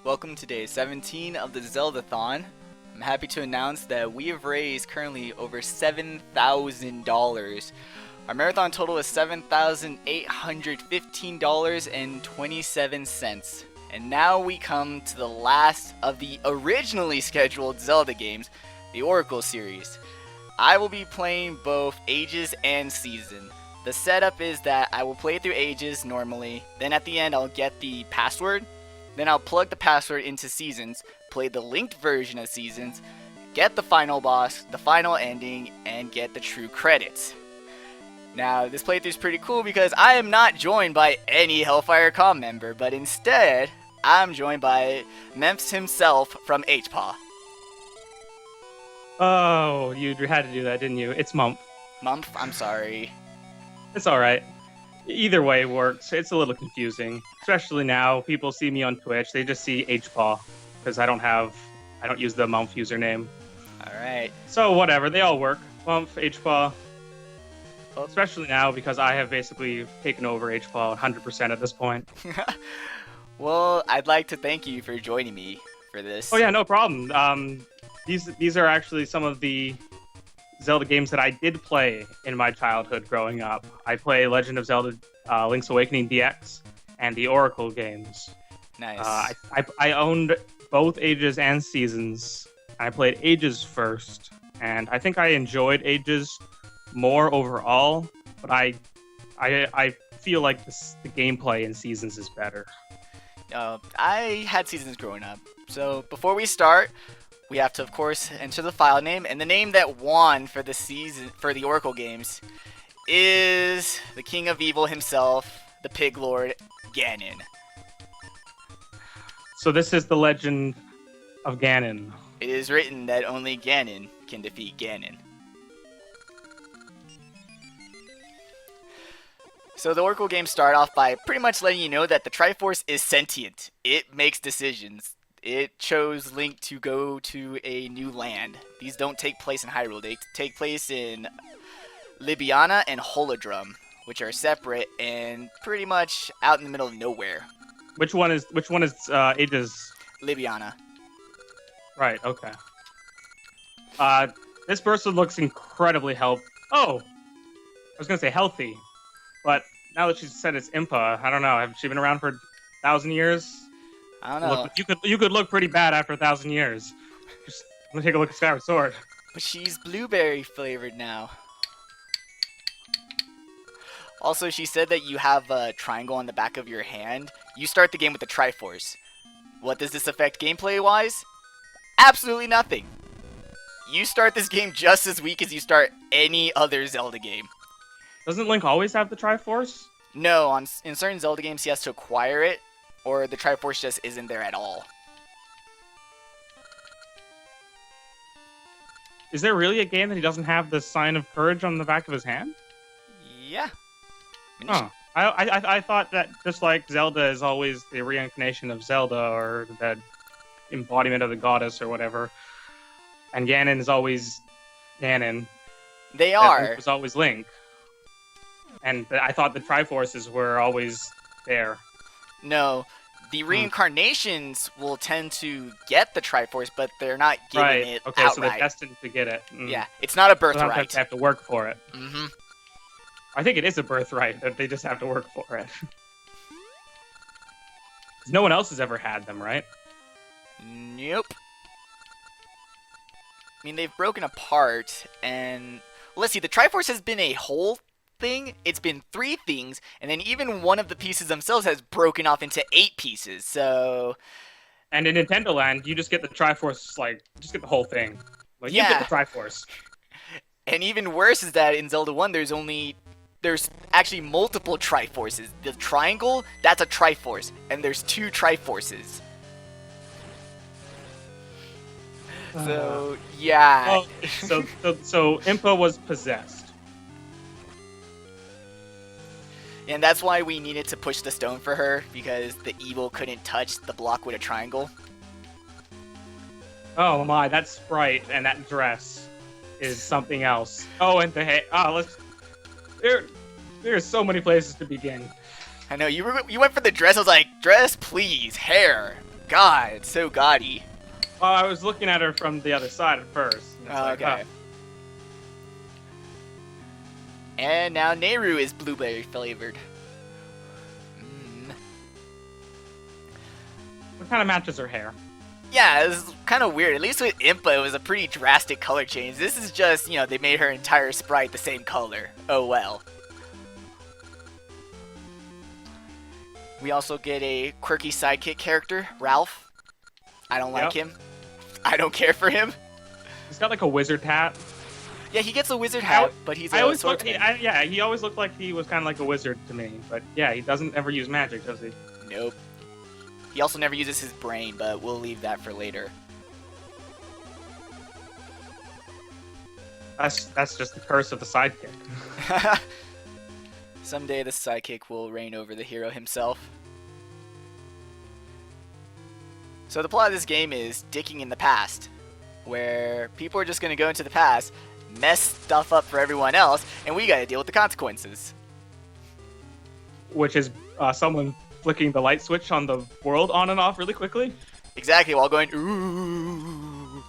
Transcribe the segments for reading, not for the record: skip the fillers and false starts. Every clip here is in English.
welcome to day 17 of the Zeldathon. I'm happy to announce that we have raised currently over $7,000. Our marathon total is $7,815.27. And now we come to the last of the originally scheduled Zelda games, the Oracle series. I will be playing both Ages and Season. The setup is that I will play through Ages normally, then at the end I'll get the password, then I'll plug the password into Seasons, play the linked version of Seasons, get the final boss, the final ending, and get the true credits. Now, this playthrough is pretty cool because I am not joined by any HellfireComms member, but instead, I'm joined by Memphis himself from HPA. Oh, you had to do that, didn't you? It's Mump. Mump, I'm sorry. It's alright. Either way works. It's a little confusing. Especially now, people see me on Twitch, they just see HPA. Because I don't use the Mump username. Alright. So whatever, they all work. Mump, HPA. Especially now, because I have basically taken over HPA 100% at this point. Well, I'd like to thank you for joining me for this. Oh yeah, no problem. These are actually some of the Zelda games that I did play in my childhood growing up. I play Legend of Zelda Link's Awakening DX and the Oracle games. Nice. I owned both Ages and Seasons. I played Ages first, and I think I enjoyed Ages more overall, but I feel like the gameplay in Seasons is better. I had Seasons growing up. So before we start, we have to, of course, enter the file name, and the name that won for the Oracle games is the King of Evil himself, the Pig Lord, Ganon. So this is the Legend of Ganon. It is written that only Ganon can defeat Ganon. So the Oracle games start off by pretty much letting you know that the Triforce is sentient. It makes decisions. It chose Link to go to a new land. These don't take place in Hyrule. They take place in Libiana and Holodrum, which are separate and pretty much out in the middle of nowhere. Which one is Ages? Libiana. Right, okay. This person looks incredibly healthy. Oh! I was gonna say healthy. But now that she said it's Impa, I don't know. Has she been around for 1,000 years? I don't know. You could look pretty bad after 1,000 years. Just let me take a look at Skyward Sword. But she's blueberry flavored now. Also, she said that you have a triangle on the back of your hand. You start the game with the Triforce. What does this affect gameplay-wise? Absolutely nothing. You start this game just as weak as you start any other Zelda game. Doesn't Link always have the Triforce? No, in certain Zelda games he has to acquire it, or the Triforce just isn't there at all. Is there really a game that he doesn't have the sign of courage on the back of his hand? Yeah. Huh. I thought that just like Zelda is always the reincarnation of Zelda, or that embodiment of the goddess or whatever, and Ganon is always Ganon. They are. Link was always Link. And I thought the Triforces were always there. No, the reincarnations will tend to get the Triforce, but they're not giving it okay, outright. so they're destined to get it. Yeah, it's not a birthright. Sometimes they have to work for it. Mm-hmm. I think it is a birthright, that they just have to work for it. No one else has ever had them, right? Nope. I mean, they've broken apart, and let's see, the Triforce has been a whole thing. It's been 3 things, and then even one of the pieces themselves has broken off into 8 pieces, so... And in Nintendo Land, you just get the Triforce, just get the whole thing. You get the Triforce. And even worse is that in Zelda 1, there's actually multiple Triforces. The triangle, that's a Triforce, and there's 2 Triforces. So, yeah. So Impa was possessed. And that's why we needed to push the stone for her, because the evil couldn't touch the block with a triangle. Oh my, that sprite and that dress is something else. Oh, and the hair. There's so many places to begin. I know, you went for the dress. I was like, dress, please, hair. God, it's so gaudy. Well, I was looking at her from the other side at first. And it's like, Okay. And now Nehru is blueberry flavored. What kind of matches her hair? Yeah, this is kind of weird. At least with Impa, it was a pretty drastic color change. This is just, they made her entire sprite the same color. Oh well. We also get a quirky sidekick character, Ralph. I don't like him. I don't care for him. He's got like a wizard hat. Yeah, he gets a wizard hat, but he's a swordsman. He always looked like he was kind of like a wizard to me. But yeah, he doesn't ever use magic, does he? Nope. He also never uses his brain, but we'll leave that for later. That's just the curse of the sidekick. Someday the sidekick will reign over the hero himself. So the plot of this game is dicking in the past, where people are just going to go into the past, mess stuff up for everyone else, and we got to deal with the consequences. Which is someone flicking the light switch on the world on and off really quickly? Exactly, while going, ooh.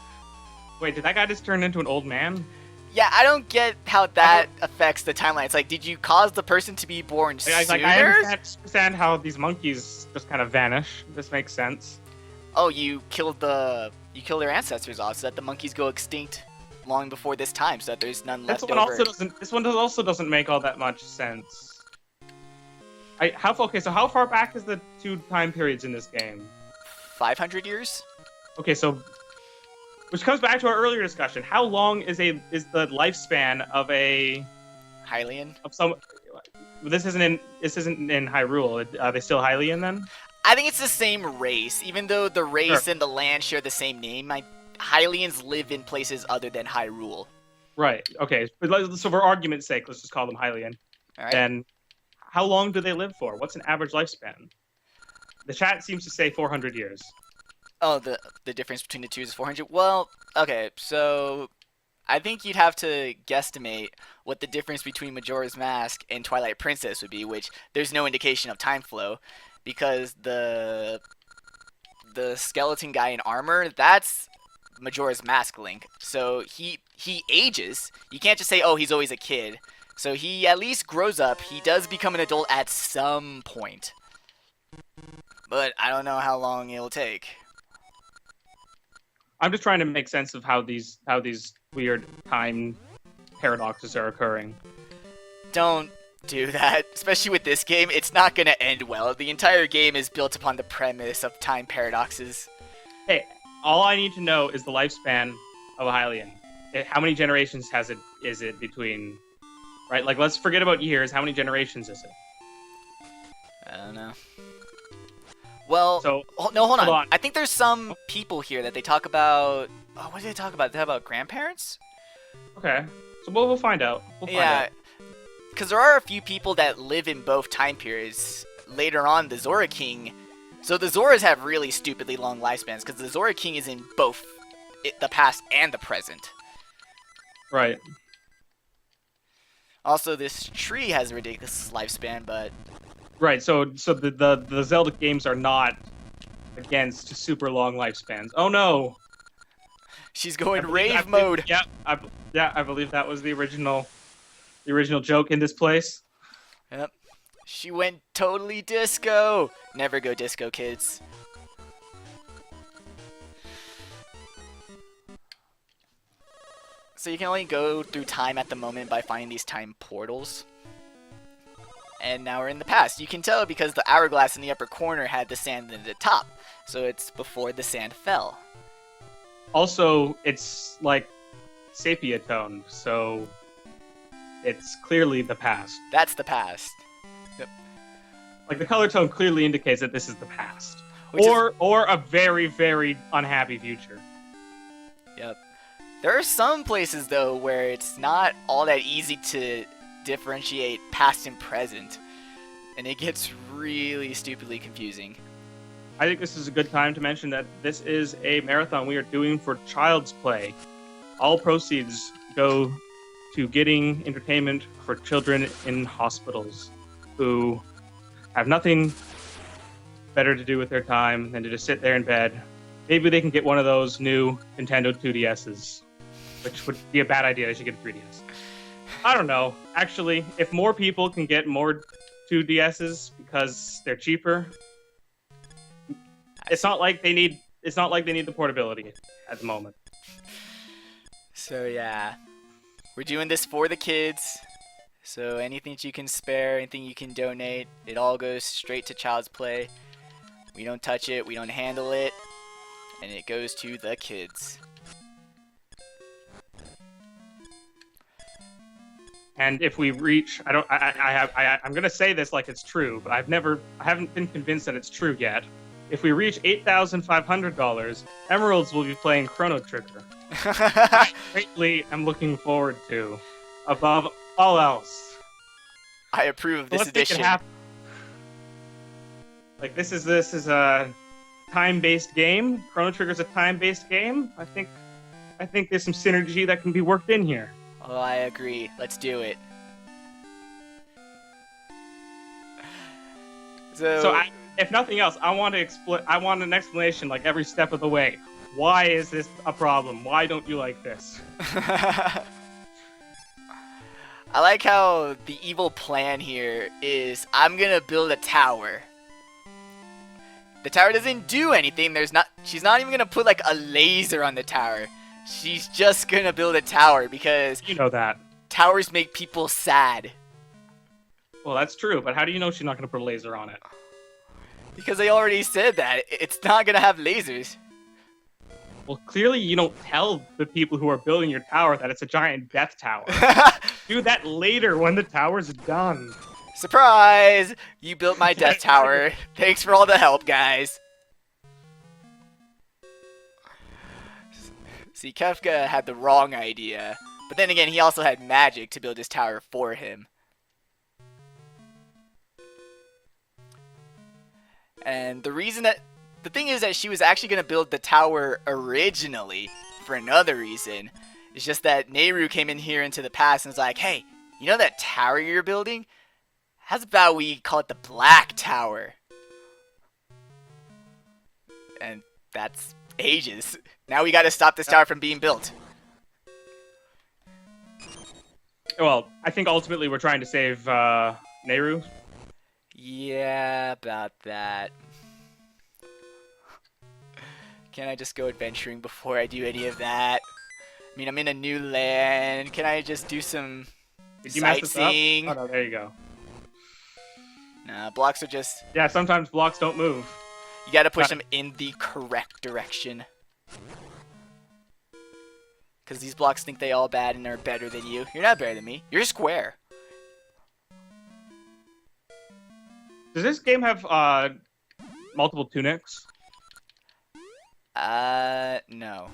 Wait, did that guy just turn into an old man? Yeah, I don't get how that affects the timeline. It's like, did you cause the person to be born sooner? I understand how these monkeys just kind of vanish. This makes sense. Oh, you killed their ancestors off so that the monkeys go extinct long before this time, so that there's none left over. This one also doesn't make all that much sense. So how far back is the two time periods in this game? 500 years? Okay, so which comes back to our earlier discussion. How long is the lifespan of a Hylian? Of some? This isn't in Hyrule. Are they still Hylian then? I think it's the same race, even though the race and the land share the same name. Hylians live in places other than Hyrule. Right. Okay. So for argument's sake, let's just call them Hylian. All right. And how long do they live for? What's an average lifespan? The chat seems to say 400 years. Oh, the difference between the two is 400? Well, okay, so I think you'd have to guesstimate what the difference between Majora's Mask and Twilight Princess would be, which there's no indication of time flow, because the skeleton guy in armor, that's Majora's Mask Link. So he ages. You can't just say, oh, he's always a kid. So he at least grows up. He does become an adult at some point. But I don't know how long it'll take. I'm just trying to make sense of how these weird time paradoxes are occurring. Don't do that, especially with this game. It's not going to end well. The entire game is built upon the premise of time paradoxes. Hey, all I need to know is the lifespan of a Hylian. How many generations is it between? Right, like let's forget about years. How many generations is it? I don't know. Well, hold on. I think there's some people here that they talk about. Oh, what do they talk about? They talk about grandparents? Okay, so we'll find out. Yeah, because there are a few people that live in both time periods. Later on, the Zora King. So the Zoras have really stupidly long lifespans because the Zora King is in both the past and the present. Right. Also, this tree has a ridiculous lifespan, but... Right, so the Zelda games are not against super long lifespans. Oh no! She's going rave mode! Yep, I believe that was the original joke in this place. Yep. She went totally disco! Never go disco, kids. So you can only go through time at the moment by finding these time portals. And now we're in the past. You can tell because the hourglass in the upper corner had the sand in the top. So it's before the sand fell. Also, it's like sepia tone, so it's clearly the past. That's the past. Yep. Like the color tone clearly indicates that this is the past. Or a very, very unhappy future. Yep. There are some places though where it's not all that easy to differentiate past and present, and it gets really stupidly confusing. I think this is a good time to mention that this is a marathon we are doing for Child's Play. All proceeds go to getting entertainment for children in hospitals who have nothing better to do with their time than to just sit there in bed. Maybe they can get one of those new Nintendo 2DSs, which would be a bad idea. They should get a 3DS. I don't know. Actually, if more people can get more 2DSs because they're cheaper, it's not like they need the portability at the moment. So yeah, we're doing this for the kids. So anything that you can spare, anything you can donate, it all goes straight to Child's Play. We don't touch it, we don't handle it, and it goes to the kids. And if we reach, I'm gonna say this like it's true, but I haven't been convinced that it's true yet. If we reach $8,500, Emeralds will be playing Chrono Trigger. I greatly am looking forward to, above all else. I approve of this edition. Like this is a time-based game. Chrono Trigger's a time-based game. I think there's some synergy that can be worked in here. Oh, I agree. Let's do it. So if nothing else, I want an explanation like every step of the way. Why is this a problem? Why don't you like this? I like how the evil plan here is I'm gonna build a tower. The tower doesn't do anything. She's not even gonna put like a laser on the tower. She's just gonna build a tower because you know that towers make people sad. Well, that's true, but how do you know she's not gonna put a laser on it? Because they already said that it's not gonna have lasers. Well, clearly you don't tell the people who are building your tower that it's a giant death tower. Do that later when the tower's done. Surprise! You built my death tower. Thanks for all the help, guys. See, Kefka had the wrong idea. But then again, he also had magic to build his tower for him. And the thing is that she was actually going to build the tower originally for another reason. It's just that Nehru came in here into the past and was like, hey, you know that tower you're building? How's about we call it the Black Tower? And that's ages. Now we gotta stop this tower from being built. Well, I think ultimately we're trying to save Nehru. Yeah, about that. Can I just go adventuring before I do any of that? I mean, I'm in a new land. Can I just do some sightseeing? Oh no, there you go. Nah, blocks are just... Yeah, sometimes blocks don't move. You gotta push them in the correct direction. Because these blocks think they all bad and are better than you. You're not better than me. You're square. Does this game have multiple tunics? No.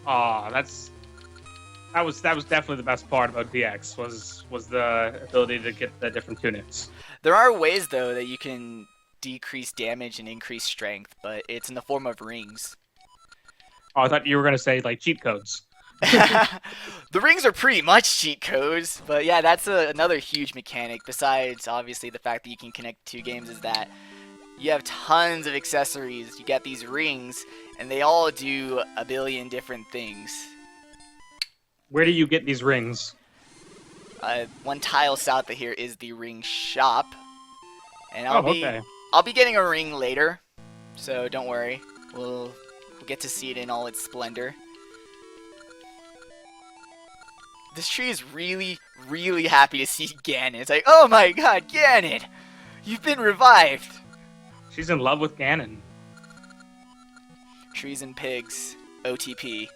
Aw, that was definitely the best part about DX was the ability to get the different tunics. There are ways though that you can decrease damage and increase strength, but it's in the form of rings. Oh, I thought you were gonna say like cheat codes. The rings are pretty much cheat codes, but yeah, that's another huge mechanic. Besides, obviously, the fact that you can connect two games is that you have tons of accessories. You get these rings, and they all do a billion different things. Where do you get these rings? One tile south of here is the ring shop, and I'll be getting a ring later, so don't worry. We'll get to see it in all its splendor. This tree is really, really happy to see Ganon. It's like, oh my god, Ganon! You've been revived! She's in love with Ganon. Trees and pigs. OTP.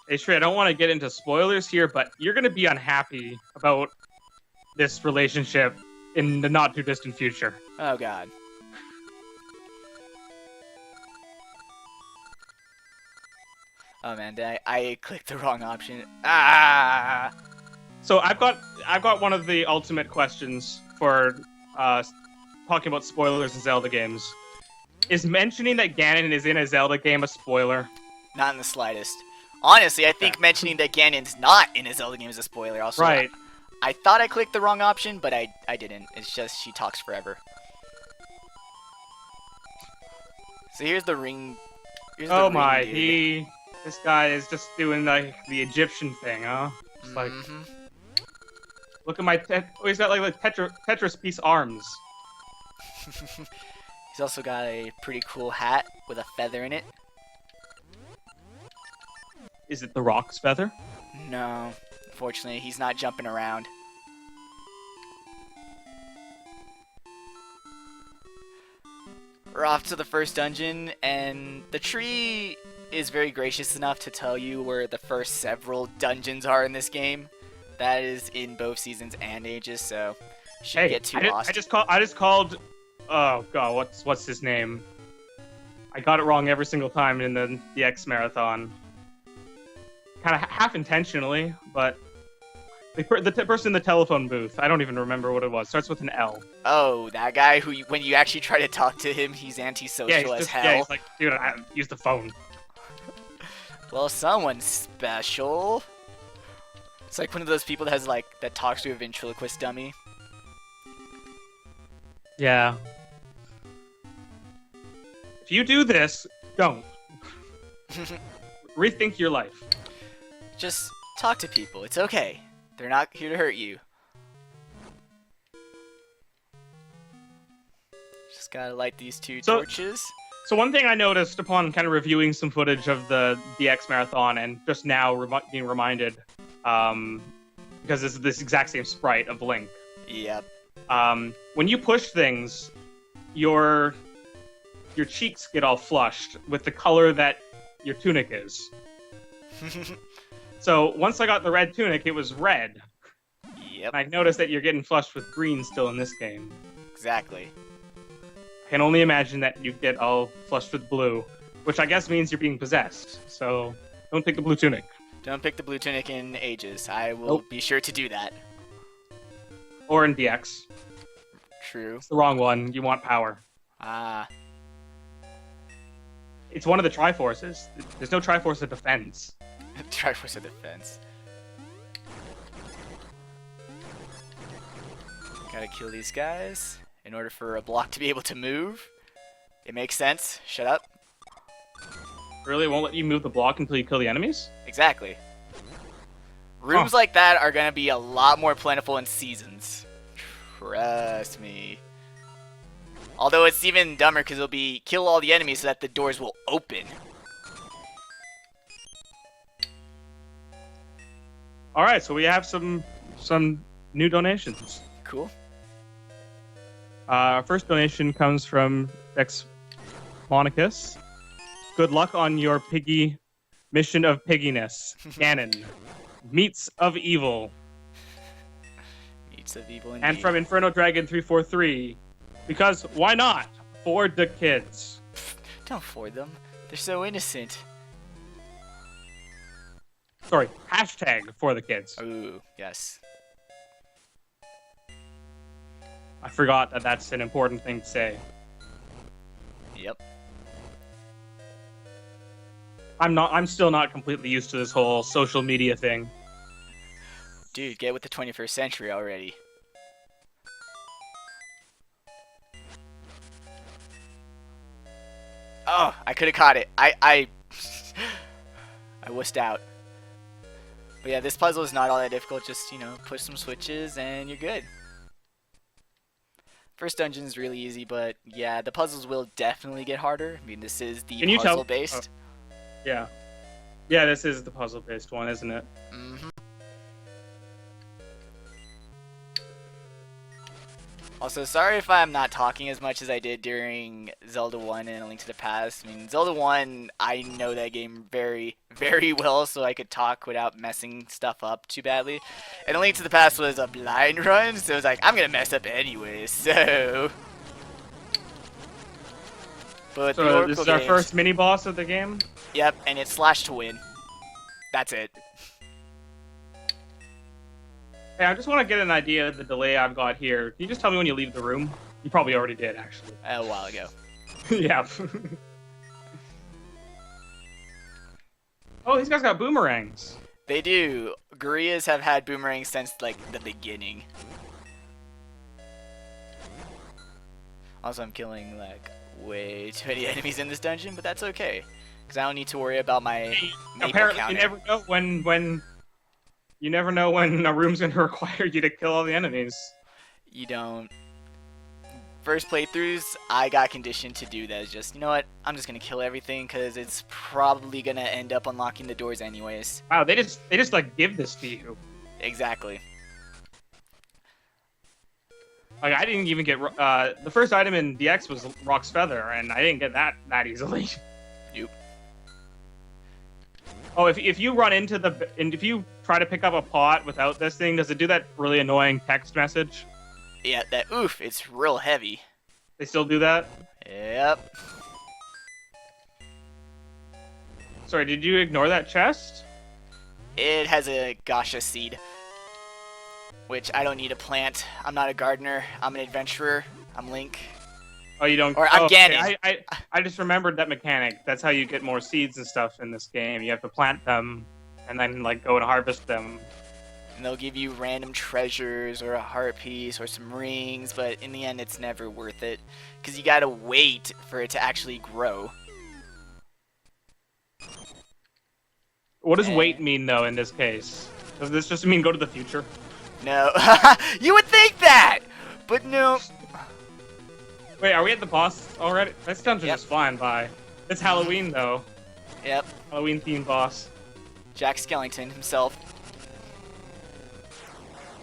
Hey, Shrey, I don't want to get into spoilers here, but you're going to be unhappy about this relationship in the not-too-distant future. Oh god. Oh man, I clicked the wrong option. Ah! So I've got one of the ultimate questions for talking about spoilers in Zelda games. Is mentioning that Ganon is in a Zelda game a spoiler? Not in the slightest. Honestly, I think mentioning that Ganon's not in a Zelda game is a spoiler. Also, right. I thought I clicked the wrong option, but I didn't. It's just she talks forever. So here's the ring. Oh my, this guy is just doing like the Egyptian thing, huh? It's like, look at my, he's got like Tetris piece arms. He's also got a pretty cool hat with a feather in it. Is it the Rock's feather? No, unfortunately, he's not jumping around. We're off to the first dungeon, and the tree is very gracious enough to tell you where the first several dungeons are in this game. That is in both seasons and ages, so you shouldn't get too lost. I just called. Oh god, what's his name? I got it wrong every single time in the DX marathon. Kind of half intentionally, but the person in the telephone booth, I don't even remember what it was. Starts with an L. Oh, that guy who, when you actually try to talk to him, he's antisocial as hell. Yeah, he's like, dude, I use the phone. Well, someone's special. It's like one of those people that has that talks to a ventriloquist dummy. Yeah. If you do this, don't. Rethink your life. Just talk to people. It's okay. They're not here to hurt you. Just gotta light these two torches. So one thing I noticed upon kind of reviewing some footage of the DX marathon and just now being reminded, because this is this exact same sprite of Link. Yep. When you push things, your cheeks get all flushed with the color that your tunic is. So once I got the red tunic, it was red. Yep. And I noticed that you're getting flushed with green still in this game. Exactly. I can only imagine that you get all flushed with blue, which I guess means you're being possessed. So don't pick the blue tunic. Don't pick the blue tunic in ages. I will be sure to do that. Or in DX. True. It's the wrong one. You want power. Ah. It's one of the Triforces. There's no Triforce of defense. Triforce of defense. Gotta kill these guys in order for a block to be able to move. It makes sense. Shut up. Really? It won't let you move the block until you kill the enemies? Exactly. Rooms like that are gonna be a lot more plentiful in seasons. Trust me. Although it's even dumber because it'll be kill all the enemies so that the doors will open. Alright, so we have some new donations. Cool. Our first donation comes from Dex Monicus. Good luck on your piggy mission of pigginess. Ganon. Meats of evil. Meats of evil indeed. And from Inferno Dragon 343. Because why not? For the kids. Don't for them. They're so innocent. Sorry, hashtag for the kids. Ooh, yes. I forgot that that's an important thing to say. Yep. I'm still not completely used to this whole social media thing. Dude, get with the 21st century already. Oh, I could have caught it. I wussed out. But yeah, this puzzle is not all that difficult. Just, push some switches and you're good. First dungeon is really easy, but yeah, the puzzles will definitely get harder. I mean, this is the puzzle-based. Yeah. Yeah, this is the puzzle-based one, isn't it? Mm-hmm. Also, sorry if I'm not talking as much as I did during Zelda 1 and A Link to the Past. I mean, Zelda 1, I know that game very, very well, so I could talk without messing stuff up too badly. And A Link to the Past was a blind run, so it was like, I'm gonna mess up anyway, so... But the Oracle this is our first mini-boss of the game? Yep, and it's slash to win. That's it. Hey, I just want to get an idea of the delay I've got here. Can you just tell me when you leave the room? You probably already did, actually. A while ago. Yeah. Oh, these guys got boomerangs. They do. Gorillas have had boomerangs since like the beginning. Also, I'm killing like way too many enemies in this dungeon, but that's okay, because I don't need to worry about my maple Apparently, counter. you never know when a room's going to require you to kill all the enemies. You don't. First playthroughs, I got conditioned to do that. It's just, you know what? I'm just gonna kill everything because it's probably gonna end up unlocking the doors anyways. Wow, they just like give this to you. Exactly. Like I didn't even get the first item in DX was Rock's Feather, and I didn't get that easily. Nope. Oh, if you run into if you try to pick up a pot without this thing, does it do that really annoying text message? Yeah, that oof, it's real heavy. They still do that? Yep. Sorry, did you ignore that chest? It has a gacha seed, which I don't need to plant. I'm not a gardener. I'm an adventurer. I'm Link. Oh, you don't? Or I'm Ganon. Okay. I just remembered that mechanic. That's how you get more seeds and stuff in this game. You have to plant them, and then like go and harvest them. And they'll give you random treasures or a heart piece or some rings, but in the end it's never worth it because you gotta wait for it to actually grow. What does wait mean though in this case? Does this just mean go to the future? No. You would think that, but no. Wait, are we at the boss already? This dungeon Yep. is flying by. It's Halloween though. Yep. Halloween themed boss. Jack Skellington himself.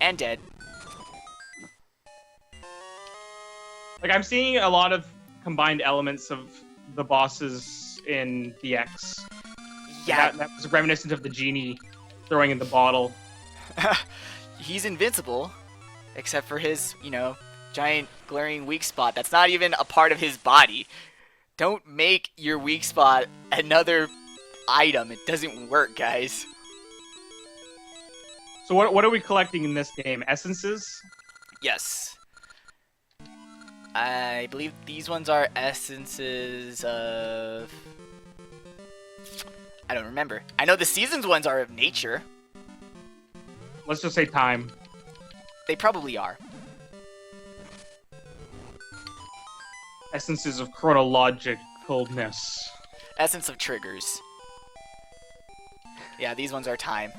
And dead. Like I'm seeing a lot of combined elements of the bosses in DX. Yeah. That was reminiscent of the genie throwing in the bottle. He's invincible, except for his, giant glaring weak spot. That's not even a part of his body. Don't make your weak spot another item. It doesn't work, guys. So what are we collecting in this game? Essences? Yes. I believe these ones are essences of... I don't remember. I know the seasons ones are of nature. Let's just say time. They probably are. Essences of chronologicalness. Essence of triggers. Yeah, these ones are time.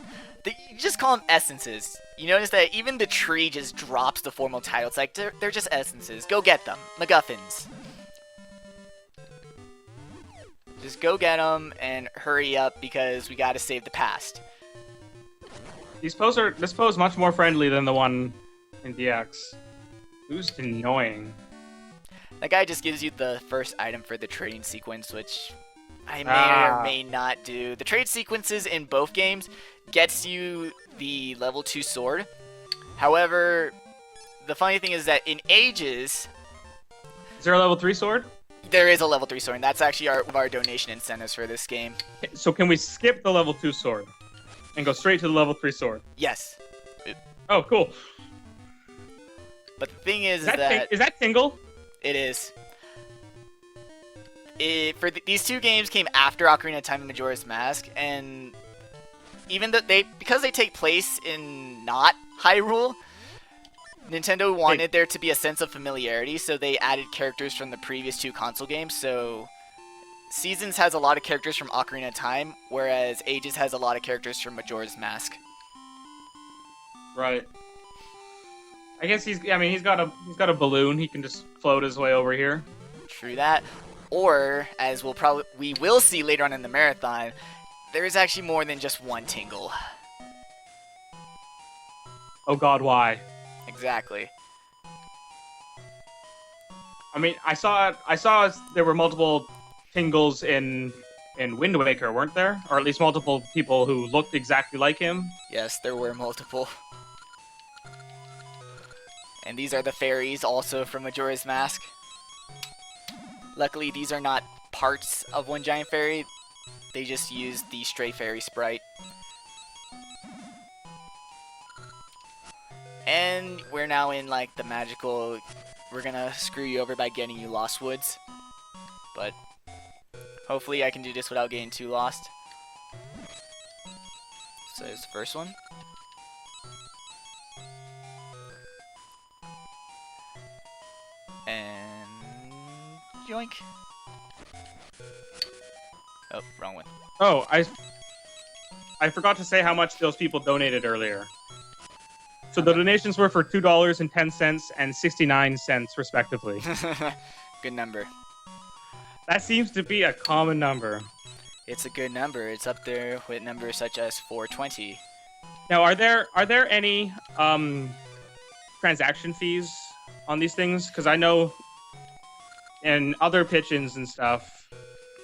You just call them essences. You notice that even the tree just drops the formal title. It's like, they're just essences. Go get them. MacGuffins. Just go get them and hurry up because we gotta save the past. This pose much more friendly than the one in DX. Who's annoying? That guy just gives you the first item for the trading sequence, which I may or may not do. The trade sequences in both games gets you the level 2 sword. However, the funny thing is that in Ages... Is there a level 3 sword? There is a level 3 sword, and that's actually one of our donation incentives for this game. So can we skip the level 2 sword and go straight to the level 3 sword? Yes. Oh, cool. But the thing is Is that Tingle? It is. These two games came after Ocarina of Time and Majora's Mask, and even though because they take place in not Hyrule, Nintendo wanted there to be a sense of familiarity, so they added characters from the previous two console games. So Seasons has a lot of characters from Ocarina of Time, whereas Ages has a lot of characters from Majora's Mask. Right. I guess he's got a balloon. He can just float his way over here. True that. Or, as we will see later on in the marathon, there is actually more than just one Tingle. Oh God, why? Exactly. I mean, I saw there were multiple Tingles in Wind Waker, weren't there? Or at least multiple people who looked exactly like him. Yes, there were multiple. And these are the fairies, also from Majora's Mask. Luckily, these are not parts of one giant fairy. They just used the stray fairy sprite. And we're now in, like, the magical... We're gonna screw you over by getting you Lost Woods. But hopefully I can do this without getting too lost. So there's the first one. And yoink. Oh, wrong one. Oh, I forgot to say how much those people donated earlier. So the donations were for $2.10 and 69 cents, respectively. Good number. That seems to be a common number. It's a good number. It's up there with numbers such as 420. Now, are there any transaction fees on these things? Because I know in other pitch-ins and stuff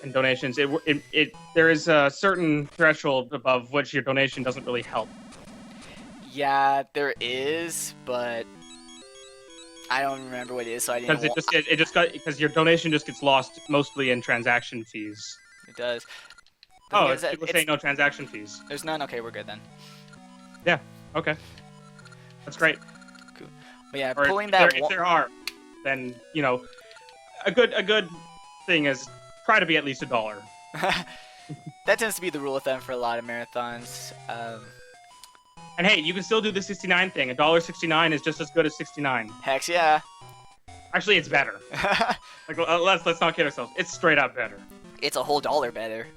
and donations, there is a certain threshold above which your donation doesn't really help. Yeah, there is, but I don't remember what it is, so I didn't. Because your donation just gets lost mostly in transaction fees. It does. People say no transaction fees. There's none. Okay, we're good then. Yeah. Okay. That's great. Cool. But yeah, Or pulling that. If there are, then a good thing is try to be at least $1. That tends to be the rule of thumb for a lot of marathons. And hey, you can still do the 69 thing. $1.69 is just as good as 69. Heck yeah. Actually, it's better. Like, let's not kid ourselves. It's straight up better. It's a whole $1 better.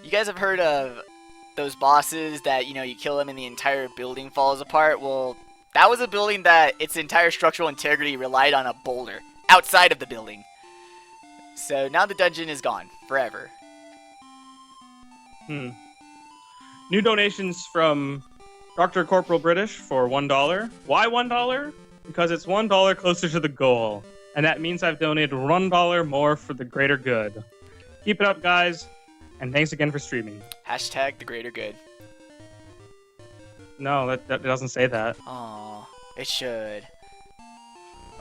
You guys have heard of those bosses that, you kill them and the entire building falls apart? Well, that was a building that its entire structural integrity relied on a boulder outside of the building. So now the dungeon is gone forever. New donations from Dr. Corporal British for $1. Why $1? Because it's $1 closer to the goal. And that means I've donated $1 more for the greater good. Keep it up, guys. And thanks again for streaming. Hashtag the greater good. No, that doesn't say that. Aw, it should.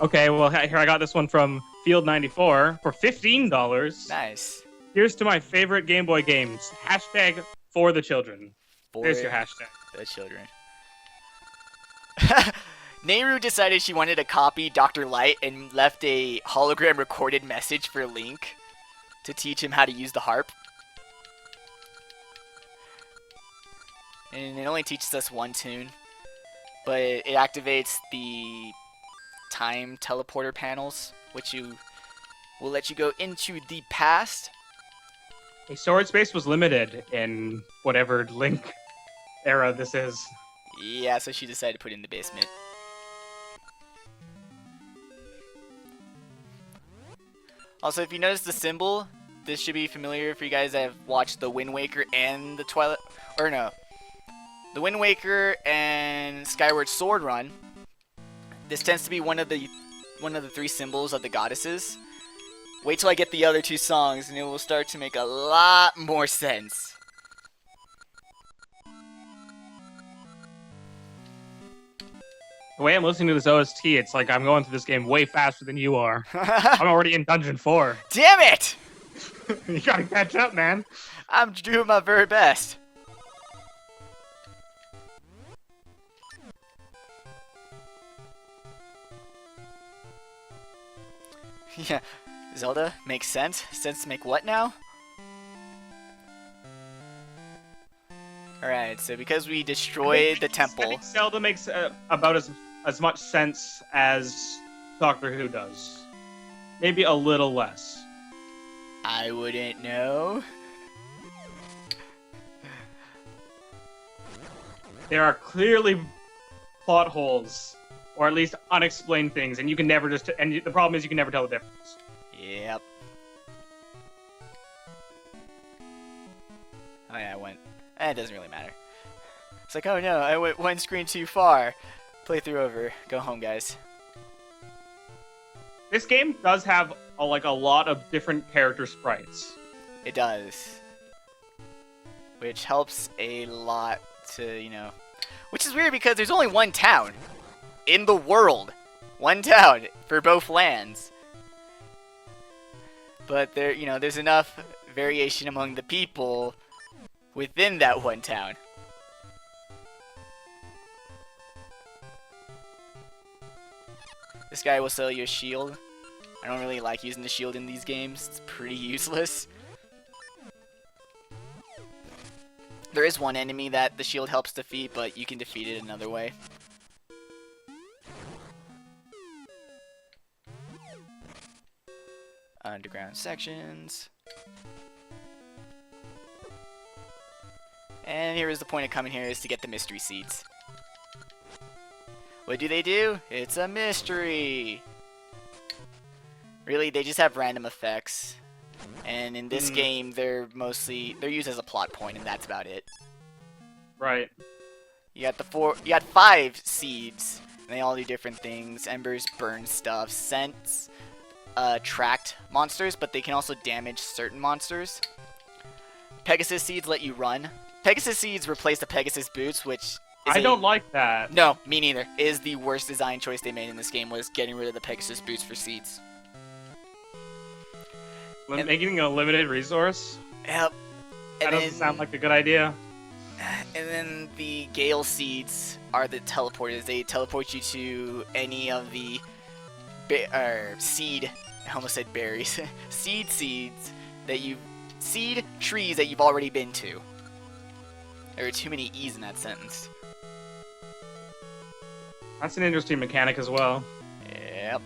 Okay, well, here I got this one from Field94 for $15. Nice. Here's to my favorite Game Boy games. Hashtag for the children. There's your hashtag. The children. Nehru decided she wanted to copy Dr. Light and left a hologram recorded message for Link to teach him how to use the harp. And it only teaches us one tune, but it activates the time teleporter panels, which will let you go into the past. A storage space was limited in whatever Link era this is. Yeah, so she decided to put it in the basement. Also, if you notice the symbol, this should be familiar for you guys that have watched the Wind Waker and the Wind Waker and Skyward Sword run. This tends to be one of the three symbols of the goddesses. Wait till I get the other two songs and it will start to make a lot more sense. The way I'm listening to this OST, it's like I'm going through this game way faster than you are. I'm already in Dungeon 4. Damn it! You gotta catch up, man. I'm doing my very best. Yeah, Zelda makes sense. Sense to make what now? Alright, so because we destroyed the temple... I think Zelda makes about as much sense as Doctor Who does. Maybe a little less. I wouldn't know. There are clearly plot holes, or at least unexplained things, and you can never and the problem is you can never tell the difference. Yep. Oh yeah, I went... it doesn't really matter. It's like, oh no, I went one screen too far. Playthrough over. Go home, guys. This game does have a lot of different character sprites. It does. Which helps a lot to, Which is weird because there's only one town in the world. One town for both lands. But there's enough variation among the people within that one town. This guy will sell you a shield. I don't really like using the shield in these games. It's pretty useless. There is one enemy that the shield helps defeat, but you can defeat it another way. Underground sections. And here is the point of coming here, is to get the mystery seeds. What do? It's a mystery! Really, they just have random effects. And in this game, they're used as a plot point, and that's about it. Right. You got 5 seeds, and they all do different things. Embers burn stuff. Scents attract monsters, but they can also damage certain monsters. Pegasus seeds let you run. Pegasus seeds replace the Pegasus boots, which I don't like that. No, me neither. It is the worst design choice they made in this game, was getting rid of the Pegasus boots for seeds. Making a limited resource? Yep. That doesn't sound like a good idea. And then the Gale seeds are the teleporters. They teleport you to any of the seed. I almost said berries. Seed trees that you've already been to. There are too many E's in that sentence. That's an interesting mechanic as well. Yep.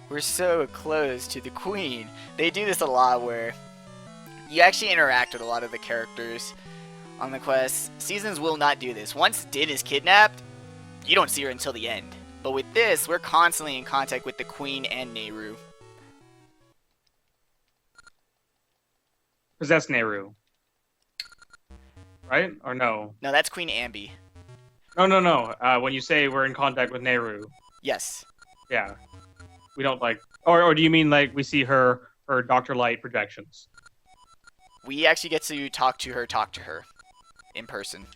We're so close to the queen. They do this a lot where you actually interact with a lot of the characters on the quest. Seasons will not do this. Once Din is kidnapped, you don't see her until the end. But with this, we're constantly in contact with the queen and Nehru. Because that's Nehru. Right? Or no? No, that's Queen Ambi. No. When you say we're in contact with Nehru. Yes. Yeah. We don't like... Or do you mean like we see her Dr. Light projections? We actually get to talk to her in person.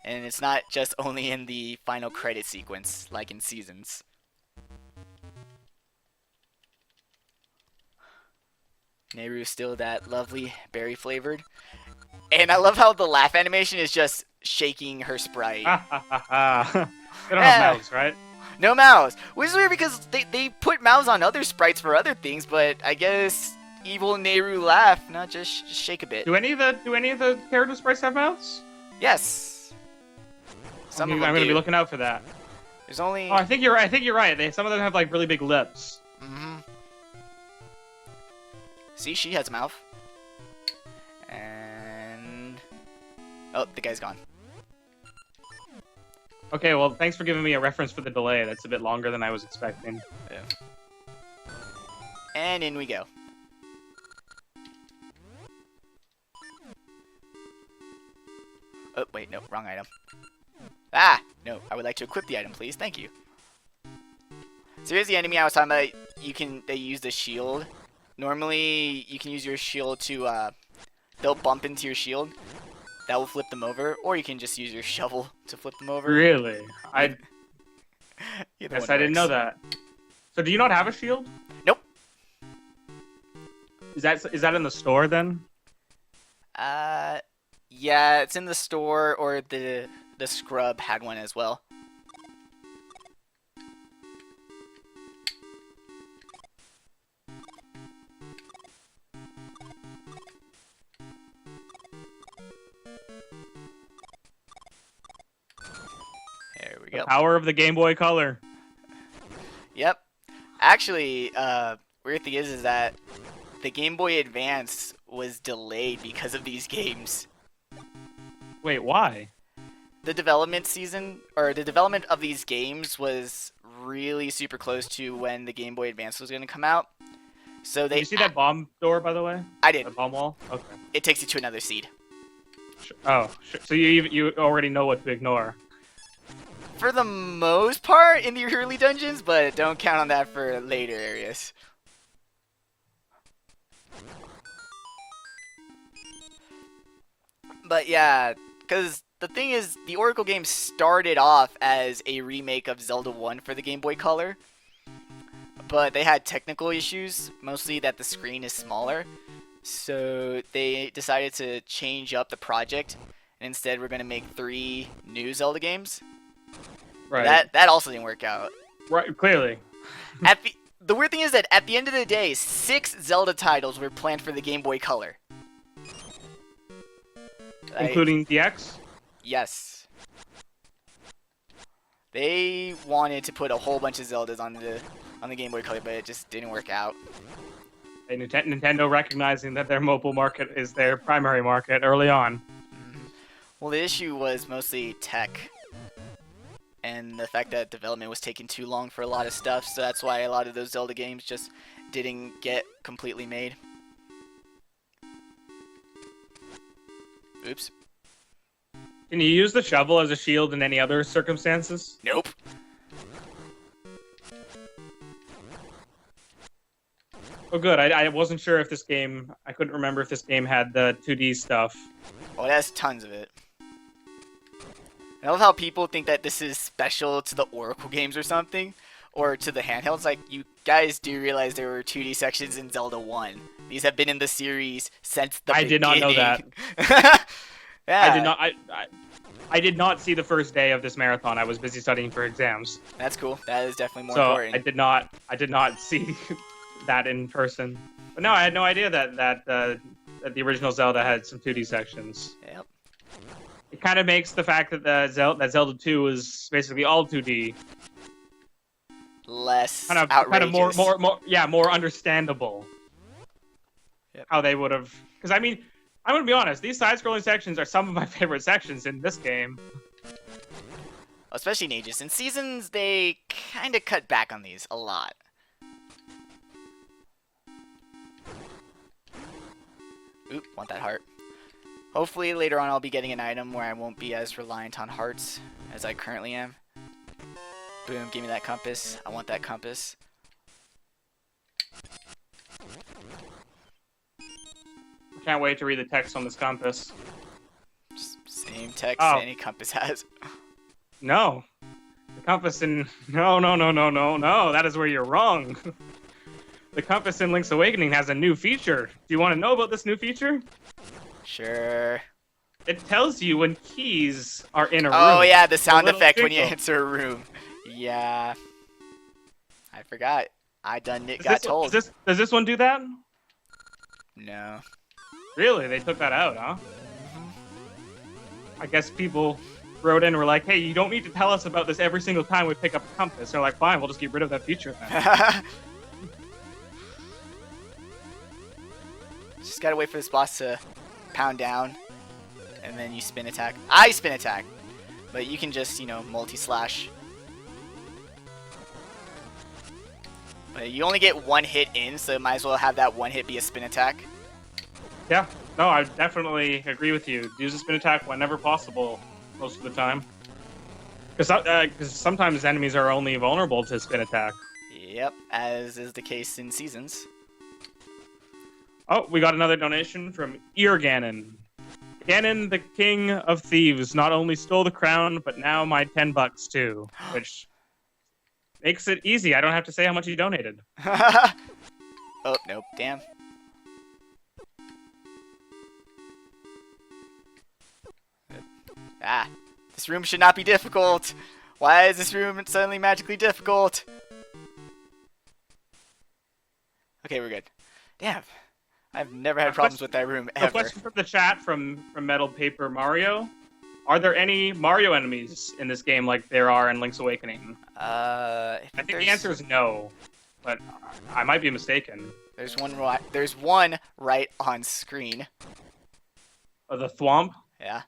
And it's not just only in the final credit sequence, like in Seasons. Nehru's still that lovely berry flavored. And I love how the laugh animation is just shaking her sprite. They don't have mouths, right? No mouths. Which is weird because they put mouths on other sprites for other things, but I guess evil Nehru laugh, not just shake a bit. Do any of the character sprites have mouths? Yes. Some of them I'm gonna do. be looking out for that. There's only... Oh, I think you're right. Some of them have like really big lips. Mm-hmm. See, she has a mouth. And... Oh, the guy's gone. Okay, well, thanks for giving me a reference for the delay. That's a bit longer than I was expecting. Yeah. And in we go. Oh, wait, no, wrong item. Ah! No, I would like to equip the item, please. Thank you. So here's the enemy I was talking about. They use the shield. Normally, you can use your shield to, they'll bump into your shield. That will flip them over. Or you can just use your shovel to flip them over. Really? I didn't know that. So do you not have a shield? Nope. Is that in the store then? Yeah, it's in the store, or the scrub had one as well. There we go. The power of the Game Boy Color. Yep. Actually, weird thing is that the Game Boy Advance was delayed because of these games. Wait, why? The development of these games was really super close to when the Game Boy Advance was going to come out. So Did you see that bomb door, by the way? I did. The bomb wall? Okay. It takes you to another seed. Oh, so you already know what to ignore. For the most part in the early dungeons, but don't count on that for later areas. But yeah, because the thing is, the Oracle game started off as a remake of Zelda 1 for the Game Boy Color. But they had technical issues, mostly that the screen is smaller. So they decided to change up the project. And instead, we're going to make 3 new Zelda games. Right. That also didn't work out. Right, clearly. the weird thing is that at the end of the day, 6 Zelda titles were planned for the Game Boy Color. Including DX? Yes. They wanted to put a whole bunch of Zeldas on the Game Boy Color, but it just didn't work out. And Nintendo recognizing that their mobile market is their primary market early on. Well, the issue was mostly tech. And the fact that development was taking too long for a lot of stuff, so that's why a lot of those Zelda games just didn't get completely made. Oops. Can you use the shovel as a shield in any other circumstances? Nope. Oh, good. I wasn't sure if this game... I couldn't remember if this game had the 2D stuff. Oh, it has tons of it. I love how people think that this is special to the Oracle games or something, or to the handhelds. Like, you guys do realize there were 2D sections in Zelda 1. These have been in the series since the beginning. I did not know that. Yeah. I did not see the first day of this marathon. I was busy studying for exams. That's cool. That is definitely more So important. I did not see that in person. But no, I had no idea that the original Zelda had some 2D sections. Yep. It kind of makes the fact that Zelda 2 is basically all 2D Less kind of outrageous. more understandable. Yep. How they would have, because I mean, I'm gonna be honest, these side-scrolling sections are some of my favorite sections in this game. Especially in Ages. In Seasons, they kind of cut back on these a lot. Oop, want that heart. Hopefully later on I'll be getting an item where I won't be as reliant on hearts as I currently am. Boom, give me that compass. I want that compass. I can't wait to read the text on this compass. Same text Oh. any compass has. No. The compass in... No, that is where you're wrong. The compass in Link's Awakening has a new feature. Do you want to know about this new feature? Sure. It tells you when keys are in a room. Oh yeah, the sound little effect when you jingle. enter a room. Yeah. I forgot. I got Does told. Does this one do that? No. Really? They took that out, huh? I guess people wrote in and were like, hey, you don't need to tell us about this every single time we pick up a compass. They're like, fine, we'll just get rid of that feature then. Just gotta wait for this boss to pound down, and then you spin attack. I spin attack, but you can just, multi-slash. But you only get one hit in, so might as well have that one hit be a spin attack. Yeah, no, I definitely agree with you. Use a spin attack whenever possible, most of the time. Because sometimes enemies are only vulnerable to spin attack. Yep, as is the case in Seasons. Oh, we got another donation from Ganon. Ganon, the king of thieves, not only stole the crown, but now my $10 too, which makes it easy. I don't have to say how much he donated. Oh, nope, damn. Ah, this room should not be difficult. Why is this room suddenly magically difficult? Okay, we're good. Damn. I've never had problems with that room, A ever. question from the chat from Metal Paper Mario. Are there any Mario enemies in this game like there are in Link's Awakening? I think the answer is no, but I might be mistaken. There's one right on screen. The Thwomp? Yeah.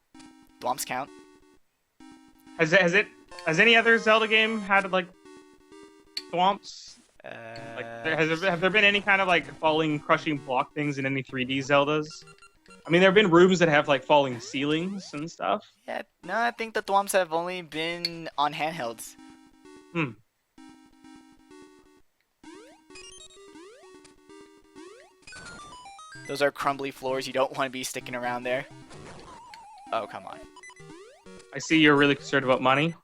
Thwomps count. Has any other Zelda game had like Thwomps? Have there been any kind of like falling, crushing block things in any 3D Zeldas? I mean, there have been rooms that have like falling ceilings and stuff. Yeah, no, I think the Thwomps have only been on handhelds. Those are crumbly floors. You don't want to be sticking around there. Oh, come on. I see you're really concerned about money.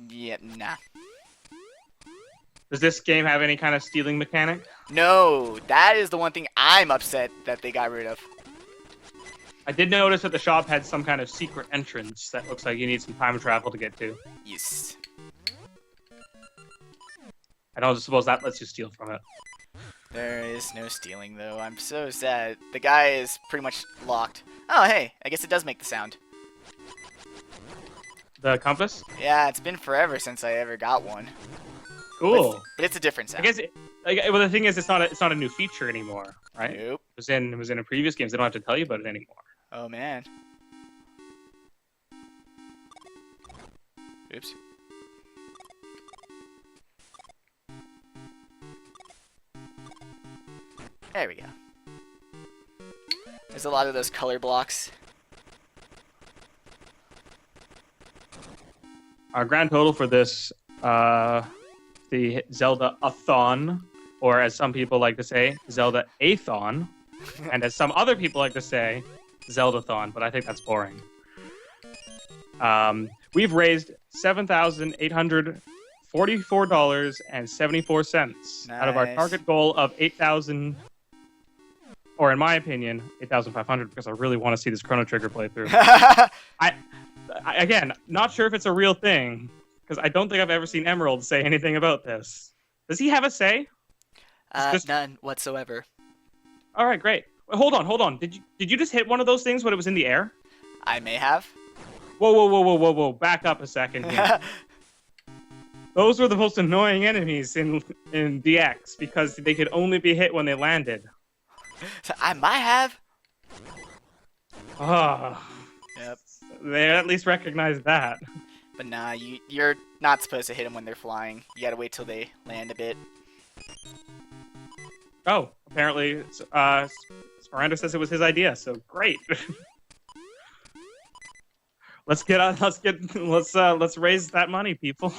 Yeah, nah. Does this game have any kind of stealing mechanic? No, that is the one thing I'm upset that they got rid of. I did notice that the shop had some kind of secret entrance that looks like you need some time travel to get to. Yes. don't suppose that lets you steal from it. There is no stealing, though. I'm so sad. The guy is pretty much locked. Oh, hey, I guess it does make the sound. The compass? Yeah, it's been forever since I ever got one. Cool. But it's a different sound. I guess. Well, the thing is, it's not a new feature anymore, right? Nope. It was in a previous games. They don't have to tell you about it anymore. Oh, man. Oops. There we go. There's a lot of those color blocks. Our grand total for this, the Zeldathon, or as some people like to say, Zelda-athon, and as some other people like to say, Zeldathon, but I think that's boring. We've raised $7,844.74 out of our target goal of 8,000, or in my opinion, 8,500, because I really want to see this Chrono Trigger playthrough. Again, not sure if it's a real thing, because I don't think I've ever seen Emerald say anything about this. Does he have a say? None whatsoever. All right, great. Wait, hold on. Did you just hit one of those things when it was in the air? I may have. Whoa. Back up a second here. Those were the most annoying enemies in DX, because they could only be hit when they landed. So I might have. Yep. They at least recognize that. But nah, you're not supposed to hit them when they're flying. You gotta wait till they land a bit. Oh, apparently, Miranda says it was his idea, so great. Let's raise that money, people.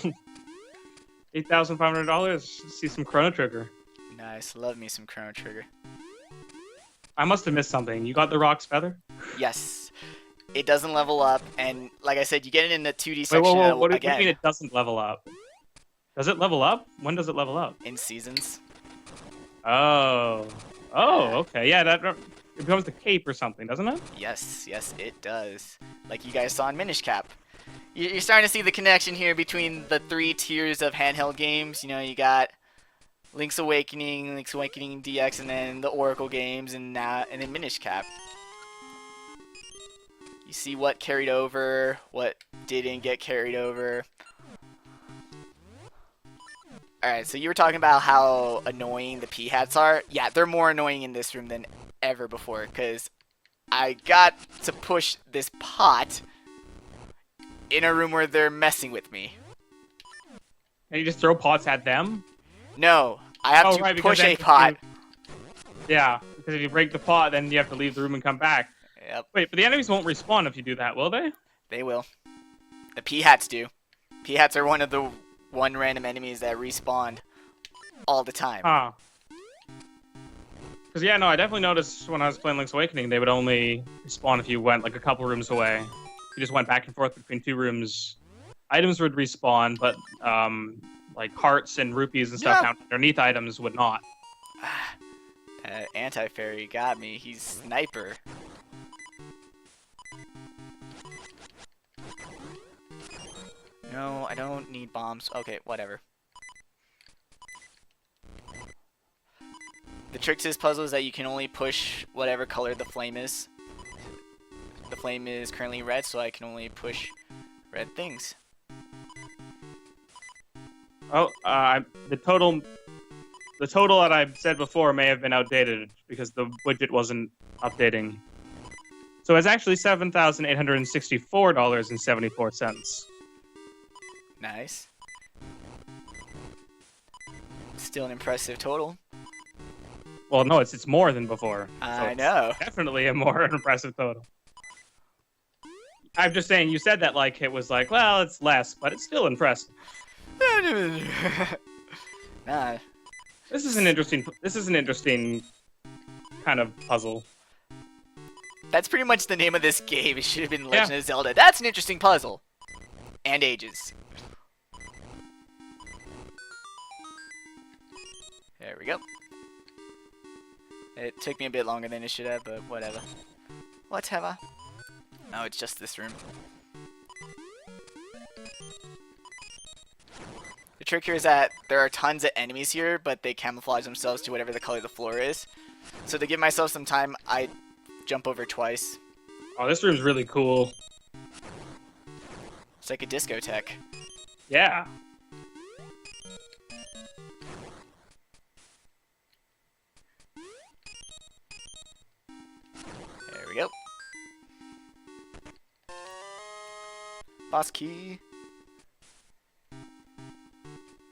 $8,500. See some Chrono Trigger. Nice, love me some Chrono Trigger. I must have missed something. You got the Rock's Feather? Yes. It doesn't level up, and like I said, you get it in the 2D section Whoa, what do you again. mean it doesn't level up? Does it level up? When does it level up? In seasons. Oh, okay. Yeah, it becomes the cape or something, doesn't it? Yes, it does. Like you guys saw in Minish Cap. You're starting to see the connection here between the 3 tiers of handheld games. You know, you got Link's Awakening DX, and then the Oracle games, and then Minish Cap. You see what carried over, what didn't get carried over. Alright, so you were talking about how annoying the P-hats are. Yeah, they're more annoying in this room than ever before, because I got to push this pot in a room where they're messing with me. And you just throw pots at them? No, I have to push a pot. Yeah, because if you break the pot, then you have to leave the room and come back. Yep. Wait, but the enemies won't respawn if you do that, will they? They will. The P-hats do. P-hats are one of the random enemies that respawn all the time. Huh. Because, yeah, no, I definitely noticed when I was playing Link's Awakening, they would only respawn if you went, like, a couple rooms away. If you just went back and forth between 2 rooms, items would respawn, but, like, hearts and rupees and stuff down underneath items would not. Anti-fairy got me. He's sniper. No, I don't need bombs. Okay, whatever. The trick to this puzzle is that you can only push whatever color the flame is. The flame is currently red, so I can only push red things. Oh, the total that I said before may have been outdated because the widget wasn't updating. So it's actually $7,864.74. Nice. Still an impressive total. Well, no, it's more than before. I know. Definitely a more impressive total. I'm just saying, you said that like it was like, well, it's less, but it's still impressive. Nah. This is an interesting kind of puzzle. That's pretty much the name of this game. It should have been Legend of Zelda. That's an interesting puzzle. And ages. There we go. It took me a bit longer than it should have, but whatever. Whatever. No, it's just this room. The trick here is that there are tons of enemies here, but they camouflage themselves to whatever the color of the floor is. So to give myself some time, I jump over twice. Oh, this room's really cool. It's like a discotheque. Yeah. There we go. Boss key.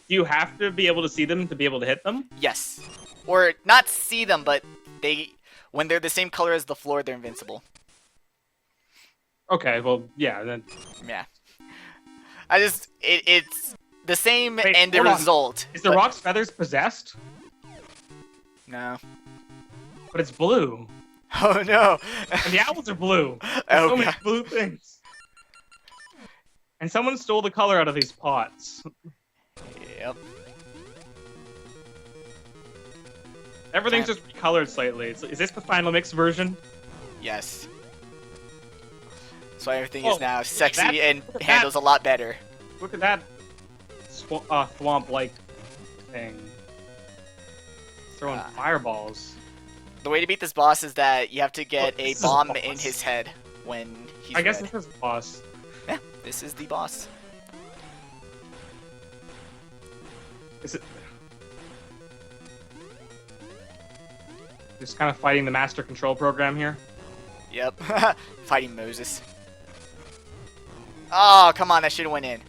Do you have to be able to see them to be able to hit them? Yes. Or not see them, but when they're the same color as the floor, they're invincible. Okay, well, yeah, then... Yeah. It's the same Wait, end hold on. result. Is the rock's feathers possessed? No. But it's blue. Oh no. And the apples are blue. Oh, There's so many God. blue things. And someone stole the color out of these pots. Yep. Everything's just recolored slightly. Is this the final mix version? Yes. So everything Oh, is now sexy that- and look at handles a lot better. Look at that swamp-like thing. Throwing fireballs. The way to beat this boss is that you have to get Oh, a this is bomb boss. in his head when he's I guess red. this is boss. Yeah, this is the boss. Is it... Just kind of fighting the master control program here. Yep. Fighting Moses. Oh, come on, that should have went in.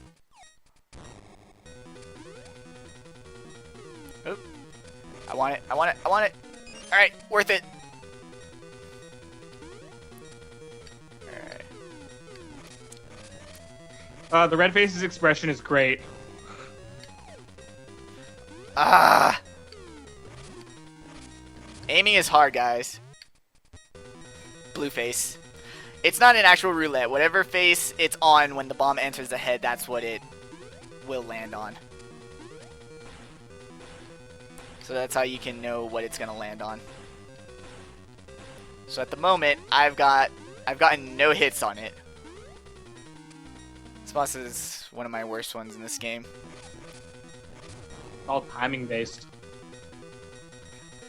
Oop. I want it, I want it, I want it. Alright, worth it. Alright. The red face's expression is great. Ah! Aiming is hard, guys. Blue face. It's not an actual roulette. Whatever face it's on when the bomb enters the head, that's what it will land on. So that's how you can know what it's gonna land on. So at the moment, I've gotten no hits on it. This boss is one of my worst ones in this game. All timing based.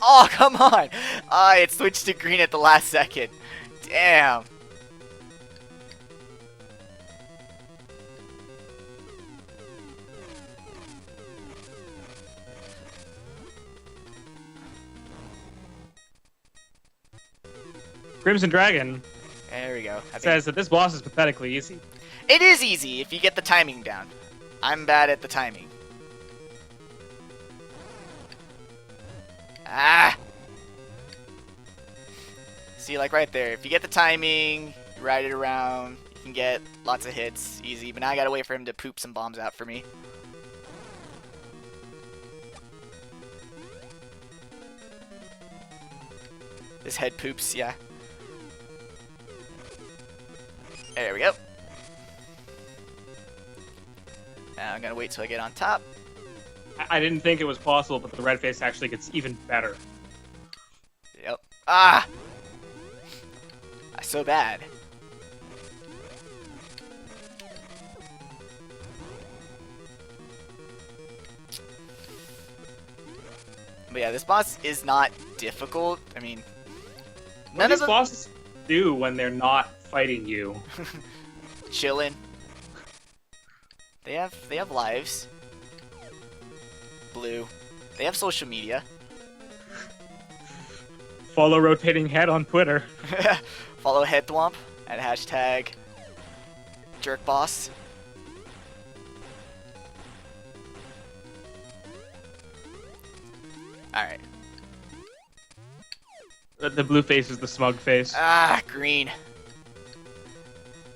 Oh, come on! It switched to green at the last second. Damn. Crimson Dragon There we go. says that this boss is pathetically easy. It is easy if you get the timing down. I'm bad at the timing. Ah! See, like right there. If you get the timing, you ride it around, you can get lots of hits easy. But now I gotta wait for him to poop some bombs out for me. This head poops, yeah. There we go. Now I'm gonna wait till I get on top. I didn't think it was possible, but the red face actually gets even better. Yep. Ah! So bad. But yeah, this boss is not difficult. I mean, What do these bosses do when they're not fighting you? chillin'. They have lives. Blue. They have social media. Follow rotating head on Twitter. Follow Headthwomp at hashtag jerkboss. Alright. The blue face is the smug face. Ah, green.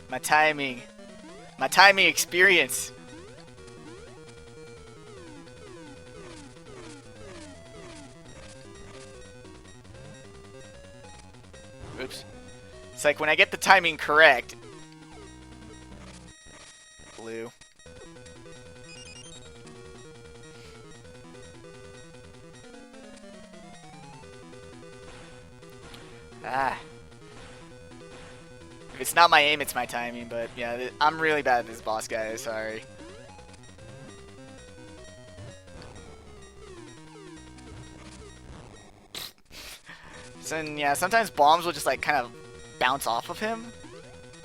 My timing. My timing experience. Oops. It's like when I get the timing correct. Blue. Ah. If it's not my aim, it's my timing, but yeah, I'm really bad at this boss, guys, sorry. So, and yeah, sometimes bombs will just like kind of bounce off of him.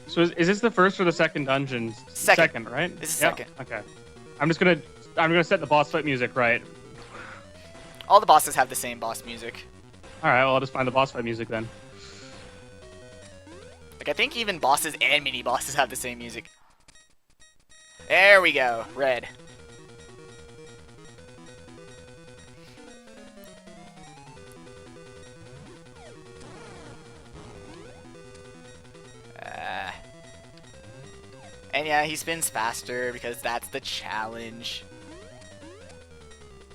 So is this the first or the second dungeon? Second. Right? This is Yeah. second. Okay. I'm gonna set the boss fight music right. All the bosses have the same boss music. All right. Well, I'll just find the boss fight music then. Like I think even bosses and mini bosses have the same music. There we go. Red. And yeah, he spins faster because that's the challenge.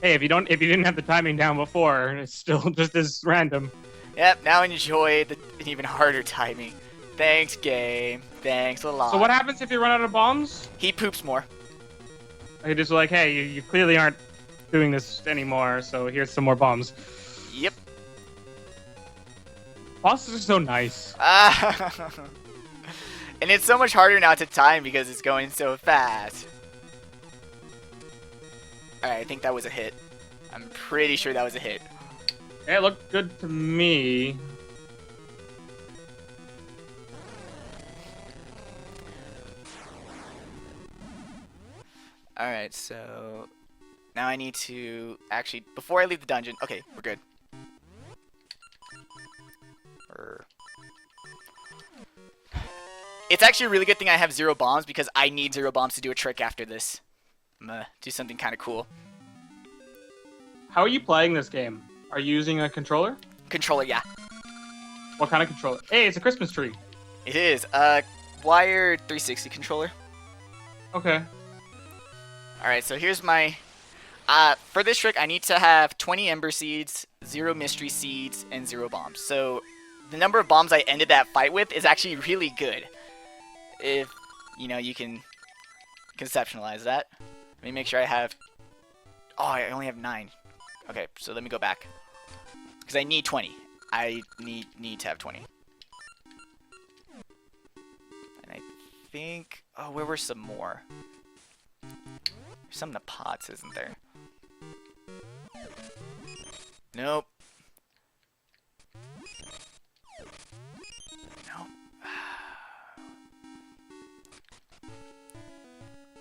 Hey, if you didn't have the timing down before, it's still just as random. Yep, now enjoy the even harder timing. Thanks, game. Thanks a lot. So what happens if you run out of bombs? He poops more. You're just like, hey, you clearly aren't doing this anymore, so here's some more bombs. Yep. Bosses are so nice. And it's so much harder now to time because it's going so fast. Alright, I think that was a hit. I'm pretty sure that was a hit. It looked good to me. Alright, so now I need to actually, before I leave the dungeon, okay, we're good. It's actually a really good thing I have 0 bombs because I need 0 bombs to do a trick after this. I'm gonna do something kind of cool. How are you playing this game? Are you using a controller? Controller, yeah. What kind of controller? Hey, it's a Christmas tree. It is. A wired 360 controller. Okay. Alright, so here's my... for this trick, I need to have 20 Ember Seeds, 0 Mystery Seeds, and 0 bombs. So the number of bombs I ended that fight with is actually really good. If, you know, you can conceptualize that. Let me make sure I have... Oh, I only have 9. Okay, so let me go back. Because I need 20. I need to have 20. And I think... Oh, where were some more? There's some in the pots, isn't there? Nope. Nope.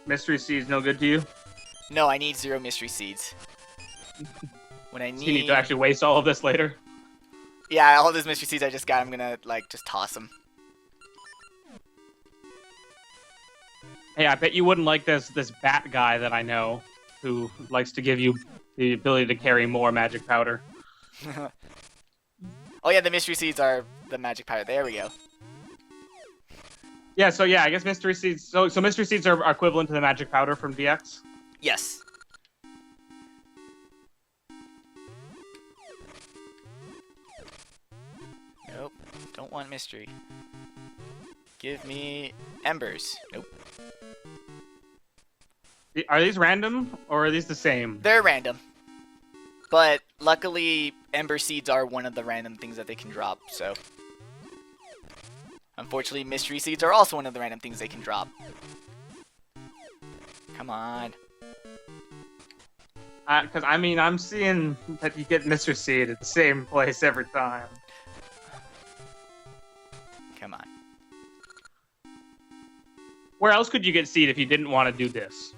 Mystery Seed's no good to you? No, I need 0 Mystery Seeds. When I So you need need... to actually waste all of this later? Yeah, all those Mystery Seeds I just got, I'm gonna, like, just toss them. Hey, I bet you wouldn't like this bat guy that I know who likes to give you the ability to carry more magic powder. Oh yeah, the Mystery Seeds are the magic powder. There we go. Yeah, so yeah, I guess Mystery Seeds... So Mystery Seeds are equivalent to the magic powder from DX? Yes. Nope. Don't want mystery. Give me embers. Nope. Are these random, or are these the same? They're random. But luckily, Ember Seeds are one of the random things that they can drop, so... Unfortunately, Mystery Seeds are also one of the random things they can drop. Come on. Because, I mean, I'm seeing that you get Mystery Seed at the same place every time. Come on. Where else could you get Seed if you didn't want to do this?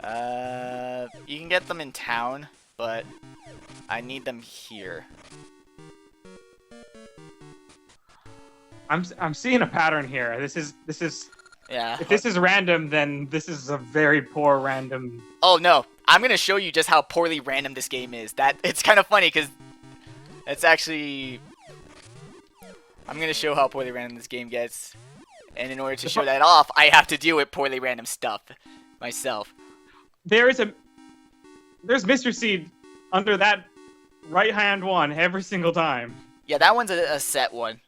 You can get them in town, but I need them here. I'm seeing a pattern here. This is Yeah. if this is random, then this is a very poor random. Oh no, I'm gonna show you just how poorly random this game is. It's kind of funny because it's actually... I'm gonna show how poorly random this game gets, and in order to show that off, I have to deal with poorly random stuff myself. There's Mr. Seed under that right hand one every single time. Yeah, that one's a set one.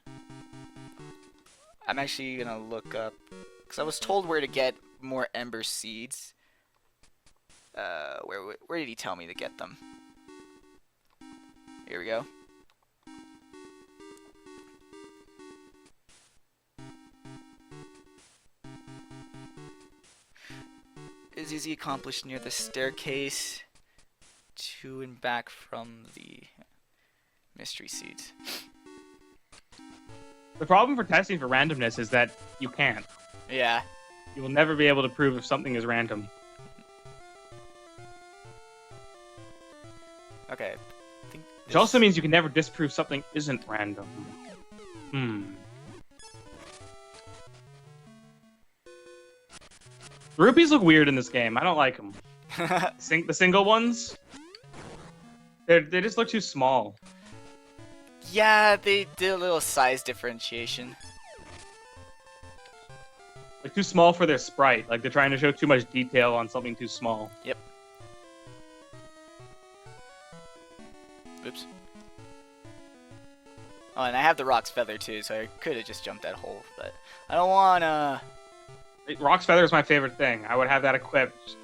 I'm actually gonna look up, because I was told where to get more Ember Seeds. Where did he tell me to get them? Here we go. Is easily accomplished near the staircase to and back from the Mystery seeds. The problem for testing for randomness is that you can't. Yeah. You will never be able to prove if something is random. Okay. Which also means you can never disprove something isn't random. Rupees look weird in this game. I don't like them. The single ones, they just look too small. Yeah, they did a little size differentiation. Like too small for their sprite. Like they're trying to show too much detail on something too small. Yep. Oops. Oh, and I have the Rock's Feather too, so I could have just jumped that hole, but I don't wanna. Rock's Feather is my favorite thing. I would have that equipped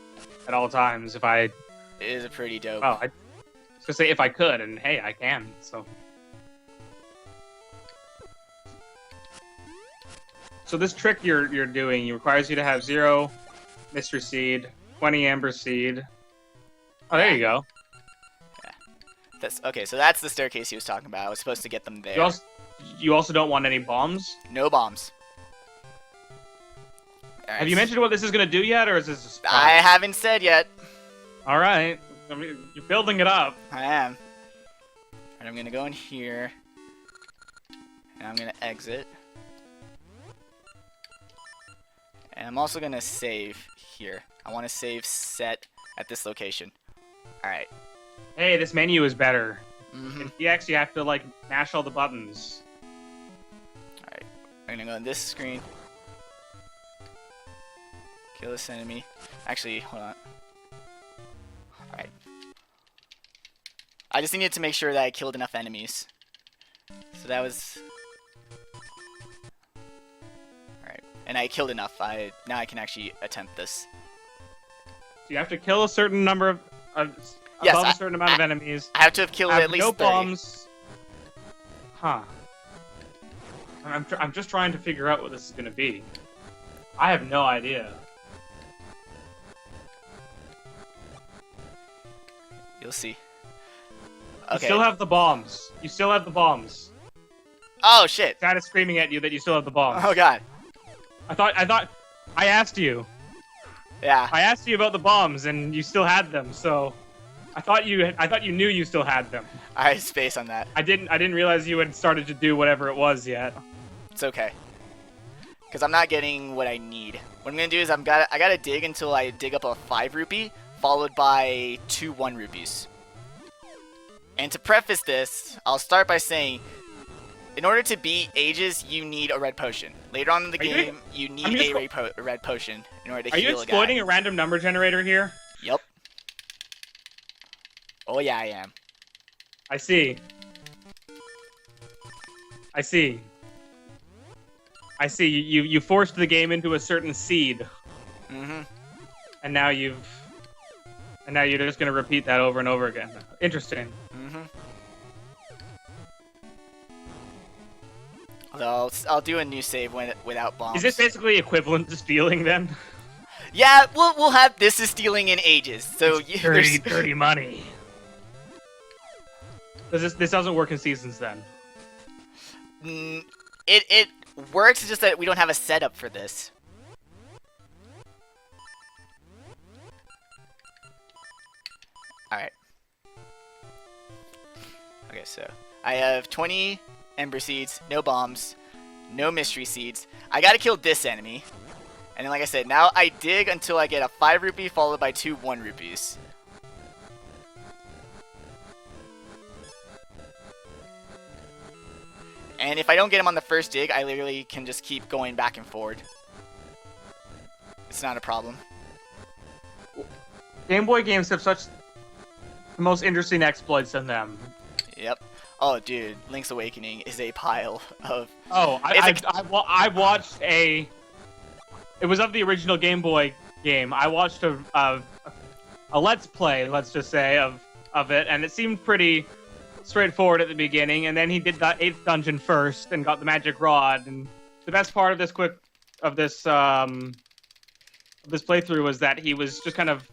at all times if I. It is a pretty dope. Well, I was gonna say if I could, and hey, I can. So this trick you're doing requires you to have 0 Mystery Seed, 20 Amber Seed. Oh, there you go. Yeah. That's okay. So that's the staircase he was talking about. I was supposed to get them there. You also don't want any bombs? No bombs. Right. Have you mentioned what this is gonna do yet, or is this? A surprise? I haven't said yet. All right. I mean, you're building it up. I am. And I'm gonna go in here, and I'm gonna exit. And I'm also gonna save here. I want to save set at this location. Alright. Hey, this menu is better. Mm-hmm. In DX, you have to, like, mash all the buttons. Alright. I'm gonna go on this screen. Kill this enemy. Actually, hold on. Alright. I just needed to make sure that I killed enough enemies. So that was... And I killed enough. Now I can actually attempt this. So you have to kill a certain number of yes, above a certain amount of enemies. I have to have killed at least no 30. bombs. Huh. I'm just trying to figure out what this is gonna be. I have no idea. You'll see. Okay. You Okay. still have the bombs. You still have the bombs. Oh shit! Kind of screaming at you that you still have the bombs. Oh god. I asked you. Yeah. I asked you about the bombs, and you still had them. So, I thought you knew you still had them. I had space on that. I didn't realize you had started to do whatever it was yet. It's okay. Because I'm not getting what I need. What I'm gonna do is I gotta dig until I dig up a 5 rupee, followed by 2 1 rupees. And to preface this, I'll start by saying, in order to beat Aegis, you need a red potion. Later on in the game, you need a red potion in order to heal a guy. Are you exploiting a random number generator here? Yep. Oh yeah, I am. I see. You forced the game into a certain seed. Mm-hmm. And now you're just gonna repeat that over and over again. Interesting. Mm-hmm. So I'll do a new save without bombs. Is this basically equivalent to stealing then? Yeah, we'll have this is stealing in Aegis. So dirty money. This doesn't work in seasons then. It works, it's just that we don't have a setup for this. Alright. Okay, so I have 20 Ember Seeds, no bombs, no Mystery Seeds. I gotta kill this enemy. And then like I said, now I dig until I get a 5 rupee followed by 2 1 rupees. And if I don't get him on the first dig, I literally can just keep going back and forward. It's not a problem. Game Boy games have such the most interesting exploits in them. Yep. Oh, dude, Link's Awakening is a pile of... Oh, I watched a... It was of the original Game Boy game. I watched a Let's Play, let's just say, of it, and it seemed pretty straightforward at the beginning, and then he did the 8th dungeon first and got the magic rod, and the best part of this playthrough was that he was just kind of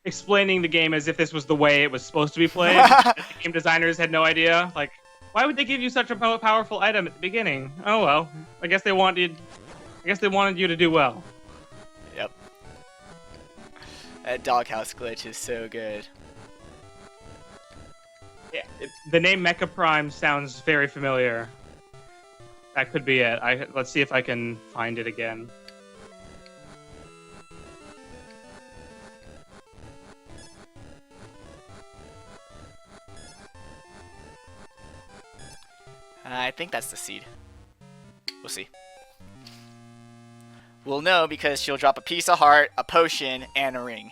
explaining the game as if this was the way it was supposed to be played. The game designers had no idea. Like, why would they give you such a powerful item at the beginning? Oh well, I guess they wanted you to do well. Yep. That doghouse glitch is so good. Yeah, the name Mecha Prime sounds very familiar. That could be it. Let's see if I can find it again. I think that's the seed. We'll see. We'll know because she'll drop a piece of heart, a potion, and a ring.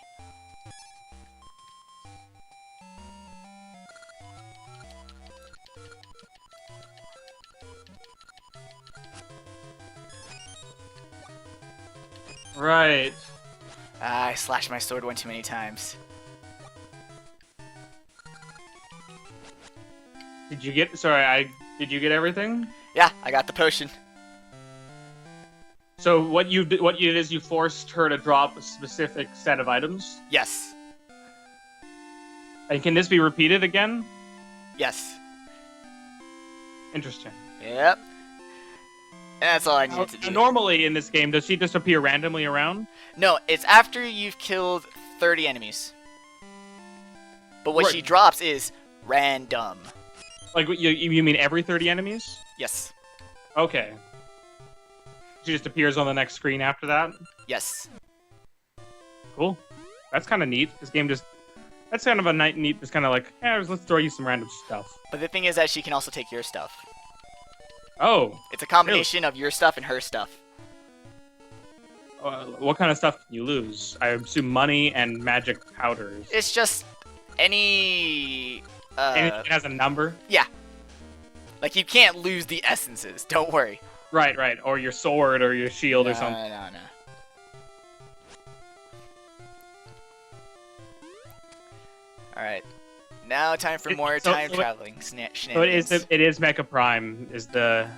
Right. I slashed my sword one too many times. Did you get? Sorry, did you get everything? Yeah, I got the potion. So what you did is you forced her to drop a specific set of items. Yes. And can this be repeated again? Yes. Interesting. Yep. And that's all I needed to do. Normally in this game, does she just appear randomly around? No, it's after you've killed 30 enemies. But what Right. she drops is random. Like, you mean every 30 enemies? Yes. Okay. She just appears on the next screen after that? Yes. Cool. That's kind of neat. This game just... That's kind of a neat... It's kind of like, yeah, let's throw you some random stuff. But the thing is that she can also take your stuff. Oh. It's a combination of your stuff and her stuff. What kind of stuff can you lose? I assume money and magic powders. It's just any... Anything that has a number? Yeah. Like, you can't lose the essences. Don't worry. Right. Or your sword or your shield or something. No. Alright. Now time for more time-traveling shenanigans. So it is Mecha Prime is the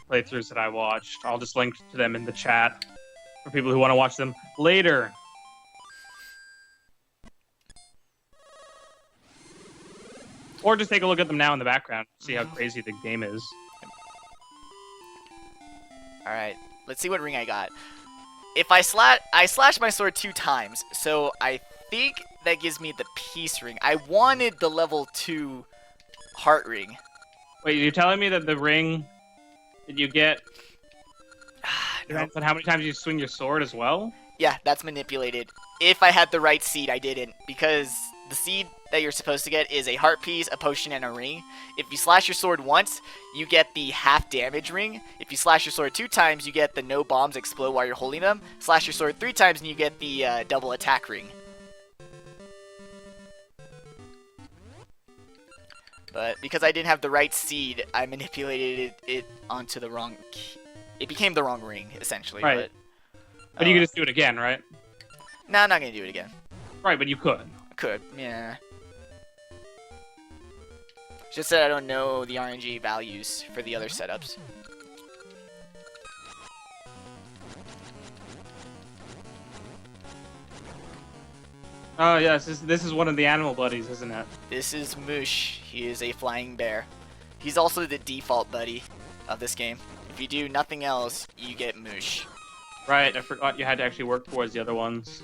playthroughs that I watched. I'll just link to them in the chat for people who want to watch them later. Or just take a look at them now in the background, see how crazy the game is. Alright, let's see what ring I got. If I slashed my sword 2 times, so I think that gives me the peace ring. I wanted the level 2 heart ring. Wait, you're telling me that the ring that you get No. depends on how many times you swing your sword as well? Yeah, that's manipulated. If I had the right seed, I didn't. Because the seed that you're supposed to get is a heart piece, a potion, and a ring. If you slash your sword once, you get the half damage ring. If you slash your sword 2 times, you get the no bombs explode while you're holding them. Slash your sword 3 times, and you get the double attack ring. But because I didn't have the right seed, I manipulated it onto the wrong... It became the wrong ring, essentially. Right. But you can just do it again, right? No, I'm not going to do it again. Right, but you could. I could, yeah. Just that I don't know the RNG values for the other setups. Oh, yes, this is one of the animal buddies, isn't it? This is Moosh. He is a flying bear. He's also the default buddy of this game. If you do nothing else, you get Moosh. Right, I forgot you had to actually work towards the other ones.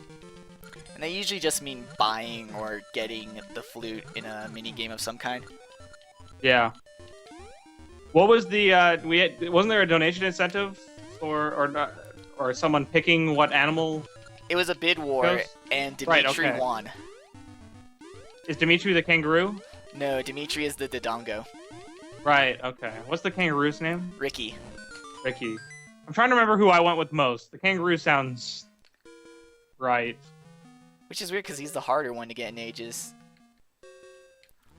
And they usually just mean buying or getting the flute in a mini game of some kind. Yeah. What was the wasn't there a donation incentive or someone picking what animal? It was a bid war, goes? and Dimitri Right, okay. won. Is Dimitri the kangaroo? No, Dimitri is the Dodongo. Right, okay. What's the kangaroo's name? Ricky. Ricky. I'm trying to remember who I went with most. The kangaroo sounds right. Which is weird because he's the harder one to get in ages.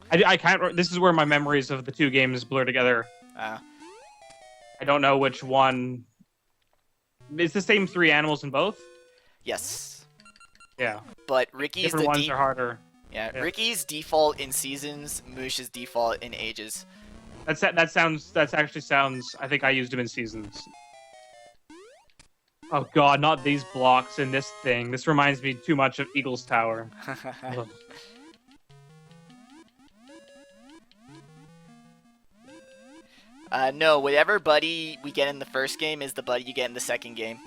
I can't. This is where my memories of the two games blur together. I don't know which one. It's the same 3 animals in both. Yes. Yeah. But Ricky's Different the ones are harder. Yeah, Yeah. Ricky's default in seasons, Moosh's default in ages. That actually sounds. I think I used them in seasons. Oh god, not these blocks in this thing. This reminds me too much of Eagle's Tower. Ugh. No, whatever buddy we get in the first game is the buddy you get in the second game.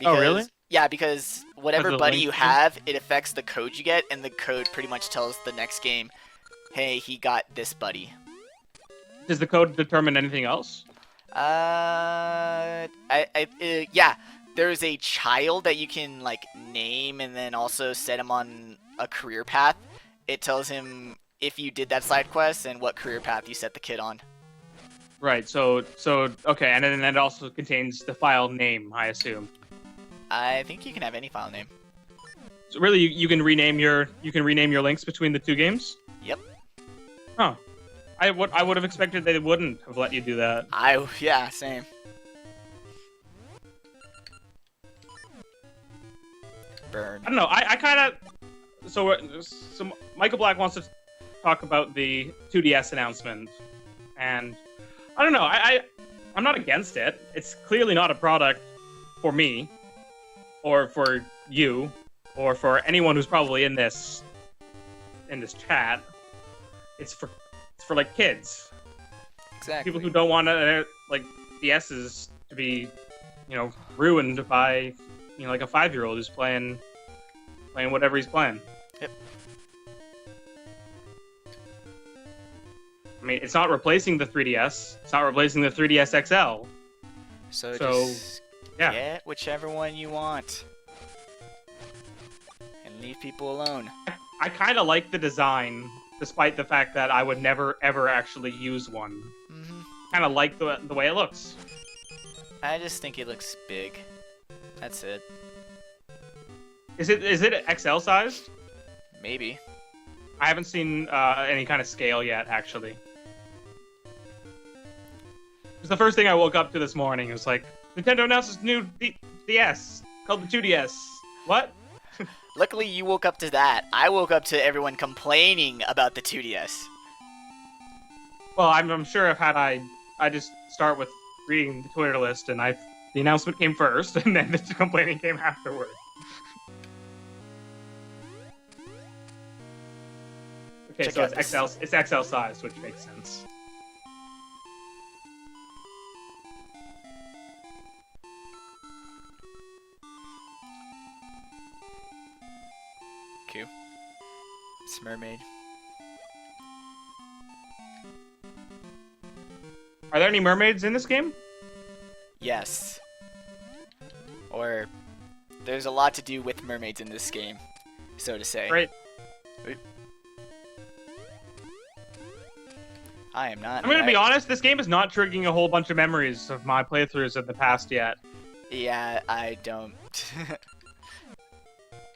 Oh, really? Yeah, because whatever Because of buddy you link- have, it affects the code you get, and the code pretty much tells the next game, hey, he got this buddy. Does the code determine anything else? Yeah, there's a child that you can, like, name and then also set him on a career path. It tells him if you did that side quest and what career path you set the kid on. Right. So okay, and then it also contains the file name, I assume. I think you can have any file name. So really, you can rename your links between the two games. Yep. Huh. I would have expected they wouldn't have let you do that. Yeah, same. Burn. I don't know. I kind of so Michael Black wants to talk about the 2DS announcement, and I don't know. I'm not against it. It's clearly not a product for me, or for you, or for anyone who's probably in this chat. It's for like kids, Exactly. people who don't want like DSs to be, ruined by, like a 5-year-old who's playing whatever he's playing. Yep. I mean, it's not replacing the 3DS. It's not replacing the 3DS XL. So just yeah. get whichever one you want. And leave people alone. I kind of like the design, despite the fact that I would never, ever actually use one. Mm-hmm. Kind of like the way it looks. I just think it looks big. That's it. Is it XL sized? Maybe. I haven't seen any kind of scale yet, actually. It was the first thing I woke up to this morning. It was like, Nintendo announces new DS called the 2DS. What? Luckily, you woke up to that. I woke up to everyone complaining about the 2DS. Well, I'm sure if I just start with reading the Twitter list, and the announcement came first, and then the complaining came afterward. Okay, Check so out it's this. XL sized, which makes sense. Q. It's mermaid. Are there any mermaids in this game? Yes. Or there's a lot to do with mermaids in this game, so to say. Great. I am not. I'm gonna be honest, this game is not triggering a whole bunch of memories of my playthroughs of the past yet. Yeah, I don't.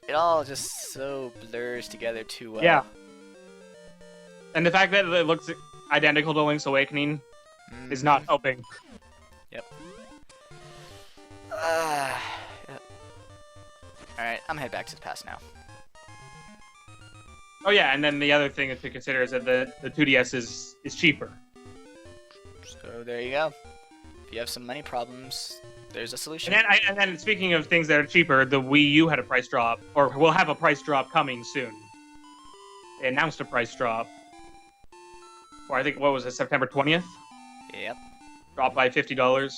It all just so blurs together too well. Yeah. And the fact that it looks identical to Link's Awakening is not helping. Yep. Alright, I'm headed back to the past now. Oh yeah, and then the other thing to consider is that the 2DS is cheaper. So there you go. If you have some money problems, there's a solution. And then speaking of things that are cheaper, the Wii U had a price drop, or will have a price drop coming soon. They announced a price drop. Or I think, what was it, September 20th? Yep. Dropped by $50.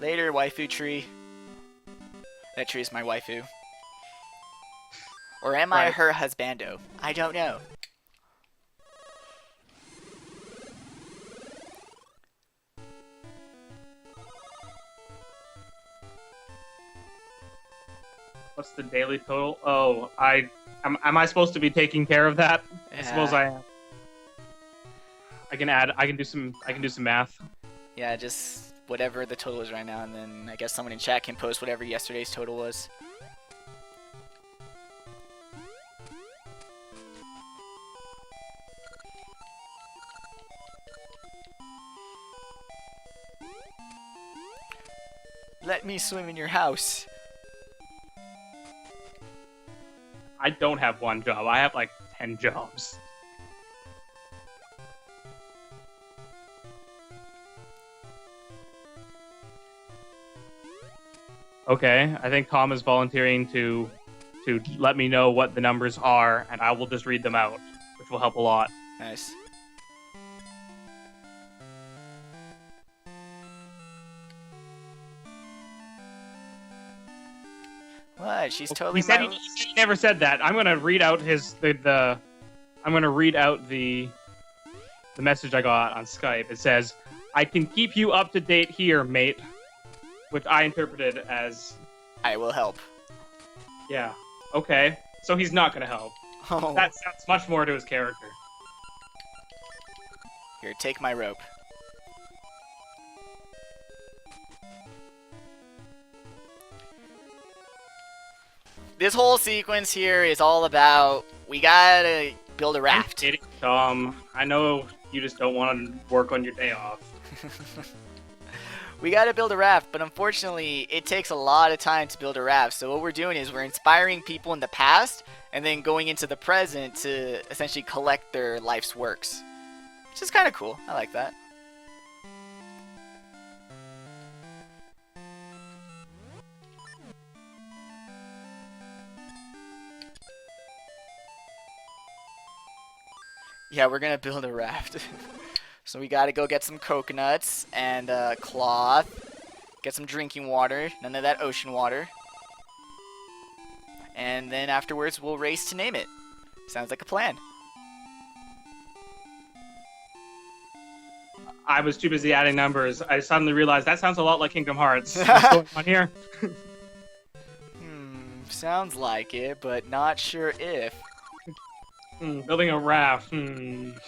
Later, waifu tree. That tree is my waifu. Or am I Right. her husbando? I don't know. What's the daily total? Oh, am I supposed to be taking care of that? I suppose I am. I can do some math. Yeah, just whatever the total is right now, and then I guess someone in chat can post whatever yesterday's total was. Let me swim in your house. I don't have one job. I have like 10 jobs. Okay, I think Tom is volunteering to let me know what the numbers are, and I will just read them out, which will help a lot. Nice. What? She's totally He said he never said that. I'm gonna read out I'm gonna read out the message I got on Skype. It says, "I can keep you up to date here, mate," which I interpreted as, I will help. yeah, okay. So he's not gonna help. Oh. That sounds much more to his character. Here, take my rope. This whole sequence here is all about, we gotta build a raft. I'm kidding, Tom. I know you just don't want to work on your day off. We gotta build a raft, but unfortunately, it takes a lot of time to build a raft. So what we're doing is we're inspiring people in the past, and then going into the present to essentially collect their life's works. Which is kind of cool. I like that. Yeah, we're gonna build a raft. So we gotta go get some coconuts and cloth. Get some drinking water. None of that ocean water. And then afterwards we'll race to name it. Sounds like a plan. I was too busy adding numbers. I suddenly realized that sounds a lot like Kingdom Hearts. What's going on here? Sounds like it, but not sure if. Building a raft. Oops.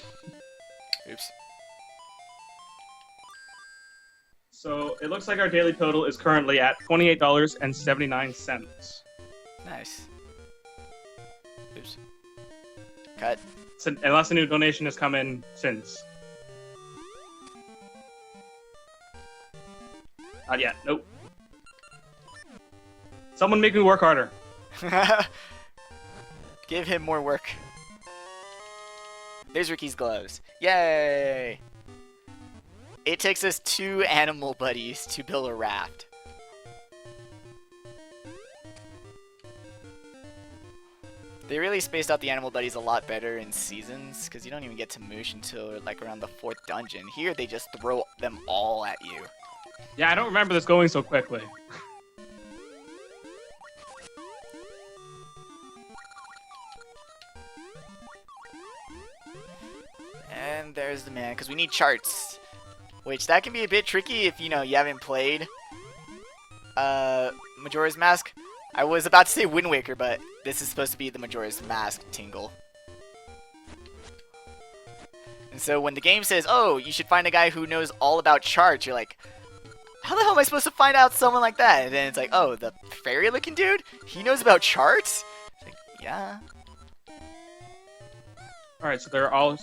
So it looks like our daily total is currently at $28.79. Nice. Oops. Cut. So, unless a new donation has come in since. Not yet. Nope. Someone make me work harder. Give him more work. There's Ricky's gloves. Yay! It takes us 2 animal buddies to build a raft. They really spaced out the animal buddies a lot better in Seasons, because you don't even get to moosh until like around the 4th dungeon. Here they just throw them all at you. Yeah, I don't remember this going so quickly. And there's the man, because we need charts. Which, that can be a bit tricky if, you haven't played Majora's Mask. I was about to say Wind Waker, but this is supposed to be the Majora's Mask tingle. And so when the game says, oh, you should find a guy who knows all about charts, you're like, how the hell am I supposed to find out someone like that? And then it's like, oh, the fairy-looking dude? He knows about charts? It's like, yeah. Alright, so they're all...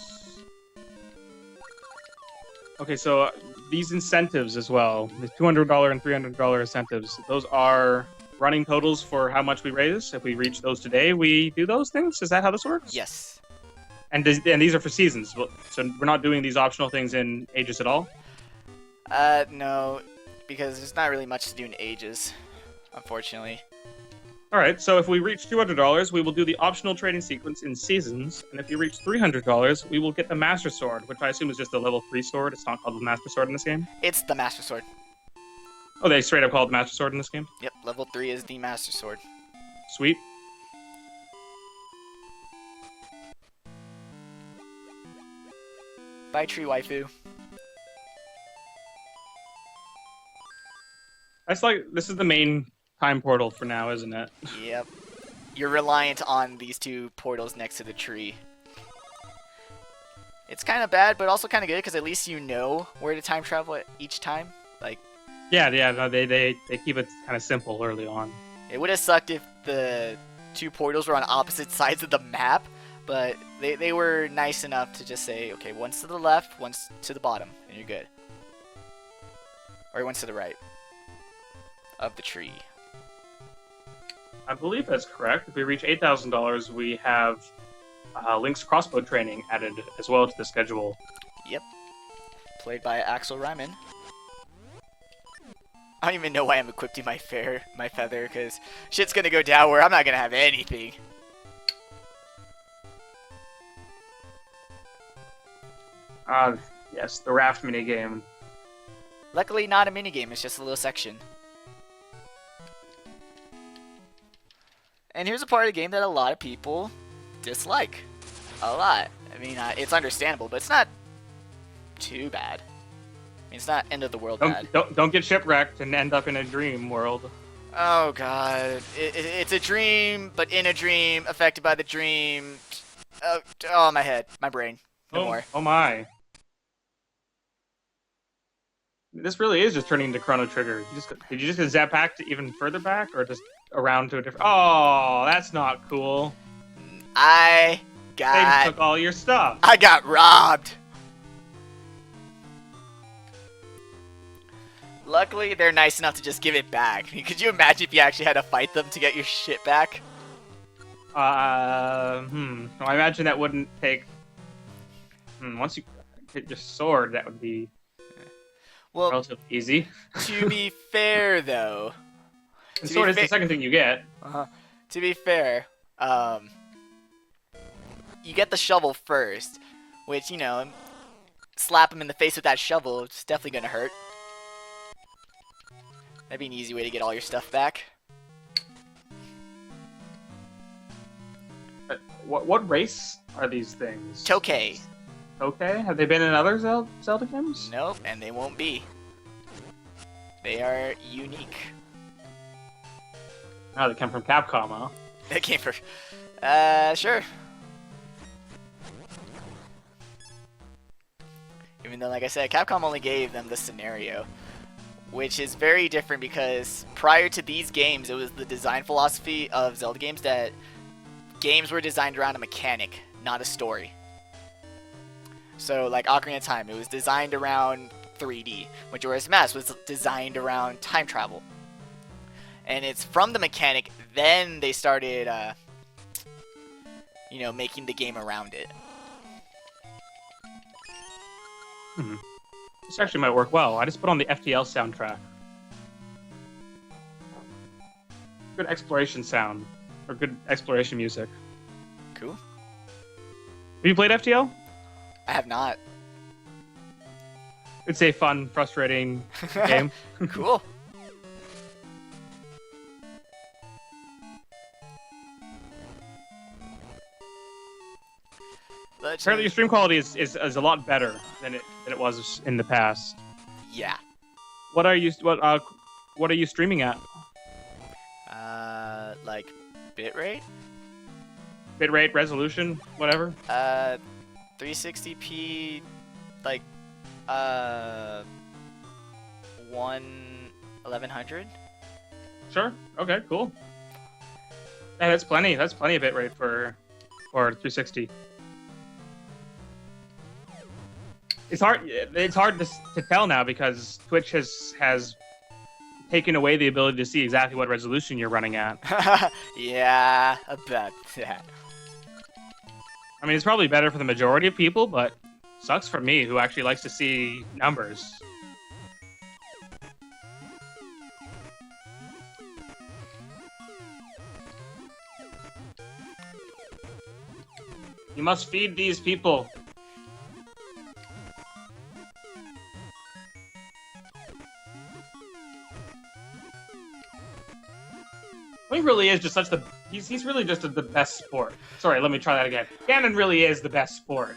Okay, so these incentives as well, the $200 and $300 incentives, those are running totals for how much we raise. If we reach those today, we do those things? Is that how this works? Yes. And these are for seasons, so we're not doing these optional things in Ages at all? No, because there's not really much to do in Ages, unfortunately. Alright, so if we reach $200, we will do the optional trading sequence in Seasons, and if you reach $300, we will get the Master Sword, which I assume is just a level 3 sword. It's not called the Master Sword in this game? It's the Master Sword. Oh, they straight up call it the Master Sword in this game? Yep, level 3 is the Master Sword. Sweet. Bye, Tree Waifu. That's like, this is the main time portal for now, isn't it? Yep. You're reliant on these 2 portals next to the tree. It's kind of bad, but also kind of good, because at least you know where to time travel at each time. Like, yeah, no, they keep it kind of simple early on. it would have sucked if the 2 portals were on opposite sides of the map, but they were nice enough to just say, okay, one's to the left, one's to the bottom, and you're good. Or one's to the right of the tree. I believe that's correct. If we reach $8,000, we have Link's crossbow training added as well to the schedule. Yep. Played by Axel Ryman. I don't even know why I'm equipping my feather, because shit's gonna go down where I'm not gonna have anything. Yes, the raft minigame. Luckily, not a minigame, it's just a little section. And here's a part of the game that a lot of people dislike. A lot. I mean, it's understandable, but it's not too bad. I mean, it's not end of the world bad. Don't get shipwrecked and end up in a dream world. Oh god, it's a dream, but in a dream, affected by the dream. Oh, my head, my brain. No more. Oh my. This really is just turning into Chrono Trigger. Did you just zap back to even further back, or just around to a different? Oh, that's not cool. They took all your stuff. I got robbed. Luckily, they're nice enough to just give it back. Could you imagine if you actually had to fight them to get your shit back? I imagine that wouldn't take. Once you hit your sword, that would be relatively easy. To be fair, though. The sword is the second thing you get. To be fair, you get the shovel first, which, you know, slap him in the face with that shovel, it's definitely gonna hurt. That'd be an easy way to get all your stuff back. What race are these things? Tokay. Tokay? Have they been in other Zelda games? Nope, and they won't be. They are unique. Oh, they come from Capcom, huh? They came from... sure. Even though, like I said, Capcom only gave them the scenario. Which is very different because prior to these games, it was the design philosophy of Zelda games that games were designed around a mechanic, not a story. So, like Ocarina of Time, it was designed around 3D. Majora's Mask was designed around time travel. And it's from the mechanic, then they started, you know, making the game around it. This actually might work well. I just put on the FTL soundtrack. Good exploration sound. Or good exploration music. Cool. Have you played FTL? I have not. It's a fun, frustrating game. Cool. Apparently, your stream quality is a lot better than it was in the past. Yeah. What are you streaming at? Like bitrate? Bitrate, resolution, whatever. 360p, like 1100. Sure. Okay. Cool. Yeah, that's plenty. That's plenty of bitrate for 360. It's hard to tell now because Twitch has taken away the ability to see exactly what resolution you're running at. Yeah, about that. I mean, it's probably better for the majority of people, but sucks for me who actually likes to see numbers. You must feed these people. He really is just he's really just the best sport. Sorry, let me try that again. Ganon really is the best sport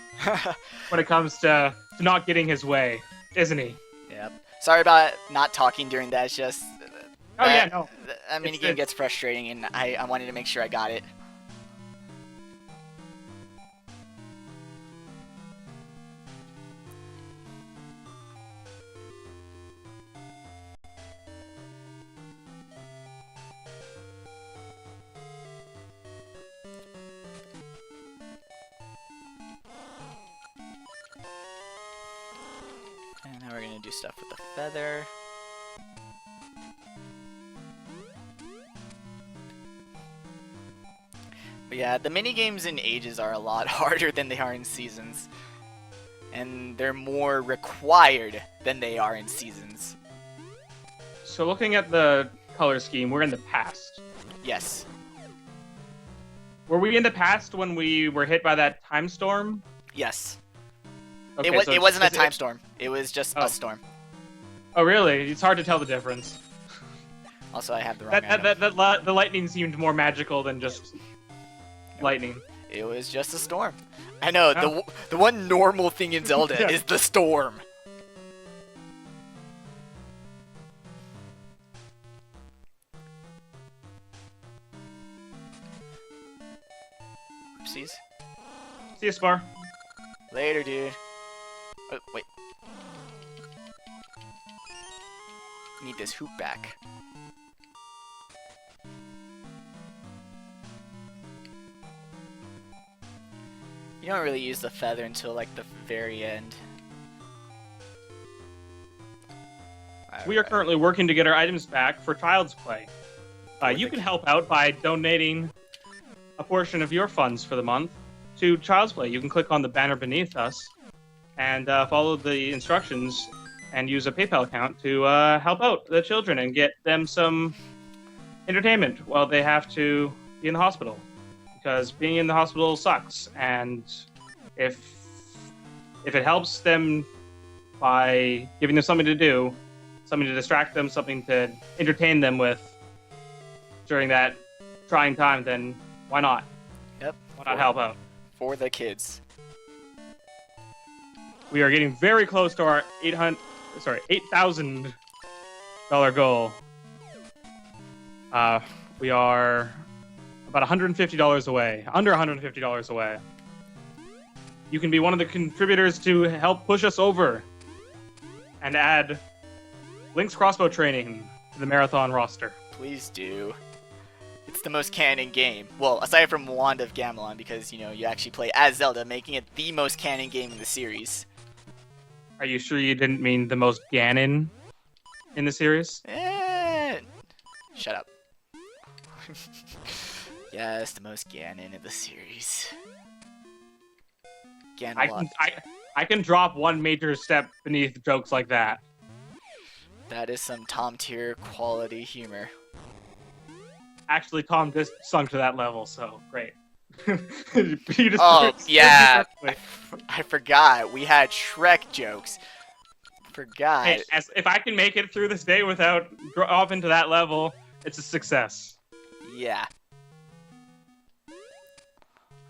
when it comes to not getting his way, isn't he? Yep. Sorry about not talking during that. It's just yeah, no. That minigame gets frustrating, and I wanted to make sure I got it. And now we're gonna do stuff with the feather. But yeah, the minigames in Ages are a lot harder than they are in Seasons. And they're more required than they are in Seasons. So looking at the color scheme, we're in the past. Yes. Were we in the past when we were hit by that time storm? Yes. Okay, It wasn't a time storm. It was just a storm. Oh, really? It's hard to tell the difference. Also, I have the wrong item. The lightning seemed more magical than just lightning. It was just a storm. I know, the one normal thing in Zelda is the storm. Oopsies. See you, Spar. Later, dude. Oh, wait. Need this hoop back. You don't really use the feather until like the very end. We are currently working to get our items back for Child's Play. You can help out by donating a portion of your funds for the month to Child's Play. You can click on the banner beneath us and follow the instructions and use a PayPal account to help out the children and get them some entertainment while they have to be in the hospital. Because being in the hospital sucks, and if it helps them by giving them something to do, something to distract them, something to entertain them with during that trying time, then why not? Yep. Why not help out? For the kids. We are getting very close to our $8,000 goal. We are about $150 away, under $150 away. You can be one of the contributors to help push us over and add Link's crossbow training to the marathon roster. Please do. It's the most canon game. Well, aside from Wand of Gamelon, because, you know, you actually play as Zelda, making it the most canon game in the series. Are you sure you didn't mean the most Ganon in the series? Shut up. Yes, the most Ganon in the series. Ganon. I can drop one major step beneath jokes like that. That is some Tom tier quality humor. Actually, Tom just sunk to that level, so great. Yeah, I forgot. We had Shrek jokes. Forgot. Hey, if I can make it through this day without dropping to that level, it's a success. Yeah.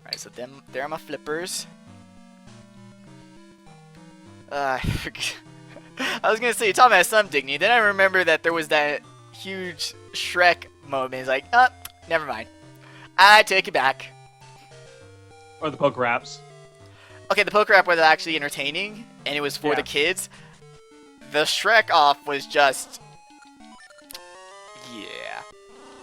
Alright, so there are my flippers. I forget. I was gonna say Tom has some dignity, then I remember that there was that huge Shrek moment. It's like, never mind. I take it back. Or the poke raps. Okay, the poke rap was actually entertaining, and it was for the kids. The Shrek off was just... yeah.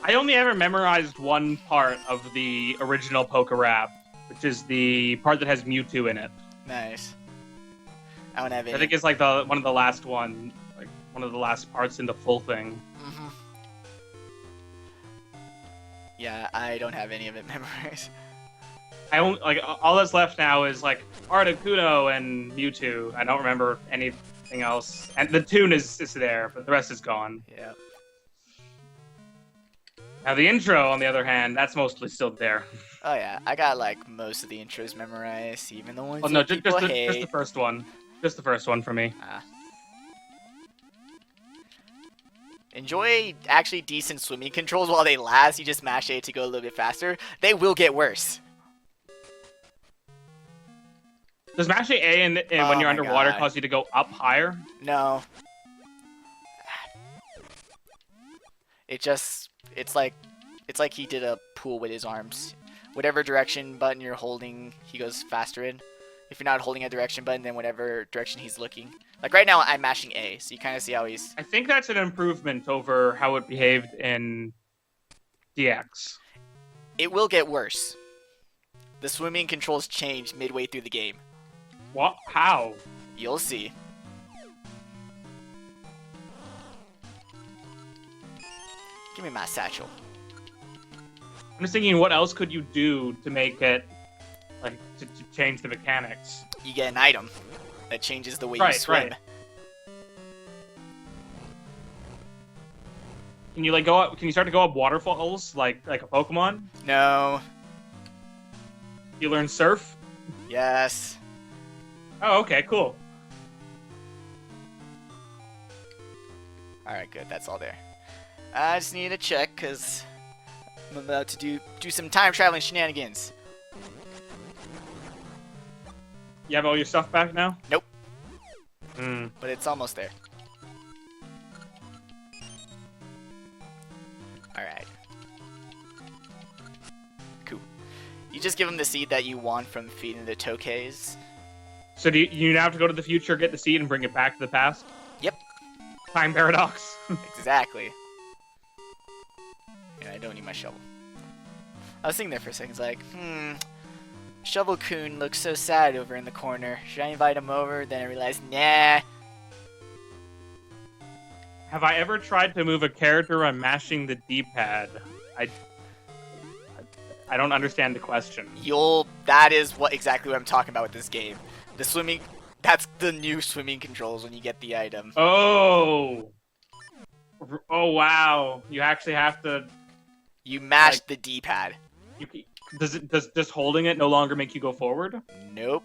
I only ever memorized one part of the original poke rap, which is the part that has Mewtwo in it. Nice. I don't have any. I think it's like one of the last parts in the full thing. Mm-hmm. Yeah, I don't have any of it memorized. I only, all that's left now is Articuno and Mewtwo. I don't remember anything else. And the tune is there, but the rest is gone. Yeah. Now the intro, on the other hand, that's mostly still there. Oh yeah, I got most of the intros memorized, even the ones no, people hate. just the first one. Just the first one for me. Enjoy actually decent swimming controls while they last. You just mash A to go a little bit faster. They will get worse. Does mashing A when you're underwater cause you to go up higher? No. It's like he did a pool with his arms. Whatever direction button you're holding, he goes faster in. If you're not holding a direction button, then whatever direction he's looking. Like right now, I'm mashing A, so you kind of see how he's... I think that's an improvement over how it behaved in DX. It will get worse. The swimming controls change midway through the game. What? How? You'll see. Give me my satchel. I'm just thinking, what else could you do to make it, to change the mechanics? You get an item that changes the way you swim. Right. Can you like go up? Can you start to go up waterfalls like a Pokemon? No. You learn surf? Yes. Oh, okay, cool. Alright, good. That's all there. I just need to check, because I'm about to do some time traveling shenanigans. You have all your stuff back now? Nope. Hmm. But it's almost there. Alright. Cool. You just give them the seed that you want from feeding the Tokays. So do you now have to go to the future, get the seed, and bring it back to the past? Yep. Time paradox. Exactly. Yeah, I don't need my shovel. I was thinking there for a second, it's like, Shovel-kun looks so sad over in the corner. Should I invite him over? Then I realized, nah. Have I ever tried to move a character by mashing the D-pad? I don't understand the question. That is exactly what I'm talking about with this game. The swimming, that's the new swimming controls when you get the item. Oh! Oh, wow. You actually have to... You mash the D-pad. Does holding it no longer make you go forward? Nope.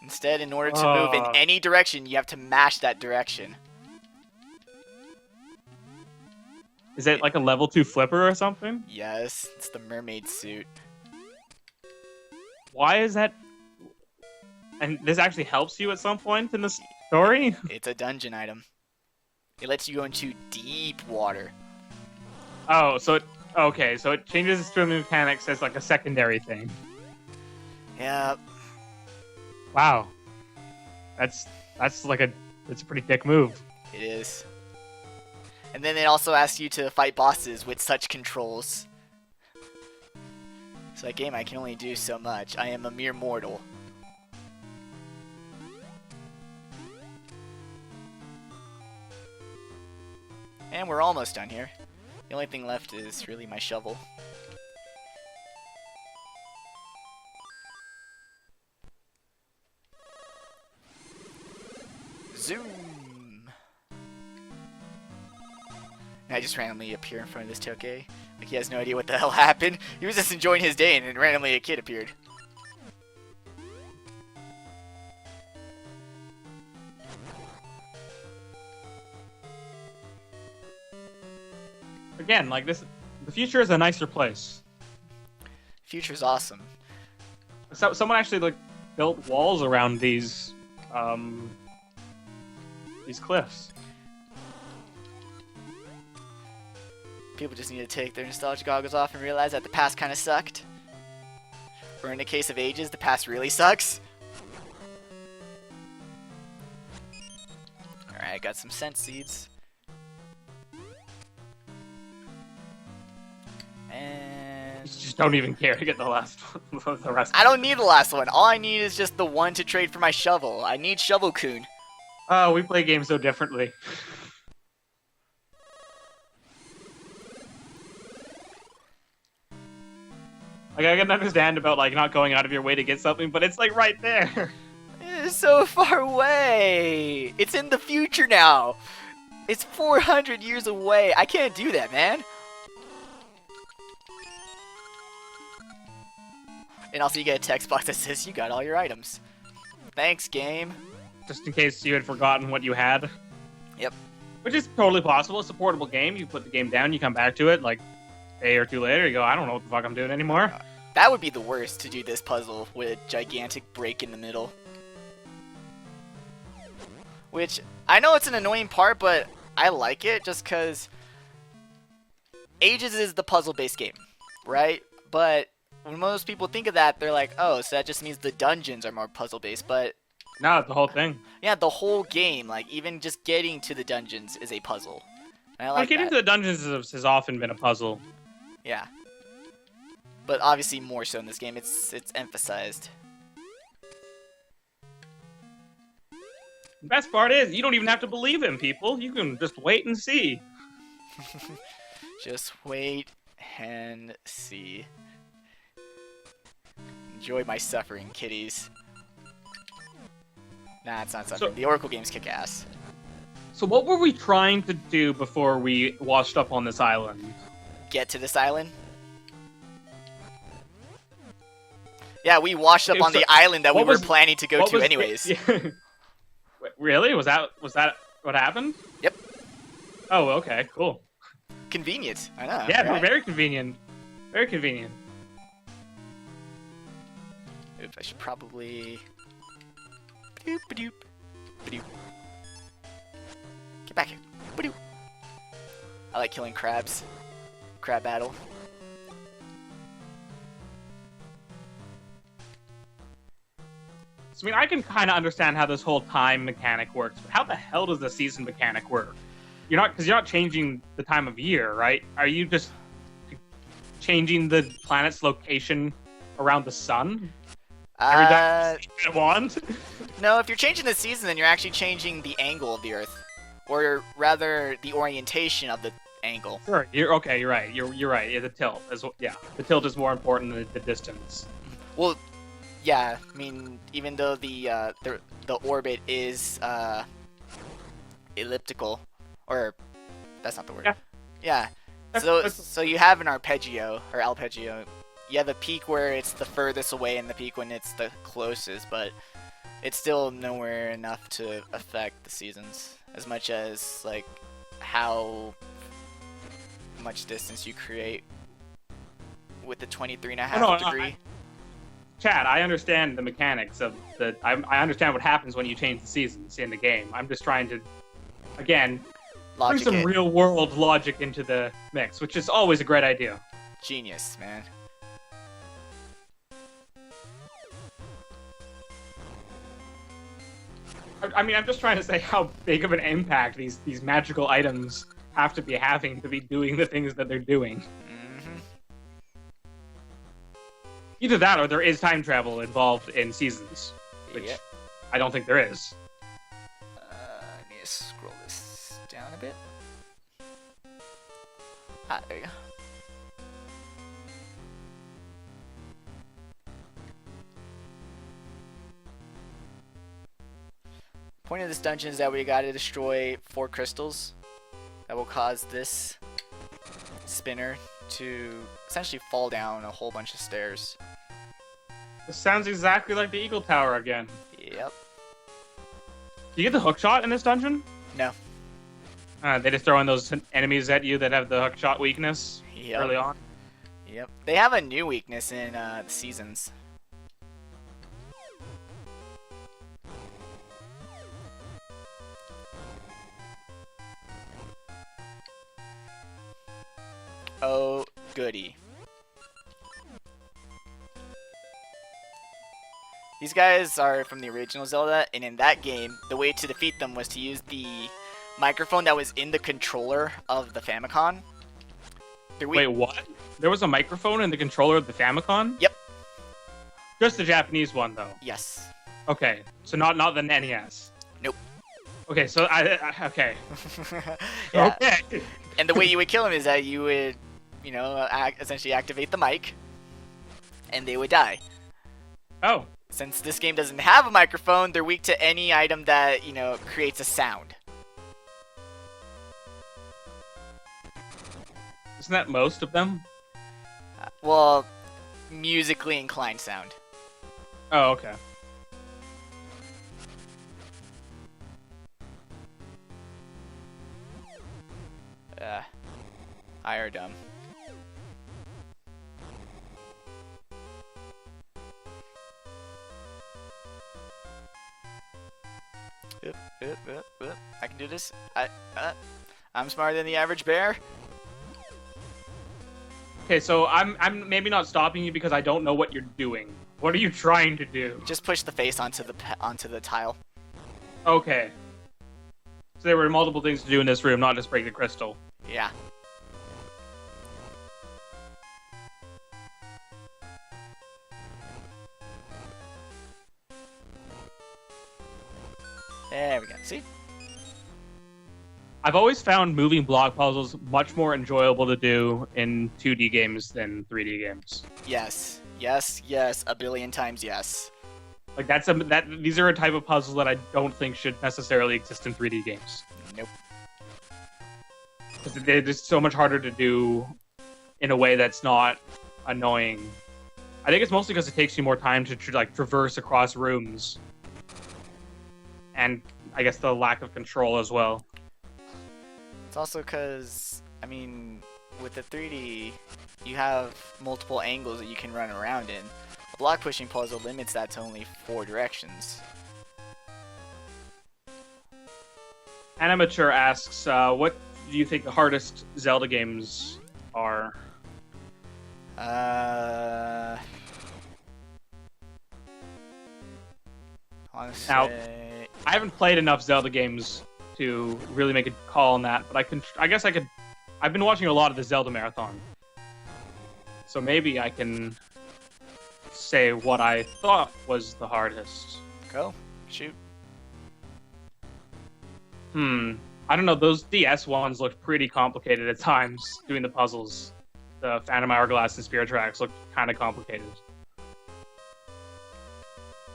Instead, in order to move in any direction, you have to mash that direction. Is it like a level 2 flipper or something? Yes, it's the mermaid suit. Why is that... And this actually helps you at some point in the story? It's a dungeon item. It lets you go into deep water. Oh, so it changes the swimming mechanics as like a secondary thing. Yeah. Wow. That's a pretty dick move. It is. And then it also asks you to fight bosses with such controls. So that game I can only do so much. I am a mere mortal. And we're almost done here. The only thing left is really my shovel. Zoom! And I just randomly appear in front of this Tokay. Like he has no idea what the hell happened. He was just enjoying his day and then randomly a kid appeared. Again, like this, the future is a nicer place. Future's awesome. So someone actually like built walls around these cliffs. People just need to take their nostalgia goggles off and realize that the past kind of sucked. Or in the case of ages, the past really sucks. Alright, got some scent seeds. And You just don't even care to get the last one, the rest. I don't need the last one. All I need is just the one to trade for my shovel. I need Shovel-kun. Oh, we play games so differently. Like, I can understand about, like, not going out of your way to get something, but it's, like, right there. It's so far away. It's in the future now. It's 400 years away. I can't do that, man. And also you get a text box that says you got all your items. Thanks, game. Just in case you had forgotten what you had. Yep. Which is totally possible. It's a portable game. You put the game down, you come back to it, like, a day or two later, you go, I don't know what the fuck I'm doing anymore. That would be the worst, to do this puzzle with a gigantic break in the middle. Which, I know it's an annoying part, but I like it just because Ages is the puzzle-based game, right? But when most people think of that, they're like, oh, so that just means the dungeons are more puzzle-based, but No, it's the whole thing. yeah, the whole game, like, even just getting to the dungeons is a puzzle. And I like Getting that. to the dungeons has often been a puzzle. Yeah. But obviously more so in this game, it's emphasized. The best part is, you don't even have to believe him, people. You can just wait and see. Just wait and see. Enjoy my suffering, kiddies. Nah, it's not suffering. So- The Oracle games kick ass. So what were we trying to do before we washed up on this island? Get to this island. Yeah, we washed up on the island that we were planning to go to anyways. Really? Was that what happened? Yep. Oh, okay, cool. Convenient. I know. Yeah, right? very convenient. Very convenient. Oops, I should probably... Ba-doop, ba-doop, ba-doop. Get back here. Ba-doop. I like killing crabs. Crab battle. So, I mean, I can kind of understand how this whole time mechanic works, but how the hell does the season mechanic work? Because you're not changing the time of year, right? Are you just changing the planet's location around the sun? Every time you want? No, if you're changing the season, then you're actually changing the angle of the Earth. Or rather, the orientation of the angle. Sure, you're right. You're right. Yeah, the tilt the tilt is more important than the distance. Well, yeah. I mean, even though the orbit is elliptical, or that's not the word. Yeah. So you have an arpeggio or alpeggio. You have a peak where it's the furthest away and the peak when it's the closest, but it's still nowhere enough to affect the seasons as much as like how much distance you create with the 23.5 degree. Chad, I understand the mechanics of I understand what happens when you change the seasons in the game. I'm just trying to, again, bring some real world logic into the mix, which is always a great idea. Genius, man. I mean, I'm just trying to say how big of an impact these magical items have to be having to be doing the things that they're doing. Mm-hmm. Either that or there is time travel involved in seasons, which I don't think there is. I need to scroll this down a bit. Ah, there you go. Point of this dungeon is that we gotta destroy 4 crystals that will cause this spinner to essentially fall down a whole bunch of stairs. This sounds exactly like the Eagle Tower again. Yep. Do you get the hook shot in this dungeon? No. They just throw in those enemies at you that have the hook shot weakness early on? Yep. They have a new weakness in the seasons. Oh, goody. These guys are from the original Zelda, and in that game, the way to defeat them was to use the microphone that was in the controller of the Famicom. Wait, what? There was a microphone in the controller of the Famicom? Yep. Just the Japanese one, though? Yes. Okay, so not the NES? Nope. Okay, so okay. Yeah. Okay. And the way you would kill them is that you would, essentially activate the mic, and they would die. Oh. Since this game doesn't have a microphone, they're weak to any item that, creates a sound. Isn't that most of them? Well, musically inclined sound. Oh, okay. I are dumb. I can do this. I'm smarter than the average bear. Okay, so I'm maybe not stopping you because I don't know what you're doing. What are you trying to do? Just push the face onto the tile. Okay. So there were multiple things to do in this room, not just break the crystal. Yeah. There we go. See? I've always found moving block puzzles much more enjoyable to do in 2D games than 3D games. Yes. Yes, yes. A billion times yes. Like these are a type of puzzle that I don't think should necessarily exist in 3D games. Nope. Because they're just so much harder to do in a way that's not annoying. I think it's mostly because it takes you more time to like traverse across rooms, and I guess the lack of control as well. It's also because, I mean, with the 3D, you have multiple angles that you can run around in. A block pushing puzzle limits that to only 4 directions. Animature asks, what do you think the hardest Zelda games are? Honestly, Now, I haven't played enough Zelda games to really make a call on that, but I guess I could. I've been watching a lot of the Zelda marathon, so maybe I can say what I thought was the hardest. go, shoot. I don't know. Those DS ones looked pretty complicated at times. Doing the puzzles, the Phantom Hourglass and Spirit Tracks looked kind of complicated.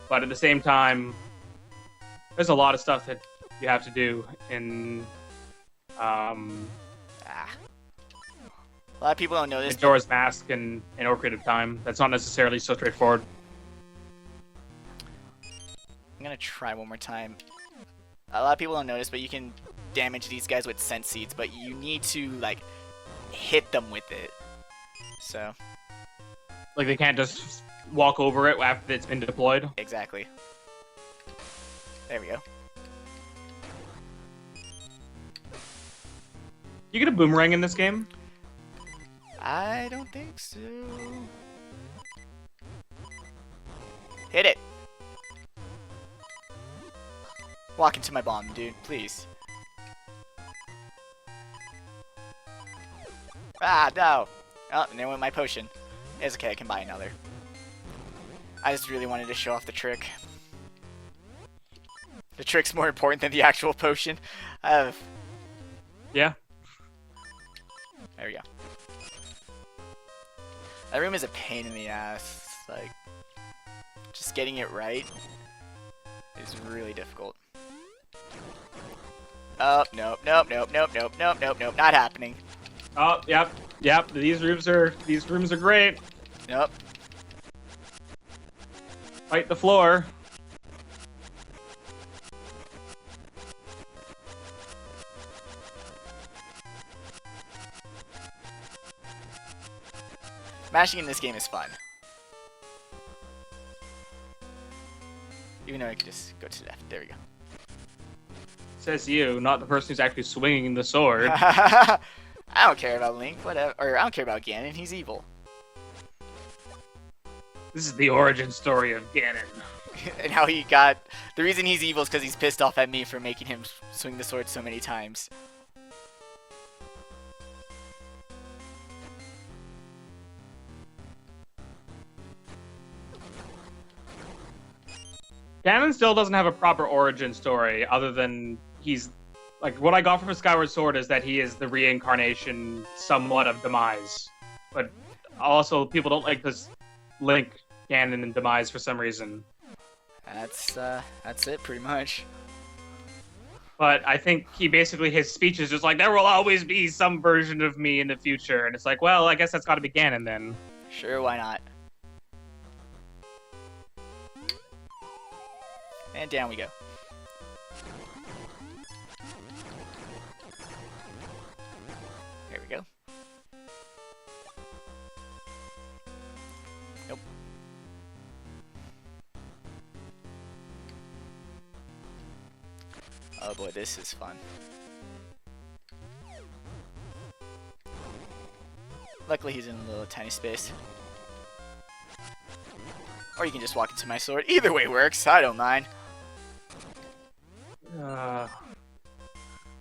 But at the same time, there's a lot of stuff that you have to do in A lot of people don't know this. Majora's Mask and in Ocarina of Time. That's not necessarily so straightforward. I'm gonna try one more time. A lot of people don't notice, but you can damage these guys with scent seeds, but you need to like hit them with it. So Like they can't just walk over it after it's been deployed. exactly. There we go. You get a boomerang in this game? I don't think so. Hit it. Walk into my bomb, dude, please. Ah, no. Oh, and there went my potion. It's okay, I can buy another. I just really wanted to show off the trick. The trick's more important than the actual potion. Yeah. There we go. That room is a pain in the ass. Like, just getting it right is really difficult. Oh, nope, nope, nope, nope, nope, nope, nope, nope, not happening. Oh, yep. These rooms are great. Nope. Fight the floor. Mashing in this game is fun. Even though I could just go to the left. There we go. Says you, not the person who's actually swinging the sword. I don't care about Link, whatever. Or I don't care about Ganon, he's evil. This is the origin story of Ganon. And how he got... The reason he's evil is because he's pissed off at me for making him swing the sword so many times. Ganon still doesn't have a proper origin story other than he's... Like, what I got from Skyward Sword is that he is the reincarnation somewhat of Demise. But also, people don't like this link Ganon and Demise for some reason. That's it, pretty much. But I think he basically, his speech is just like, there will always be some version of me in the future. And it's like, well, I guess that's gotta be Ganon then. Sure, why not? And down we go. There we go. Nope. Oh boy, this is fun. Luckily he's in a little tiny space. Or you can just walk into my sword. Either way works, I don't mind.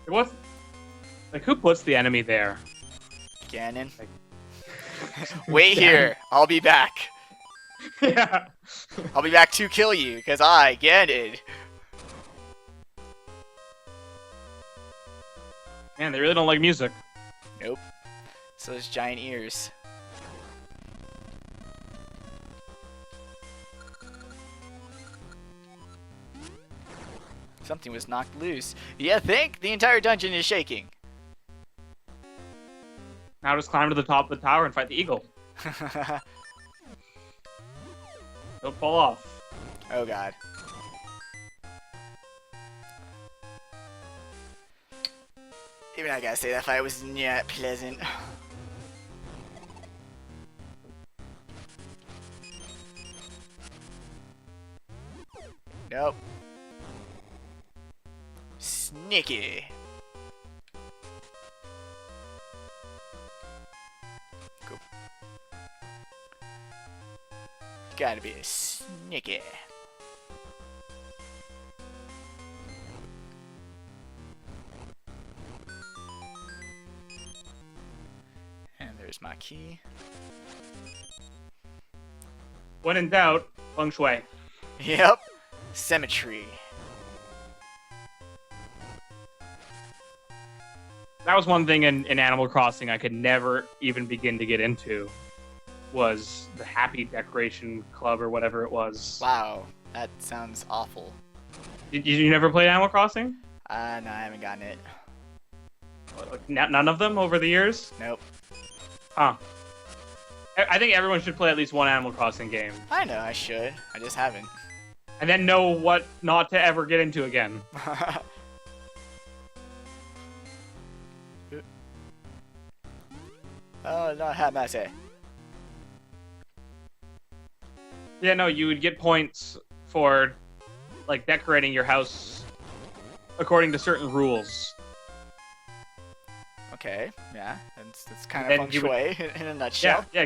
What? Like, who puts the enemy there? Ganon. Wait here, I'll be back. Yeah. I'll be back to kill you, because I get it. Man, they really don't like music. Nope. So those giant ears. Something was knocked loose. You think? The entire dungeon is shaking. Now just climb to the top of the tower and fight the eagle. Don't fall off. Oh god. Even I gotta say that fight was not pleasant. Nope. Sneaky. Cool. Gotta be sneaky. And there's my key. When in doubt, feng shui. Yep. Symmetry. That was one thing in Animal Crossing I could never even begin to get into, was the Happy Decoration Club or whatever it was. Wow, that sounds awful. Did you never play Animal Crossing? No, I haven't gotten it. None of them over the years? Nope. Huh. I think everyone should play at least one Animal Crossing game. I know I should. I just haven't. And then know what not to ever get into again. Oh, not have I say. Yeah, no, you would get points for, like, decorating your house according to certain rules. Okay, yeah, that's kind of Then feng you would- shui in a nutshell. Yeah,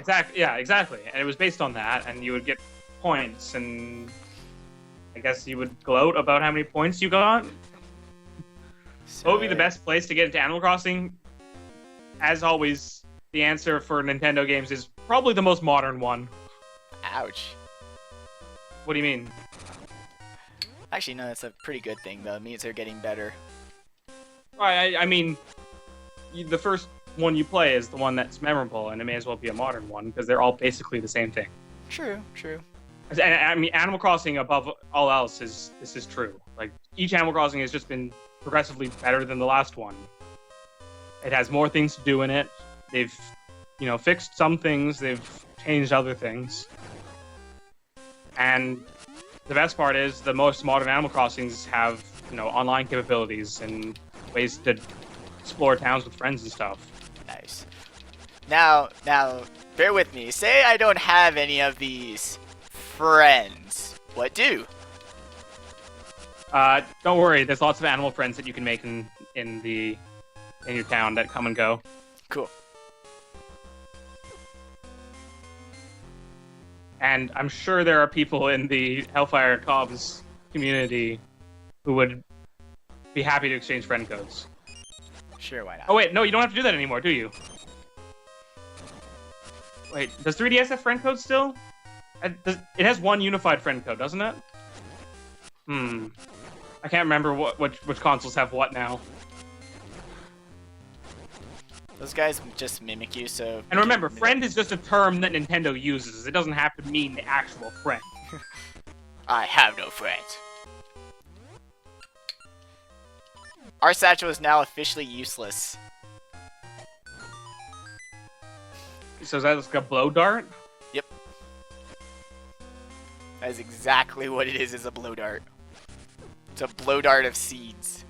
exactly. And it was based on that, and you would get points, and I guess you would gloat about how many points you got. So, What would be the best place to get into Animal Crossing? As always, the answer for Nintendo games is probably the most modern one. Ouch. What do you mean? Actually, no, that's a pretty good thing, though. It means they're getting better. I mean, the first one you play is the one that's memorable, and it may as well be a modern one, because they're all basically the same thing. True, true. And I mean, Animal Crossing, above all else, this is true. Like, each Animal Crossing has just been progressively better than the last one. It has more things to do in it. They've, fixed some things. They've changed other things. And the best part is the most modern Animal Crossings have, online capabilities and ways to explore towns with friends and stuff. Nice. Now, bear with me. Say I don't have any of these friends. What do? Don't worry. There's lots of animal friends that you can make in your town that come and go. Cool. And I'm sure there are people in the HellfireComms community who would be happy to exchange friend codes. Sure, why not? Oh wait, no, you don't have to do that anymore, do you? Wait, does 3DS have friend codes still? It has one unified friend code, doesn't it? I can't remember which consoles have what now. Those guys just mimic you, so... And remember, friend is just a term that Nintendo uses. It doesn't have to mean the actual friend. I have no friends. Our satchel is now officially useless. So is that like a blow dart? Yep. That is exactly what it is a blow dart. It's a blow dart of seeds.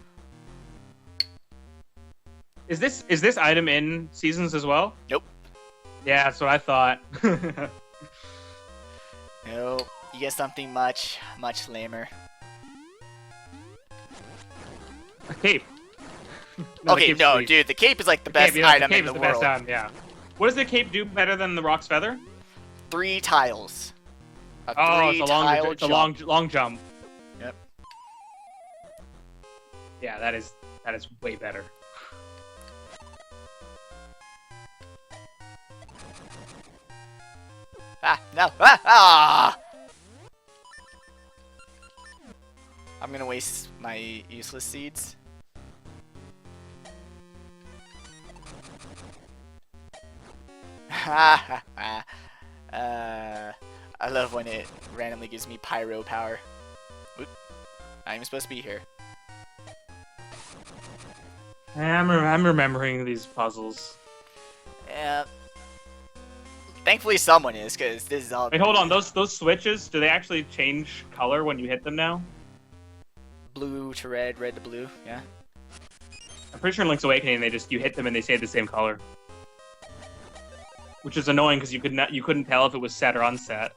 Is this item in Seasons as well? Nope. Yeah, that's what I thought. Nope. You get something much lamer. A cape. Okay, no, dude, the cape is like the best item in the world. Best item, yeah. What does the cape do better than the Rock's Feather? 3 tiles. It's a long jump. Yep. Yeah, that is way better. Ah, no. Ah! I'm gonna waste my useless seeds. I love when it randomly gives me pyro power. Oop. Not even supposed to be here. I'm remembering these puzzles. Yeah. Thankfully, someone is, because this is all. Wait, hold on. Those switches, do they actually change color when you hit them now? Blue to red, red to blue. Yeah. I'm pretty sure in Link's Awakening, you hit them and they stay the same color, which is annoying because you couldn't tell if it was set or unset.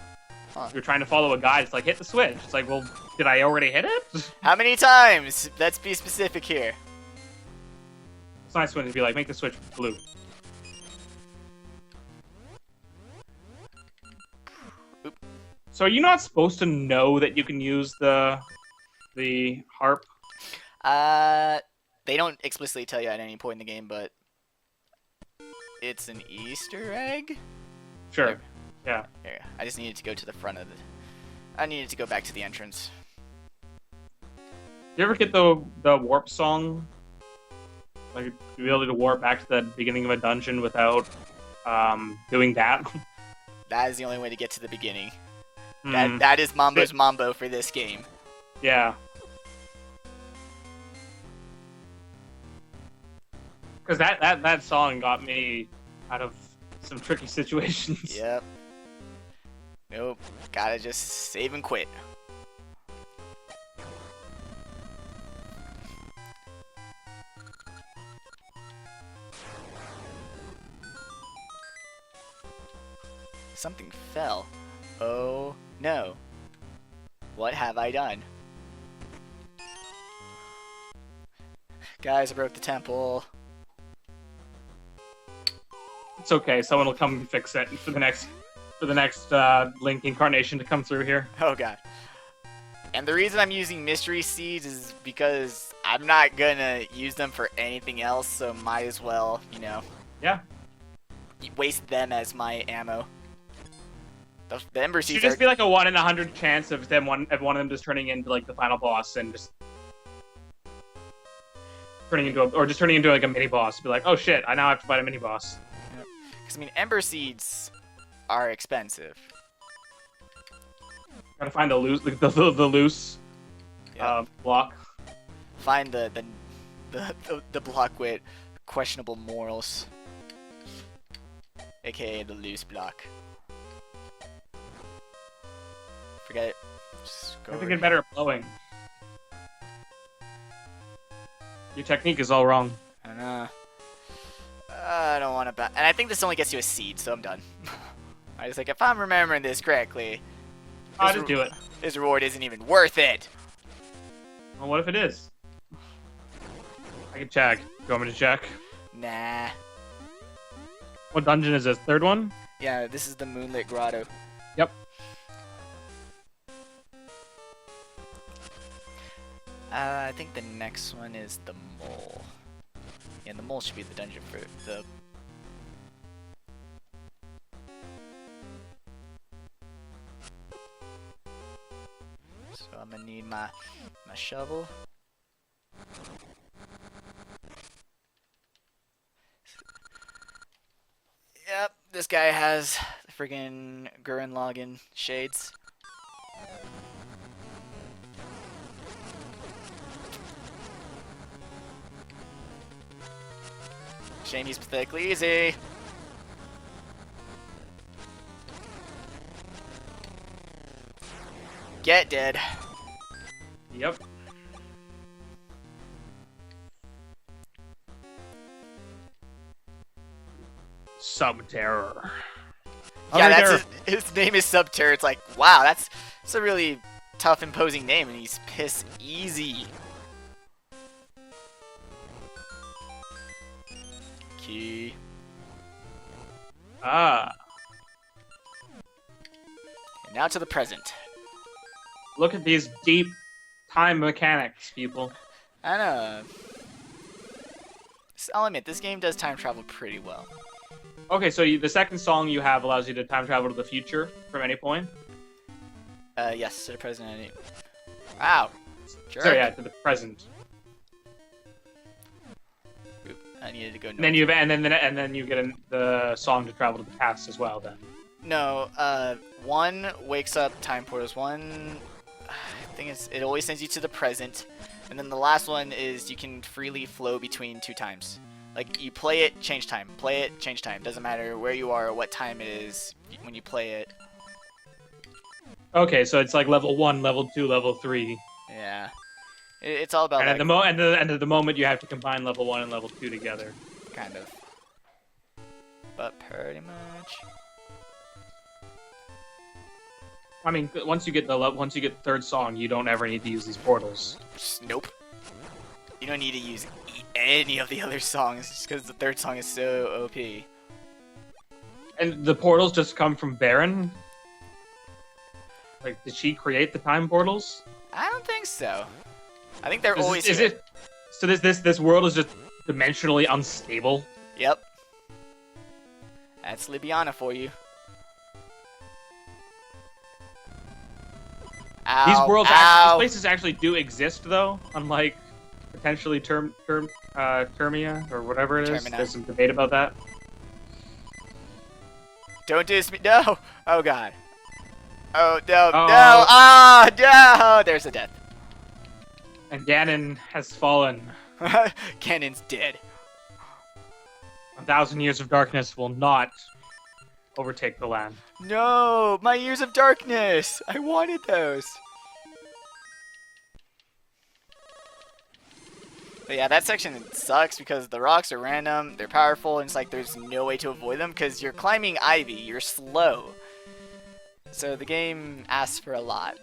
Huh. You're trying to follow a guide. It's like hit the switch. It's like, well, did I already hit it? How many times? Let's be specific here. It's nice when it'd be like, make the switch blue. Oop. So are you not supposed to know that you can use the harp? They don't explicitly tell you at any point in the game, but it's an Easter egg? Sure. Yeah. Here, I just needed to go to the front of I needed to go back to the entrance. You ever get the warp song? Like, the ability to warp back to the beginning of a dungeon without doing that? That is the only way to get to the beginning. Hmm. That is Mambo's Mambo for this game. Yeah. Because that song got me out of some tricky situations. Yep. Nope. Gotta just save and quit. Something fell. Oh no. What have I done? Guys, I broke the temple. It's okay. Someone will come and fix it for the next Link incarnation to come through here. Oh god. And the reason I'm using mystery seeds is because I'm not gonna use them for anything else, so might as well, you know. Yeah. Waste them as my ammo. The Ember Should Seeds just are... be like a 1 in 100 chance of one of them just turning into like the final boss and just turning into like a mini boss. Be like, oh shit, I now have to fight a mini boss. Because I mean, Ember Seeds are expensive. Gotta find the loose Yep. block. Find the block with questionable morals, aka the loose block. Forget it. Just go I have to over. get better at blowing. Your technique is all wrong. I don't know. I don't want to and I think this only gets you a seed, so I'm done. I was like, if I'm remembering this correctly, I'll just do it. this reward isn't even worth it. Well, what if it is? I can check. You want me to check? Nah. What dungeon is this? Third one? Yeah, this is the Moonlit Grotto. Yep. I think the next one is the mole. Yeah, the mole should be the dungeon for the... So I'm gonna need my shovel. Yep, this guy has the friggin' Gurren Lagann shades. Shame he's pathetically easy. Get dead. Yep. Subterror. Yeah, Other that's his name is Subterror. It's like, wow, that's a really tough, imposing name, and he's piss easy. Key. Ah. And now to the present. Look at these deep time mechanics, people. I know. I'll admit, this game does time travel pretty well. Okay, so the second song you have allows you to time travel to the future from any point? Yes, to the present. Wow. Sure. So yeah, to the present. Oop, I needed to go north. And then you get the song to travel to the past as well. Then. No, one wakes up time portals. One, I think it always sends you to the present. And then the last one is you can freely flow between 2 times. Like, you play it, change time. Play it, change time. Doesn't matter where you are or what time it is when you play it. Okay, so it's like level 1, level 2, level 3. Yeah. It's all about, And like, at the moment, you have to combine level 1 and level 2 together. kind of. But pretty much. I mean, once you get the third song, you don't ever need to use these portals. Just, nope. You don't need to use any of the other songs just because the third song is so OP. And the portals just come from Baron? Like, did she create the time portals? I don't think so. I think they're always here. So this world is just dimensionally unstable? Yep. That's Libiana for you. Ow, These places actually do exist, though, unlike potentially Termia, or whatever it is. Termina. There's some debate about that. Don't do this. No! Oh, God. Oh, no, Uh-oh. no! Ah, no! There's a death. And Ganon has fallen. Ganon's dead. 1,000 years of darkness will not overtake the land. No! My Years of Darkness! I wanted those. But yeah, that section sucks because the rocks are random, they're powerful, and it's like there's no way to avoid them because you're climbing Ivy, you're slow. So the game asks for a lot.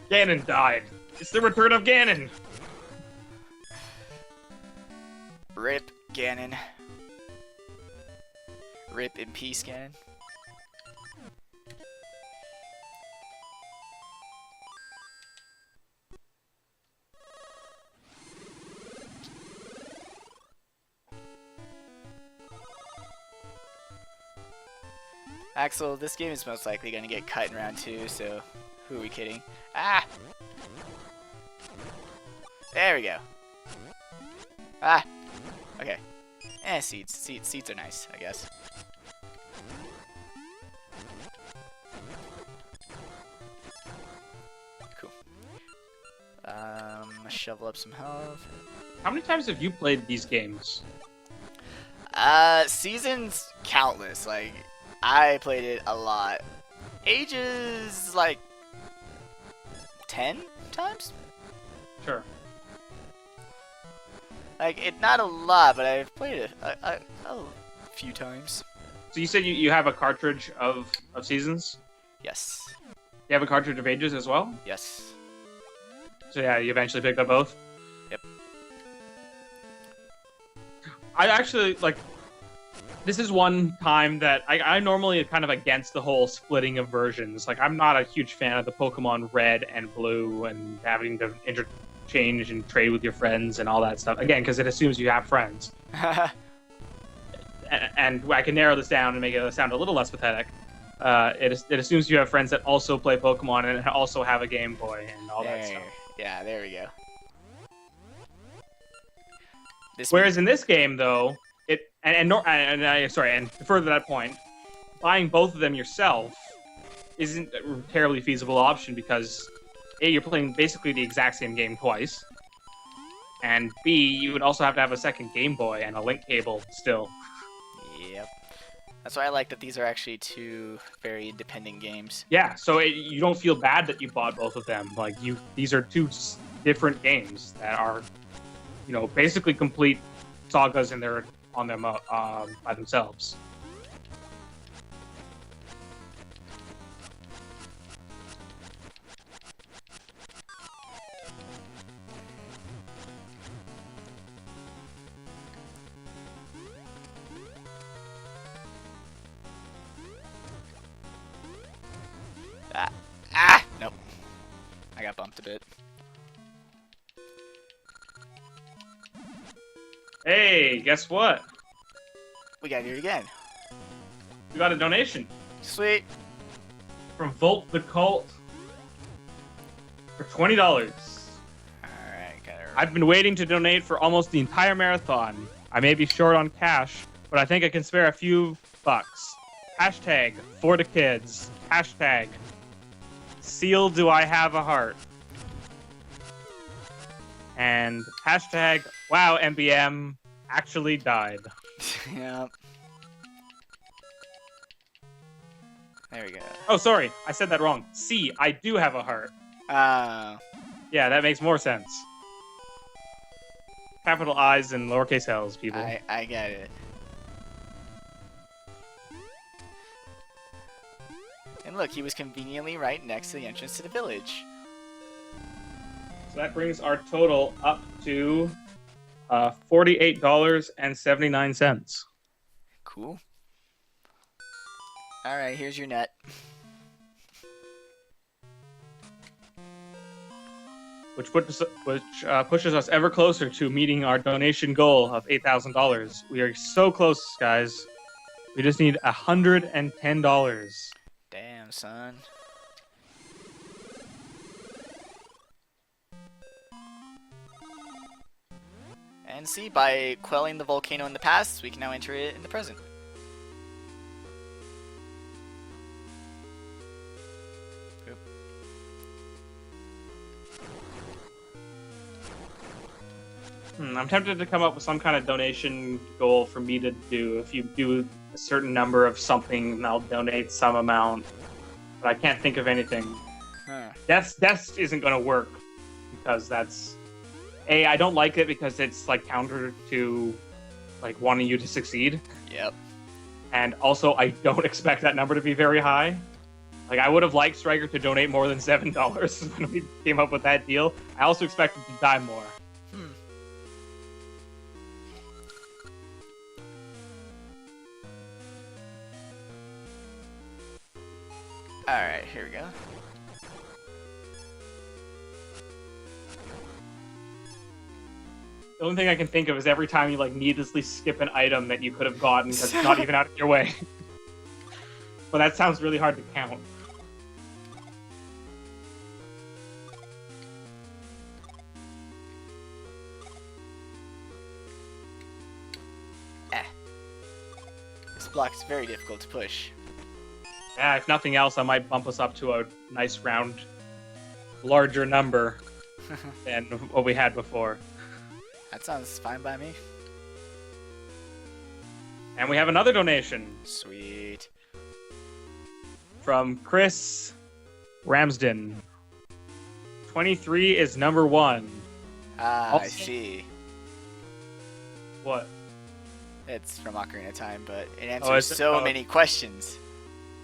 Ganon died. It's the return of Ganon. Rip Ganon. Rip in peace, Ganon. Axel, this game is most likely going to get cut in round 2, so who are we kidding? Ah! There we go. Ah! Okay. Seeds. Seeds are nice, I guess. Cool. Shovel up some health. How many times have you played these games? Seasons countless. Like, I played it a lot. Ages, like, 10 times? Sure. Like, not a lot, but I've played it a few times. So you said you have a cartridge of Seasons? Yes. You have a cartridge of Ages as well? Yes. So yeah, you eventually picked up both? Yep. I actually, like, this is one time that I'm normally kind of against the whole splitting of versions. Like, I'm not a huge fan of the Pokemon Red and Blue and having to interchange and trade with your friends and all that stuff. Again, because it assumes you have friends. And I can narrow this down and make it sound a little less pathetic. It assumes you have friends that also play Pokemon and also have a Game Boy and all that stuff. Yeah, there we go. Whereas in this game, though, and to further that point, buying both of them yourself isn't a terribly feasible option because A, you're playing basically the exact same game twice, and B, you would also have to have a second Game Boy and a link cable still. Yep. That's why I like that these are actually 2 very independent games. Yeah, so you don't feel bad that you bought both of them. Like, these are 2 different games that are, basically complete sagas on them by themselves. Nope. I got bumped a bit. Hey, guess what? We gotta do it again. We got a donation Sweet. from Volt the Cult for $20. Alright, got it. I've been waiting to donate for almost the entire marathon. I may be short on cash, but I think I can spare a few bucks. Hashtag for the kids. Hashtag Seal, do I have a heart? And hashtag wow MBM actually died. Yep. There we go. Oh, sorry, I said that wrong. C, I do have a heart. Oh. Yeah, that makes more sense. Capital I's and lowercase L's, people. I get it. And look, he was conveniently right next to the entrance to the village. So that brings our total up to $48.79. Cool. Alright, here's your net. Which pushes us ever closer to meeting our donation goal of $8,000. We are so close, guys. We just need $110. Damn, son. And see, by quelling the volcano in the past, we can now enter it in the present. Oop. I'm tempted to come up with some kind of donation goal for me to do. If you do a certain number of something, I'll donate some amount. But I can't think of anything. Huh. Death isn't going to work because that's... I don't like it because it's like counter to like wanting you to succeed. Yep. And also, I don't expect that number to be very high. Like, I would have liked Striker to donate more than $7 when we came up with that deal. I also expected to die more. Alright, here we go. The only thing I can think of is every time you like needlessly skip an item that you could have gotten because it's not even out of your way. But that sounds really hard to count. This block is very difficult to push. Yeah, if nothing else, I might bump us up to a nice round, larger number than what we had before. That sounds fine by me. And we have another donation. Sweet. From Chris Ramsden. 23 is number 1. Ah, Also- I see. What? It's from Ocarina of Time, but it is answers it? so Oh. many questions.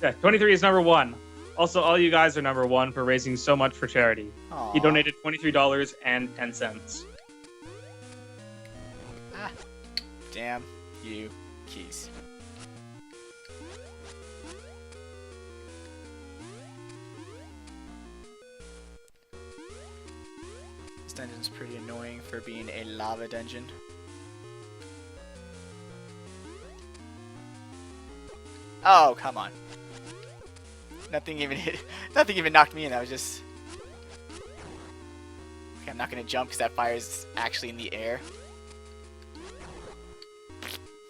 Yeah, 23 is number 1. Also, all you guys are number 1 for raising so much for charity. Aww. He donated $23.10. Damn you, keys. This dungeon's pretty annoying for being a lava dungeon. Oh, come on. Nothing even knocked me in. That was just... Okay, I'm not gonna jump because that fire is actually in the air.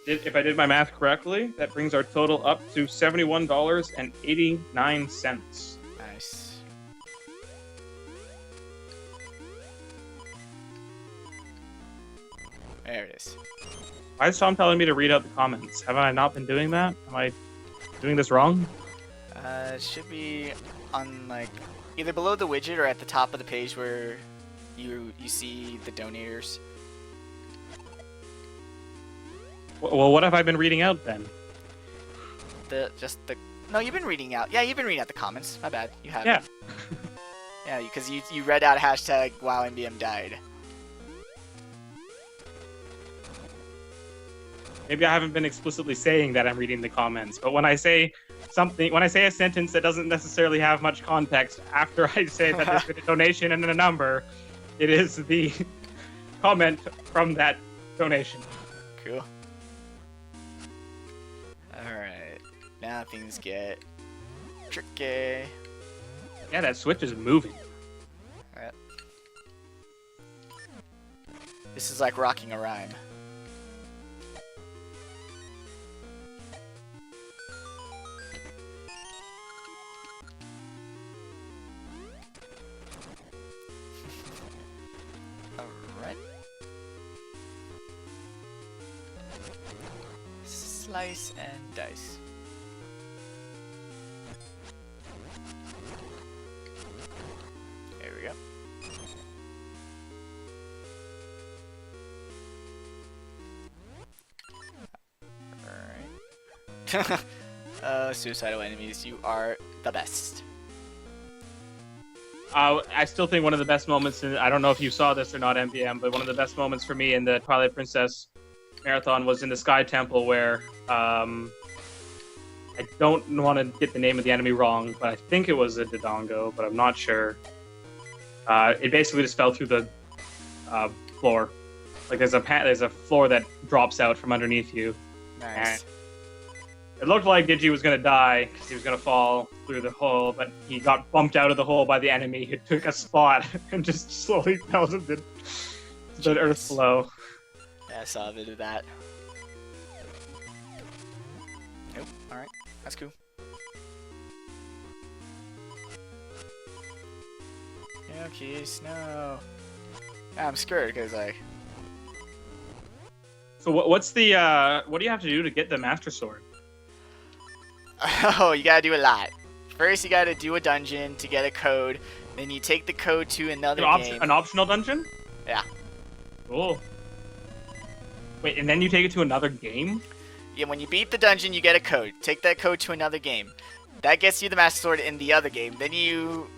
If I did my math correctly, that brings our total up to $71.89. Nice. There it is. Why is Tom telling me to read out the comments? Haven't I not been doing that? Am I doing this wrong? It should be on like either below the widget or at the top of the page where you see the donators. Well, what have I been reading out then? No, you've been reading out. Yeah, you've been reading out the comments. My bad. You have. Yeah. Yeah, because you read out hashtag WowMBM died. Maybe I haven't been explicitly saying that I'm reading the comments, but when I say something, when I say a sentence that doesn't necessarily have much context after I say that there's been a donation and a number, it is the comment from that donation. Cool. Alright. Now things get tricky. Yeah, that switch is moving. Alright. This is like rocking a rhyme. Slice and dice. There we go. Alright. Suicidal enemies, you are the best. I still think one of the best moments, I don't know if you saw this or not, MBM, but one of the best moments for me in the Twilight Princess marathon was in the Sky Temple where, I don't want to get the name of the enemy wrong, but I think it was a Dodongo, but I'm not sure. It basically just fell through the floor. Like there's a floor that drops out from underneath you. Nice. And it looked like Digi was going to die because he was going to fall through the hole, but he got bumped out of the hole by the enemy. He took a spot and just slowly fell to the earth below. Yeah, I saw a bit of that. Nope, alright. That's cool. No, keys, no. I'm scared because So what's the what do you have to do to get the Master Sword? Oh, you gotta do a lot. First, you gotta do a dungeon to get a code. Then you take the code to another game. An optional dungeon? Yeah. Cool. Wait, and then you take it to another game? Yeah, when you beat the dungeon, you get a code. Take that code to another game. That gets you the Master Sword in the other game. Then you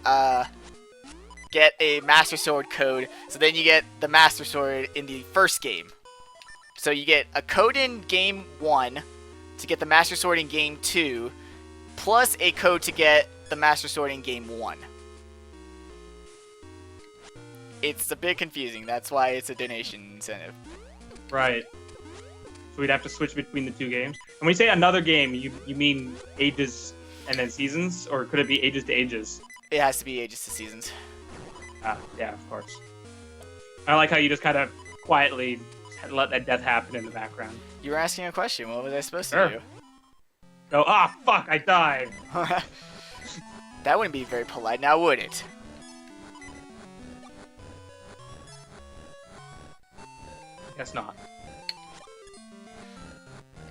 get a Master Sword code. So then you get the Master Sword in the first game. So you get a code in game 1 to get the Master Sword in game 2, plus a code to get the Master Sword in game 1. It's a bit confusing. That's why it's a donation incentive. Right. So we'd have to switch between the two games. And when you say another game, you mean ages and then seasons, or could it be ages to ages? It has to be ages to seasons. Yeah, of course. I like how you just kind of quietly let that death happen in the background. You were asking a question. What was I supposed to Sure. do? Go, fuck, I died. That wouldn't be very polite, now would it? Guess not.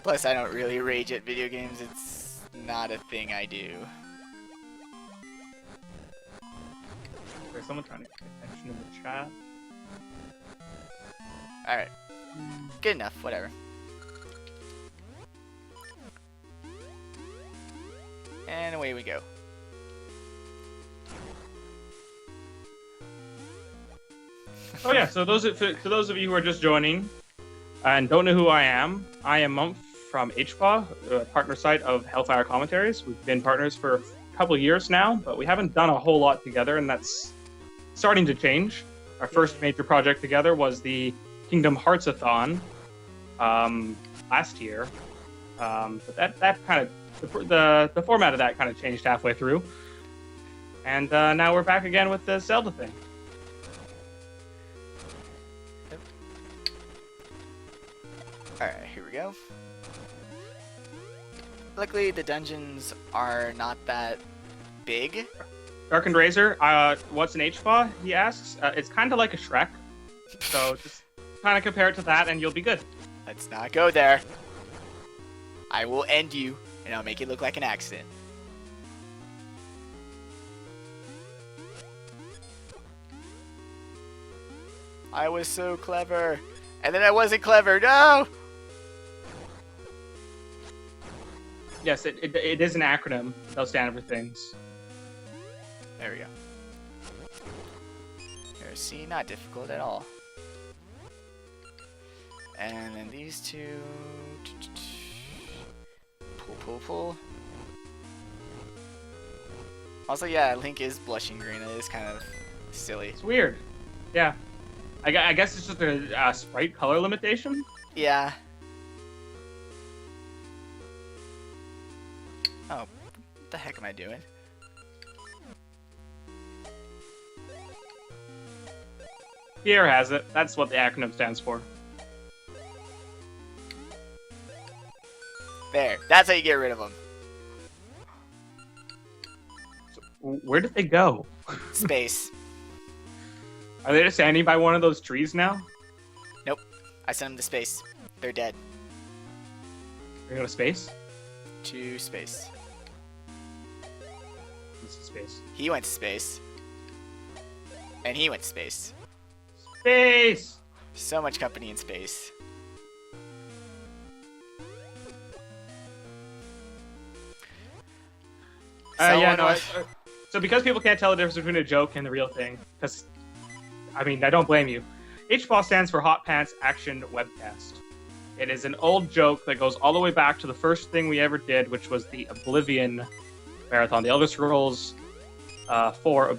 Plus, I don't really rage at video games. It's not a thing I do. There's someone trying to get attention in the chat. Alright. Good enough, whatever. And away we go. Oh yeah, so for those of you who are just joining and don't know who I am Mumph from HFA, a partner site of Hellfire Commentaries. We've been partners for a couple years now, but we haven't done a whole lot together, and that's starting to change. Our first major project together was the Kingdom Hearts-a-thon last year, but that kind of the format of that kind of changed halfway through, and now we're back again with the Zelda thing. Alright, here we go. Luckily, the dungeons are not that big. Darkened Razor, what's an HFA? He asks. It's kind of like a Shrek, so just kind of compare it to that, and you'll be good. Let's not go there. I will end you, and I'll make it look like an accident. I was so clever, and then I wasn't clever. No! Yes, it is an acronym. They'll stand for things. There we go. Here, see, not difficult at all. And then these two. Pull, pull, pull. Also, yeah, Link is blushing green. It is kind of silly. It's weird. Yeah. I guess it's just a sprite color limitation. Yeah. Oh, what the heck am I doing? Pierre has it. That's what the acronym stands for. There. That's how you get rid of them. So, where did they go? Space. Are they just standing by one of those trees now? Nope. I sent them to space. They're dead. We're going to space? To space. This is space. He went to space. And he went to space. Space! So much company in space. Yeah, Someone no. was- So because people can't tell the difference between a joke and the real thing, because, I mean, I don't blame you. HBOS stands for Hot Pants Action Webcast. It is an old joke that goes all the way back to the first thing we ever did, which was the Oblivion Marathon. The Elder Scrolls 4...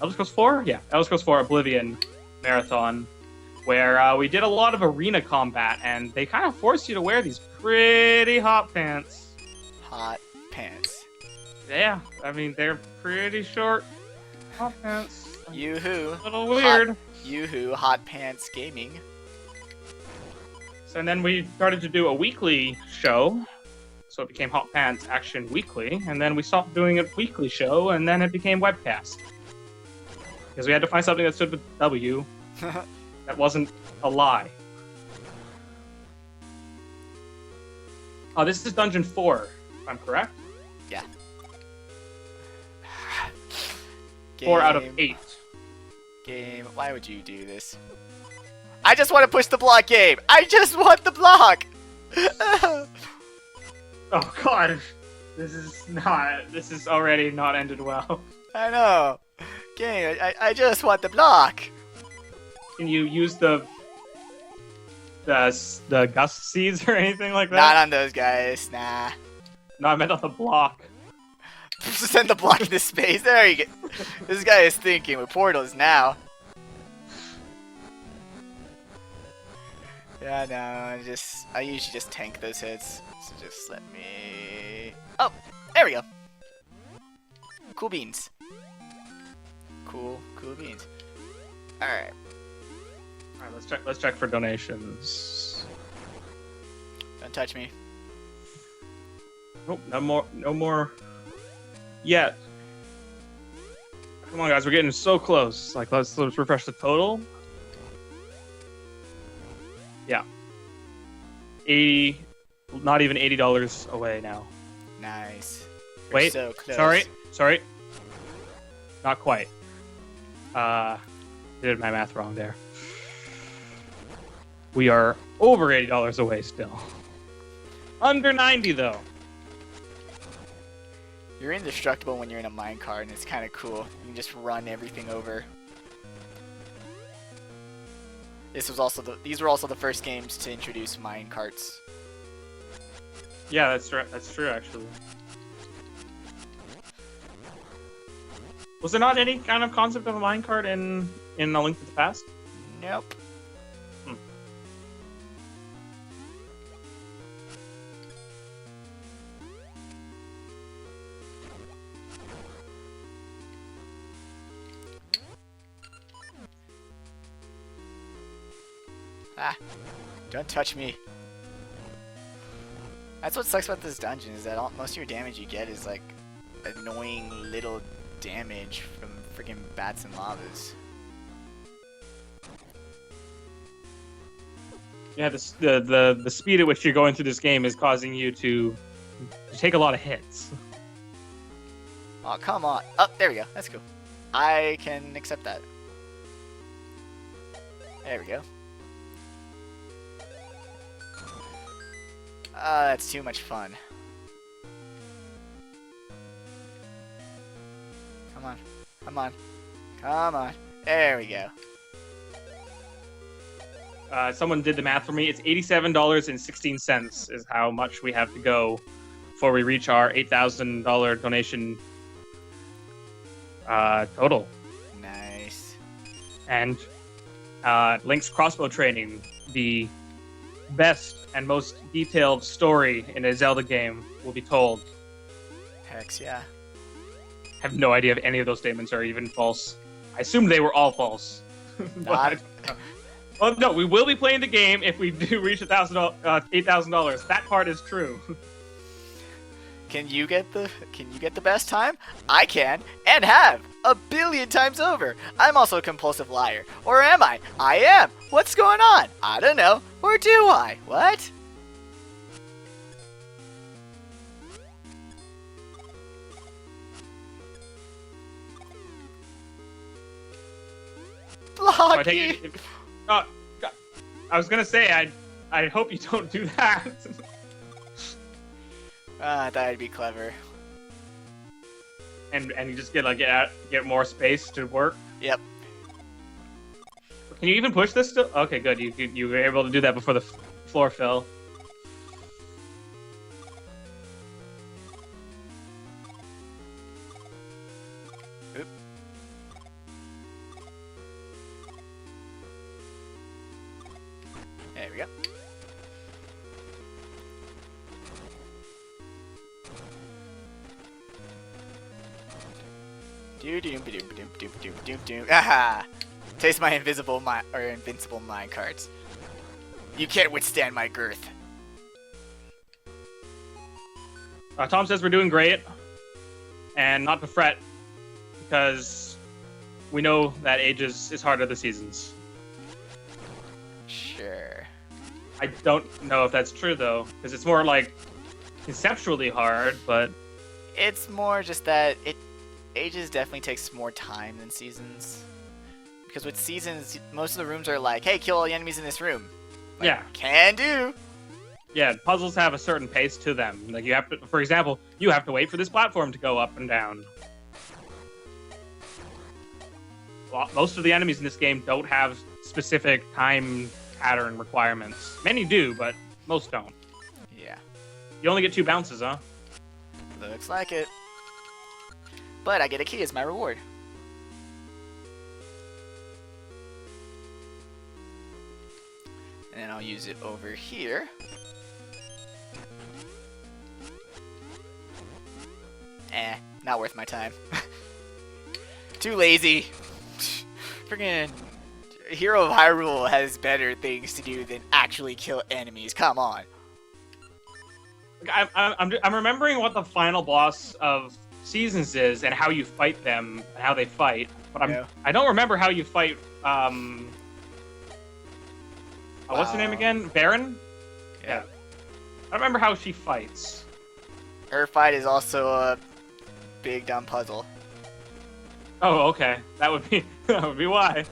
Elder Scrolls 4? Yeah, Elder Scrolls 4 Oblivion Marathon, where we did a lot of arena combat, and they kind of forced you to wear these pretty hot pants. Hot pants. Yeah, I mean, they're pretty short hot pants. Yoo-hoo. A little weird. Yoo-hoo, Hot Pants Gaming. So, and then we started to do a weekly show, so it became Hot Pants Action Weekly, and then we stopped doing a weekly show, and then it became webcast. Because we had to find something that stood with W that wasn't a lie. Oh, this is Dungeon 4, if I'm correct? Yeah. 4 out of 8. Game. Why would you do this? I just want to push the block game. I just want the block. Oh god, this is already not ended well. I know. Game. I just want the block. Can you use the gust seeds or anything like that? Not on those guys. Nah. No, I meant on the block. Send the block into space. There you go. This guy is thinking with portals now. Yeah, no, I usually just tank those hits. So just let me... Oh, there we go. Cool beans. Cool beans. Alright. Alright, let's check for donations. Don't touch me. Nope, no more yet. Come on guys, we're getting so close. Like let's refresh the total. Yeah. Not even $80 away now. Nice. We're Wait, so close. sorry. Not quite. Did my math wrong there. We are over $80 away still. Under 90 though. You're indestructible when you're in a minecart, and it's kind of cool. You can just run everything over. These were also the first games to introduce minecarts. Yeah, that's right. That's true, actually. Was there not any kind of concept of a minecart in A Link to the Past? Nope. Ah, don't touch me. That's what sucks about this dungeon, is that most of your damage you get is like annoying little damage from freaking bats and lavas. Yeah, the speed at which you're going through this game is causing you to take a lot of hits. Oh, come on. Oh, there we go. That's cool. I can accept that. There we go. That's too much fun. Come on. Come on. Come on. There we go. Someone did the math for me. It's $87.16 is how much we have to go before we reach our $8,000 donation total. Nice. And Link's crossbow training, the best and most detailed story in a Zelda game, will be told. Hex, yeah. I have no idea if any of those statements are even false. I assume they were all false. Not. Well, no, we will be playing the game if we do reach $8,000. That part is true. Can you get the best time? I can, and have, 1 billion times over. I'm also a compulsive liar. Or am I? I am. What's going on? I don't know. Or do I? What? I take it, oh, God. I was gonna say I hope you don't do that. I thought it'd be clever. And you just get more space to work. Yep. Can you even push this still? Okay, good. You were able to do that before the floor fell. Oop. There we go. Aha! Taste my invincible mine cards. You can't withstand my girth. Tom says we're doing great, and not to fret, because we know that Ages is harder the seasons. Sure. I don't know if that's true though, because it's more like conceptually hard, but It's more just that Ages definitely takes more time than Seasons. Because with Seasons, most of the rooms are like, hey, kill all the enemies in this room. Like, yeah. Can do. Yeah, puzzles have a certain pace to them. Like you have to, for example, you have to wait for this platform to go up and down. Well, most of the enemies in this game don't have specific time pattern requirements. Many do, but most don't. Yeah. You only get 2 bounces, huh? Looks like it. But I get a key as my reward. And I'll use it over here. Not worth my time. Too lazy. Freaking Hero of Hyrule has better things to do than actually kill enemies. Come on. I'm remembering what the final boss of Seasons is and how you fight them and how they fight, but I don't remember how you fight. What's her name again? Baron? Yeah. I don't remember how she fights. Her fight is also a big dumb puzzle. Oh, okay. That would be why.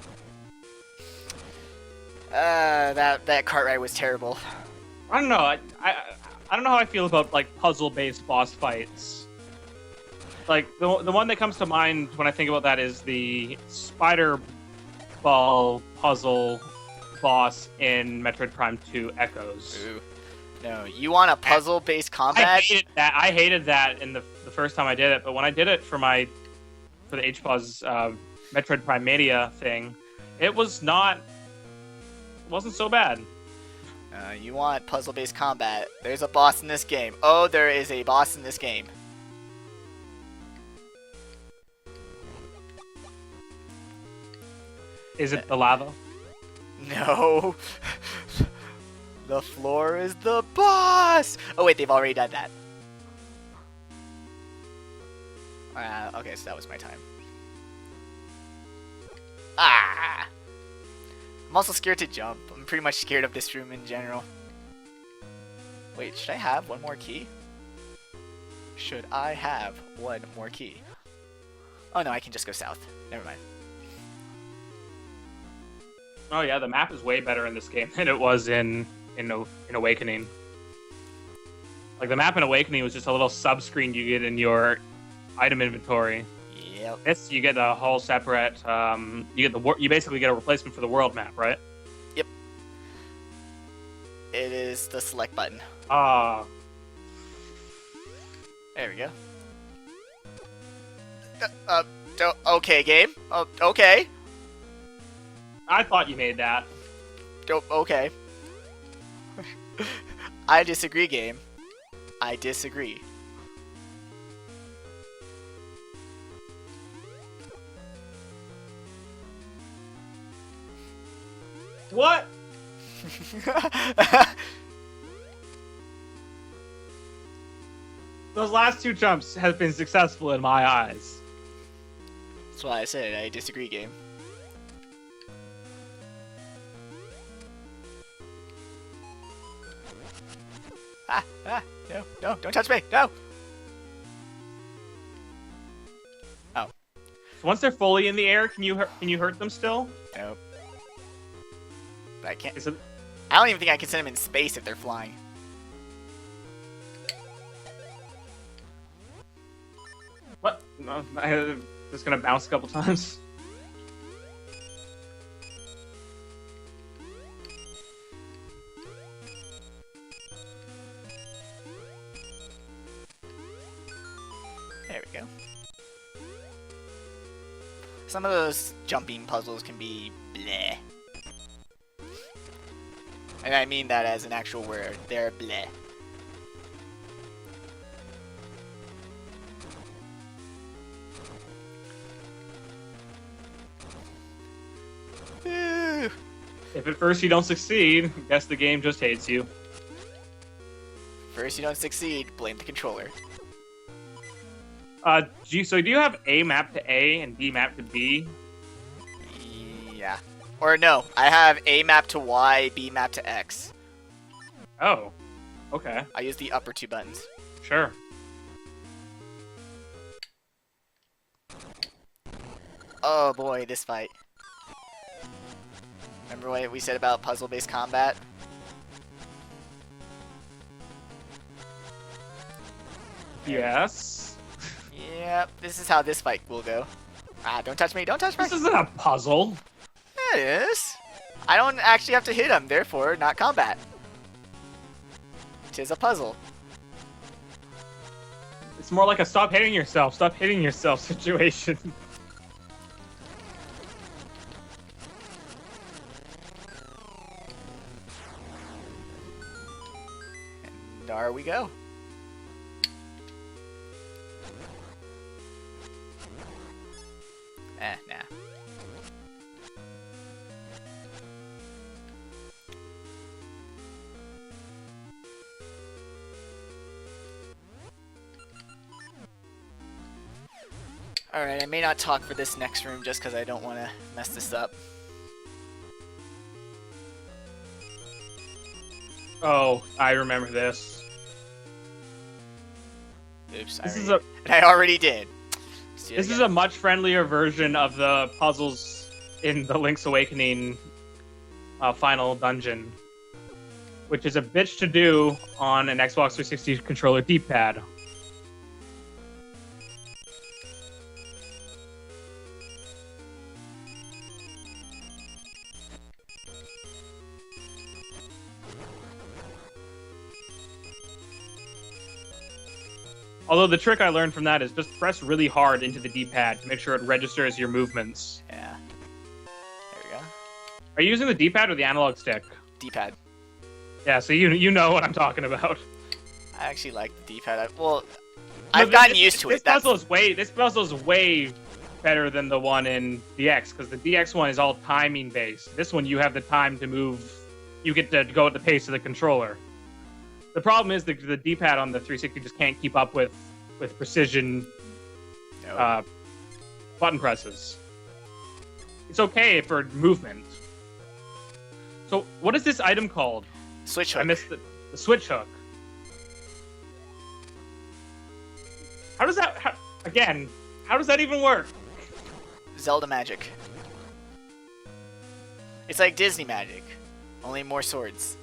That cart ride was terrible. I don't know. I don't know how I feel about like puzzle-based boss fights. Like the one that comes to mind when I think about that is the spider ball puzzle boss in Metroid Prime 2 Echoes. Ooh. No, you want a puzzle-based combat? I hated that in the first time I did it, but when I did it for the HPAW's Metroid Prime Mania thing, it wasn't so bad. You want puzzle-based combat. There's a boss in this game. Oh, there is a boss in this game. Is it the lava? No. The floor is the boss! Oh wait, they've already done that. Okay, so that was my time. Ah! I'm also scared to jump. I'm pretty much scared of this room in general. Wait, should I have one more key? Should I have one more key? Oh no, I can just go south. Never mind. Oh yeah, the map is way better in this game than it was in Awakening. Like the map in Awakening was just a little sub-screen you get in your item inventory. Yep. This you get a whole separate. You basically get a replacement for the world map, right? Yep. It is the select button. Ah. There we go. Okay, game. Oh, okay. I thought you made that. Okay. I disagree, game. I disagree. What? Those last 2 jumps have been successful in my eyes. That's why I said I disagree, game. No, don't touch me, no! Oh. So once they're fully in the air, can you hurt them still? Nope. I can't. Is it? I don't even think I can send them in space if they're flying. What? No, I'm just gonna bounce a couple times. There we go. Some of those jumping puzzles can be bleh. And I mean that as an actual word. They're bleh. If at first you don't succeed, guess the game just hates you. First you don't succeed, blame the controller. So do you have A mapped to A and B mapped to B? Yeah. Or no, I have A mapped to Y, B mapped to X. Oh. Okay. I use the upper two buttons. Sure. Oh boy, this fight. Remember what we said about puzzle-based combat? Yes. Yep, this is how this fight will go. Ah, don't touch me, don't touch me! This isn't a puzzle. It is. I don't actually have to hit him, therefore not combat. Tis a puzzle. It's more like a stop hitting yourself situation. And there we go. Nah. Alright, I may not talk for this next room just because I don't want to mess this up. Oh, I remember this. Oops, I already did. This is a much friendlier version of the puzzles in the Link's Awakening final dungeon, which is a bitch to do on an Xbox 360 controller D-pad. Although the trick I learned from that is just press really hard into the D-pad to make sure it registers your movements. Yeah. There we go. Are you using the D-pad or the analog stick? D-pad. Yeah, so you know what I'm talking about. I actually like the D-pad. I've gotten used to it. This puzzle is way better than the one in DX, because the DX one is all timing based. This one you have the time to move. You get to go at the pace of the controller. The problem is the D-pad on the 360 just can't keep up with precision button presses. It's okay for movement. So what is this item called? Switch hook. I missed the switch hook. How does that even work? Zelda magic. It's like Disney magic, only more swords.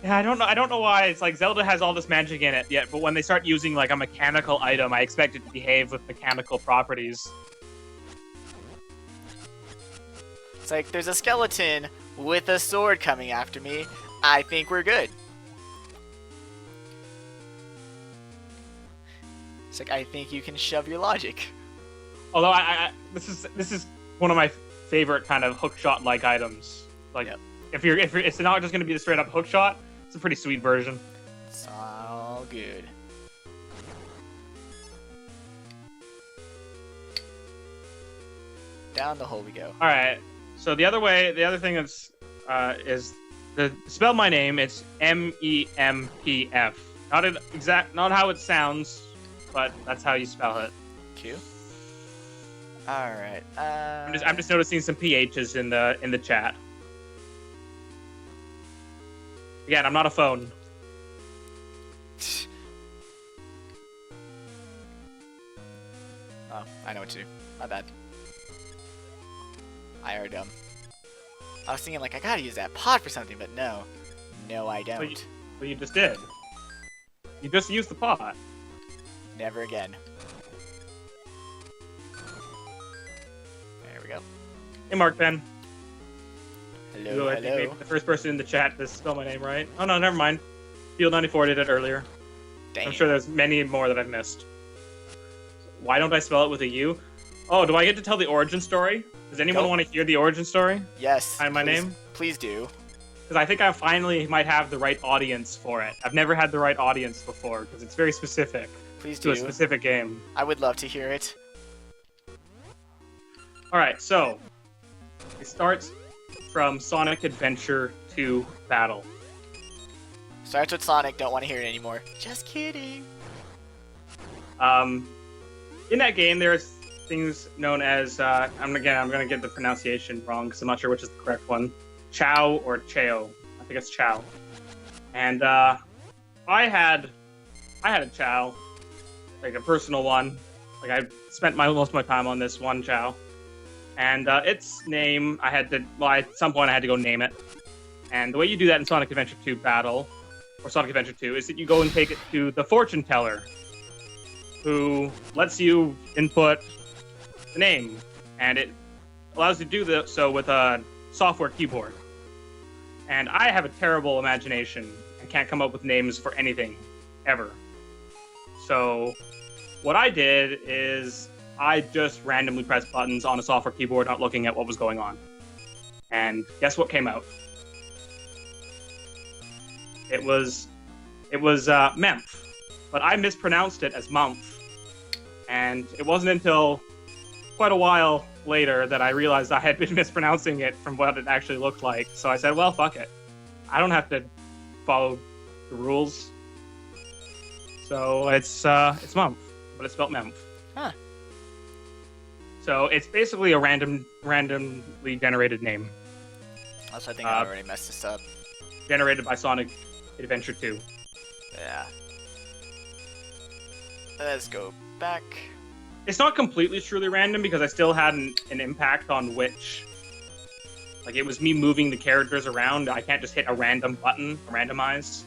Yeah, I don't know why. It's like Zelda has all this magic in it yet, but when they start using like a mechanical item, I expect it to behave with mechanical properties. It's like there's a skeleton with a sword coming after me. I think we're good. It's like I think you can shove your logic. Although this is one of my favorite kind of hookshot like items. Like if it's not just going to be the straight up hookshot, it's a pretty sweet version. It's all good. Down the hole we go. All right. So the other thing is the spell my name. It's MEMPF. Not how it sounds, but that's how you spell it. Q. All right. I'm just noticing some PHs in the chat. Again, I'm not a phone. Oh, I know what to do. My bad. I are dumb. I was thinking like I gotta use that pod for something, but no. No, I don't. Well, you just did. You just used the pot. Never again. There we go. Hey, Mark Ben. Hello, I think hello. maybe the first person in the chat to spell my name right. Oh no, never mind. Field94 did it earlier. Dang. I'm sure there's many more that I've missed. Why don't I spell it with a U? Oh, do I get to tell the origin story? Does anyone want to hear the origin story? Yes. Behind my name? Please do. Because I think I finally might have the right audience for it. I've never had the right audience before, because it's very specific Please to do. a specific game. I would love to hear it. Alright, so it starts from Sonic Adventure 2 Battle. Starts with Sonic, don't want to hear it anymore. Just kidding. In that game, there's things known as, I'm gonna get the pronunciation wrong, because I'm not sure which is the correct one. Chow or Chao. I think it's Chow. And, I had a Chow. Like, a personal one. Like, I spent most of my time on this one Chow. And, its name, at some point I had to go name it. And the way you do that in Sonic Adventure 2 Battle, or Sonic Adventure 2, is that you go and take it to the fortune teller, who lets you input the name, and it allows you to do so with a software keyboard. And I have a terrible imagination and can't come up with names for anything, ever. So what I did is I just randomly pressed buttons on a software keyboard, not looking at what was going on. And guess what came out? It was Memph, but I mispronounced it as Mumph. And it wasn't until quite a while later that I realized I had been mispronouncing it from what it actually looked like. So I said, well, fuck it. I don't have to follow the rules. So it's Mumph, but it's spelled Memph. Huh. So it's basically a randomly generated name. Also, I think I already messed this up. Generated by Sonic Adventure 2. Yeah. Let's go back. It's not completely truly random because I still had an impact on which... Like, it was me moving the characters around. I can't just hit a random button, randomize.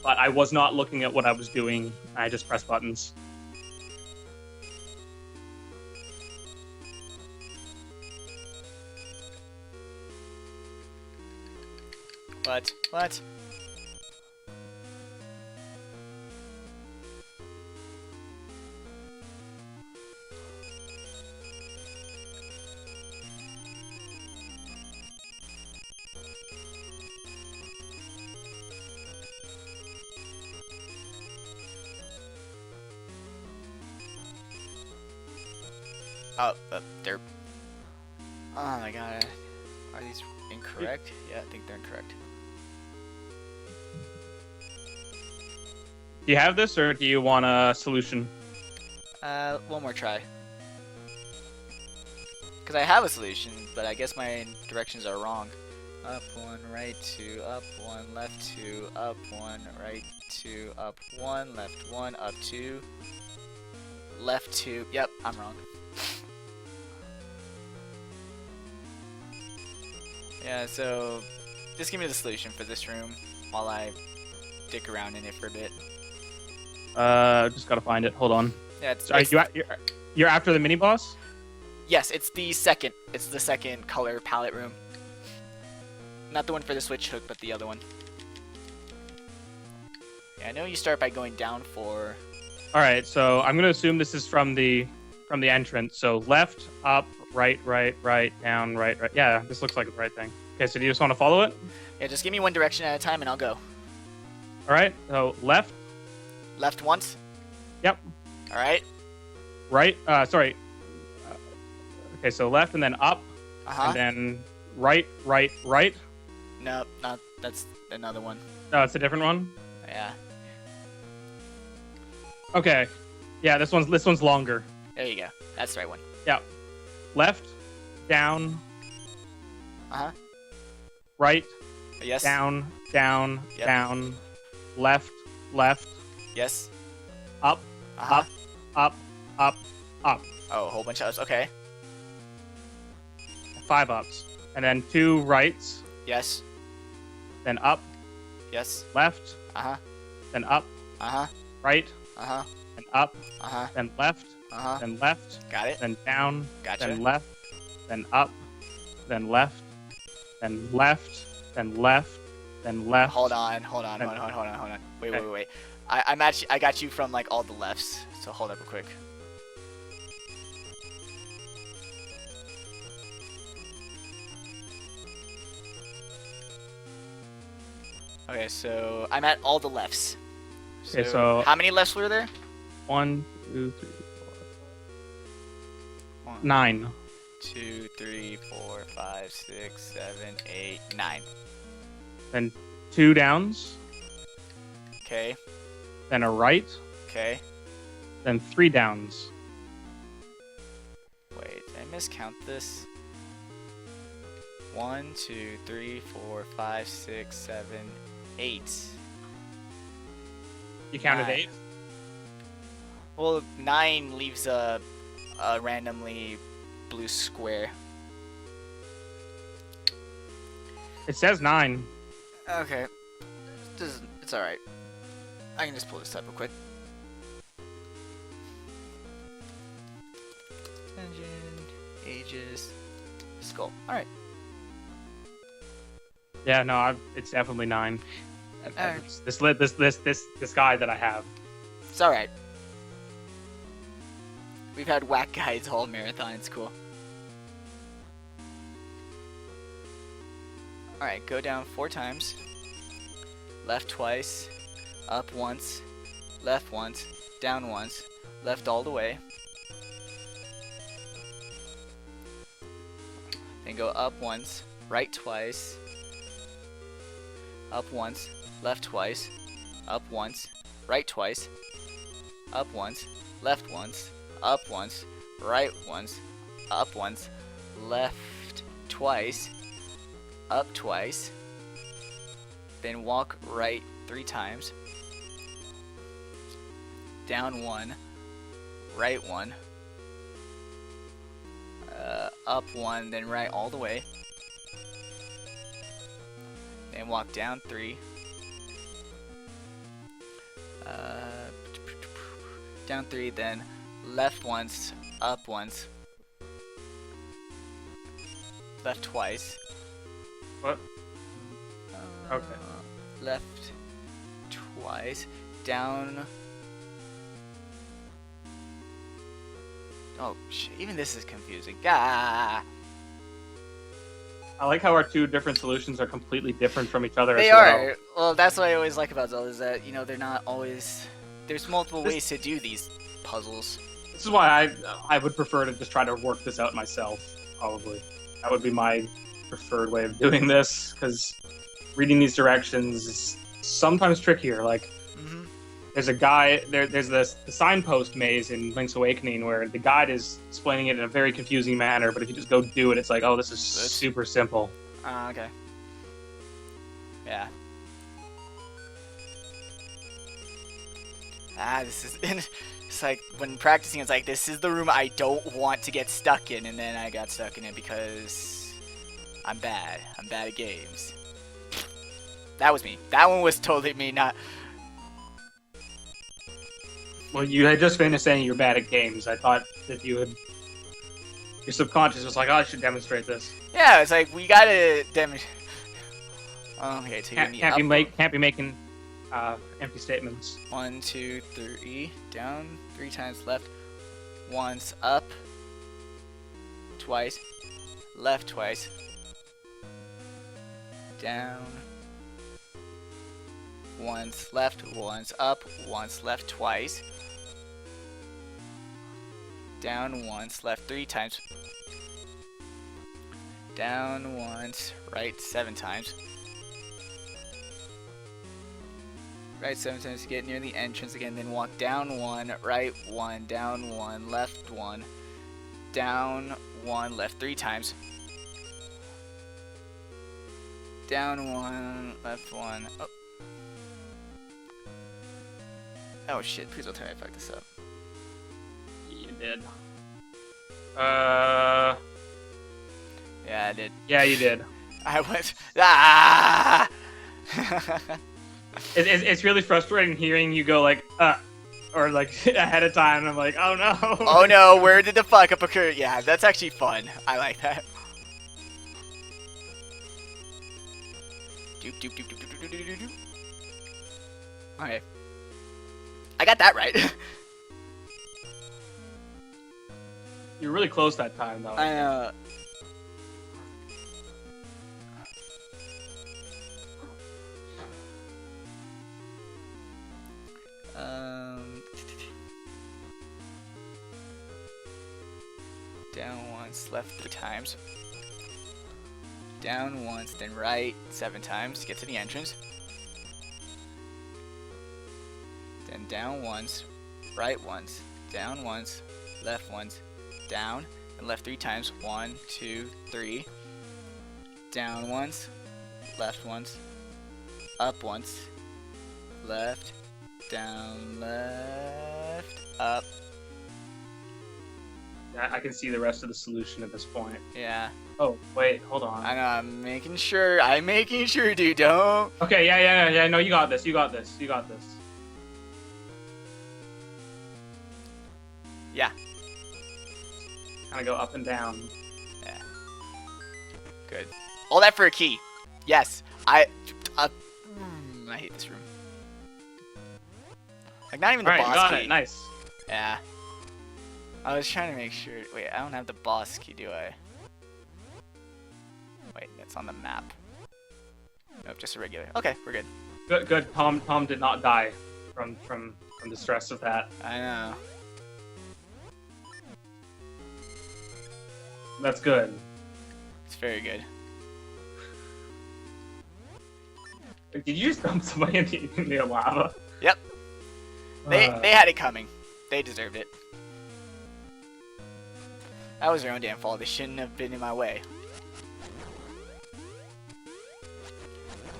But I was not looking at what I was doing. I just pressed buttons. What? Oh, they're... Oh my god. Are these incorrect? Yeah, I think they're incorrect. Do you have this, or do you want a solution? One more try. Because I have a solution, but I guess my directions are wrong. Up 1, right 2, up 1, left 2, up 1, right 2, up 1, left 1, up 2, left 2. Yep, I'm wrong. Yeah, so just give me the solution for this room while I dick around in it for a bit. Just gotta find it. Hold on. Yeah, it's, So you're after the mini boss? yes, it's the second. It's the second color palette room. Not the one for the switch hook, but the other one. Yeah, I know you start by going down 4. All right, so I'm gonna assume this is from the entrance. So left, up, right, down, right. Yeah, this looks like the right thing. Okay, so do you just want to follow it? Yeah, just give me one direction at a time and I'll go. All right, so left. Left once. Yep. All right. Right. Sorry. Okay, so left and then up, and then right. No, not. That's another one. No, it's a different one. Yeah. Okay. Yeah, this one's longer. There you go. That's the right one. Yeah. Left, down. Right. Yes. Down. Yep. Down. Left. Yes. Up. Up. Oh, a whole bunch of ups. Okay. 5 ups. and then 2 rights, Yes. then up, Yes. left, Uh-huh. then up, Uh-huh. right, Uh-huh. then up, Uh-huh. then left, Uh-huh. then left, Got it. then down, Gotcha. then left, then up, then left, then left, then left, then left. Hold on. Wait. I got you from like all the lefts. So hold up real quick. Okay, so I'm at all the lefts. Okay, so how many lefts were there? 1, 2, 3, 4, 1, 9. 2, 3, 4, 5, 6, 7, 8, 9. Then 2 downs, Okay. then a right, Okay. then 3 downs. Wait, did I miscount this? 1, 2, 3, 4, 5, 6, 7, 8. You counted 9. 8? Well, 9 leaves a randomly blue square. It says 9. Okay. It's alright. I can just pull this up real quick. Engine, ages, skull. Alright. Yeah, no, it's definitely 9. Alright. This guy that I have. It's alright. We've had whack guys all marathon. It's cool. Alright, go down 4 times. Left twice. Up once. Left once. Down once. Left all the way. Then go up once. Right twice. Up once. Left twice. Up once. Right twice. Up once. Left once. Up once. Right once. Up once. Left twice. Up twice. Then walk right 3 times. Down 1. Right 1. Up 1, then right all the way. Then walk down 3. Down 3, then left once, up once. Left twice. What? Okay. Left twice. Down. Oh, shit. Even this is confusing. Gah! I like how our 2 different solutions are completely different from each other. They as well. are. Well, that's what I always like about Zelda, is that, you know, they're not always... There's multiple ways to do these puzzles. This is why I would prefer to just try to work this out myself, probably. That would be my preferred way of doing this, because reading these directions is sometimes trickier. Like, there's a guy, there's the signpost maze in Link's Awakening where the guide is explaining it in a very confusing manner, but if you just go do it, it's like, oh, this is super simple. Okay. Yeah. This is... It's like, when practicing, it's like, this is the room I don't want to get stuck in, and then I got stuck in it because I'm bad. I'm bad at games. That was me. That one was totally me, not... Well, you had just finished saying you're bad at games. I thought that you had... Your subconscious was like, oh, I should demonstrate this. Yeah, it's like, we gotta demonstrate... Okay, so Can't be making empty statements. 1, 2, 3, down 3 times, left once, up twice, left twice, down once, left once, up once, left twice, down once, left 3 times, down once, right 7 times. Right 7 times to get near the entrance again, then walk down 1, right 1, down 1, left 1, down 1, left 3 times. Down 1, left 1. Oh. Oh shit, please don't tell me I fucked this up. You did. Yeah, I did. Yeah, you did. I went. Ah! It's really frustrating hearing you go like, or like ahead of time. And I'm like, oh no. Oh no, where did the fuck up occur? Yeah, that's actually fun. I like that. Doop, doop, doop, doop, doop, doop, doop, doop, doop. Okay. I got that right. You're really close that time, though. I know. Down once, left 3 times. Down once, then right 7 times to get to the entrance. Then down once, right once, down once, left once, down, and left 3 times. 1, 2, 3. Down once, left once, up once, left, down, left, up. I can see the rest of the solution at this point. Yeah. Oh, wait, hold on. I know, I'm making sure, dude, don't. Okay, yeah, no, you got this. Yeah. Kind of go up and down. Yeah. Good. All that for a key. Yes. I hate this room. Like, not even the boss got key. it, nice. Yeah. I was trying to make sure. Wait, I don't have the boss key, do I? Wait, that's on the map. Nope, just a regular. Okay, we're good. Good. Tom did not die from the stress of that. I know. That's good. It's very good. Did you just dump somebody in the lava? Yep. They had it coming. They deserved it. That was their own damn fault. They shouldn't have been in my way.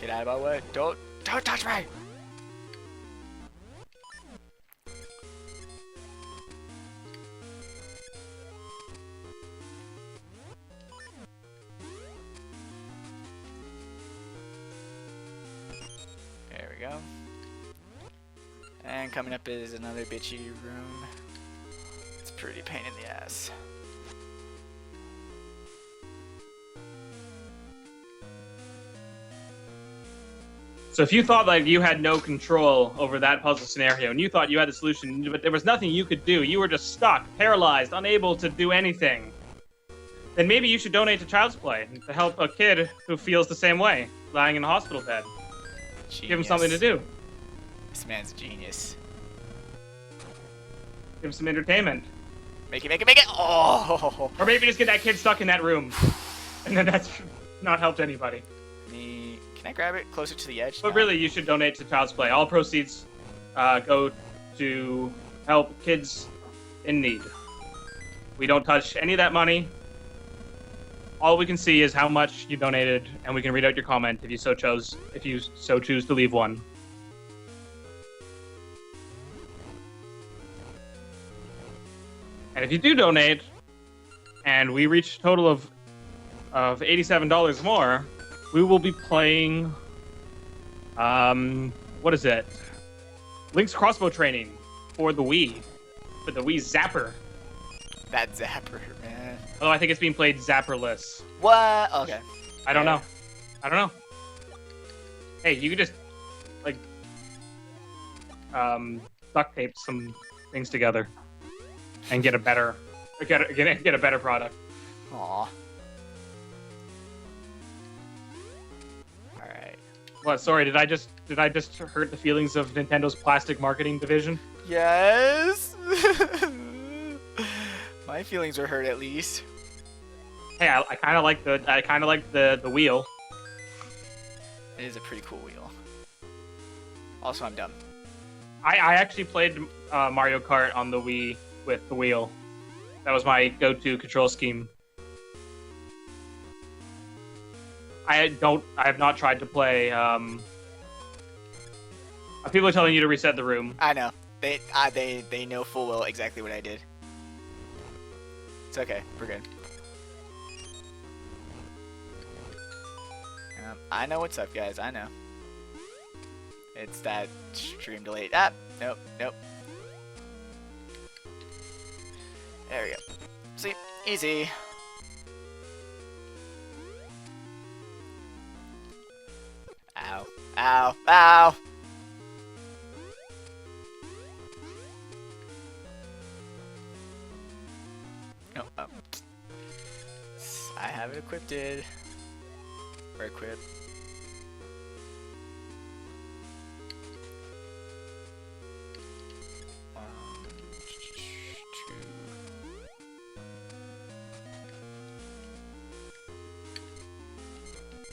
Get out of my way. Don't touch me! There we go. And coming up is another bitchy room. It's a pretty pain in the ass. So if you thought like you had no control over that puzzle scenario and you thought you had the solution, but there was nothing you could do, you were just stuck, paralyzed, unable to do anything, then maybe you should donate to Child's Play to help a kid who feels the same way, lying in a hospital bed. Genius. Give him something to do. This man's a genius. Give him some entertainment. Make it! Oh! Or maybe just get that kid stuck in that room. And then that's not helped anybody. Can I grab it closer to the edge? But really, you should donate to Child's Play. All proceeds go to help kids in need. We don't touch any of that money. All we can see is how much you donated, and we can read out your comment if you so choose to leave one. And if you do donate, and we reach a total of $87 more, we will be playing, what is it? Link's crossbow training for the Wii Zapper. That Zapper, man. Although I think it's being played Zapperless. What? Okay. I don't know. Hey, you could just, like, duct tape some things together and get a better product. Aw. Alright. What? Sorry, did I just hurt the feelings of Nintendo's plastic marketing division? Yes. My feelings were hurt at least. Hey, I kind of like the wheel. It is a pretty cool wheel. Also, I'm dumb. I actually played Mario Kart on the Wii with the wheel. That was my go-to control scheme. I have not tried to play. People are telling you to reset the room. I know. They know full well exactly what I did. It's okay. We're good. I know what's up, guys. I know. It's that stream delay. Ah, nope, nope. There we go. See, easy. Ow, ow, ow! No, oh. I have it equipped. Or equipped.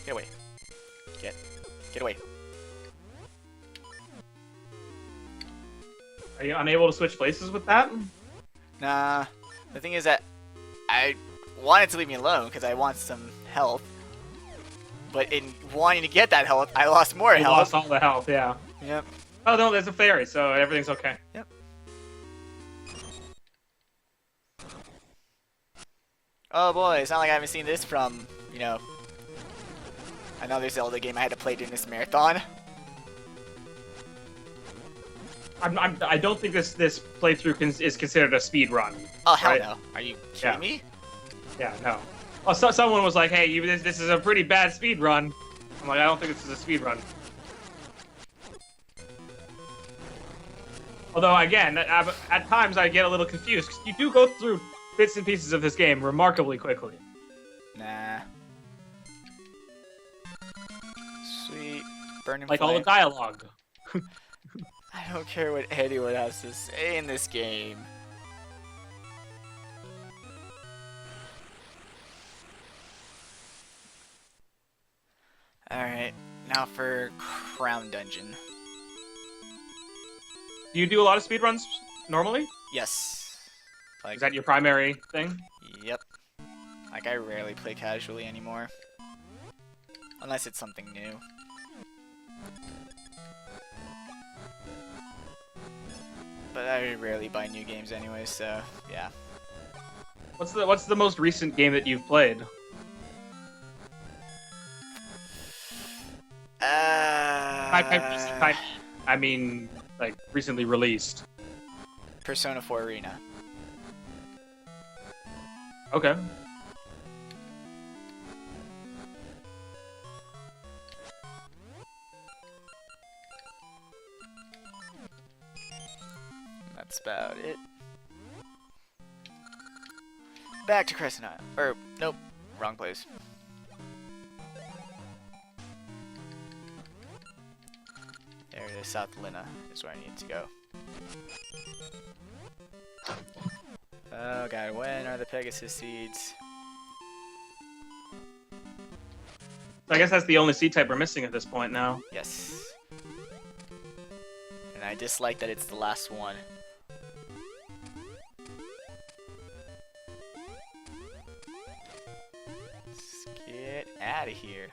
Get away. Get away. Are you unable to switch places with that? Nah. The thing is that I wanted to leave me alone because I want some health. But in wanting to get that health, I lost more You health. lost all the health, yeah. Yep. Oh no, there's a fairy, so everything's okay. Yep. Oh boy, it's not like I haven't seen this from, you know, another Zelda game I had to play during this marathon. I don't think this playthrough is considered a speed run. Oh hell right? no! Are you kidding me? Yeah, no. Oh, so, someone was like, "Hey, this is a pretty bad speed run." I'm like, I don't think this is a speed run. Although, again, at times I get a little confused because you do go through bits and pieces of this game remarkably quickly. Nah. Sweet. Burning Like flame. all the dialogue. I don't care what anyone has to say in this game. Alright, now for Crown Dungeon. Do you do a lot of speed runs normally? Yes. Like, Is that your primary thing? Yep. Like, I rarely play casually anymore. Unless it's something new. But I rarely buy new games anyway, so yeah. What's the most recent game that you've played? I mean, like recently released. Persona 4 Arena. Okay. That's about it. Back to Crescent Isle. Or, nope, wrong place. There it is, South Lina is where I need to go. Oh god, when are the Pegasus seeds? I guess that's the only seed type we're missing at this point now. Yes. And I dislike that it's the last one. Let's get out of here.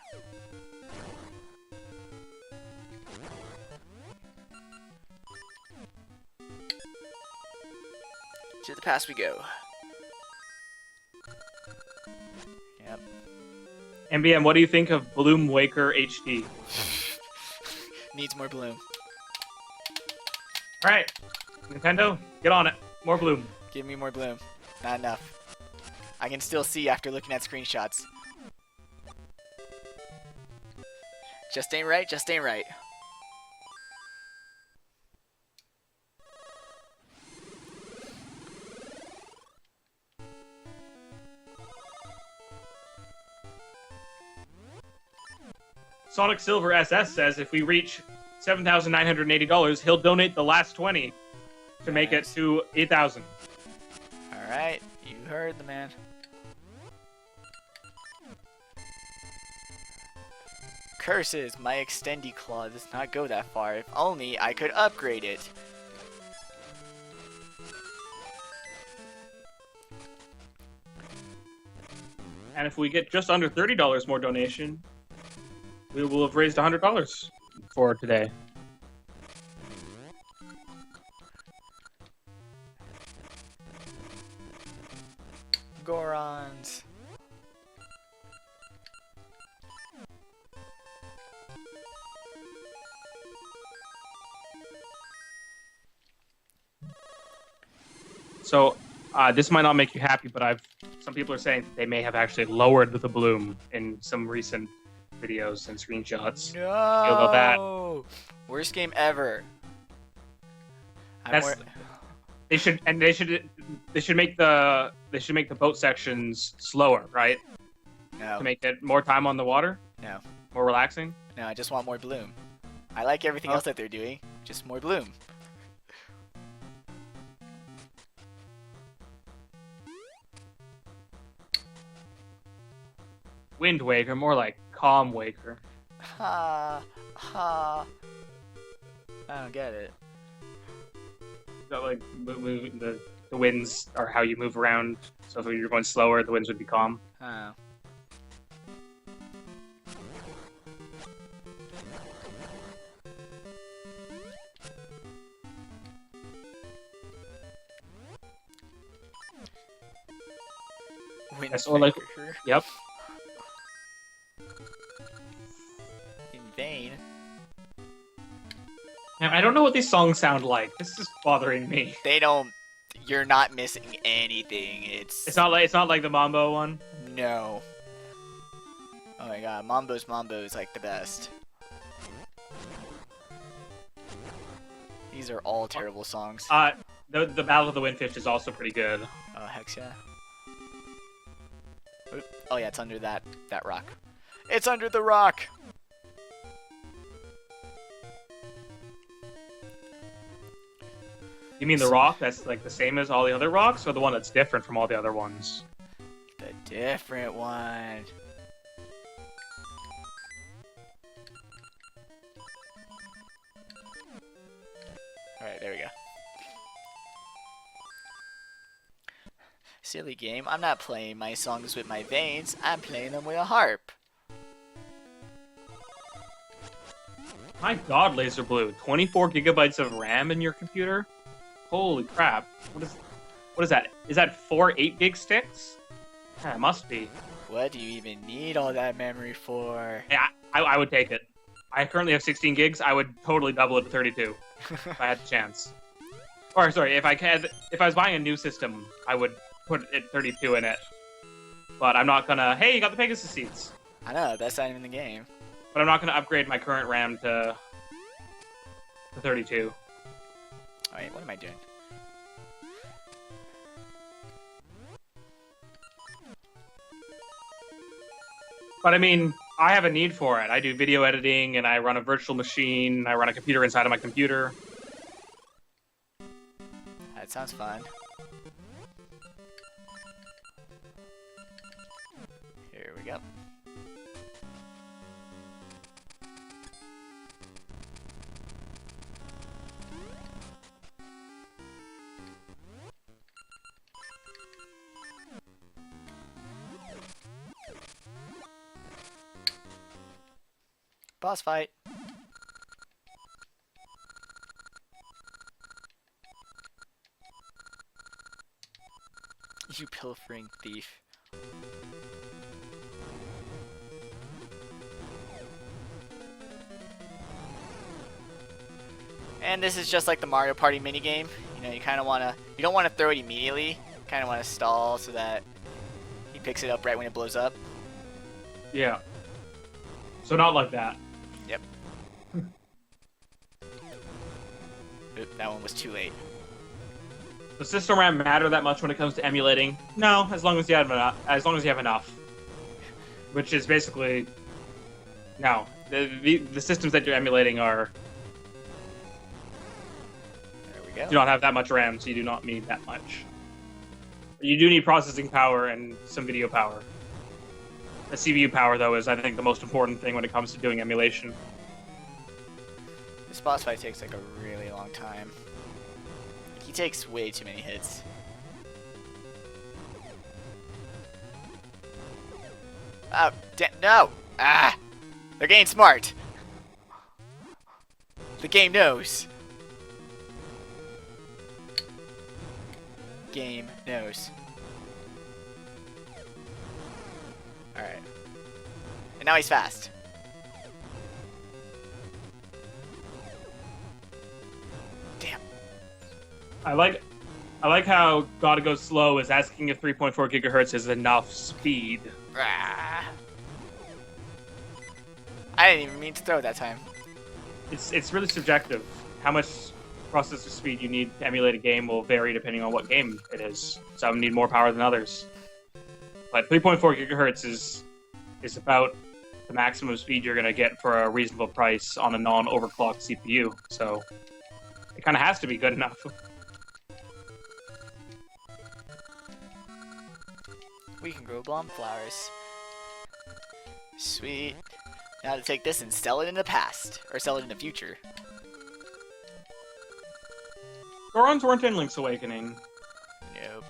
To the past we go. Yep. MBM, what do you think of Bloom Waker HD? Needs more bloom. Alright, Nintendo, get on it. More Bloom. Give me more bloom. Not enough. I can still see after looking at screenshots. Just ain't right, just ain't right. Sonic Silver SS says if we reach $7,980, he'll donate the last 20 to make it to 8,000. Alright, you heard the man. Curses, my extendy claw does not go that far. If only I could upgrade it. And if we get just under $30 more donation, we will have raised $100 for today. Gorons. So this might not make you happy, but some people are saying that they may have actually lowered the bloom in some recent videos and screenshots. No. Feel about that? Worst game ever. That's they should make the boat sections slower, right? No. To make it more time on the water. No. More relaxing. No, I just want more bloom. I like everything else that they're doing. Just more bloom. Wind Waker, more like Calm Waker. Ha. Ha. I don't get it. So, like the winds are how you move around. So if you're going slower, the winds would be calm. Oh. Wind Yes, or like, Waker. yep. In vain. Man, I don't know what these songs sound like. This is bothering me. They don't. You're not missing anything. It's not like the Mambo one. No. Oh my god, Mambo is like the best. These are all terrible songs. The Battle of the Windfish is also pretty good. Oh heck yeah. Oop. Oh yeah, it's under that rock. It's under the rock. You mean the rock that's like the same as all the other rocks, or the one that's different from all the other ones? The different one. Alright, there we go. Silly game. I'm not playing my songs with my veins. I'm playing them with a harp. My god, Laser Blue. 24 gigabytes of RAM in your computer? Holy crap. What is that? Is that 4 8-gig sticks? Yeah, it must be. What do you even need all that memory for? Yeah, I would take it. I currently have 16 gigs. I would totally double it to 32 if I had the chance. Or sorry, if I was buying a new system, I would put it 32 in it. But I'm not gonna. Hey, you got the Pegasus seats. I know, that's not even the game. But I'm not gonna upgrade my current RAM to 32. Alright, what am I doing? But I mean, I have a need for it. I do video editing, and I run a virtual machine. I run a computer inside of my computer. That sounds fun. Here we go. Boss fight. You pilfering thief. And this is just like the Mario Party minigame. You know, you kind of want to, you don't want to throw it immediately. You kind of want to stall so that he picks it up right when it blows up. Yeah. So not like that. Yep. Oop, that one was too late. Does system RAM matter that much when it comes to emulating? No, as long as you have enough. Which is basically no. The systems that you're emulating are. There we go. Do not have that much RAM, so you do not need that much. You do need processing power and some video power. The CPU power, though, is I think the most important thing when it comes to doing emulation. This boss fight takes like a really long time. He takes way too many hits. Oh, no! Ah! They're getting smart! The game knows. Game knows. Alright. And now he's fast. I like I like how Gotta Go Slow is asking if 3.4 gigahertz is enough speed. Ah. I didn't even mean to throw that time. It's really subjective. How much processor speed you need to emulate a game will vary depending on what game it is. Some need more power than others. But 3.4 gigahertz is about the maximum speed you're going to get for a reasonable price on a non-overclocked CPU. So it kind of has to be good enough. We can grow bomb flowers. Sweet. Now to take this and sell it in the past. Or sell it in the future. Gorons weren't in Link's Awakening. Nope.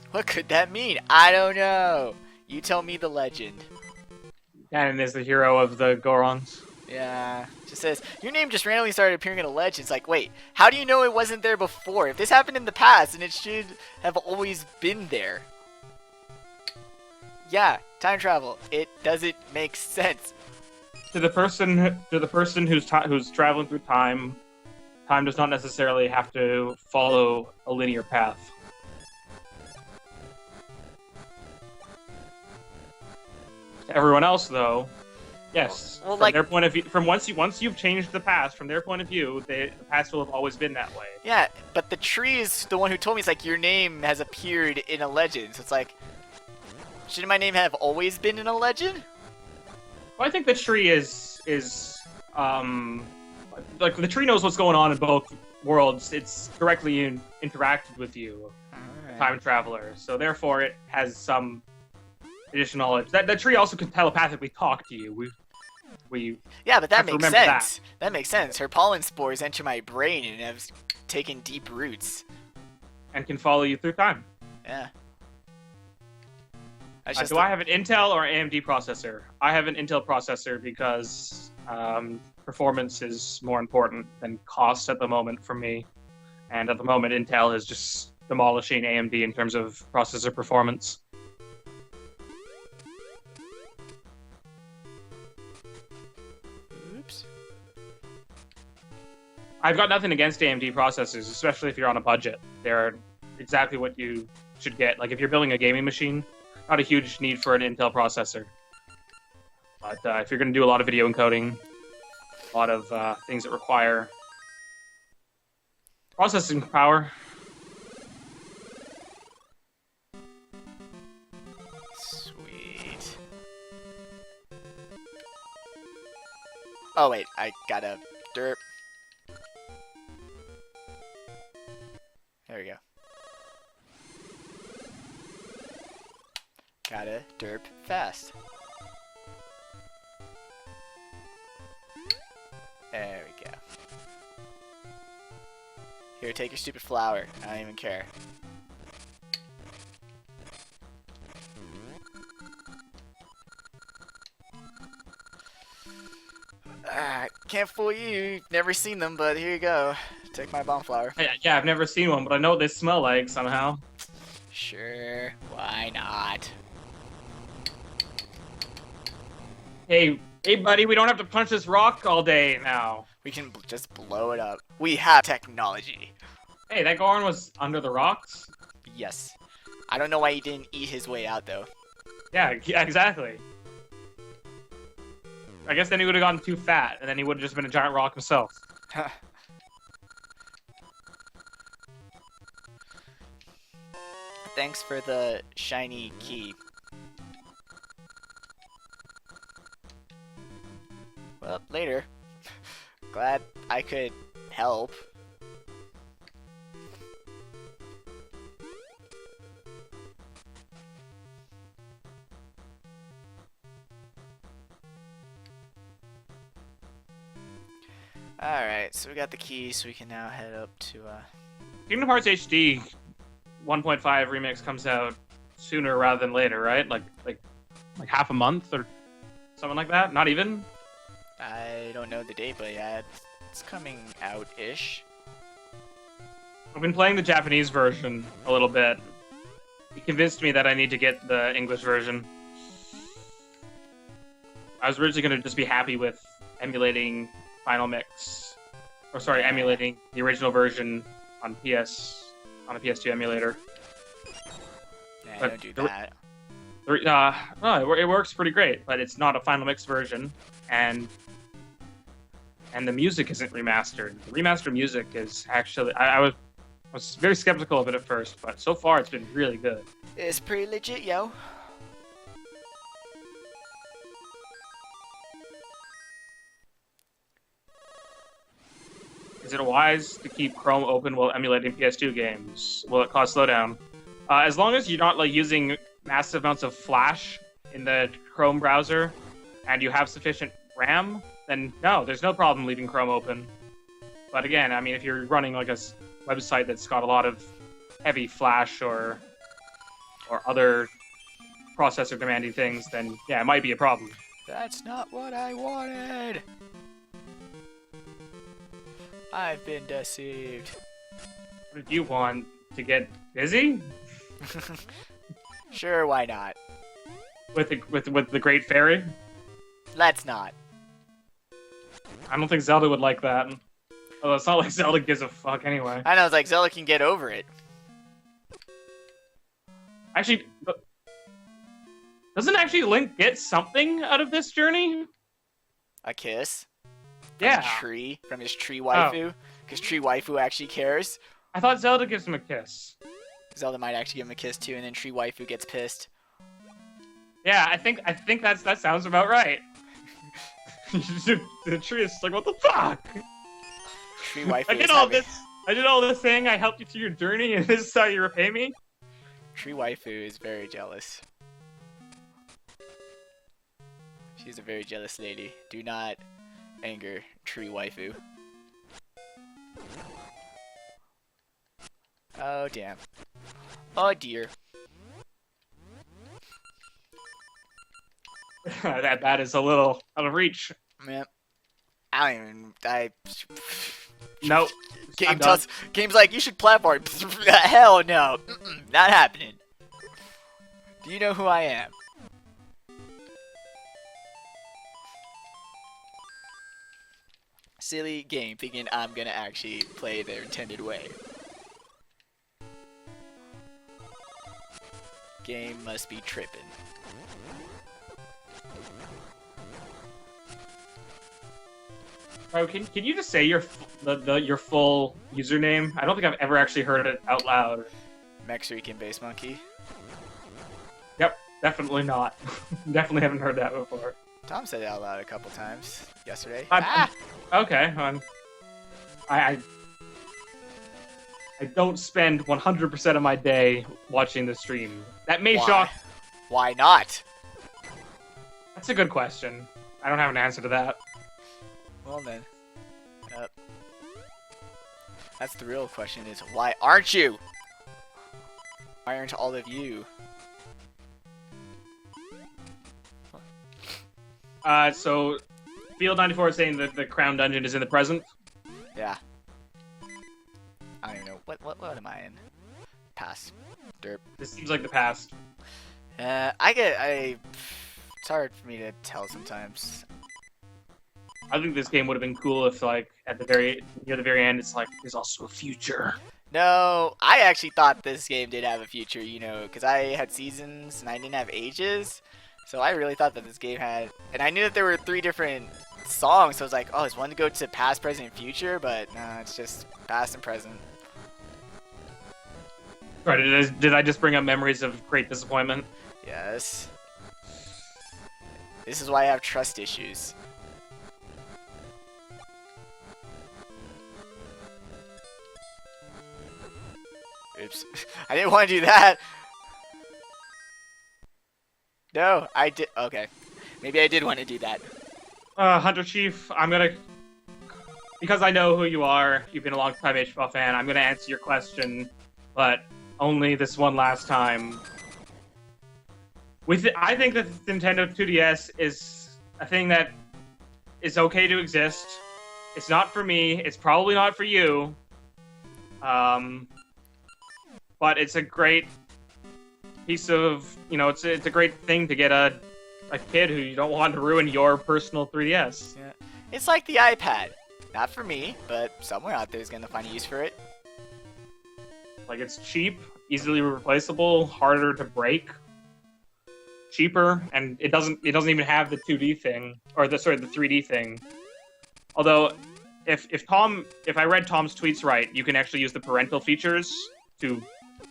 What could that mean? I don't know. You tell me the legend. Ganon is the hero of the Gorons. Yeah. Just says, your name just randomly started appearing in a legend. It's like, wait, how do you know it wasn't there before? If this happened in the past, then it should have always been there. Yeah, time travel. It doesn't make sense. To the person who's traveling through time, time does not necessarily have to follow a linear path. To everyone else, though, yes. Well, from like, their point of view, once you've changed the past, from their point of view, the past will have always been that way. yeah, but the tree is the one who told me. It's like your name has appeared in a legend. So it's like, shouldn't my name have always been in a legend? Well, I think the tree is like the tree knows what's going on in both worlds. It's directly interacted with you, time traveler. So therefore, it has some additional knowledge. That tree also can telepathically talk to you. We Yeah, but that have to makes remember sense. That makes sense. Her pollen spores enter my brain and have taken deep roots. and can follow you through time. Yeah. Do I have an Intel or AMD processor? I have an Intel processor because performance is more important than cost at the moment for me. And at the moment, Intel is just demolishing AMD in terms of processor performance. Oops. I've got nothing against AMD processors, especially if you're on a budget. They're exactly what you should get. Like if you're building a gaming machine, not a huge need for an Intel processor. But if you're going to do a lot of video encoding, a lot of things that require processing power. Sweet. Oh wait, I gotta derp. There we go. Gotta derp fast. There we go. Here, take your stupid flower. I don't even care. Can't fool you. Never seen them, but here you go. Take my bomb flower. Yeah, I've never seen one, but I know what they smell like somehow. Sure, why not? Hey, buddy, we don't have to punch this rock all day now. We can just blow it up. We have technology. Hey, that Goron was under the rocks? Yes. I don't know why he didn't eat his way out, though. Yeah, exactly. I guess then he would have gotten too fat, and then he would have just been a giant rock himself. Thanks for the shiny key. Well, later. Glad I could help. Alright, so we got the key, so we can now head up to, Kingdom Hearts HD 1.5 remix comes out sooner rather than later, right? Like half a month or something like that? Not even? I don't know the date, but yeah, it's coming out-ish. I've been playing the Japanese version a little bit. It convinced me that I need to get the English version. I was originally going to just be happy with emulating Final Mix. Or sorry, emulating the original version on a PS2 emulator. Nah, But don't do that. No, it works pretty great, but it's not a Final Mix version, and the music isn't remastered. The remastered music is actually I was very skeptical of it at first, but so far it's been really good. It's pretty legit, yo. Is it wise to keep Chrome open while emulating PS2 games? Will it cause slowdown? As long as you're not like using massive amounts of flash in the Chrome browser, and you have sufficient RAM, then no, there's no problem leaving Chrome open. But again, I mean, if you're running like a website that's got a lot of heavy flash or other processor demanding things, then yeah, it might be a problem. That's not what I wanted. I've been deceived. What did you want? To get busy? Sure, why not? With the Great Fairy? Let's not. I don't think Zelda would like that. Although it's not like Zelda gives a fuck anyway. I know, it's like Zelda can get over it. Actually, doesn't actually Link get something out of this journey? A kiss? Yeah. From his tree waifu? Because tree waifu actually cares. I thought Zelda gives him a kiss. Zelda might actually give him a kiss too, and then tree waifu gets pissed. Yeah, I think that sounds about right. The tree is like, what the fuck? Tree waifu I did all this thing, I helped you through your journey, and this is how you repay me? Tree waifu is very jealous. She's a very jealous lady. Do not anger tree waifu. Oh damn. Oh dear. that is a little out of reach. Man, I don't even. Nope. Game's like, you should platform. Hell no. Not happening. Do you know who I am? Silly game, thinking I'm gonna actually play their intended way. Game must be tripping. Bro, can you just say your full username? I don't think I've ever actually heard it out loud. Mexican Base Monkey. Yep, definitely not. Definitely haven't heard that before. Tom said it out loud a couple times yesterday. Okay, I don't spend 100% of my day watching the stream. That may shock. Why not? That's a good question. I don't have an answer to that. Well then. That's the real question is, why aren't you? Why aren't all of you? So Field 94 is saying that the Crown Dungeon is in the present. Yeah. I don't even know. What am I in? Past. Derp. This seems like the past. it's hard for me to tell sometimes. I think this game would have been cool if, like, near the very end, it's like, there's also a future. No, I actually thought this game did have a future, you know, because I had seasons and I didn't have ages. So I really thought that this game had, and I knew that there were 3 different songs, so I was like, oh, is one to go to past, present, and future? But no, it's just past and present. Right, did I just bring up memories of great disappointment? Yes. This is why I have trust issues. Oops. I didn't want to do that. No, I did. Okay. Maybe I did want to do that. Hunter Chief, because I know who you are, you've been a long-time HFL fan, I'm gonna answer your question, but only this one last time. I think that the Nintendo 2DS is a thing that is okay to exist. It's not for me, it's probably not for you. But it's a great piece of, it's a great thing to get a kid who you don't want to ruin your personal 3DS. Yeah. It's like the iPad. Not for me, but somewhere out there is going to find a use for it. Like, it's cheap, easily replaceable, harder to break, cheaper, and it doesn't even have the 2D thing, or the 3D thing. Although, if I read Tom's tweets right, you can actually use the parental features to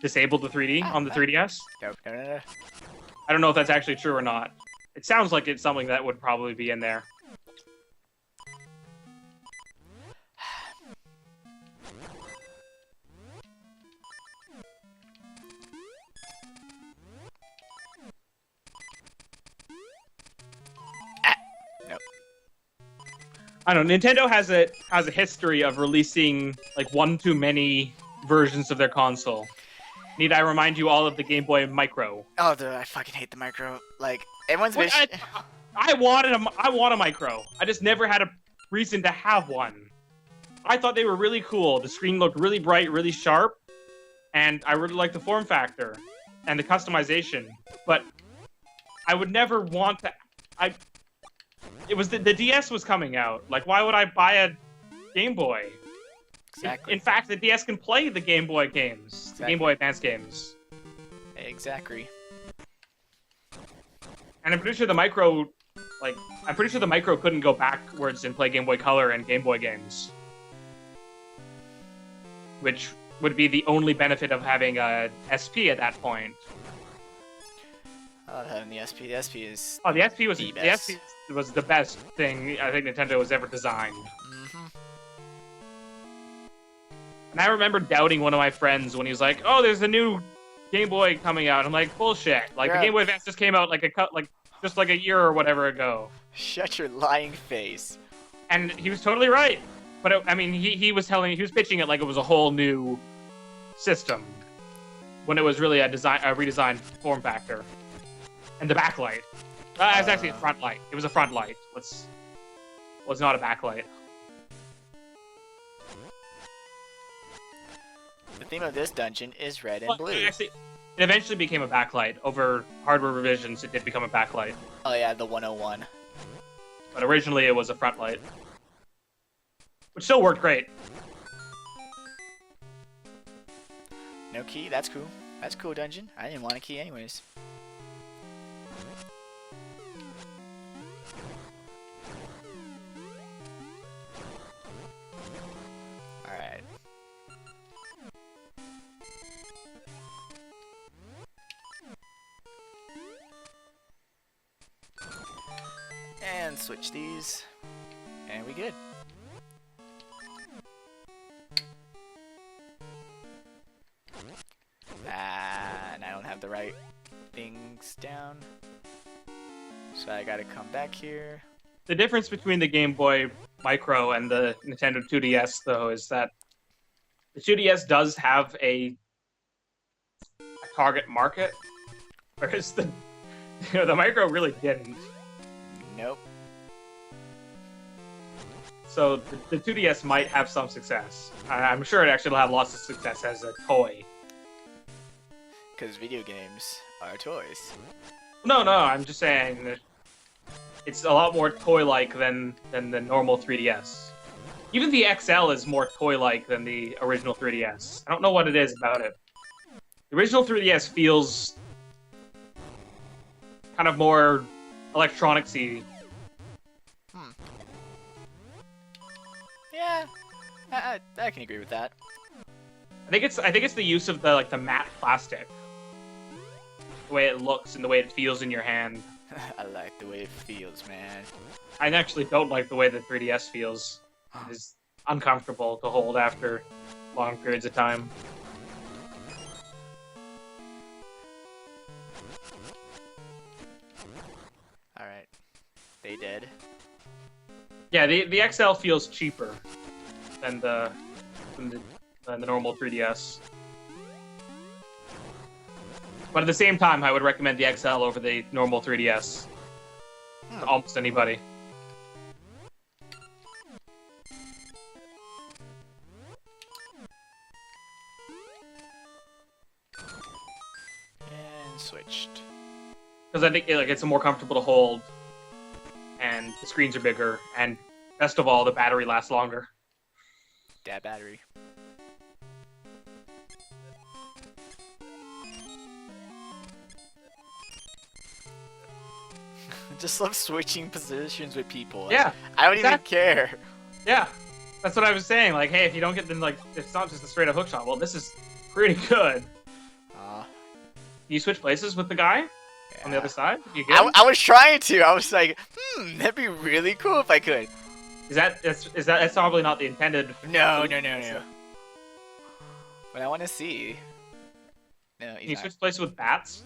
disable the 3D on the 3DS. No. I don't know if that's actually true or not. It sounds like it's something that would probably be in there. I don't know. Nintendo has a history of releasing like one too many versions of their console. Need I remind you all of the Game Boy Micro? Oh, dude, I fucking hate the Micro. Like, everyone's bitch. I want a Micro. I just never had a reason to have one. I thought they were really cool. The screen looked really bright, really sharp, and I really liked the form factor and the customization. But I would never want to. It was the DS was coming out. Like, why would I buy a Game Boy? Exactly. In fact, the DS can play the Game Boy games, the Game Boy Advance games. Exactly. And I'm pretty sure the Micro couldn't go backwards and play Game Boy Color and Game Boy games. Which would be the only benefit of having a SP at that point. I love having the SP. The SP is the SP was the best. The SP was the best thing I think Nintendo has ever designed. Mm-hmm. And I remember doubting one of my friends when he was like, "Oh, there's a new Game Boy coming out." I'm like, "Bullshit! Like the Game Boy Advance just came out just a year or whatever ago." Shut your lying face. And he was totally right. But he was pitching it like it was a whole new system, when it was really a redesigned form factor. And the backlight. It was actually a front light. It was a front light. Was not a backlight. The theme of this dungeon is red and blue. Actually, it eventually became a backlight. Over hardware revisions, it did become a backlight. Oh yeah, the 101. But originally, it was a front light. Which still worked great. No key? That's cool. That's cool, dungeon. I didn't want a key anyways. Alright. And switch these. And we good. And I don't have the right things down. So I gotta come back here. The difference between the Game Boy Micro and the Nintendo 2DS, though, is that the 2DS does have a target market, whereas the Micro really didn't. Nope. So the 2DS might have some success. I'm sure it actually will have lots of success as a toy. Because video games are toys. No, I'm just saying that it's a lot more toy-like than the normal 3DS. Even the XL is more toy-like than the original 3DS. I don't know what it is about it. The original 3DS feels kind of more electronics-y. Yeah, I can agree with that. I think it's the use of the matte plastic, the way it looks and the way it feels in your hand. I like the way it feels, man. I actually don't like the way the 3DS feels. It is uncomfortable to hold after long periods of time. Alright. They did. Yeah, the XL feels cheaper than the normal 3DS. But at the same time, I would recommend the XL over the normal 3DS to almost anybody. switched. Because I think it's more comfortable to hold, and the screens are bigger, and best of all, the battery lasts longer. Dad battery. Just love switching positions with people. Yeah, I don't even care. Yeah, that's what I was saying. Like, hey, if you don't get them, like, it's not just a straight up hook shot. Well, this is pretty good. You switch places with the guy on the other side? You get I was trying to. I was like, that'd be really cool if I could. That's probably not the intended. No. But I want to see. No, Can you switch places with bats?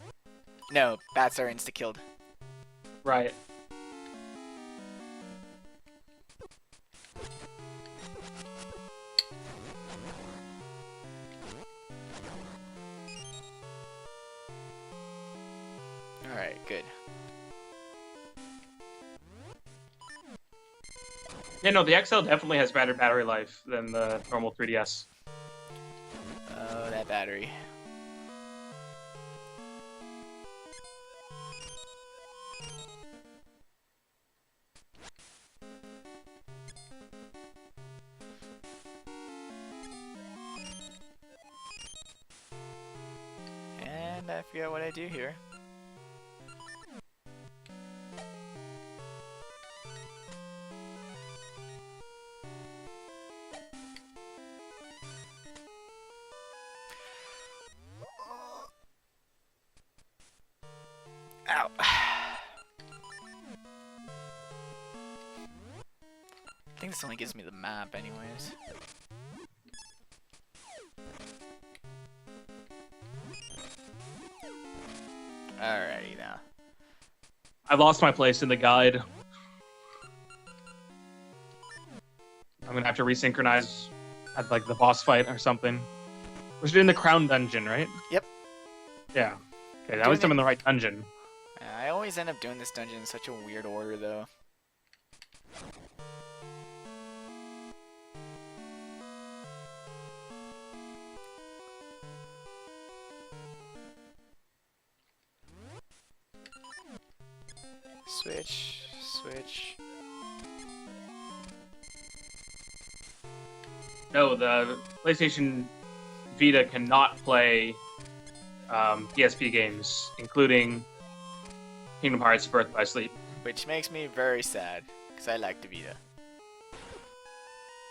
No, bats are insta killed. Right. Alright, good. Yeah, no, the XL definitely has better battery life than the normal 3DS. Oh, that battery. And I forget what I do here. Ow. I think this only gives me the map anyways. Alrighty now. I lost my place in the guide. I'm gonna have to resynchronize at like the boss fight or something. We're in the Crown Dungeon, right? Yep. Yeah. Okay, at least I'm in the right dungeon. I always end up doing this dungeon in such a weird order, though. Switch. No, the PlayStation Vita cannot play PSP games, including Kingdom Hearts Birth by Sleep. Which makes me very sad, because I like the Vita.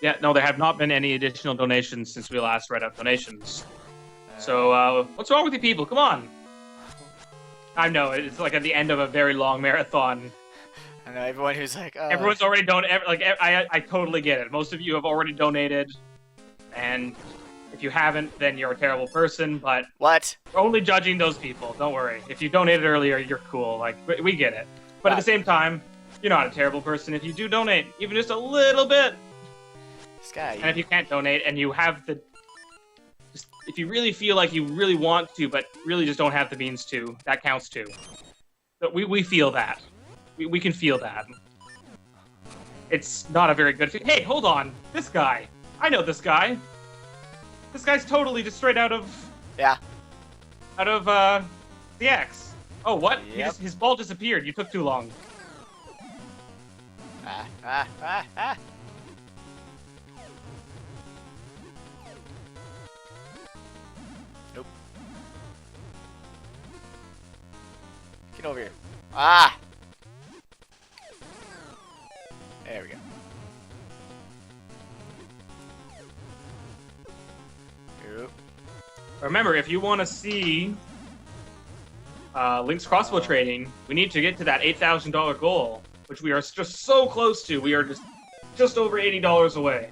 Yeah, no, there have not been any additional donations since we last read out donations. So, what's wrong with you people? Come on! I know, it's like at the end of a very long marathon. I know, everyone who's like, Everyone's already donated, I totally get it. Most of you have already donated, and if you haven't, then you're a terrible person, but... What? We're only judging those people, don't worry. If you donated earlier, you're cool, like, we get it. But at the same time, you're not a terrible person if you do donate, even just a little bit. This guy... And if you can't donate, and you have the... if you really feel like you really want to, but really just don't have the means to, that counts too. But we feel that. We can feel that. It's not a very good... Hey, hold on! This guy! I know this guy! This guy's totally just straight out of... Yeah. Out of, the X. Oh, what? Yep. His ball disappeared. You took too long. Ah. Nope. Get over here. Ah! There we go. Oop. Remember, if you want to see Link's crossbow trading, we need to get to that $8,000 goal, which we are just so close to. We are just over $80 away.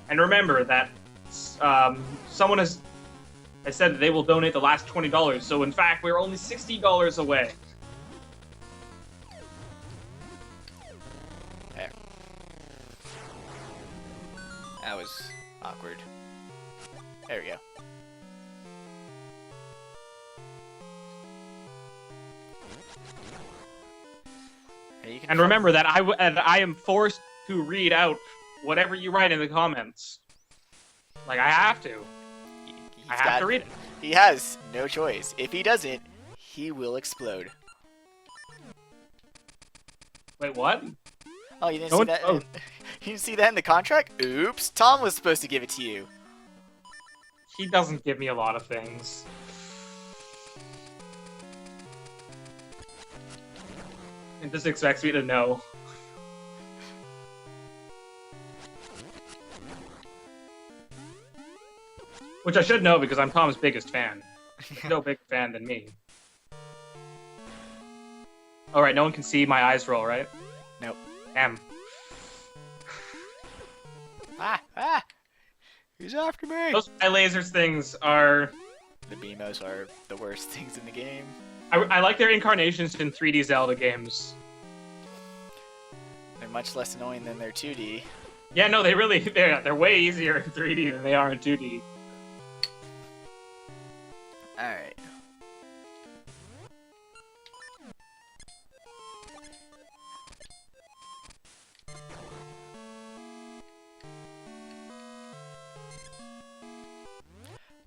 And remember that someone has said that they will donate the last $20. So in fact, we're only $60 away. There. That was awkward. There we go. And remember that I am forced to read out whatever you write in the comments. Like, I have to. I have to read it. He has no choice. If he doesn't, he will explode. Wait, what? Oh, you didn't No see one- that? oh. You didn't see that in the contract? Oops. Tom was supposed to give it to you. He doesn't give me a lot of things. It just expects me to know. Which I should know because I'm Tom's biggest fan. He's no bigger fan than me. Alright, no one can see my eyes roll, right? Nope. Damn. Ah! He's after me! Those eye lasers things are... The Beamos are the worst things in the game. I like their incarnations in 3D Zelda games. They're much less annoying than their 2D. Yeah, no, they're way easier in 3D than they are in 2D. Alright.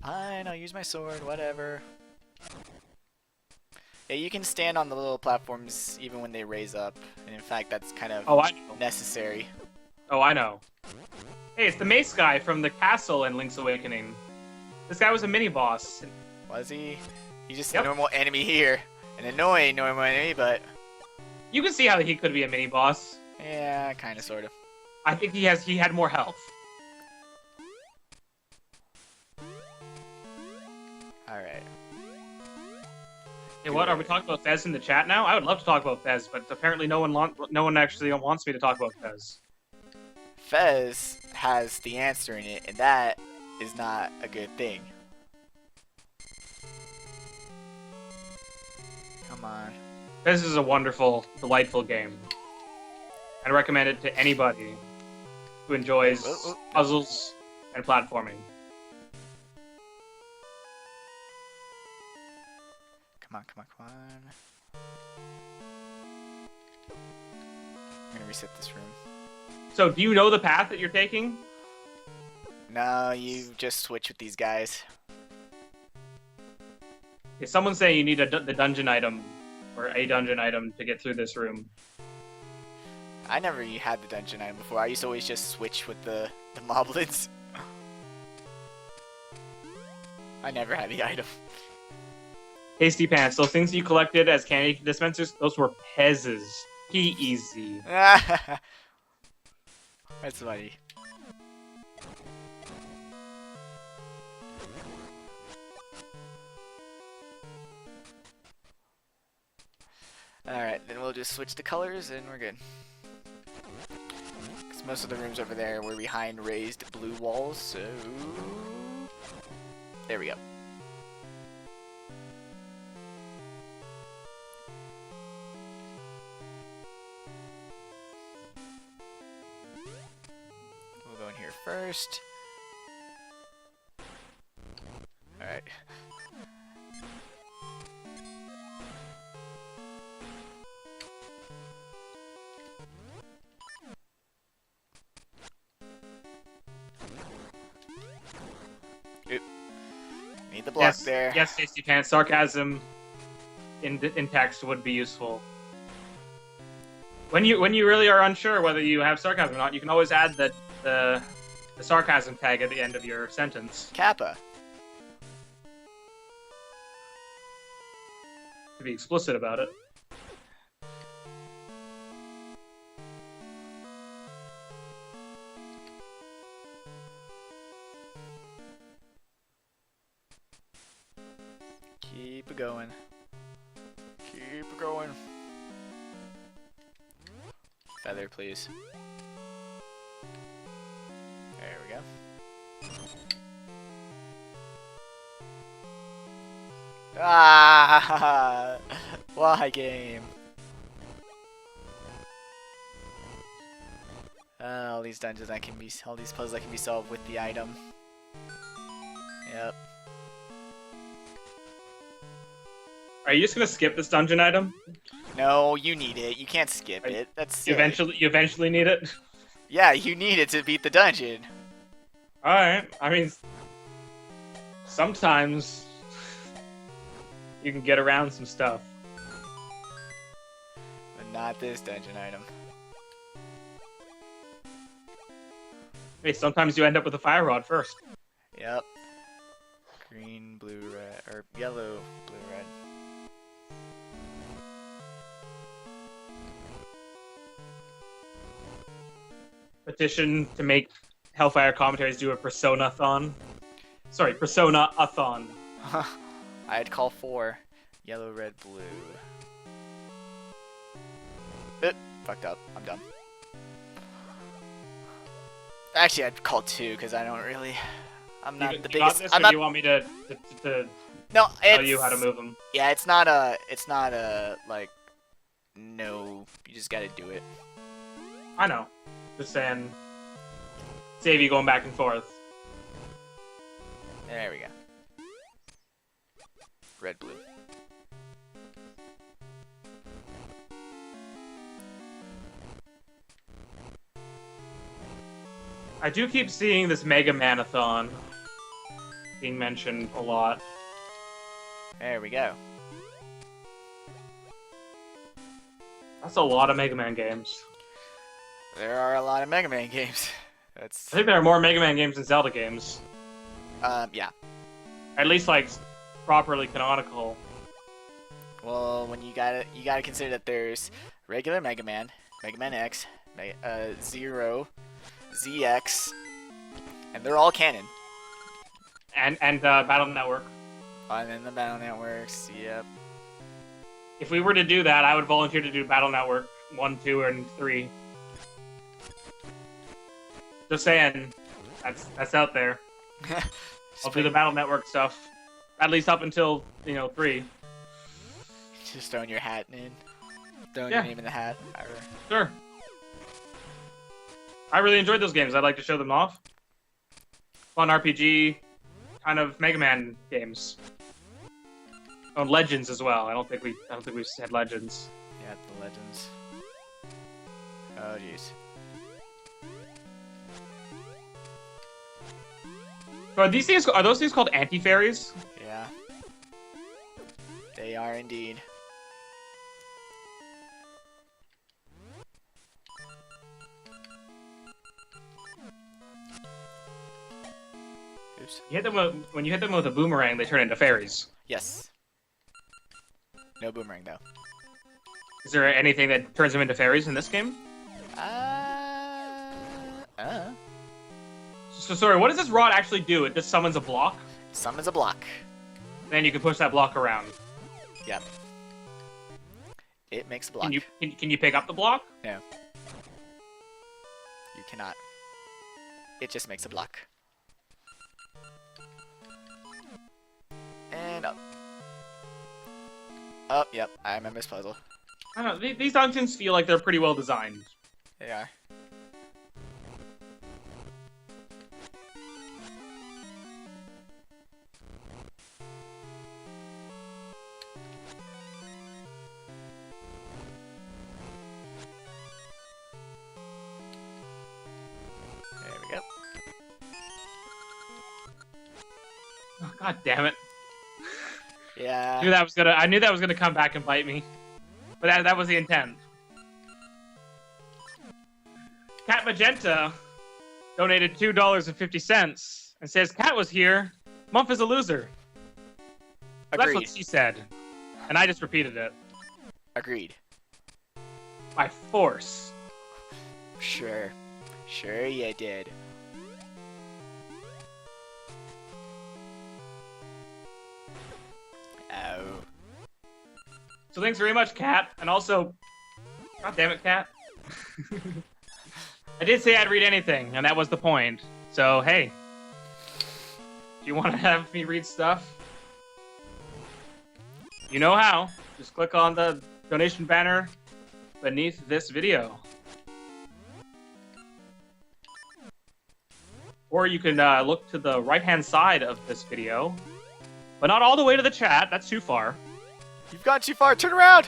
Fine, I'll use my sword, whatever. Yeah, you can stand on the little platforms even when they raise up. And in fact, that's kind of I know. necessary. Oh, I know. Hey, it's the mace guy from the castle in Link's Awakening. This guy was a mini-boss. Was he? He's just Yep. a normal enemy here. An annoying normal enemy, but You can see how he could be a mini-boss. yeah, kind of, sort of. I think he had more health. Alright. Hey, what? Are we talking about Fez in the chat now? I would love to talk about Fez, but apparently no one actually wants me to talk about Fez. Fez has the answer in it, and that is not a good thing. Come on. Fez is a wonderful, delightful game. I'd recommend it to anybody who enjoys puzzles and platforming. Come on. I'm gonna reset this room. So, do you know the path that you're taking? No, you just switch with these guys. Is someone saying you need the dungeon item, or a dungeon item to get through this room? I never had the dungeon item before. I used to always just switch with the moblins. I never had the item. Tasty Pants, those things you collected as candy dispensers, those were Pez's. Easy. That's funny. Alright, then we'll just switch the colors and we're good. Because most of the rooms over there were behind raised blue walls, so... There we go. We'll go in here first. Alright. Need the block there. Yes, Tasty Pants. Sarcasm in text would be useful. When you really are unsure whether you have sarcasm or not, you can always add the sarcasm tag at the end of your sentence Kappa. to be explicit about it. Keep it going. Keep it going. Feather, please. There we go. Ah! Why game? All these dungeons all these puzzles that can be solved with the item. Yep. Are you just gonna skip this dungeon item? No, you need it. You can't skip it. That's silly. You eventually need it. Yeah, you need it to beat the dungeon. All right. I mean, sometimes you can get around some stuff. But not this dungeon item. Hey, sometimes you end up with a fire rod first. Yep. Green, blue, red, or yellow, blue, red. Petition to make Hellfire commentaries do a Persona-thon. Sorry, Persona-a-thon. I'd call 4. Yellow, red, blue. Fucked up. I'm done. Actually, I'd call 2 because I don't really. I'm not the biggest. This, or do you want me to no, tell you how to move them? Yeah, it's not a. It's not a like. No, you just gotta do it. I know. Just saying. Save you going back and forth. There we go. Red, blue. I do keep seeing this Mega Man-a-thon being mentioned a lot. There we go. That's a lot of Mega Man games. There are a lot of Mega Man games. I That's think there are more Mega Man games than Zelda games. yeah. At least, like, properly canonical. Well, when you gotta consider that there's regular Mega Man, Mega Man X, Zero, ZX, and they're all canon. And Battle Network. And then the Battle Networks, yep. If we were to do that, I would volunteer to do Battle Network 1, 2, and 3. Just saying, that's out there. I'll do the Battle Network stuff, at least up until 3. Just throwing your hat in, throwing Yeah. your name in the hat. Sure. I really enjoyed those games. I'd like to show them off. Fun RPG, kind of Mega Man games. Oh, Legends as well. I don't think we've said Legends. Yeah, the Legends. Oh jeez. So are those things called anti-fairies? Yeah. They are indeed. Oops. When you hit them with a boomerang, they turn into fairies. Yes. No boomerang though. Is there anything that turns them into fairies in this game? So sorry, what does this rod actually do? It just summons a block? Summons a block. Then you can push that block around. Yep. It makes a block. Can you pick up the block? No. You cannot. It just makes a block. And up. Oh, yep. I remember this puzzle. I don't know. These dungeons feel like they're pretty well designed. They are. There we go. Oh, God damn it. Yeah. I knew that was gonna come back and bite me. But that was the intent. Cat Magenta donated $2.50 and says, Cat was here. Mumph is a loser. That's Agreed. what she said. And I just repeated it. Agreed. By force. Sure. Sure you did. Oh. So thanks very much, Cat. And also, God damn it, Cat. I did say I'd read anything, and that was the point. So, hey. Do you want to have me read stuff? You know how. Just click on the donation banner beneath this video. Or you can look to the right-hand side of this video. But not all the way to the chat. That's too far. You've gone too far. Turn around.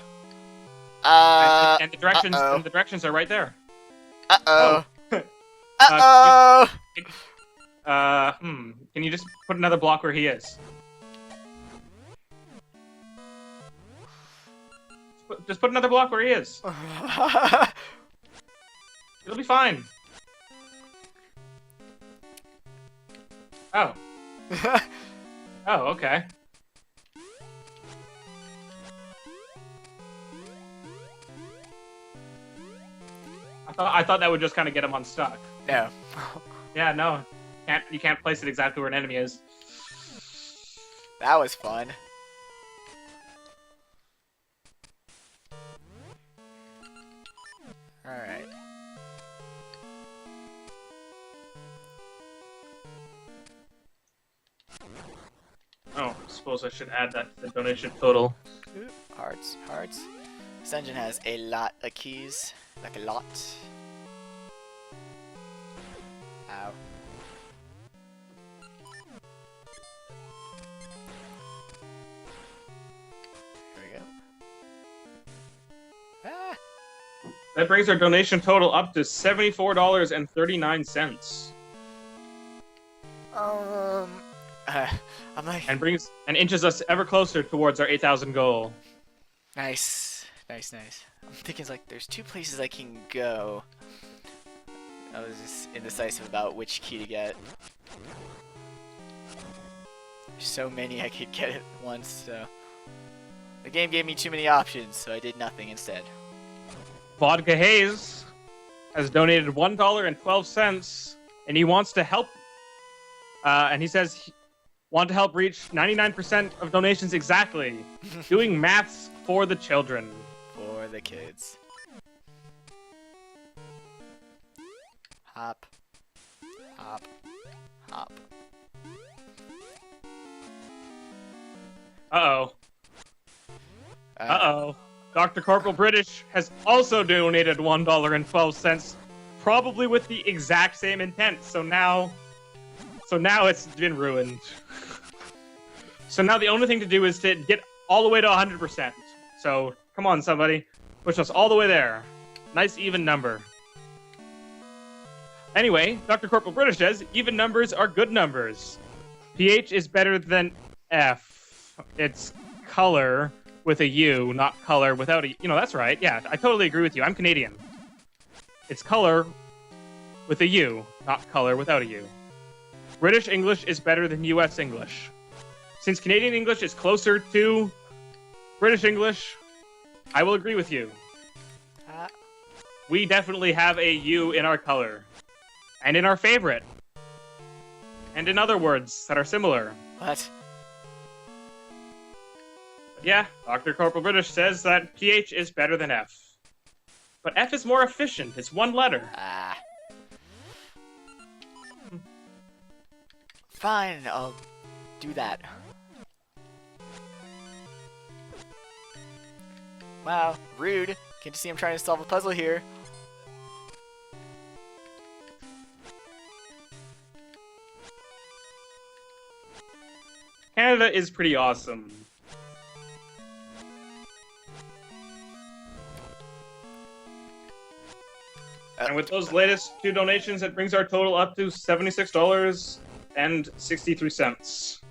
And the directions are right there. Uh-oh. Oh. Uh-oh. Can you just put another block where he is? Just put another block where he is. It'll be fine. Oh. Oh, okay. I thought that would just kind of get him unstuck. No. Yeah, no. You can't place it exactly where an enemy is. That was fun. Alright. Oh, I suppose I should add that to the donation total. Ooh, hearts, hearts. This engine has a lot of keys. Like a lot. Ow. Here we go. Ah! That brings our donation total up to $74.39. I'm like... And inches us ever closer towards our 8,000 goal. Nice. Nice, nice. I'm thinking like there's two places I can go. I was just indecisive about which key to get. There's so many I could get at once, so... The game gave me too many options, so I did nothing instead. Vodka Hayes has donated $1.12, and he wants to help. And he says, want to help reach 99% of donations exactly. Doing maths for the children. For the kids. Hop. Hop. Hop. Uh-oh. Uh-oh. Dr. Corporal British has also donated $1.12, probably with the exact same intent. So now it's been ruined. So now the only thing to do is to get all the way to 100%. So come on, somebody. Push us all the way there. Nice even number. Anyway, Dr. Corporal British says, even numbers are good numbers. PH is better than F. It's color with a U, not color without a... You know, that's right. Yeah, I totally agree with you. I'm Canadian. It's color with a U, not color without a U. British English is better than US English. Since Canadian English is closer to British English, I will agree with you. We definitely have a U in our color. And in our favorite. And in other words that are similar. What? Yeah, Dr. Corporal British says that PH is better than F. But F is more efficient. It's one letter. Ah. Fine, I'll do that. Wow, rude. Can't you see I'm trying to solve a puzzle here? Canada is pretty awesome. And with those latest two donations, it brings our total up to $76.63.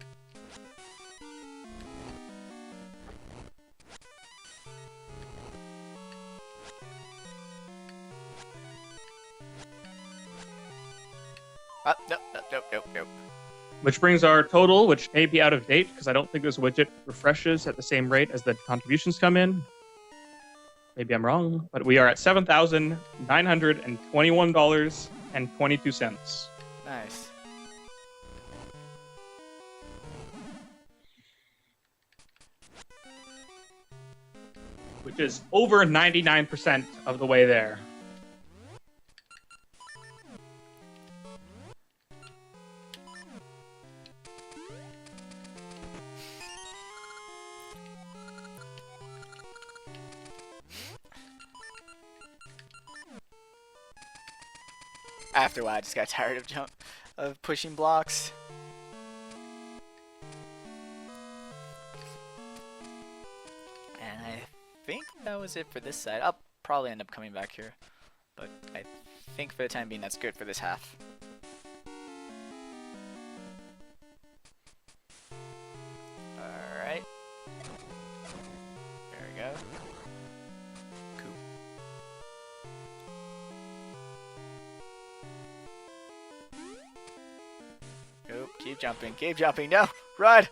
Nope. Which brings our total, which may be out of date, because I don't think this widget refreshes at the same rate as the contributions come in. Maybe I'm wrong, but we are at $7,921.22. Nice. Which is over 99% of the way there. After a while, I just got tired of pushing blocks. And I think that was it for this side. I'll probably end up coming back here, but I think for the time being, that's good for this half. Alright. There we go. Keep jumping. Keep jumping. No! Run!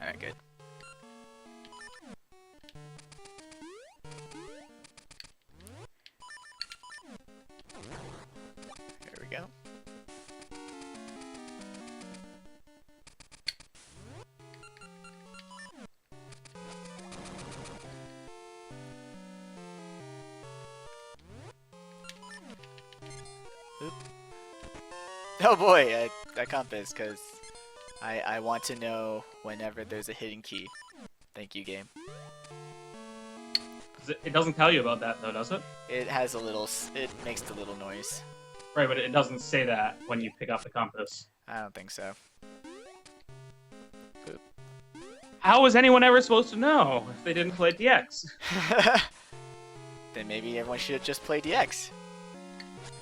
Alright, good. There we go. Oop. Oh boy, I compass, because I want to know whenever there's a hidden key. Thank you, game. It doesn't tell you about that, though, does it? It has a little, it makes the little noise. Right, but it doesn't say that when you pick up the compass. I don't think so. Oop. How was anyone ever supposed to know if they didn't play DX? Then maybe everyone should have just played DX.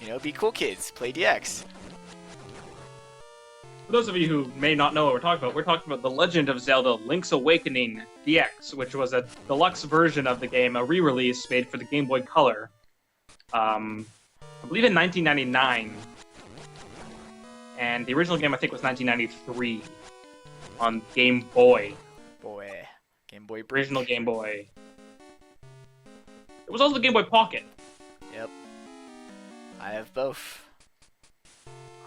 You know, be cool kids, play DX. For those of you who may not know what we're talking about The Legend of Zelda Link's Awakening DX, which was a deluxe version of the game, a re-release made for the Game Boy Color. I believe in 1999. And the original game, I think, was 1993 on Game Boy. Game Boy. Original Game Boy. It was also the Game Boy Pocket. Yep. I have both.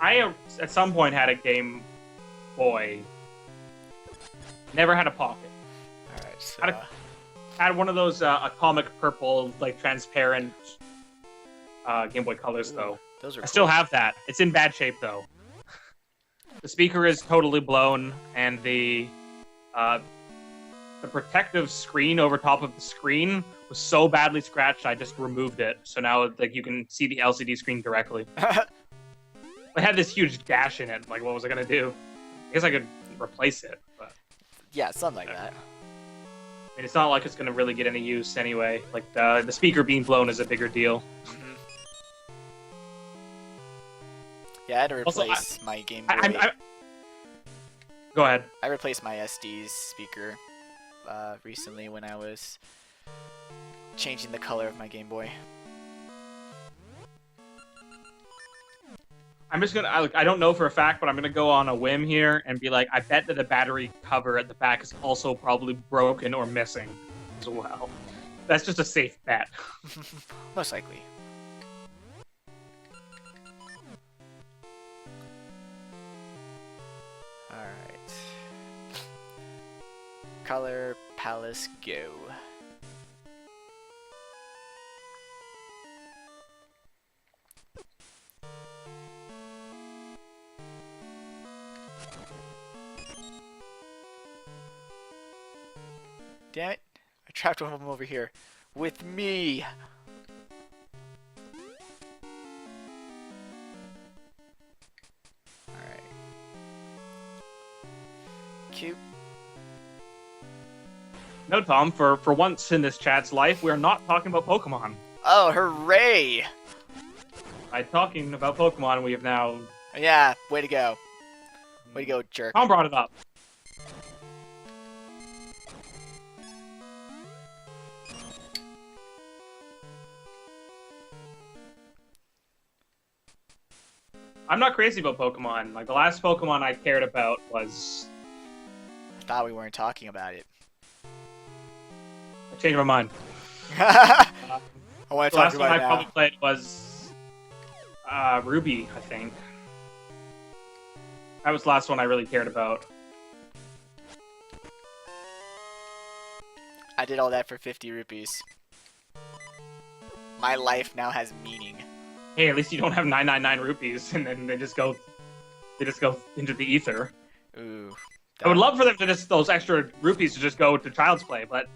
I, at some point, had a Game Boy. Never had a Pocket. Alright, so... Had one of those atomic purple, like, transparent Game Boy Colors, though. Those are I cool. still have that. It's in bad shape, though. The speaker is totally blown, and the protective screen over top of the screen was so badly scratched, I just removed it. So now, like, you can see the LCD screen directly. I had this huge gash in it. Like, what was I gonna do? I guess I could replace it, but Yeah, something like that. I mean, it's not like it's gonna really get any use anyway. Like, the speaker being blown is a bigger deal. Mm-hmm. Yeah, I had to replace Also, my Game Boy. Go ahead. I replaced my SD's speaker recently when I was changing the color of my Game Boy. I'm just gonna, I don't know for a fact, but I'm gonna go on a whim here and be like, I bet that the battery cover at the back is also probably broken or missing as well. That's just a safe bet. Most likely. Alright. Color Palace Go. Damn it. I trapped one of them over here. With me! Alright. Cute. No, Tom, for once in this chat's life, we are not talking about Pokemon. Oh, hooray! By talking about Pokemon, we have now... Yeah, way to go. Way to go, jerk. Tom brought it up. I'm not crazy about Pokemon. Like, the last Pokemon I cared about was... I thought we weren't talking about it. I changed my mind. I want The to talk last one about I it now. probably played was... Ruby, I think. That was the last one I really cared about. I did all that for 50 rupees. My life now has meaning. Hey, at least you don't have 999 rupees, and then they just go into the ether. Ooh. I would love for them to just, those extra rupees to just go to Child's Play, but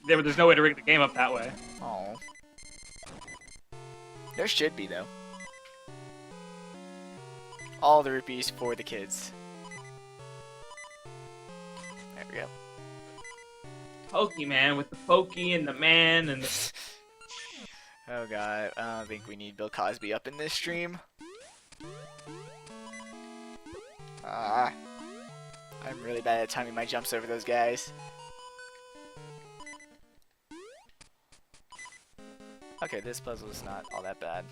there's no way to rig the game up that way. Oh. There should be, though. All the rupees for the kids. There we go. Pokemon with the Pokey and the man and the... Oh god, I don't think we need Bill Cosby up in this stream. I'm really bad at timing my jumps over those guys. Okay, this puzzle is not all that bad.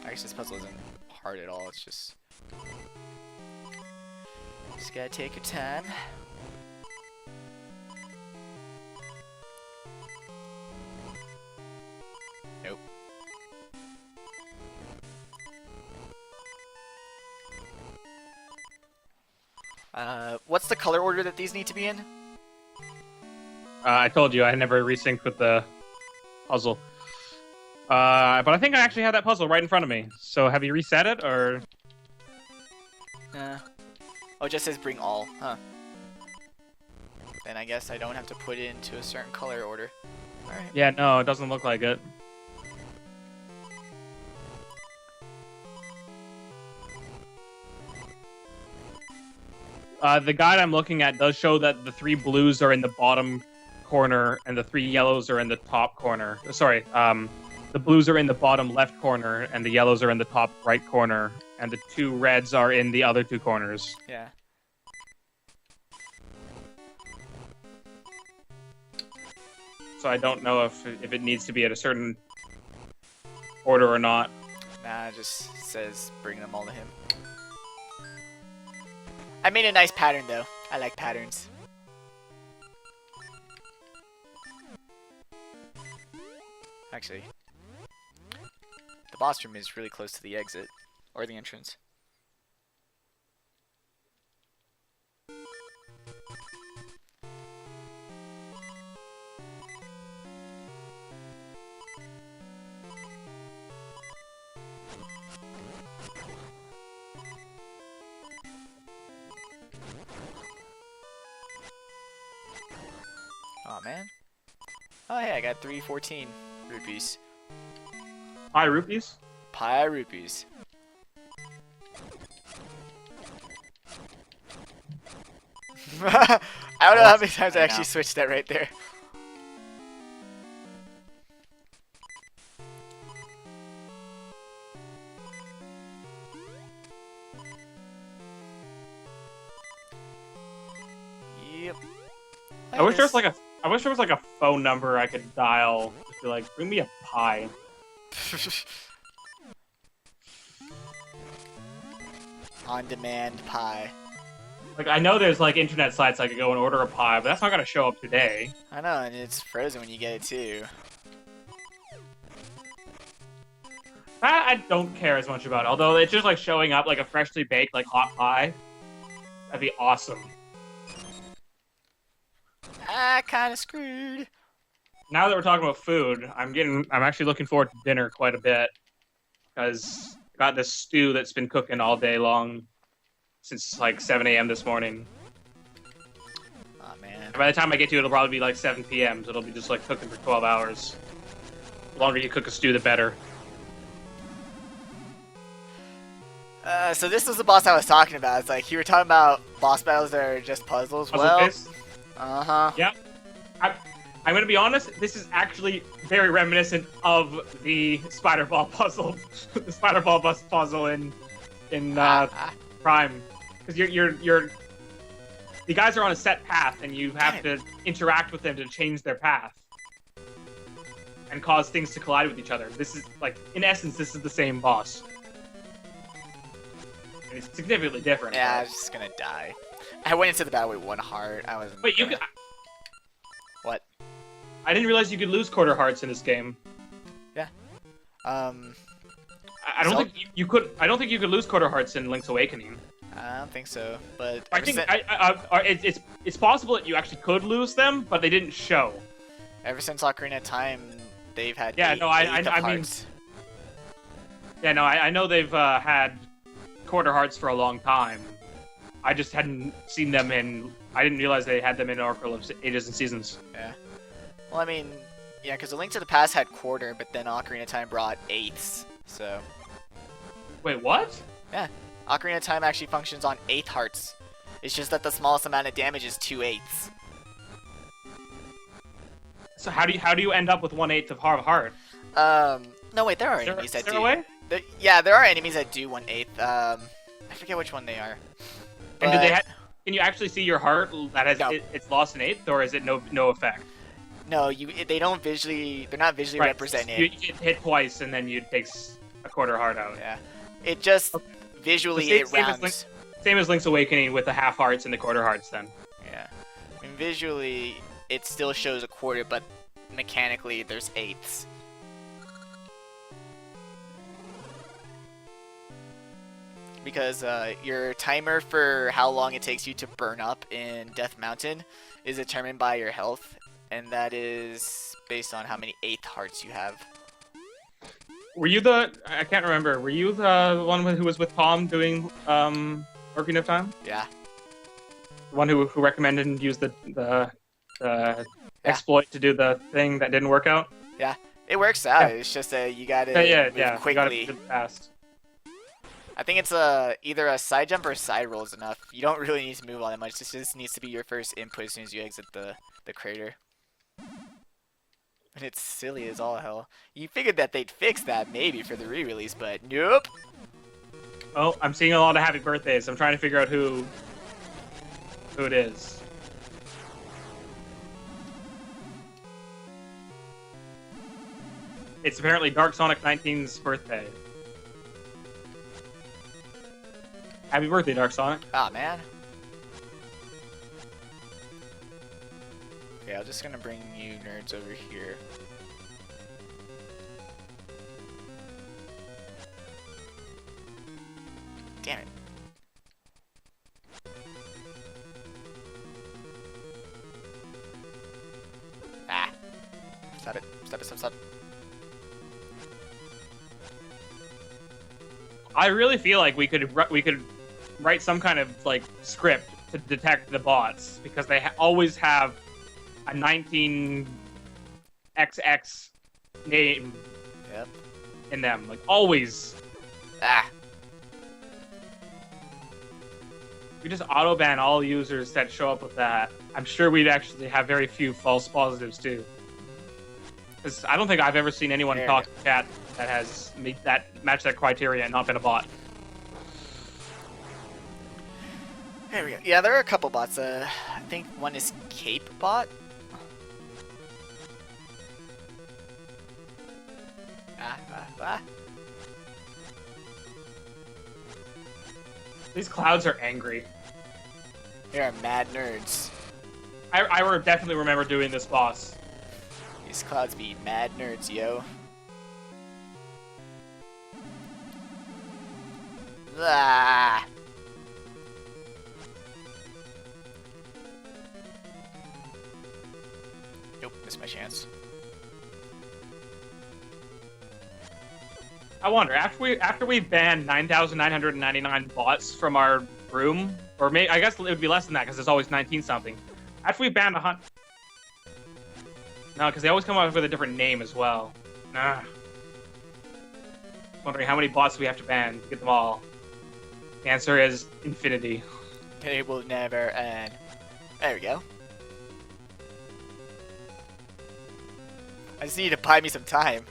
Actually, this puzzle isn't hard at all. It's just gotta take your time. Nope. What's the color order that these need to be in? I told you I never resynced with the puzzle. But I think I actually have that puzzle right in front of me. So have you reset it, or? Oh, it just says bring all, huh? Then I guess I don't have to put it into a certain color order. Alright. Yeah, no, it doesn't look like it. The guide I'm looking at does show that the 3 blues are in the bottom corner and the 3 yellows are in the top corner. Sorry, the blues are in the bottom left corner and the yellows are in the top right corner, and the 2 reds are in the other 2 corners. Yeah. So I don't know if it needs to be at a certain order or not. Nah, it just says bring them all to him. I made a nice pattern though. I like patterns. Actually, the boss room is really close to the exit, or the entrance. Oh man. Oh hey, I got 314 rupees. Hi, rupees. Pi rupees. I don't know how many times I actually switched that right there. Yep. I wish there was like a phone number I could dial. Just be like, bring me a pie. On-demand pie. Like, I know there's like internet sites I could go and order a pie, but that's not gonna show up today. I know, and it's frozen when you get it too. That I don't care as much about. Although it's just like showing up like a freshly baked like hot pie. That'd be awesome. Ah, kind of screwed. Now that we're talking about food, I'm actually looking forward to dinner quite a bit, because I got this stew that's been cooking all day long since like 7 a.m. this morning. Oh man. And by the time I get to it, it'll probably be like 7 p.m. So it'll be just like cooking for 12 hours. The longer you cook a stew, the better. So this was the boss I was talking about. It's like you were talking about boss battles that are just puzzles. Puzzle-based? Uh-huh. Yep. I'm gonna be honest, this is actually very reminiscent of the spider ball puzzle. The spider ball bus puzzle in Prime. Because you're the guys are on a set path and you have to interact with them to change their path. And cause things to collide with each other. This is like, in essence, this is the same boss. And it's significantly different. Yeah, I was just gonna die. I went into the battle with 1 heart. I was. Wait, you could... What? I didn't realize you could lose quarter hearts in this game. Yeah. I don't think you could. I don't think you could lose quarter hearts in Link's Awakening. I don't think so, but I think it's possible that you actually could lose them, but they didn't show. Ever since Ocarina of Time, they've had. Yeah, eight, no, I mean. Yeah, no, I know they've had quarter hearts for a long time. I just hadn't seen them in. I didn't realize they had them in Oracle of Ages and Seasons. Yeah. Well, I mean, yeah, because the Link to the Past had quarter, but then Ocarina of Time brought eighths. So. Wait, what? Yeah, Ocarina of Time actually functions on 8th hearts. It's just that the smallest amount of damage is 2/8. So how do you end up with 1/8 of heart? No wait, there are enemies that is there do. A way? Yeah, there are enemies that do 1/8. I forget which one they are. And do they can you actually see your heart that has No. it's lost an eighth, or is it no effect? No, they don't visually. They're not visually Right. represented. You get hit twice, and then you take a quarter heart out. Yeah. It just visually it rounds. Same as Link's Awakening with the half hearts and the quarter hearts. Then. Yeah. I mean, visually it still shows a quarter, but mechanically there's eighths. Because your timer for how long it takes you to burn up in Death Mountain is determined by your health, and that is based on how many eighth hearts you have. Were you I can't remember. Were you the one who was with Tom doing Ocarina of Time? Yeah. The one who recommended and used the exploit to do the thing that didn't work out? Yeah. It works out. Yeah. It's just that you gotta move quickly. You gotta move fast. I think it's either a side jump or a side roll is enough. You don't really need to move all that much. This just needs to be your first input as soon as you exit the crater. And it's silly as all hell. You figured that they'd fix that maybe for the re-release, but nope. Oh, I'm seeing a lot of happy birthdays. I'm trying to figure out who it is. It's apparently Dark Sonic 19's birthday. Happy birthday, Dark Sonic. Ah, man. Okay, I'm just gonna bring you nerds over here. Damn it. Ah. Stop it. Stop it, stop, stop. I really feel like we could write some kind of like script to detect the bots because they always have a 19XX name in them, like always. Ah. We just auto ban all users that show up with that. I'm sure we'd actually have very few false positives too. Because I don't think I've ever seen anyone talk to chat that has matched that criteria and not been a bot. There we go. Yeah, there are a couple bots. I think one is Cape Bot. These clouds are angry. They are mad nerds. I definitely remember doing this boss. These clouds be mad nerds, yo. Ah. Nope, missed my chance. I wonder, after we ban 9,999 bots from our room, or I guess it would be less than that because there's always 19 something. After we ban 100, no, because they always come up with a different name as well. Nah. Wondering how many bots we have to ban to get them all. The answer is infinity. It will never end. There we go. I just need to buy me some time.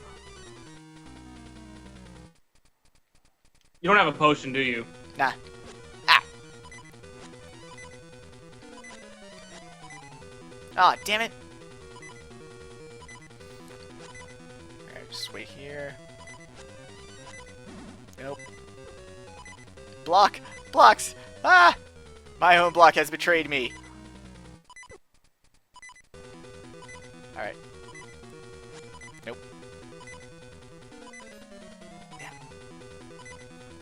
You don't have a potion, do you? Nah. Ah. Aw, oh, damn it. Alright, just wait here. Nope. Block! Blocks! Ah! My own block has betrayed me. Alright. Nope. Damn.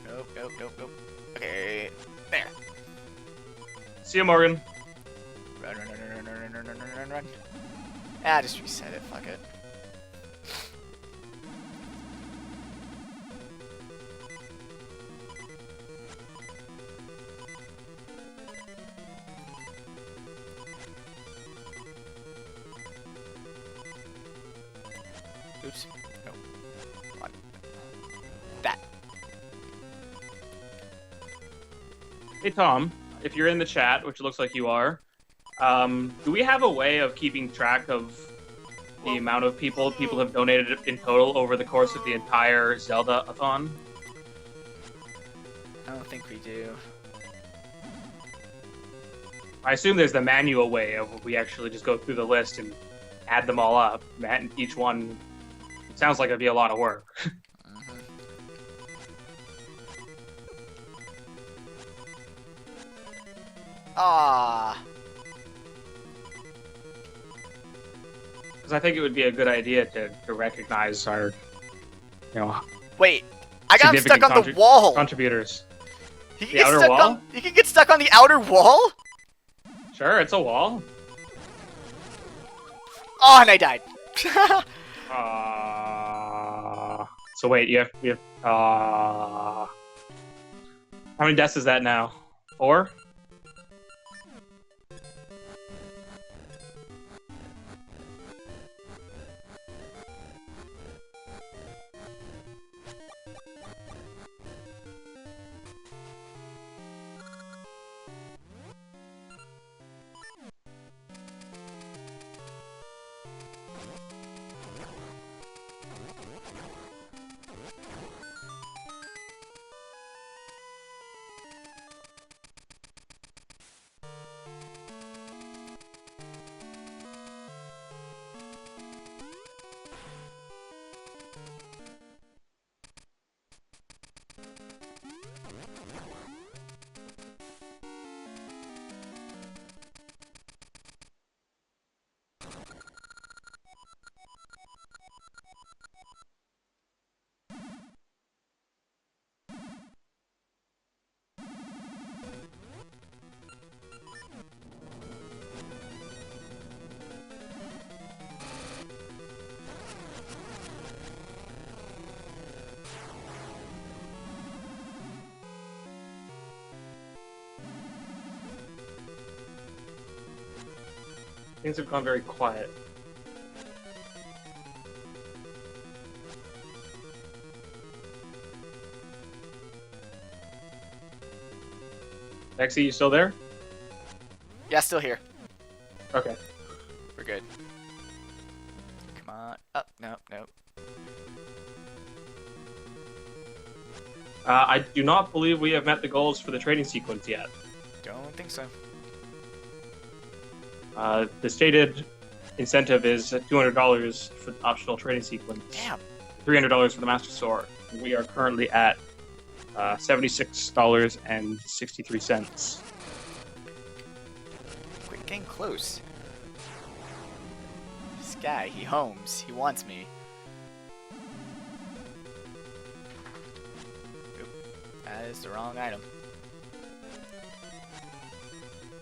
Nope, nope, nope, nope. Okay. There. See you, Morgan. Run, run, run, run, run, run, run, run, run, run. Ah, just reset it. Fuck it. Oops. No. What? That. Hey, Tom, if you're in the chat, which it looks like you are, do we have a way of keeping track of the amount of people have donated in total over the course of the entire Zeldathon? I don't think we do. I assume there's the manual way of we actually just go through the list and add them all up. And each one sounds like it'd be a lot of work. Mhm. Ah. Because I think it would be a good idea to recognize our, Wait, I got him stuck significant on the wall. contributors. He can The get outer stuck wall? on. He can get stuck on the outer wall. Sure, it's a wall. Oh, and I died. So wait, we have how many deaths is that now? 4? Things have gone very quiet. Lexi, you still there? Yeah, still here. Okay. We're good. Come on. Oh, no. I do not believe we have met the goals for the trading sequence yet. Don't think so. The stated incentive is $200 for the optional trading sequence. Damn. $300 for the Master Sword. We are currently at $76.63. Quit getting close. This guy, he homes. He wants me. Oop. That is the wrong item.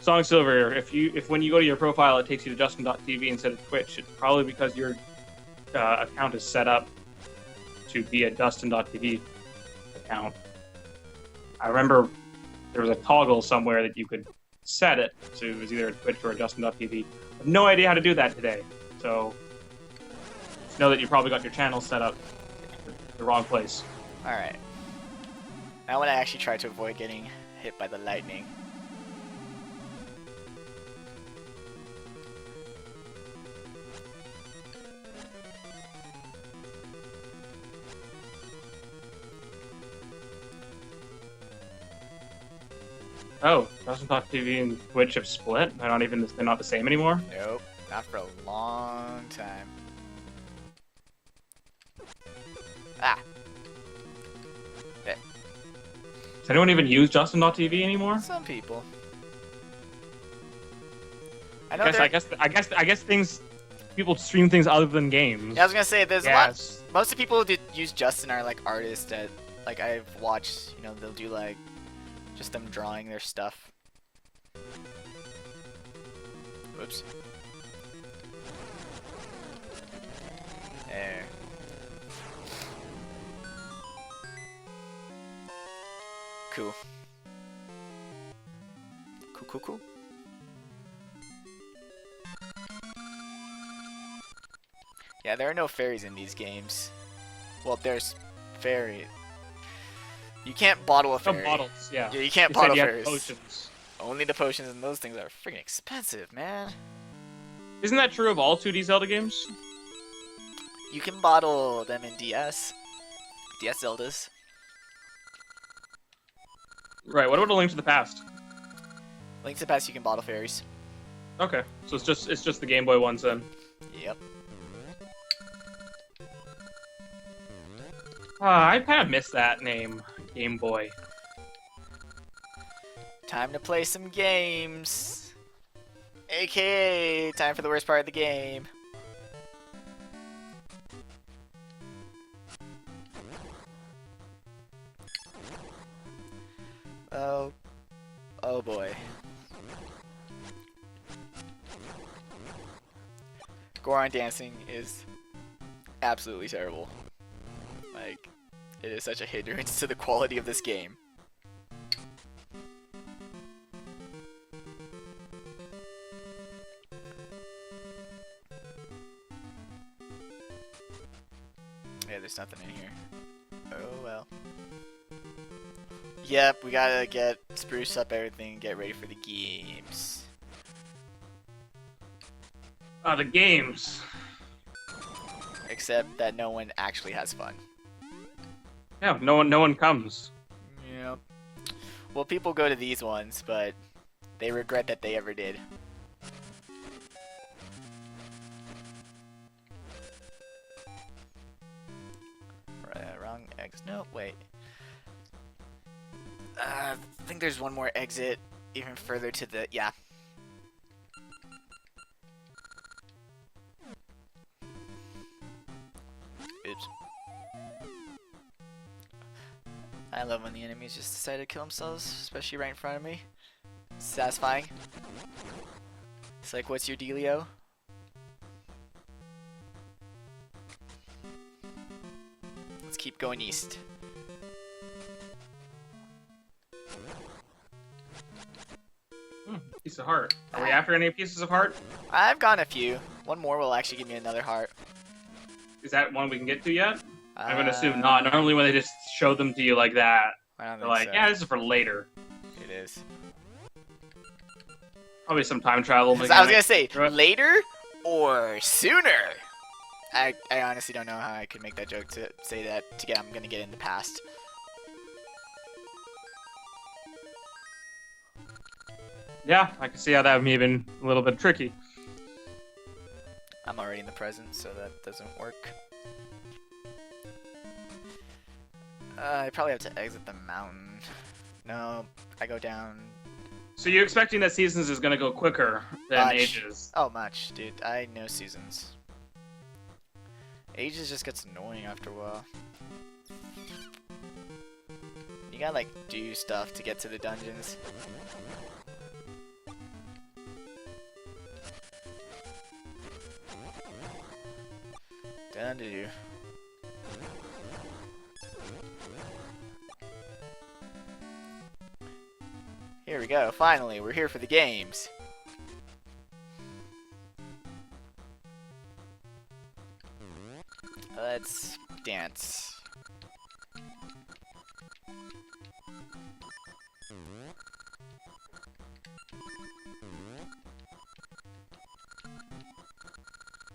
Song Silver, if when you go to your profile it takes you to Justin.tv instead of Twitch, it's probably because your account is set up to be a Dustin.tv account. I remember there was a toggle somewhere that you could set it to it was either a Twitch or a Justin.tv. I have no idea how to do that today, so just know that you probably got your channel set up the wrong place. Alright. Now when I actually try to avoid getting hit by the lightning. Oh, Justin.tv and Twitch have split? They're not the same anymore? Nope. Not for a long time. Ah. Does anyone even use Justin.tv anymore? Some people. I know I guess things people stream things other than games. Yeah, I was gonna say there's a Yes. lot. Most of the people that use Justin are like artists that like I've watched. You know, they'll do like just them drawing their stuff. Whoops. There. Cool. Cool. Yeah, there are no fairies in these games. Well, there's fairy. You can't bottle a fairy. No bottles, yeah. Yeah, you can't You said bottle you have fairies. potions. Only the potions, and those things are freaking expensive, man. Isn't that true of all 2D Zelda games? You can bottle them in DS. DS Zeldas. Right, what about A Link to the Past? Link to the Past, you can bottle fairies. Okay, so it's just the Game Boy ones then. Yep. I kind of miss that name, Game Boy. Time to play some games. AKA, time for the worst part of the game. Oh. Oh boy. Goron dancing is absolutely terrible. Like, it is such a hindrance to the quality of this game. Yeah, there's nothing in here. Oh well. Yep, we gotta spruce up everything and get ready for the games. The games. Except that no one actually has fun. Yeah, no one comes. Yep. Well, people go to these ones, but they regret that they ever did. Wrong exit. No, wait. I think there's one more exit even further to the... Yeah. Oops. I love when the enemies just decide to kill themselves, especially right in front of me. It's satisfying. It's like, what's your dealio? Let's keep going east. Piece of heart. Are we after any pieces of heart? I've gotten a few. One more will actually give me another heart. Is that one we can get to yet? I'm gonna assume not. Normally when they just show them to you like that, I don't they're think like, so. yeah, this is for later. It is. Probably some time travel. I was gonna say, later or sooner? I honestly don't know how I could make that joke to say that to get I'm gonna get in the past. Yeah, I can see how that would be even a little bit tricky. I'm already in the present, so that doesn't work. I probably have to exit the mountain. No, I go down. So you're expecting that Seasons is gonna go quicker than Ages? Oh, much, dude. I know Seasons. Ages just gets annoying after a while. You gotta, like, do stuff to get to the dungeons. Done to do. Here we go, finally, we're here for the games. Let's dance.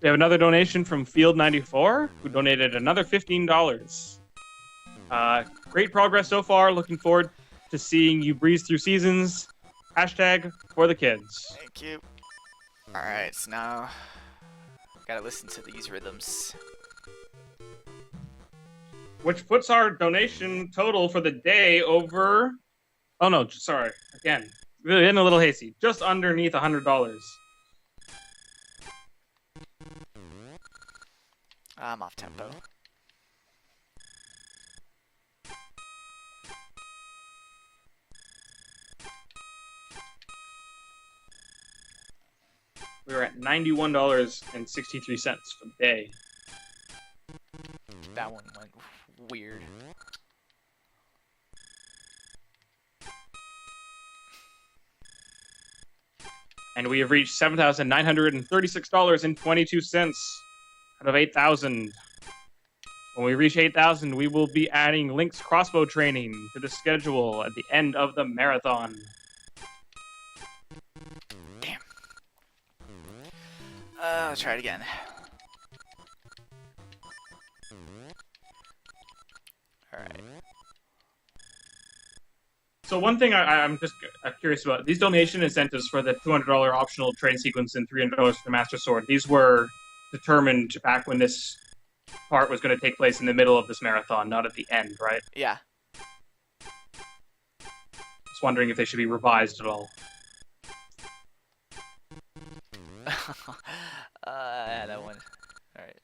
We have another donation from Field94, who donated another $15. Great progress so far. Looking forward to seeing you breeze through Seasons. Hashtag for the kids. Thank you. Alright, so now gotta listen to these rhythms. Which puts our donation total for the day over... Oh no, sorry. Again, really getting a little hasty. Just underneath $100. I'm off tempo. We're at $91.63 for the day. That one went weird. And we have reached $7,936.22 out of 8,000. When we reach 8,000, we will be adding Link's crossbow training to the schedule at the end of the marathon. Damn. Let's try it again. Alright. So one thing I'm just curious about, these donation incentives for the $200 optional trade sequence and $300 for the Master Sword, these were determined back when this part was going to take place in the middle of this marathon, not at the end, right? Yeah. Just wondering if they should be revised at all. Yeah, that one. Alright.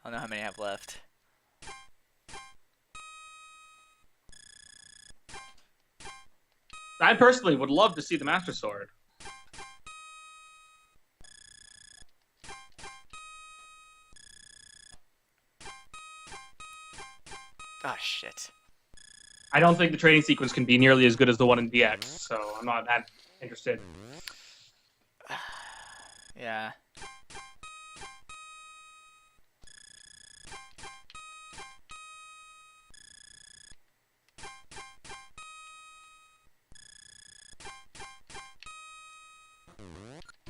I don't know how many I have left. I personally would love to see the Master Sword. Oh, shit. I don't think the training sequence can be nearly as good as the one in DX, so I'm not that interested. Yeah.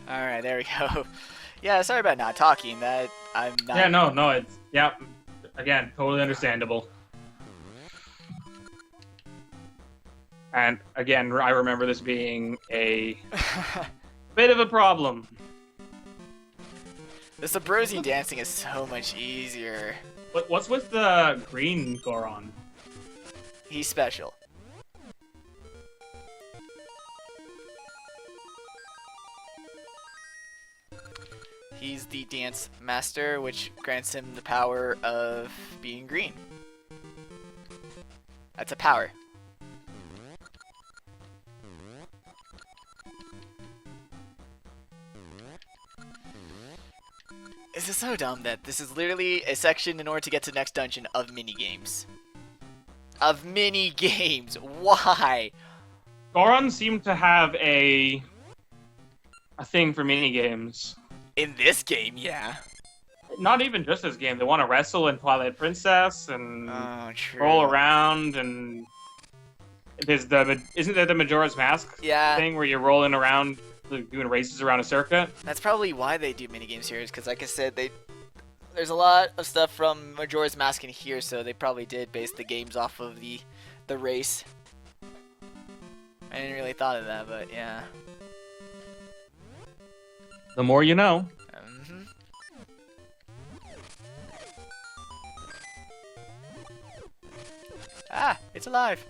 Alright, there we go. Yeah, sorry about not talking. That I'm not. Yeah, no, it's again, totally understandable. And again, I remember this being a bit of a problem. The Sabrosian dancing is so much easier. What's with the green Goron? He's special. He's the dance master, which grants him the power of being green. That's a power. This is so dumb that this is literally a section in order to get to the next dungeon of minigames. Of minigames! Why? Goron seemed to have a thing for minigames. In this game, yeah. Not even just this game. They want to wrestle in Twilight Princess and True. roll around, and isn't there the Majora's Mask thing where you're rolling around doing races around a circuit? That's probably why they do minigames here, because like I said, there's a lot of stuff from Majora's Mask in here, so they probably did base the games off of the race. I didn't really thought of that, but yeah. The more you know. Ah, it's alive.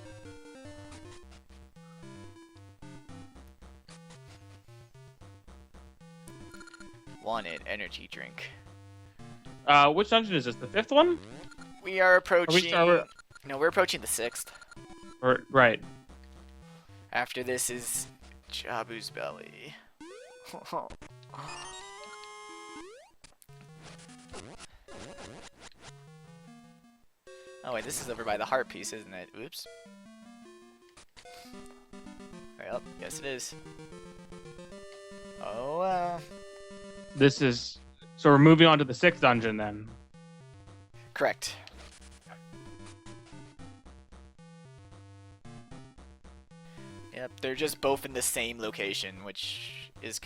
Wanted energy drink. Which dungeon is this? The 5th one? We are approaching. No, we're approaching the 6th. Right. After this is Jabu's belly. Oh wait, this is over by the heart piece, isn't it? Oops. Well, yes it is. Oh, This is... So we're moving on to the 6th dungeon, then. correct. Yep, they're just both in the same location, which is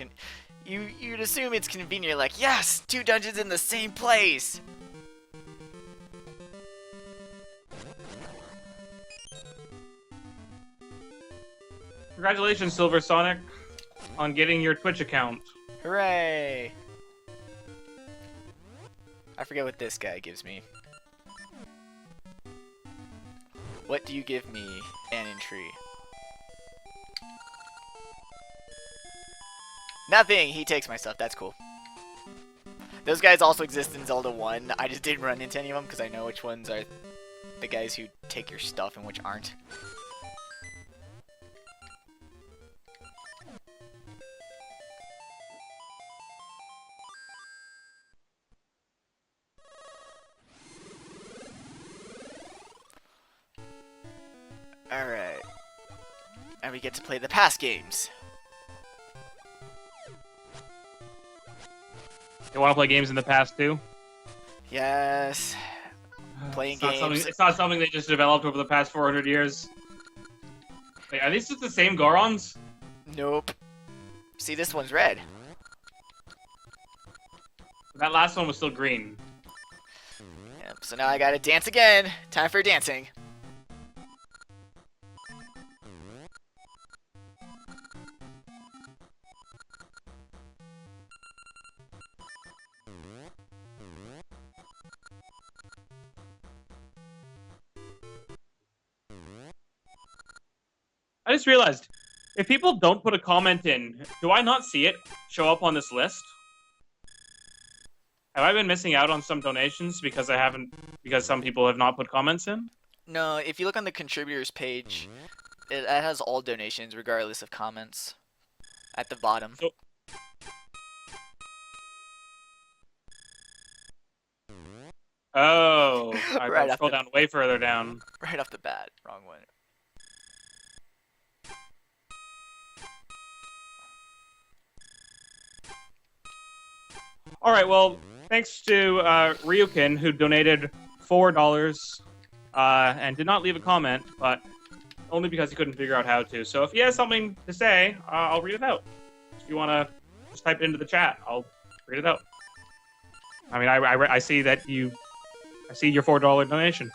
you'd assume it's convenient, like, yes, 2 dungeons in the same place! Congratulations, Silver Sonic, on getting your Twitch account. Hooray! I forget what this guy gives me. What do you give me, Anon Tree? Nothing! He takes my stuff, that's cool. Those guys also exist in Zelda 1. I just didn't run into any of them because I know which ones are the guys who take your stuff and which aren't. Alright. And we get to play the past games. You want to play games in the past, too? Yes. Playing games. It's not something they just developed over the past 400 years. Wait, are these just the same Gorons? Nope. See, this one's red. That last one was still green. Yep, so now I gotta dance again. Time for dancing. I just realized, if people don't put a comment in, do I not see it show up on this list? Have I been missing out on some donations because because some people have not put comments in? No, if you look on the contributors page, it has all donations regardless of comments at the bottom. So, oh, I Right gotta scroll down way further down. Right off the bat, wrong one. All right, well, thanks to Ryukin, who donated $4 and did not leave a comment, but only because he couldn't figure out how to. So if he has something to say, I'll read it out. If you want to just type it into the chat, I'll read it out. I mean, I see that I see your $4 donation.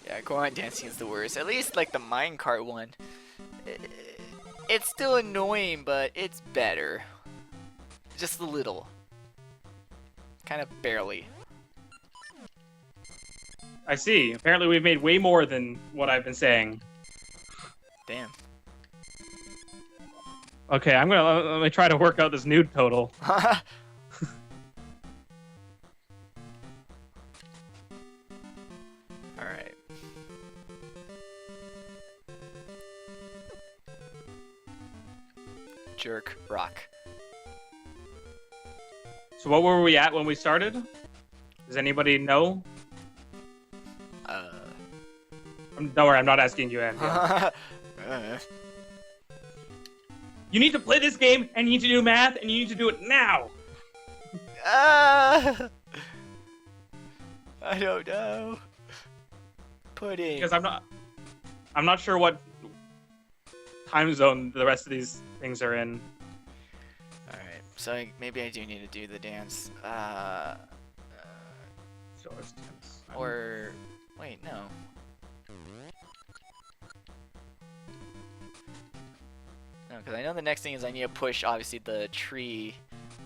Yeah, Goron dancing is the worst. At least like the minecart one. It's still annoying, but it's better. Just a little. Kind of barely. I see. Apparently we've made way more than what I've been saying. Damn. Okay, let me try to work out this nude total. Alright. Jerk rock. So what were we at when we started? Does anybody know? Don't worry, I'm not asking you, Andy. You need to play this game, and you need to do math, and you need to do it now! I don't know. Pudding. Because I'm not sure what time zone the rest of these things are in. Alright, so maybe I do need to do the dance. Or... wait, no. No, because I know the next thing is I need to push, obviously, the tree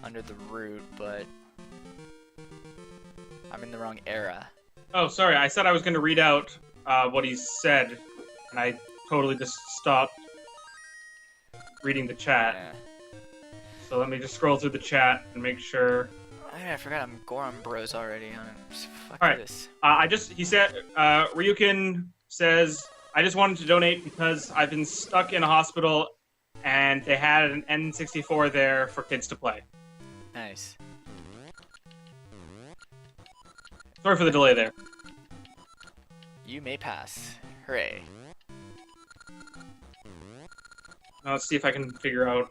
under the root, but... I'm in the wrong era. Oh, sorry, I said I was going to read out what he said, and I totally just stopped reading the chat. Yeah. So let me just scroll through the chat and make sure. Oh, yeah, I forgot I'm Goron Bros already on it. Fuck All right. this. He said, Ryukin says, I just wanted to donate because I've been stuck in a hospital and they had an N64 there for kids to play. Nice. Sorry for the delay there. You may pass. Hooray. Now let's see if I can figure out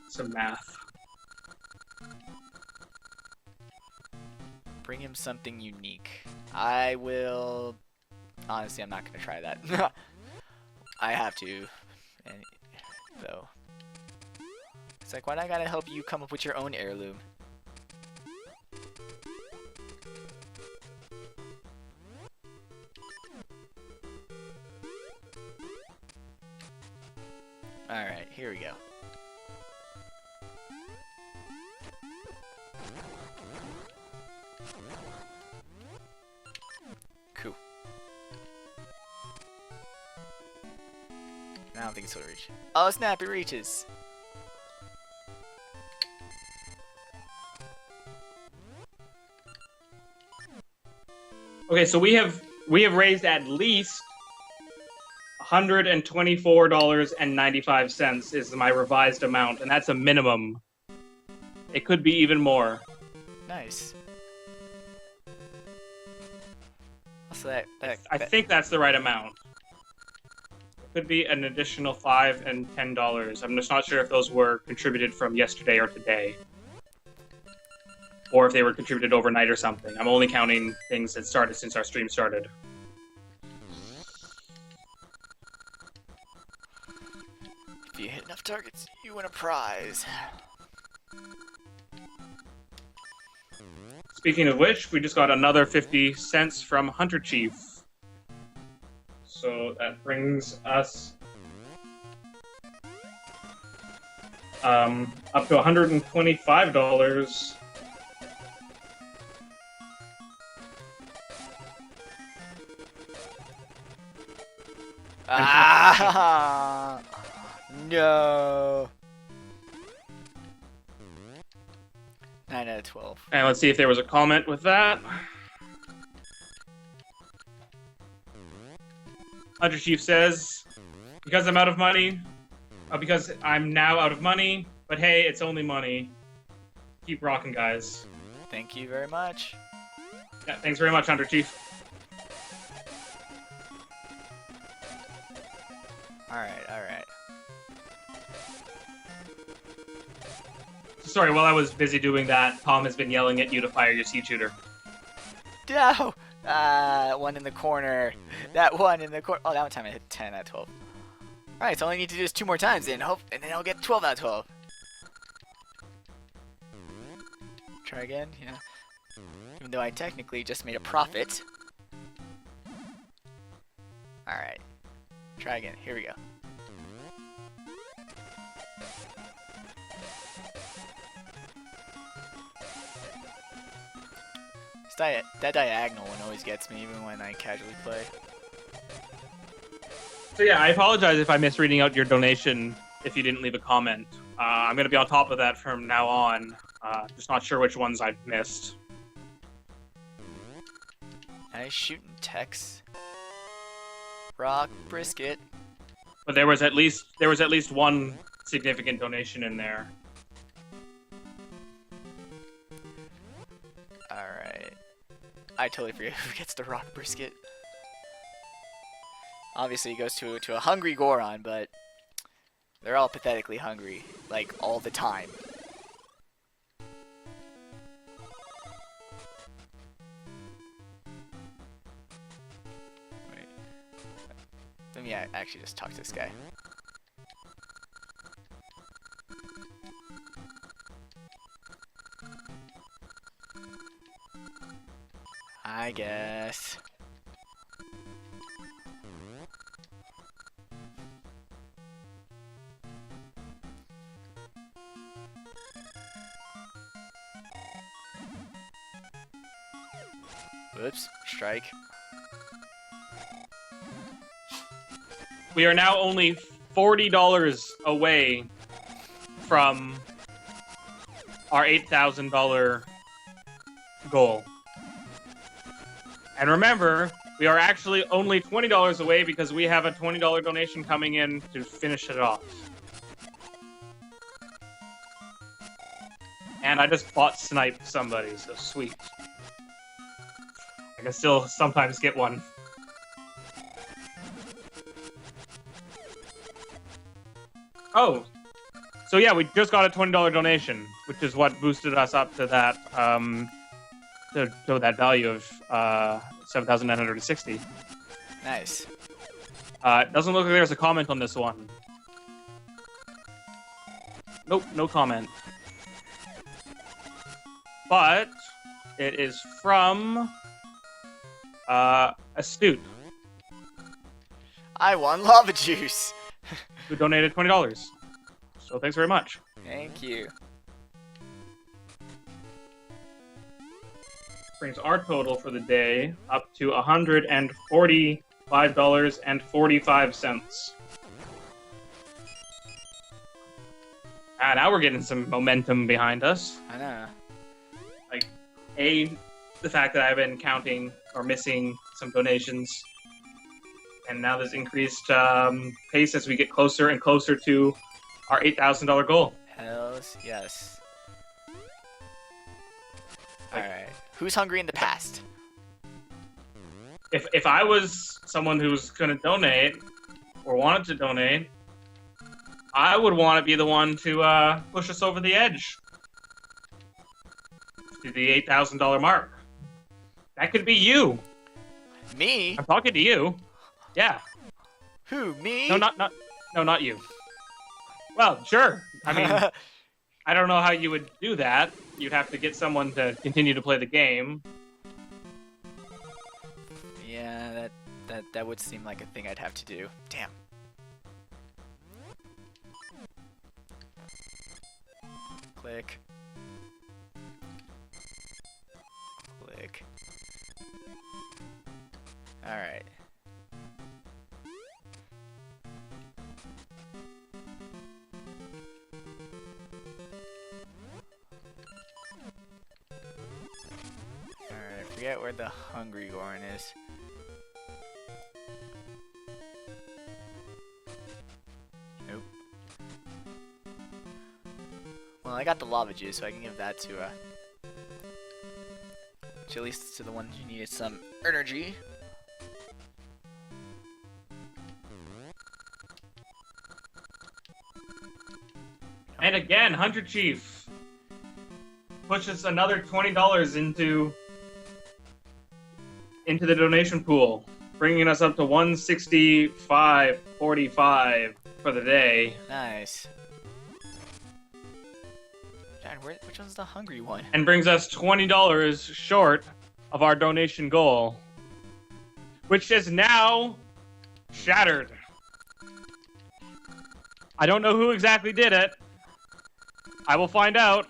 some math. Bring him something unique. I will... Honestly, I'm not going to try that. I have to. And, though. It's like, why not gotta help you come up with your own heirloom? Alright, here we go. Cool. I don't think it's gonna reach. Oh snap, it reaches! Okay, so we have raised at least $124.95 is my revised amount, and that's a minimum. It could be even more. Nice. So I think that's the right amount. It could be an additional $5 and $10. I'm just not sure if those were contributed from yesterday or today. Or if they were contributed overnight or something. I'm only counting things that started since our stream started. If you hit enough targets, you win a prize. Speaking of which, we just got another 50 cents from Hunter Chief. So that brings us up to $125. Ah! No. 9 out of 12. And let's see if there was a comment with that. Hunter Chief says, because I'm out of money, because I'm now out of money, but hey, it's only money. Keep rocking, guys. Thank you very much. Yeah, thanks very much, Hunter Chief. Alright, alright. Sorry, while I was busy doing that, Tom has been yelling at you to fire your seed shooter. No! That one in the corner. That one in the corner. Oh, that one time I hit 10 out of 12. Alright, so all I need to do is 2 more times and hope, and then I'll get 12 out of 12. Try again, yeah. Even though I technically just made a profit. Alright. Try again. Here we go. That diagonal one always gets me, even when I casually play. So yeah, I apologize if I'm misreading out your donation if you didn't leave a comment. I'm going to be on top of that from now on. Just not sure which ones I've missed. Nice shooting, Tex. Rock brisket. But there was at least one significant donation in there. Alright. I totally forget who gets the rock brisket. Obviously it goes to a hungry Goron, but they're all pathetically hungry, like all the time. Wait. Let me actually just talk to this guy. I guess. Whoops, strike. We are now only $40 away from our $8,000 goal. And remember, we are actually only $20 away because we have a $20 donation coming in to finish it off. And I just bought Snipe somebody, so sweet. I can still sometimes get one. Oh, so yeah, we just got a $20 donation, which is what boosted us up to that to that value of 7,960. Nice. It doesn't look like there's a comment on this one. Nope, no comment. But it is from Astute, I won lava juice. who donated $20. So thanks very much. Thank you. Brings our total for the day up to $145.45. Now we're getting some momentum behind us. I know. Like, the fact that I've been counting or missing some donations, and now there's increased pace as we get closer and closer to our $8,000 goal. Hells yes. Alright. Who's hungry in the past? If I was someone who's going to donate or wanted to donate, I would want to be the one to push us over the edge to the $8,000 mark. That could be you. Me? I'm talking to you. Yeah. Who? Me? No, not you. Well, sure. I mean, I don't know how you would do that. You'd have to get someone to continue to play the game. Yeah, that would seem like a thing I'd have to do. Damn. Click. Click. Alright. forget where the Hungry Goron is. Nope. Well, I got the lava juice, so I can give that to at least to the ones who needed some energy. And again, Hunter Chief pushes another $20 into the donation pool, bringing us up to $165.45 for the day. Nice. Dad, which one's the hungry one? And brings us $20 short of our donation goal, which is now shattered. I don't know who exactly did it. I will find out.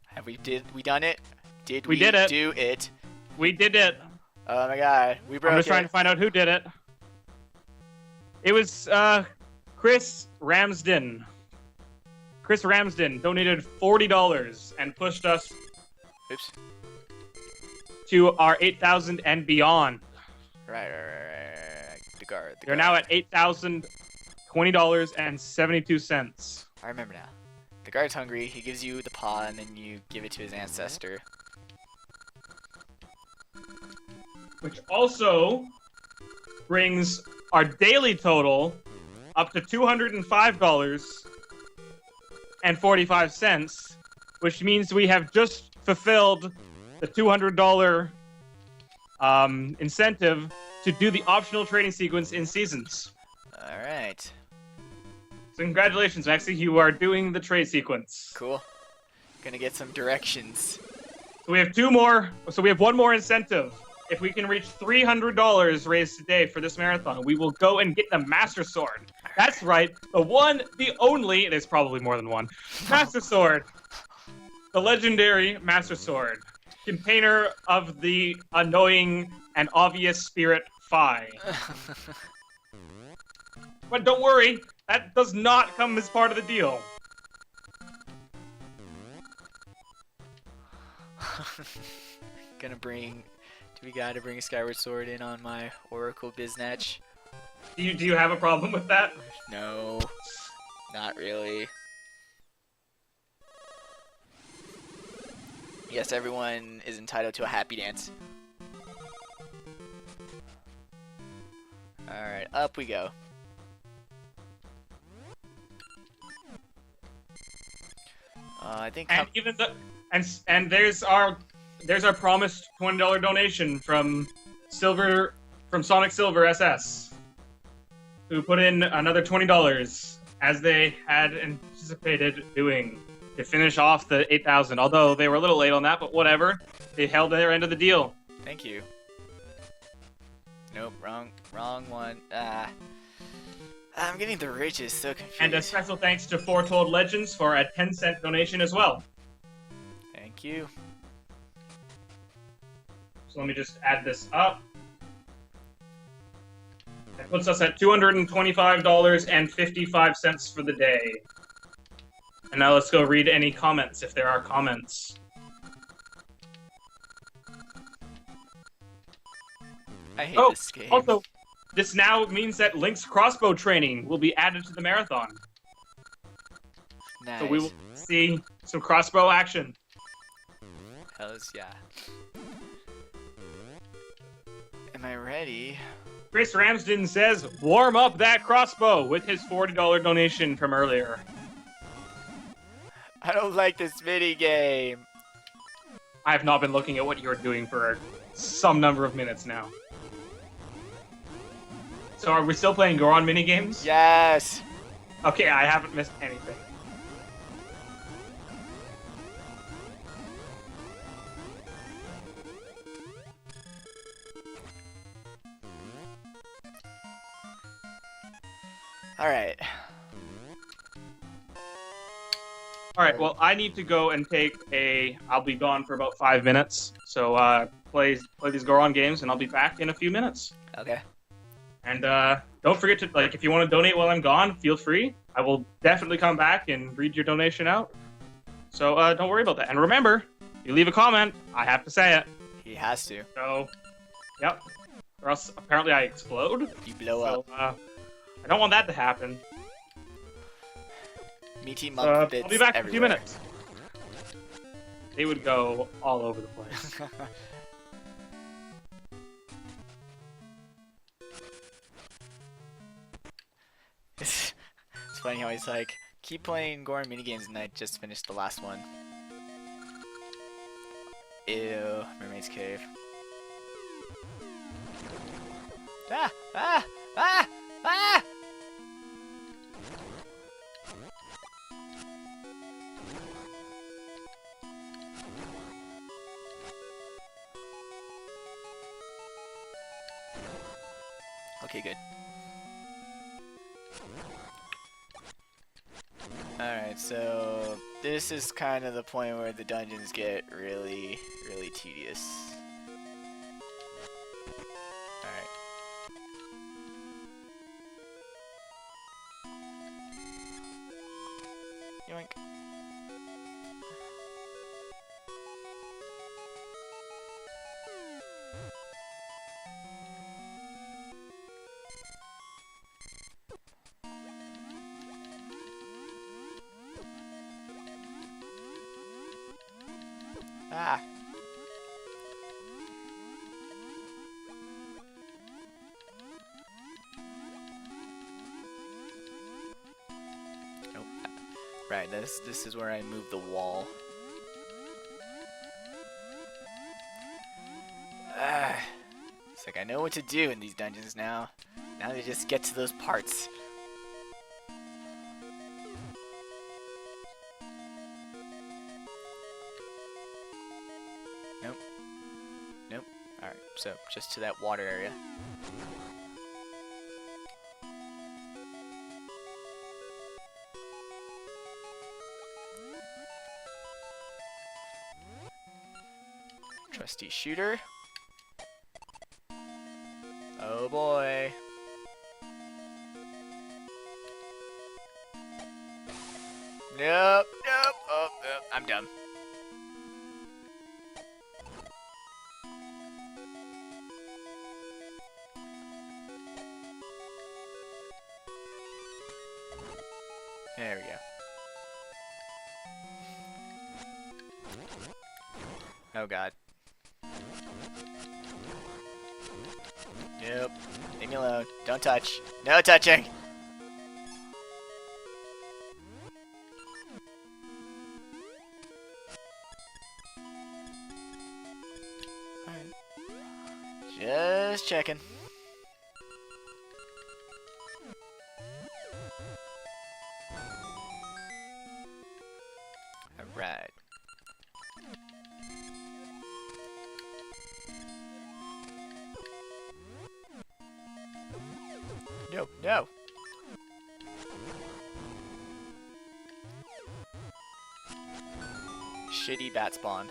Have we done it? Did we did it. Do it? We did it. Oh my god, we broke it. I'm just trying to find out who did it. It was Chris Ramsden. Chris Ramsden donated $40 and pushed us to our 8,000 and beyond. Right. The guard. They're now at $8,020.72. I remember now. The guard's hungry. He gives you the paw, and then you give it to his ancestor. Which also brings our daily total up to $205.45, which means we have just fulfilled the $200 incentive to do the optional trading sequence in Seasons. All right. So congratulations, Maxie, you are doing the trade sequence. Cool. Gonna get some directions. So we have two more. So we have one more incentive. If we can reach $300 raised today for this marathon, we will go and get the Master Sword. That's right, the one, the only. There's probably more than one. Master Sword, the legendary Master Sword, container of the annoying and obvious spirit Phi. But don't worry, that does not come as part of the deal. Do we gotta bring a Skyward Sword in on my Oracle Biznatch? Do you have a problem with that? No, not really. Yes, everyone is entitled to a happy dance. Alright, up we go. I think. And even the and there's our promised $20 donation from Sonic Silver SS, who put in another $20 as they had anticipated doing to finish off the 8,000. Although they were a little late on that, but whatever. They held their end of the deal. Thank you. Nope, wrong one. I'm getting the riches so confused. And a special thanks to Foretold Legends for a 10-cent donation as well. Thank you. So let me just add this up. That puts us at $225.55 for the day. And now let's go read any comments, if there are comments. I hate this game. Also, this now means that Link's crossbow training will be added to the marathon. Nice. So we will see some crossbow action. Hells yeah. Am I ready? Chris Ramsden says, warm up that crossbow with his $40 donation from earlier. I don't like this mini game. I have not been looking at what you're doing for some number of minutes now. So are we still playing Goron minigames? Yes. Okay, I haven't missed anything. Alright. Alright, well, I need to go and I'll be gone for about 5 minutes. So, play these Goron games, and I'll be back in a few minutes. Okay. And, don't forget to, if you want to donate while I'm gone, feel free. I will definitely come back and read your donation out. So don't worry about that. And remember, if you leave a comment, I have to say it. He has to. So, yep. Or else apparently I explode. You blow up. I don't want that to happen. Meaty monk bits I'll be back in a few everywhere. minutes. They would go all over the place. It's funny how he's like, keep playing Goron minigames and I just finished the last one. Ew, Mermaid's Cave. Ah! Ah! Ah! Ah! Okay, good. Alright, so this is kind of the point where the dungeons get really, really tedious. Alright. Yoink. Ah. Nope. Right, this is where I move the wall. Ah. It's like I know what to do in these dungeons now. Now they just get to those parts. Nope. Nope. Alright, so just to that water area. Trusty shooter. Oh boy. Nope, nope, oh, I'm done. There we go. Oh god. Nope. Leave me alone. Don't touch. No touching! Alright. Just checking. Alright. No, no. Shitty bat spawn.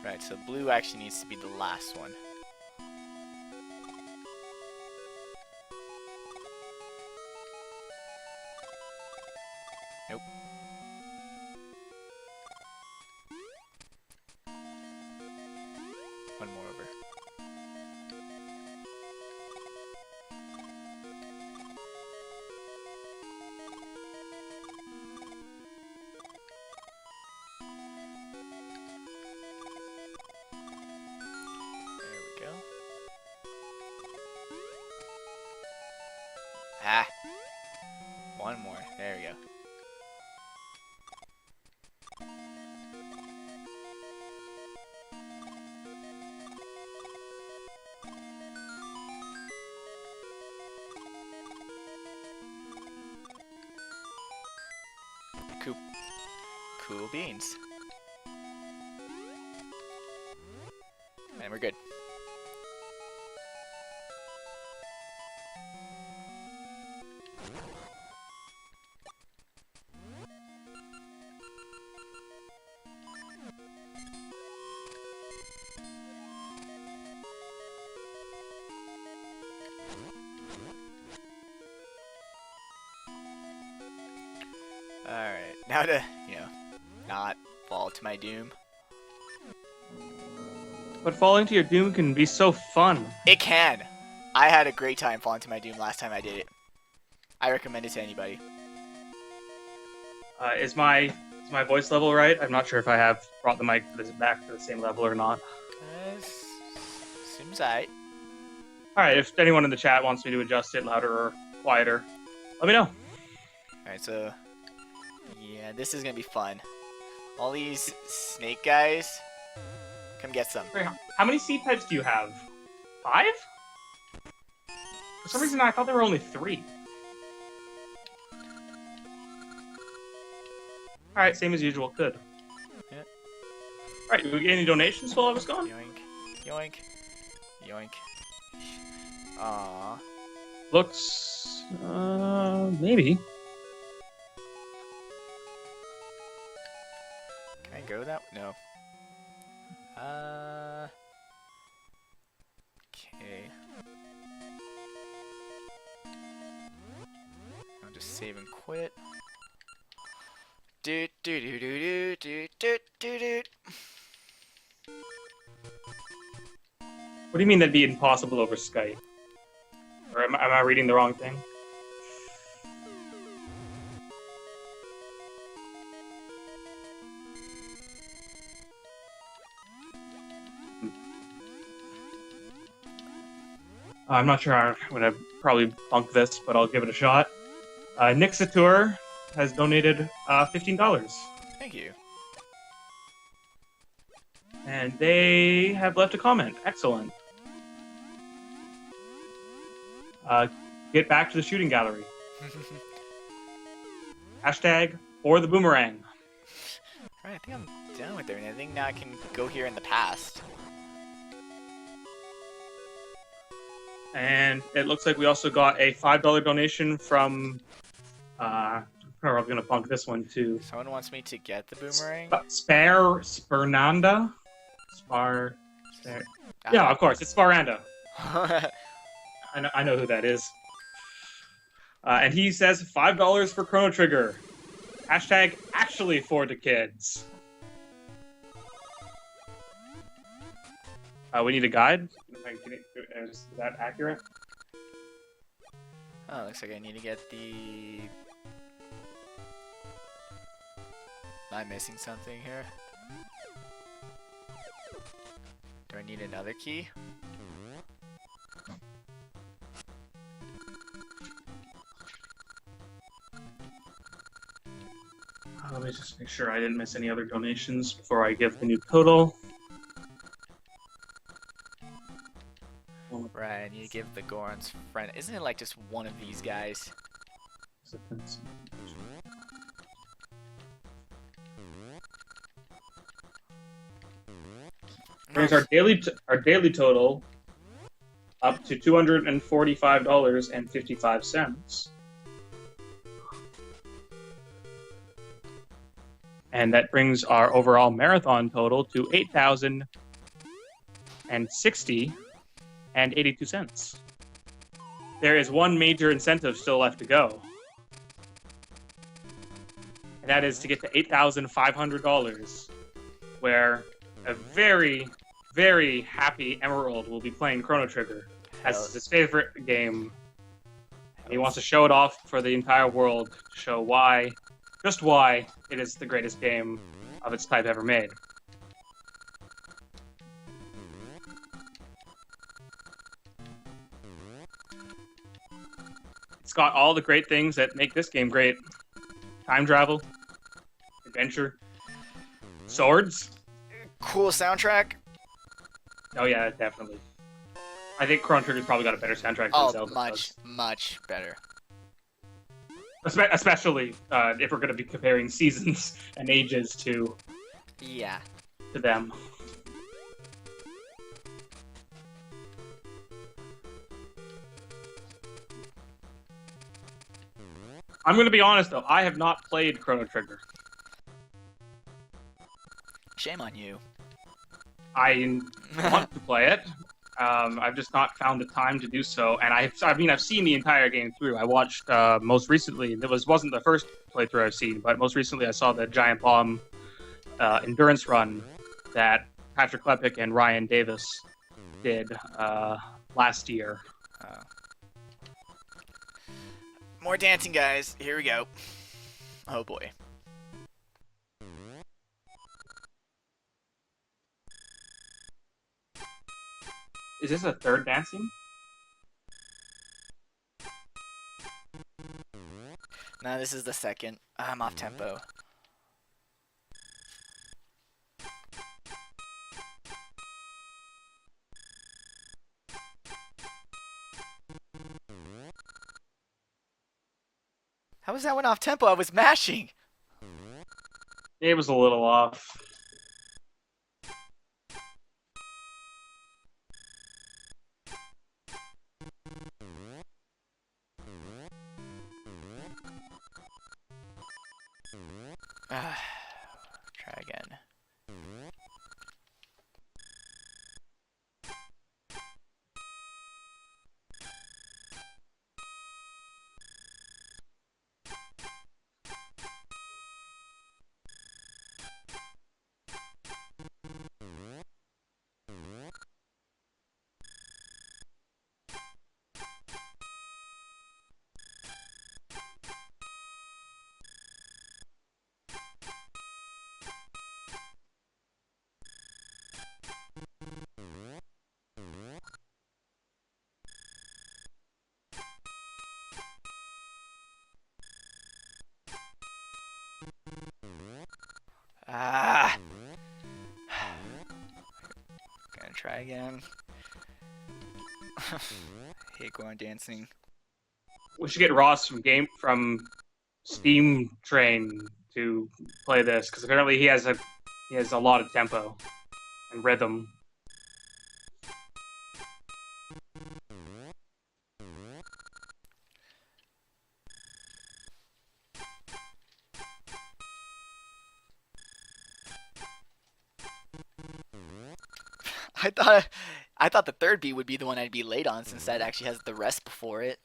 Right, so blue actually needs to be the last one. Nope. One more over. Ah. One more. There we go. Cool beans. And we're good. Now to, not fall to my doom. But falling to your doom can be so fun. It can. I had a great time falling to my doom last time I did it. I recommend it to anybody. Is my voice level right? I'm not sure if I have brought the mic back to the same level or not. Seems alright. Alright, if anyone in the chat wants me to adjust it louder or quieter, let me know. Alright, so... yeah, this is gonna be fun. All these snake guys... come get some. Wait, how many seed types do you have? 5? For some reason, I thought there were only 3. Alright, same as usual. Good. Yeah. Alright, did we get any donations while I was gone? Yoink. Yoink. Yoink. Aww. Looks... maybe. Can I go that? No. Okay. I'll just save and quit. Do do do do do do do do. What do you mean that'd be impossible over Skype? Or am I reading the wrong thing? I'm not sure I'm going to probably bunk this, but I'll give it a shot. Nixatur has donated $15. Thank you. And they have left a comment. Excellent. Get back to the shooting gallery. Hashtag for the boomerang. Alright, I think I'm done with everything. I think now I can go here in the past. And it looks like we also got a $5 donation from... I'm probably going to bunk this one too. Someone wants me to get the boomerang? Spernanda? Yeah, of course, it's Sparanda. I know who that is. And he says $5 for Chrono Trigger. Hashtag actually for the kids. We need a guide. Is that accurate? Oh, looks like I need to get the... Am I missing something here? Do I need another key? Let me just make sure I didn't miss any other donations before I give the new total. Right, I need to give the Goron's friend. Isn't it like just one of these guys? Brings our daily total up to $245.55. And that brings our overall marathon total to $8,060.82. There is one major incentive still left to go. And that is to get to $8,500, where a very, very happy Emerald will be playing Chrono Trigger as his favorite game. And he wants to show it off for the entire world to show why, just why, it is the greatest game of its type ever made. It's got all the great things that make this game great. Time travel, adventure, swords. Cool soundtrack. Oh yeah, definitely. I think Chrono Trigger's probably got a better soundtrack than Zelda. Much better. Especially if we're going to be comparing seasons and ages to them. I'm going to be honest though, I have not played Chrono Trigger. Shame on you. I want to play it. I've just not found the time to do so, and I've seen the entire game through. I watched most recently. Wasn't the first playthrough I've seen, but most recently I saw the Giant Bomb endurance run that Patrick Klepek and Ryan Davis did last year. More dancing, guys. Here we go. Oh boy. Is this a third dancing? No, this is the second. I'm off tempo. How was that one off tempo? I was mashing. It was a little off. Try again. Gonna try again. Hate going dancing. We should get Ross from Steam Train to play this because apparently he has a lot of tempo and rhythm. I thought the third beat would be the one I'd be late on since that actually has the rest before it.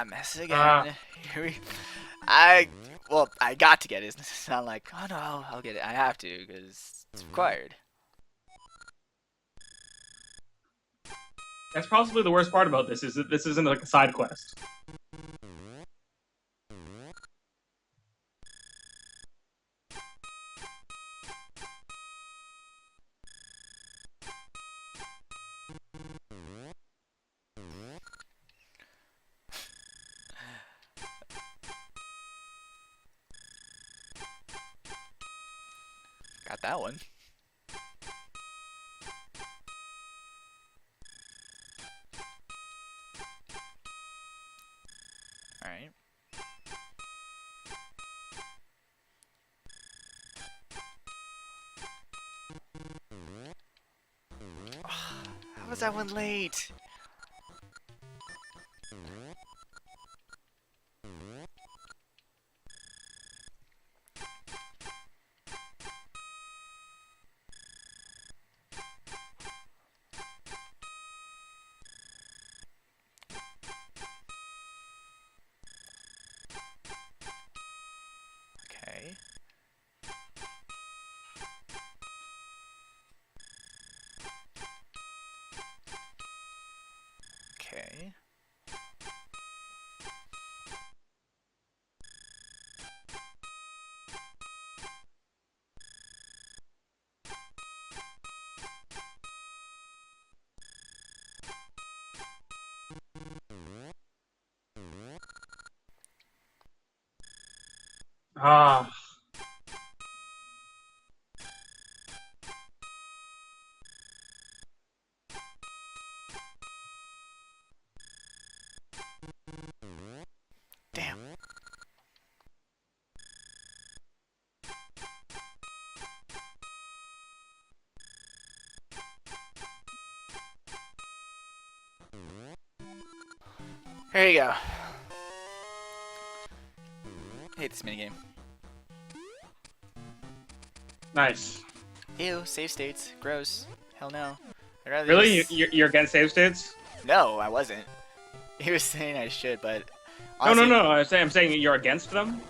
Mess again. I got to get it. It's not like, oh no, I'll get it. I have to because it's required. That's possibly the worst part about this is that this isn't like a side quest. Got that one. Alright. How was that one late? Okay. Okay. Ah. Here you go. I hate this minigame. Nice. Ew, save states. Gross. Hell no. I'd rather Really? just- You're against save states? No, I wasn't. He was saying I should, but No, honestly, no, no. I'm saying you're against them.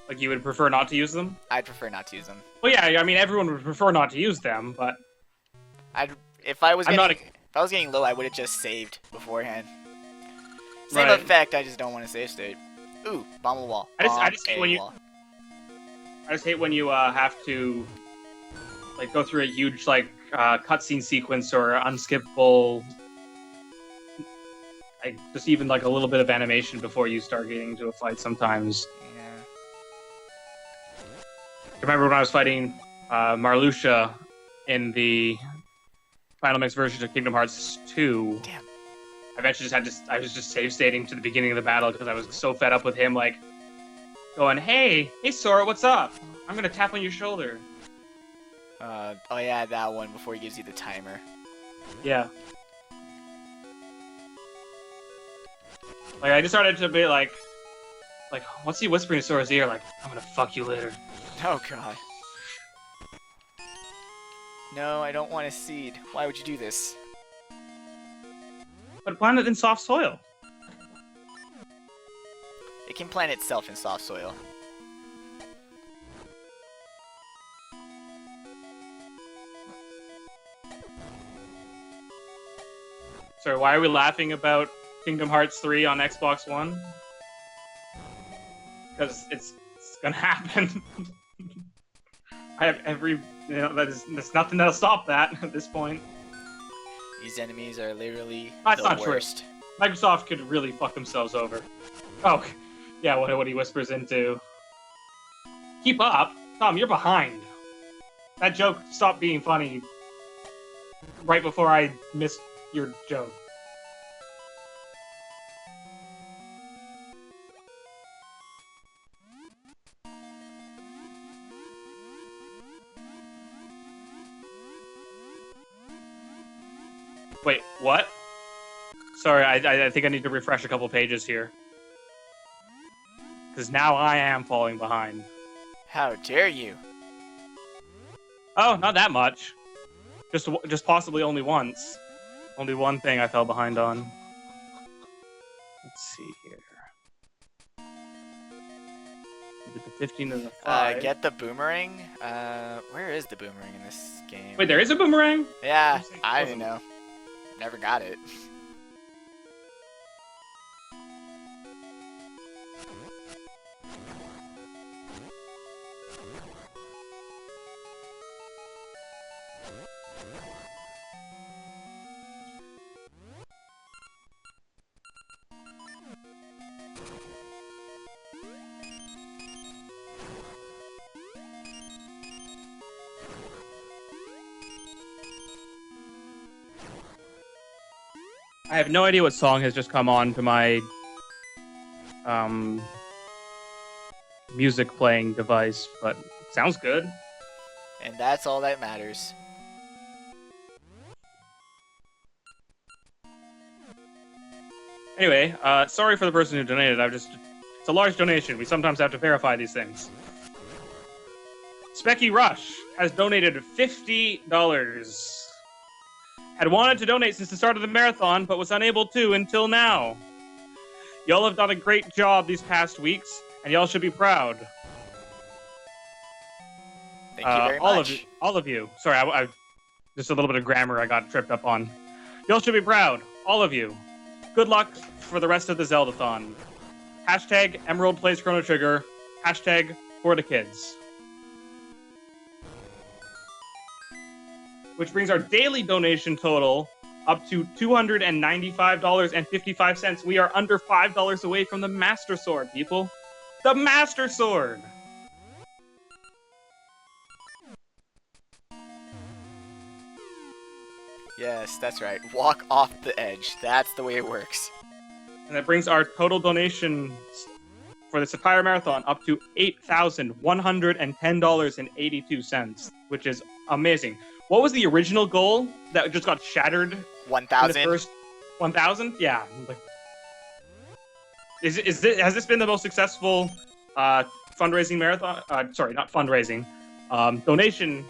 Like you would prefer not to use them. I'd prefer not to use them. Well, yeah. I mean, everyone would prefer not to use them, but If I was I'm getting, not if I was getting low, I would have just saved beforehand. Same Right. effect. I just don't want to save state. Ooh, bomb a wall. I Bomb just a hate when you- wall. I just hate when you have to like go through a huge like cutscene sequence or unskippable, like just even like a little bit of animation before you start getting into a fight. Sometimes. Yeah. I remember when I was fighting Marluxia in the Final Mix version of Kingdom Hearts 2. Damn. I eventually I was just save stating to the beginning of the battle because I was so fed up with him, like going, "Hey, Sora, what's up? I'm gonna tap on your shoulder." Oh yeah, that one before he gives you the timer. Yeah. Like I just started to be like, what's he whispering in Sora's ear? Like, "I'm gonna fuck you later." Oh god. No, I don't want a seed. Why would you do this? But plant it in soft soil. It can plant itself in soft soil. Sorry, why are we laughing about Kingdom Hearts 3 on Xbox One? Because it's gonna happen. I have there's nothing that'll stop that at this point. These enemies are literally That's the not true. worst. Microsoft could really fuck themselves over. Oh, yeah, what he whispers into. Keep up? Tom, you're behind. That joke stopped being funny right before I missed your joke. Wait, what? Sorry, I think I need to refresh a couple pages here. Because now I am falling behind. How dare you? Oh, not that much. Just possibly only once. Only one thing I fell behind on. Let's see here. We did the 15 and the 5. Get the boomerang. Where is the boomerang in this game? Wait, there is a boomerang? Yeah, I'm saying it I wasn't. didn't know. Never got it. I have no idea what song has just come on to my music playing device, but it sounds good. And that's all that matters. Anyway, sorry for the person who donated. It's a large donation. We sometimes have to verify these things. Specky Rush has donated $50. Had wanted to donate since the start of the marathon, but was unable to until now. Y'all have done a great job these past weeks, and y'all should be proud. Thank you very all much. All of you. Sorry, I just a little bit of grammar I got tripped up on. Y'all should be proud. All of you. Good luck for the rest of the Zeldathon. Hashtag Emerald Plays Chrono Trigger. Hashtag for the kids. Which brings our daily donation total up to $295.55. We are under $5 away from the Master Sword, people. The Master Sword! Yes, that's right. Walk off the edge. That's the way it works. And that brings our total donations for this entire marathon up to $8,110.82, which is amazing. What was the original goal that just got shattered? 1,000. In the first 1,000? Yeah. Has this been the most successful fundraising marathon? Sorry, not fundraising. Donation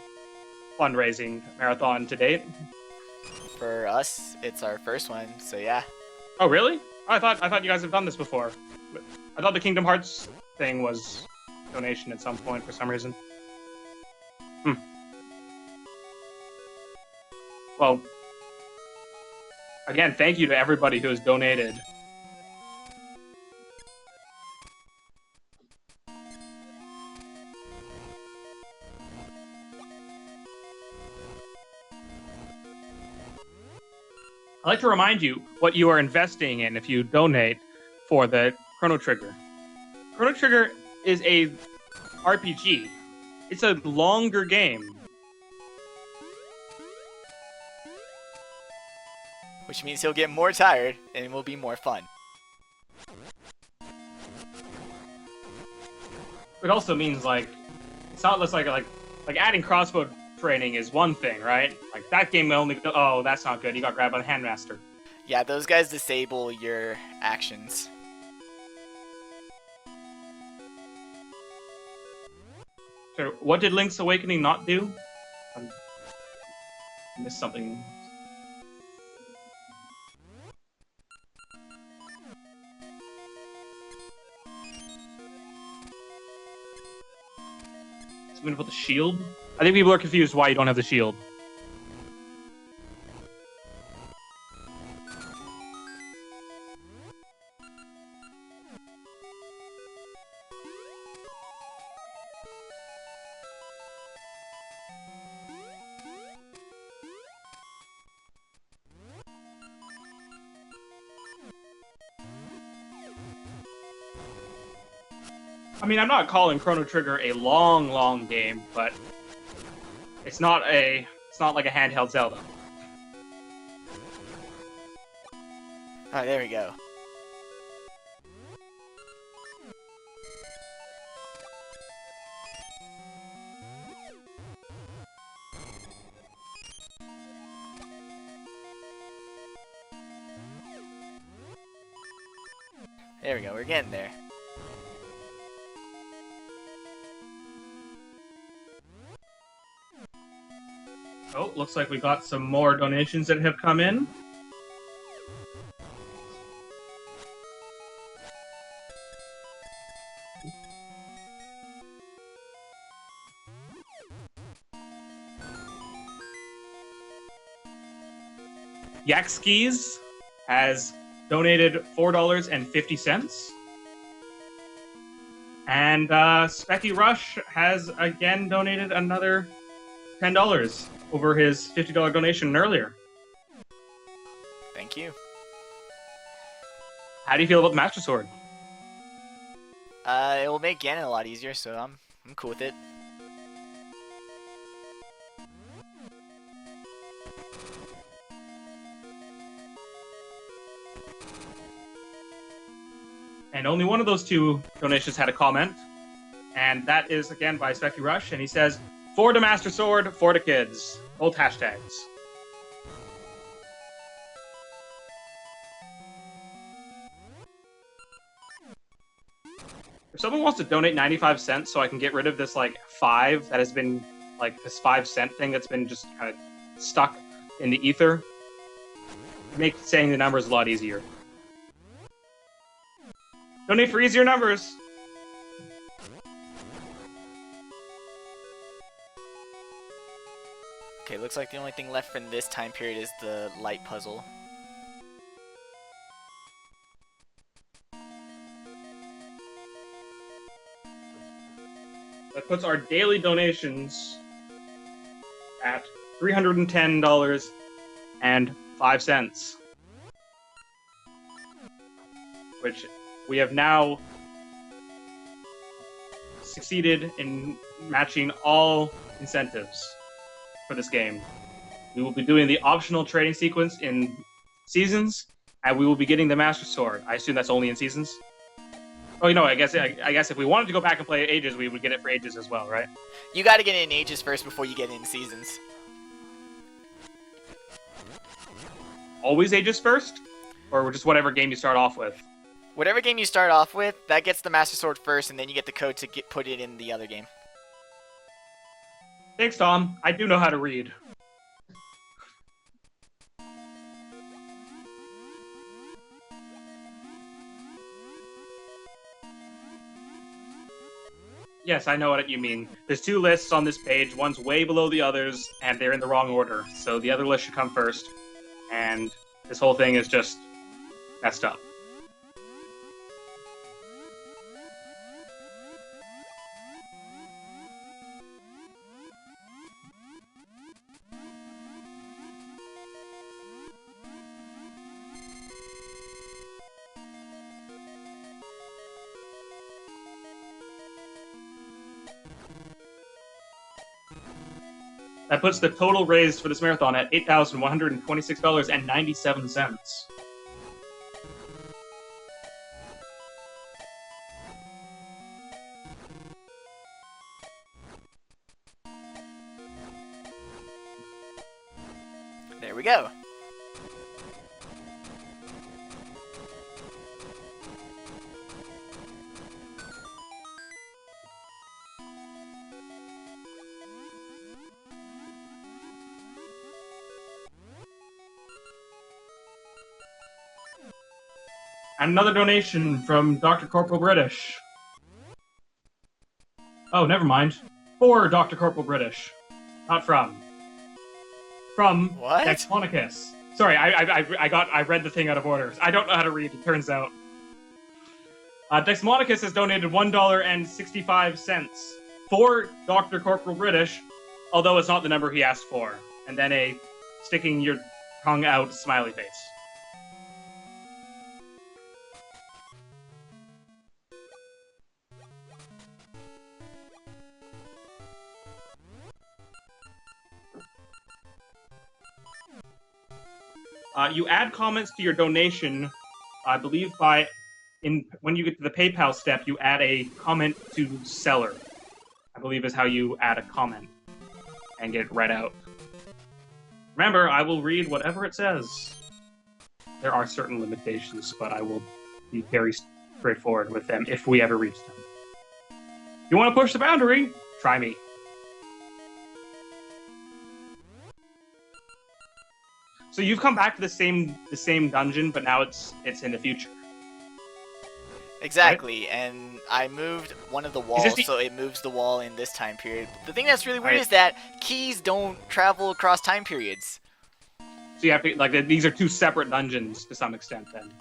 fundraising marathon to date. For us, it's our first one, so yeah. Oh, really? I thought you guys have done this before. I thought the Kingdom Hearts thing was donation at some point for some reason. Well, again, thank you to everybody who has donated. I'd like to remind you what you are investing in if you donate for the Chrono Trigger. Chrono Trigger is a RPG. It's a longer game. Which means he'll get more tired and it will be more fun. It also means it's not just like adding crossbow training is one thing, right? Like that game only. Oh, that's not good. You got grabbed by the handmaster. Yeah, those guys disable your actions. So, what did Link's Awakening not do? I missed something. Something about the shield? I think people are confused why you don't have the shield. I mean, I'm not calling Chrono Trigger a long game, but it's not like a handheld Zelda. Alright, there we go. There we go, we're getting there. Oh, looks like we got some more donations that have come in. Yak Skis has donated $4.50. And Specky Rush has again donated another $10 over his $50 donation earlier. Thank you. How do you feel about the Master Sword? It will make Ganon a lot easier, so I'm cool with it. And only one of those two donations had a comment, and that is again by Specky Rush, and he says, "For the Master Sword, for the kids." Both hashtags. If someone wants to donate 95 cents so I can get rid of this five that has been this 5 cent thing that's been just kind of stuck in the ether, make saying the numbers a lot easier. Donate for easier numbers. Okay, looks like the only thing left from this time period is the light puzzle. That puts our daily donations at $310.05, which we have now succeeded in matching all incentives for this game. We will be doing the optional trading sequence in Seasons, and we will be getting the Master Sword. I assume that's only in Seasons? Oh, I guess if we wanted to go back and play Ages, we would get it for Ages as well, right? You gotta get in Ages first before you get in Seasons. Always Ages first? Or just whatever game you start off with? Whatever game you start off with, that gets the Master Sword first, and then you get the code to put it in the other game. Thanks, Tom. I do know how to read. Yes, I know what you mean. There's two lists on this page. One's way below the others, and they're in the wrong order. So the other list should come first. And this whole thing is just messed up. That puts the total raised for this marathon at $8,126.97. There we go. And another donation from Dr. Corporal British. Oh, never mind. For Dr. Corporal British. Not from. From What? Dexmonicus. Sorry, I read the thing out of order. I don't know how to read, it turns out. Dexmonicus has donated $1.65 for Dr. Corporal British, although it's not the number he asked for. And then a sticking your tongue out smiley face. You add comments to your donation, I believe when you get to the PayPal step, you add a comment to seller. I believe is how you add a comment and get it read out. Remember, I will read whatever it says. There are certain limitations, but I will be very straightforward with them if we ever reach them. You want to push the boundary? Try me. So you've come back to the same dungeon, but now it's in the future. Exactly, right? And I moved one of the walls, so it moves the wall in this time period. The thing that's really weird Right. is that keys don't travel across time periods. So you have to these are two separate dungeons to some extent. Then,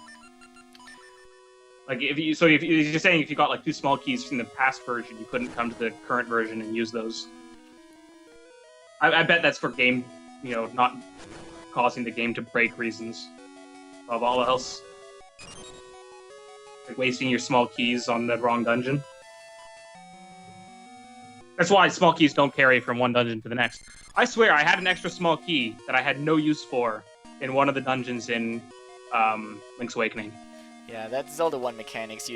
if you're saying if you got two small keys from the past version, you couldn't come to the current version and use those. I bet that's for game, not causing the game to break reasons. Above all else. Wasting your small keys on the wrong dungeon. That's why small keys don't carry from one dungeon to the next. I swear, I had an extra small key that I had no use for in one of the dungeons in Link's Awakening. Yeah, that's Zelda 1 mechanics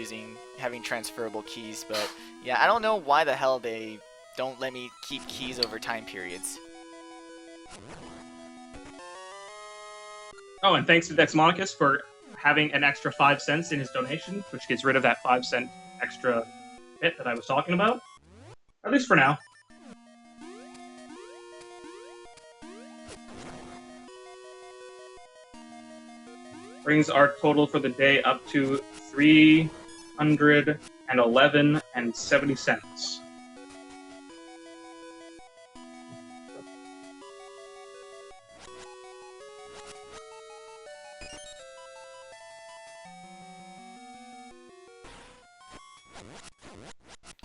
having transferable keys, but yeah, I don't know why the hell they don't let me keep keys over time periods. Oh, and thanks to Dexmonicus for having an extra 5 cents in his donation, which gets rid of that 5-cent extra bit that I was talking about. At least for now. Brings our total for the day up to $311.70.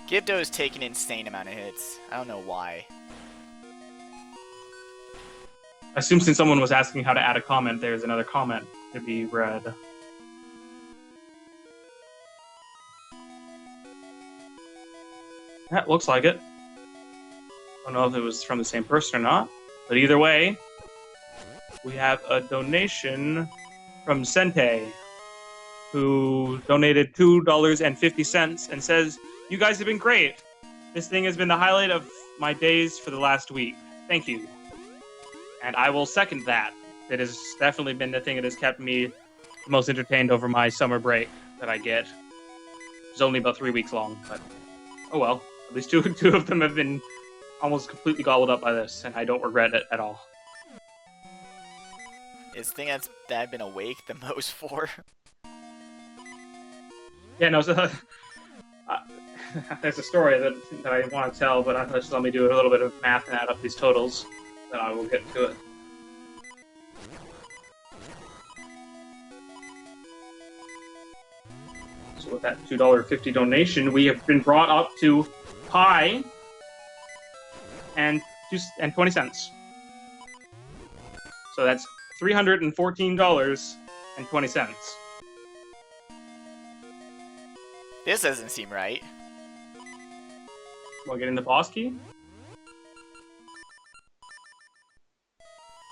Gibdo's taking an insane amount of hits. I don't know why. I assume since someone was asking how to add a comment, there's another comment to be read. That looks like it. I don't know if it was from the same person or not, but either way, we have a donation from Sente, who donated $2.50 and says, "You guys have been great. This thing has been the highlight of my days for the last week. Thank you." And I will second that. It has definitely been the thing that has kept me the most entertained over my summer break that I get. It's only about 3 weeks long, but oh well. At least two of them have been almost completely gobbled up by this, and I don't regret it at all. It's the thing that I've been awake the most for. Yeah, no, so there's a story that I want to tell, but just let me do a little bit of math and add up these totals, then I will get to it. So with that $2.50 donation, we have been brought up to pi and 20 cents. So that's $314.20. This doesn't seem right. We'll get in the boss key.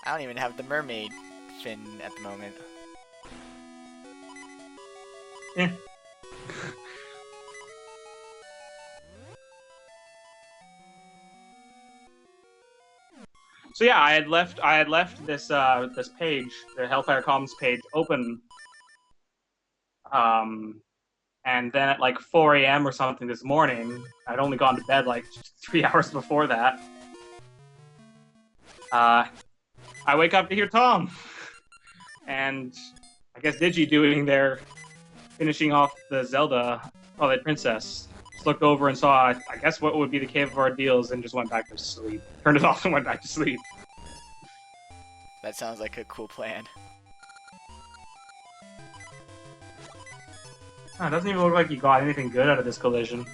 I don't even have the mermaid fin at the moment. Yeah. So yeah, I had left this this page, the HellfireComms page, open. And then at like 4 a.m. or something this morning, I'd only gone to bed like 3 hours before that. I wake up to hear Tom, and I guess Digi finishing off the Zelda Twilight Princess. Just looked over and saw, I guess, what would be the Cave of Ordeals, and just went back to sleep. Turned it off and went back to sleep. That sounds like a cool plan. It doesn't even look like you got anything good out of this collision.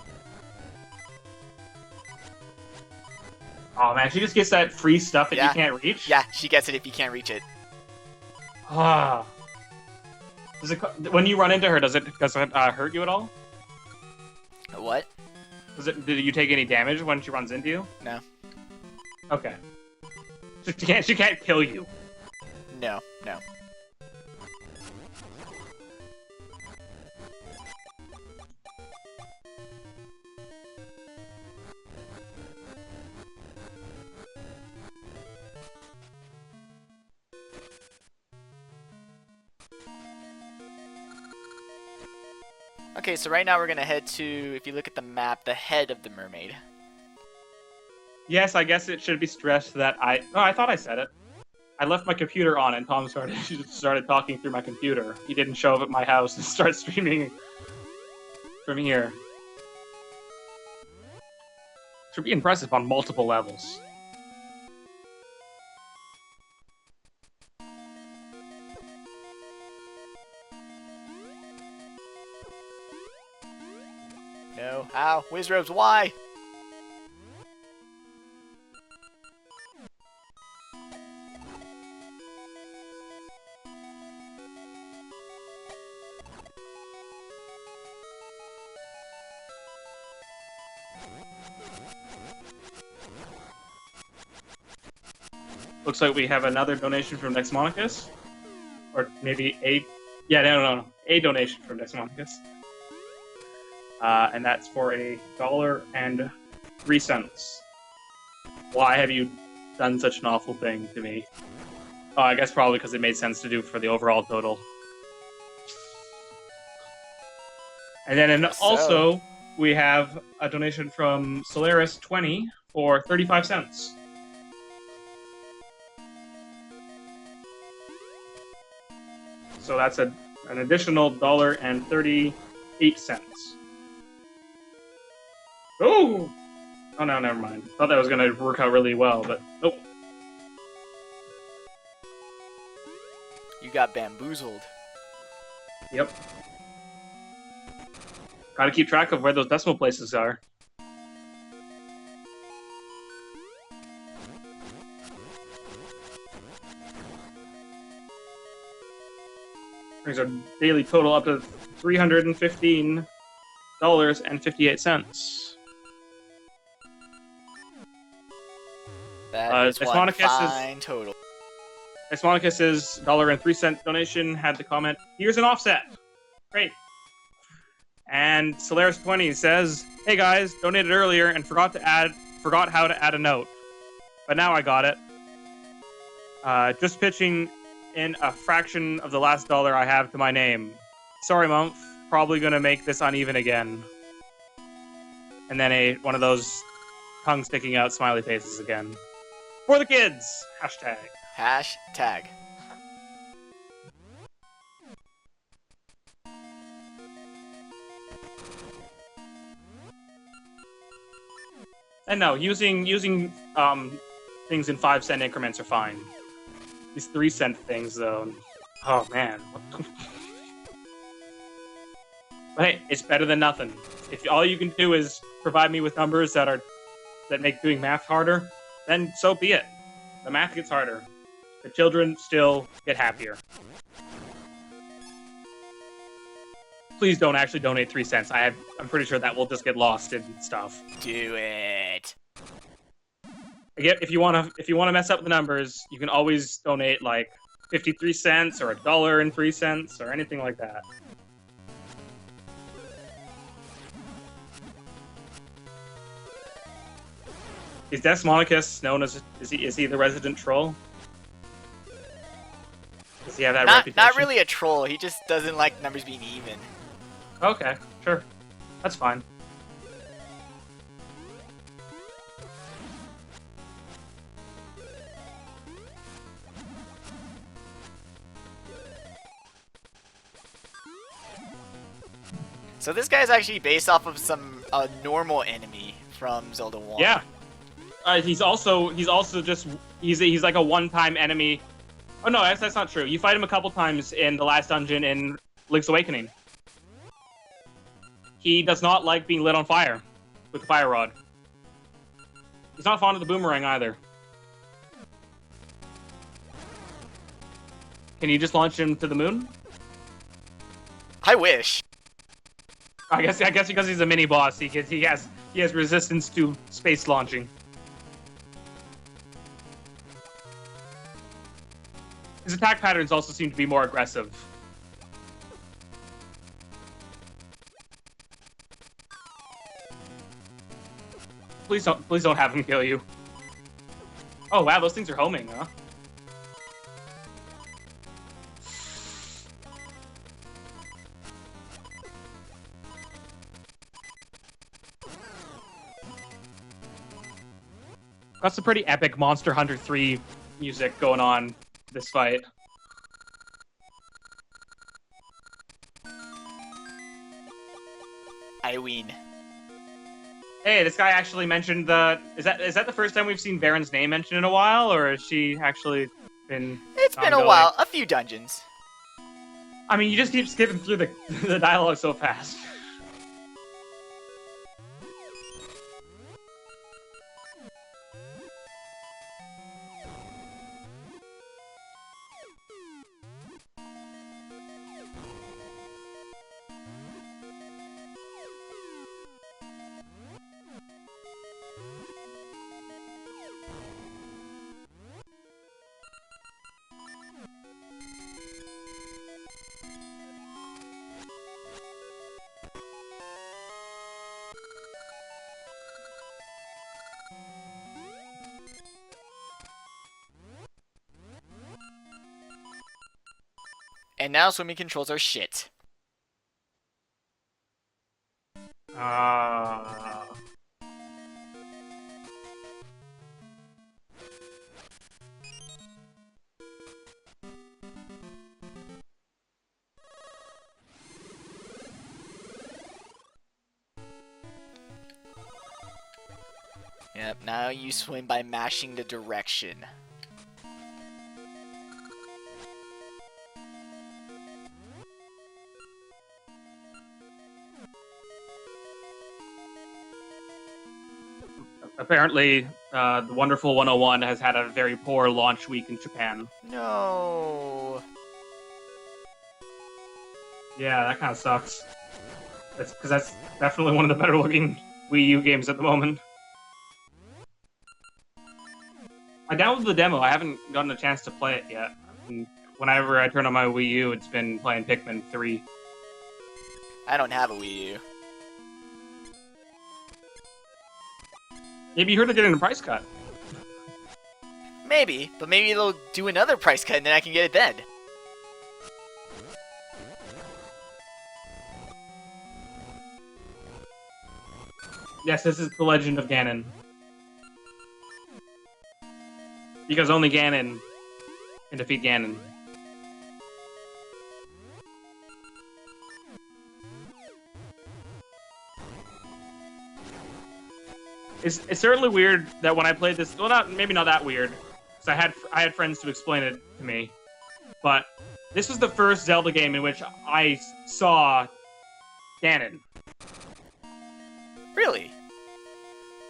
Oh man, she just gets that free stuff that you can't reach? Yeah, she gets it if you can't reach it. Ah. When you run into her, does it hurt you at all? What? Did you take any damage when she runs into you? No. Okay. She can't kill you. No. Okay, so right now we're gonna head to, if you look at the map, the head of the mermaid. Yes, I guess it should be stressed that I thought I said it. I left my computer on and Tom started talking through my computer. He didn't show up at my house and start streaming from here. Should be impressive on multiple levels. No. Ow. Wizrobes, why? Looks like we have another donation from Nexmonicus. Or maybe a... Yeah, no. A donation from Nexmonicus. And that's for $1.03. Why have you done such an awful thing to me? Oh, I guess probably because it made sense to do for the overall total. And then also, we have a donation from Solaris20 for 35 cents. So that's an additional $1.38. Oh! Oh no, never mind. Thought that was going to work out really well, but nope. You got bamboozled. Yep. Gotta keep track of where those decimal places are. Brings our daily total up to $315.58. That is one fine total. Nexmonicus' $1.03 donation had the comment, "Here's an offset." Great. And Solaris20 says, "Hey guys, donated earlier and forgot how to add a note. But now I got it. Just pitching in a fraction of the last dollar I have to my name. Sorry, Mumph. Probably gonna make this uneven again. And then one of those tongue sticking out smiley faces again. For the kids! Hashtag. Hashtag. And no, using things in 5-cent increments are fine. These 3-cent things, though. Oh man. But hey, it's better than nothing. If all you can do is provide me with numbers that make doing math harder, then so be it. The math gets harder. The children still get happier. Please don't actually donate 3 cents. I'm pretty sure that will just get lost in stuff. Do it. Again, if you wanna mess up the numbers, you can always donate like 53 cents or $1.03 or anything like that. Is Desmonicus known as is he the resident troll? Does he have that reputation? Not really a troll. He just doesn't like numbers being even. Okay, sure. That's fine. So this guy's actually based off of a normal enemy from Zelda 1. Yeah. He's like a one-time enemy. Oh no, that's not true. You fight him a couple times in the last dungeon in Link's Awakening. He does not like being lit on fire with the fire rod. He's not fond of the boomerang either. Can you just launch him to the moon? I wish. I guess because he's a mini boss, he has resistance to space launching. His attack patterns also seem to be more aggressive. Please don't have him kill you. Oh wow, those things are homing, huh? Got some pretty epic Monster Hunter 3 music going on this fight. I ween. Hey, this guy actually mentioned is that the first time we've seen Baron's name mentioned in a while, or has she actually been It's been ongoing? a while. A few dungeons. I mean, you just keep skipping through the dialogue so fast. And now swimming controls are shit. Yep, now you swim by mashing the direction. Apparently, the Wonderful 101 has had a very poor launch week in Japan. No. Yeah, that kind of sucks. That's definitely one of the better looking Wii U games at the moment. I downloaded the demo. I haven't gotten a chance to play it yet. And whenever I turn on my Wii U, it's been playing Pikmin 3. I don't have a Wii U. Maybe you heard they're getting a price cut. Maybe, but maybe they'll do another price cut and then I can get it then. Yes, this is the Legend of Ganon. Because only Ganon can defeat Ganon. It's certainly weird that when I played this, well, maybe not that weird, because I had friends to explain it to me, but this was the first Zelda game in which I saw Ganon. Really?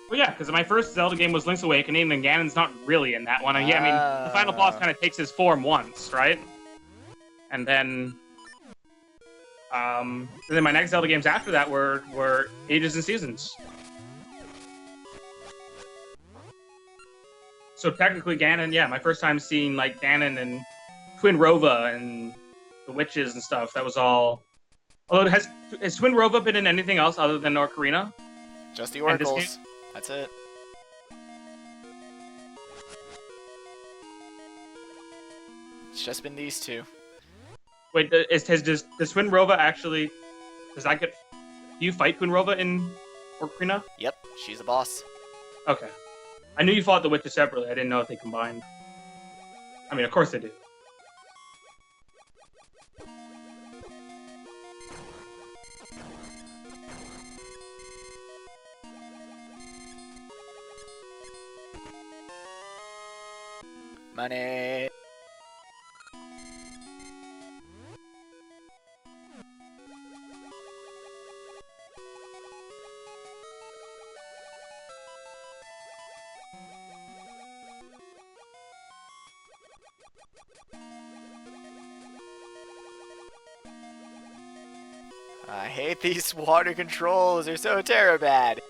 Well, yeah, because my first Zelda game was Link's Awakening, and Ganon's not really in that one. And, yeah, I mean, the final boss kind of takes his form once, right? And then my next Zelda games after that were Ages and Seasons. So technically Ganon, yeah, my first time seeing like Ganon and Twin Rova and the witches and stuff, that was all. Although has Twin Rova been in anything else other than Ocarina? Just the oracles. That's it. It's just been these two. Wait, does Twin Rova actually? Do you fight Twin Rova in Ocarina? Yep, she's a boss. Okay. I knew you fought the witches separately. I didn't know if they combined. I mean, of course they do. Money. I hate these water controls. They're so terrible.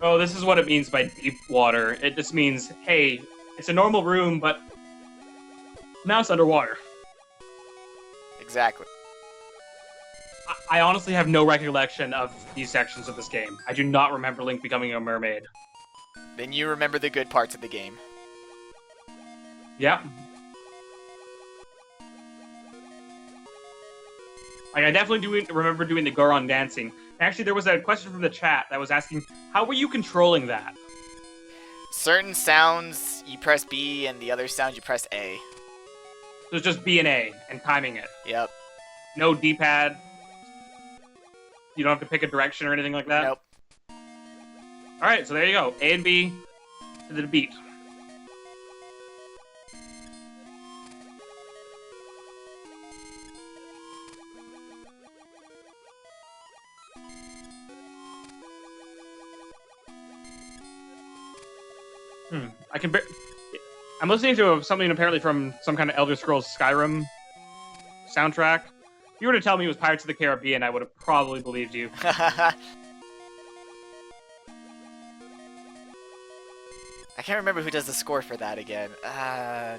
Oh, this is what it means by deep water. It just means, hey, it's a normal room, but now it's underwater. Exactly. I honestly have no recollection of these sections of this game. I do not remember Link becoming a mermaid. Then you remember the good parts of the game. Yeah. Like, I definitely do remember doing the Goron dancing. Actually, there was a question from the chat that was asking, how were you controlling that? Certain sounds you press B, and the other sounds you press A. So it's just B and A, and timing it. Yep. No D-pad. You don't have to pick a direction or anything like that? Nope. Alright, so there you go. A and B to the beat. I'm listening to something apparently from some kind of Elder Scrolls Skyrim soundtrack. If you were to tell me it was Pirates of the Caribbean, I would have probably believed you. I can't remember who does the score for that again. I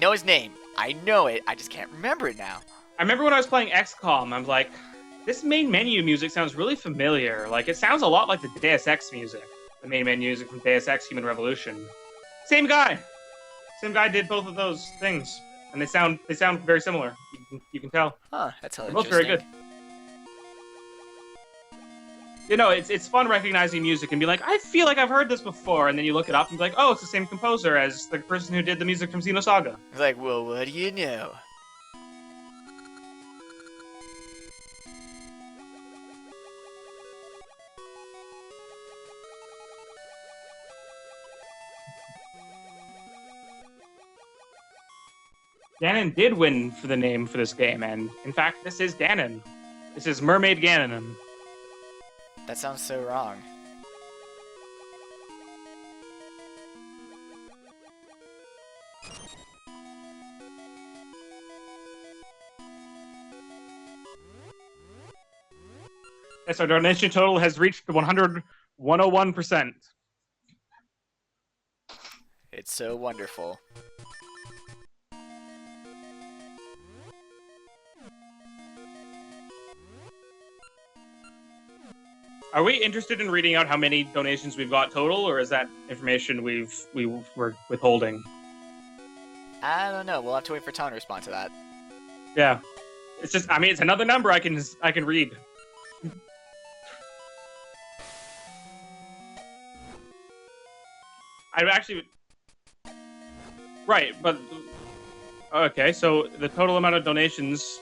know his name. I know it. I just can't remember it now. I remember when I was playing XCOM, I was like, this main menu music sounds really familiar. Like, it sounds a lot like the Deus Ex music. The main menu music from Deus Ex Human Revolution. Same guy. Same guy did both of those things. And they sound very similar. You can tell. Huh, that's how they're both very good. You know, it's fun recognizing music and be like, I feel like I've heard this before, and then you look it up and be like, oh, it's the same composer as the person who did the music from Xenosaga. It's like, well, what do you know? Ganon did win for the name for this game, and in fact, this is Ganon. This is Mermaid Ganon. That sounds so wrong. Yes, our donation total has reached 101%. It's so wonderful. Are we interested in reading out how many donations we've got total, or is that information we were withholding? I don't know. We'll have to wait for Tom to respond to that. Yeah, it's just. I mean, it's another number I can read. I actually. Right, but okay. So the total amount of donations.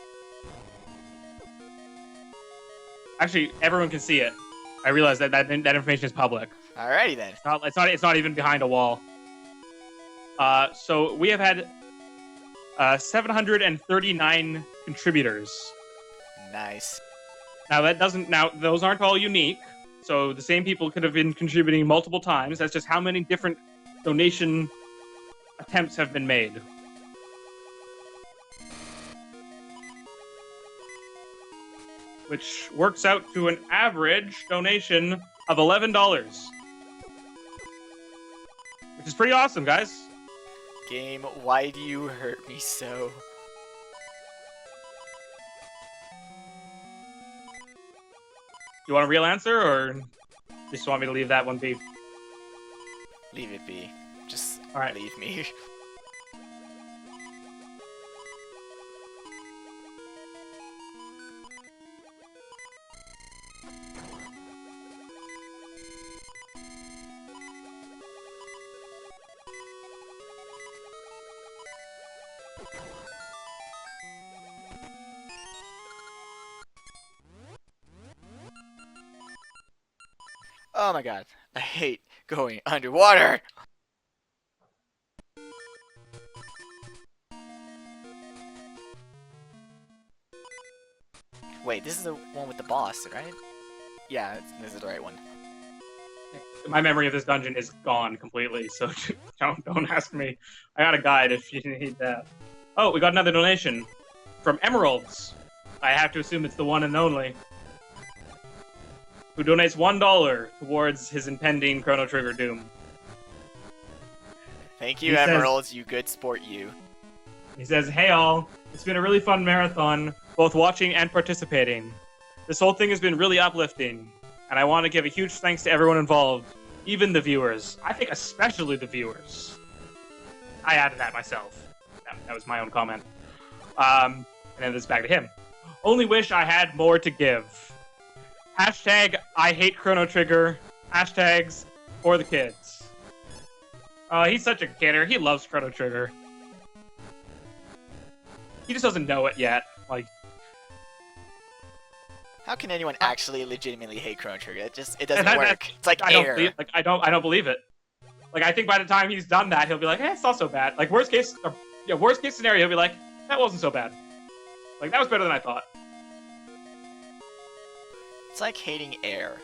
Actually, everyone can see it. I realize that information is public. Alrighty then. It's not even behind a wall. So we have had 739 contributors. Nice. Now those aren't all unique. So the same people could have been contributing multiple times. That's just how many different donation attempts have been made. Which works out to an average donation of $11. Which is pretty awesome, guys. Game, why do you hurt me so? You want a real answer, or just want me to leave that one be? Leave it be. Just Alright. leave me. Oh my god, I hate going underwater! Wait, this is the one with the boss, right? Yeah, this is the right one. My memory of this dungeon is gone completely, so don't ask me. I got a guide if you need that. Oh, we got another donation from Emeralds. I have to assume it's the one and only. Who donates $1 towards his impending Chrono Trigger doom. Thank you, He says- Emeralds, you good sport, you. He says, "Hey all, it's been a really fun marathon, both watching and participating. This whole thing has been really uplifting, and I want to give a huge thanks to everyone involved, even the viewers. I think especially the viewers." I added that myself. That was my own comment. And then this back to him. "Only wish I had more to give. Hashtag I hate Chrono Trigger. Hashtags for the kids." He's such a kidder. He loves Chrono Trigger. He just doesn't know it yet. Like, How can anyone actually legitimately hate Chrono Trigger? It doesn't that- work. It's like I air. don't believe it. Like, I think by the time he's done that, he'll be like, it's not so bad. Like, worst case scenario, he'll be like, that wasn't so bad. Like, that was better than I thought. It's like hating air.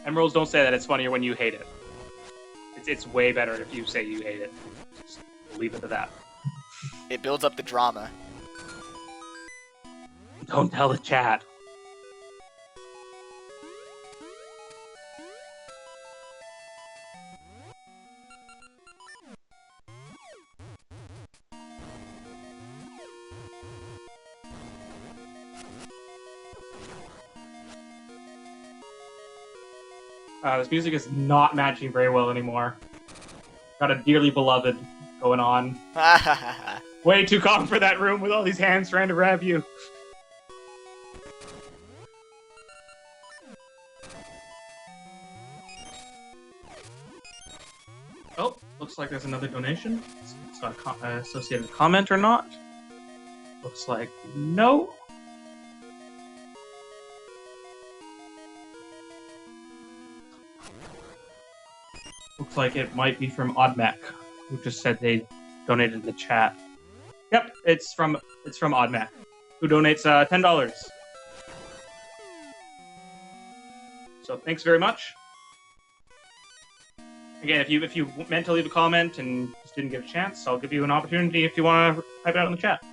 Emeralds, don't say that. It's funnier when you hate it. It's way better if you say you hate it. Just leave it to that. It builds up the drama. Don't tell the chat. This music is not matching very well anymore. Got a dearly beloved going on. Way too calm for that room with all these hands trying to grab you. Oh, looks like there's another donation. It's got an associated comment or not. Looks like no. Looks like it might be from Oddmech, who just said they donated in the chat. Yep, it's from Oddmech, who donates $10. So thanks very much. Again, if you meant to leave a comment and just didn't get a chance, I'll give you an opportunity if you want to type it out in the chat.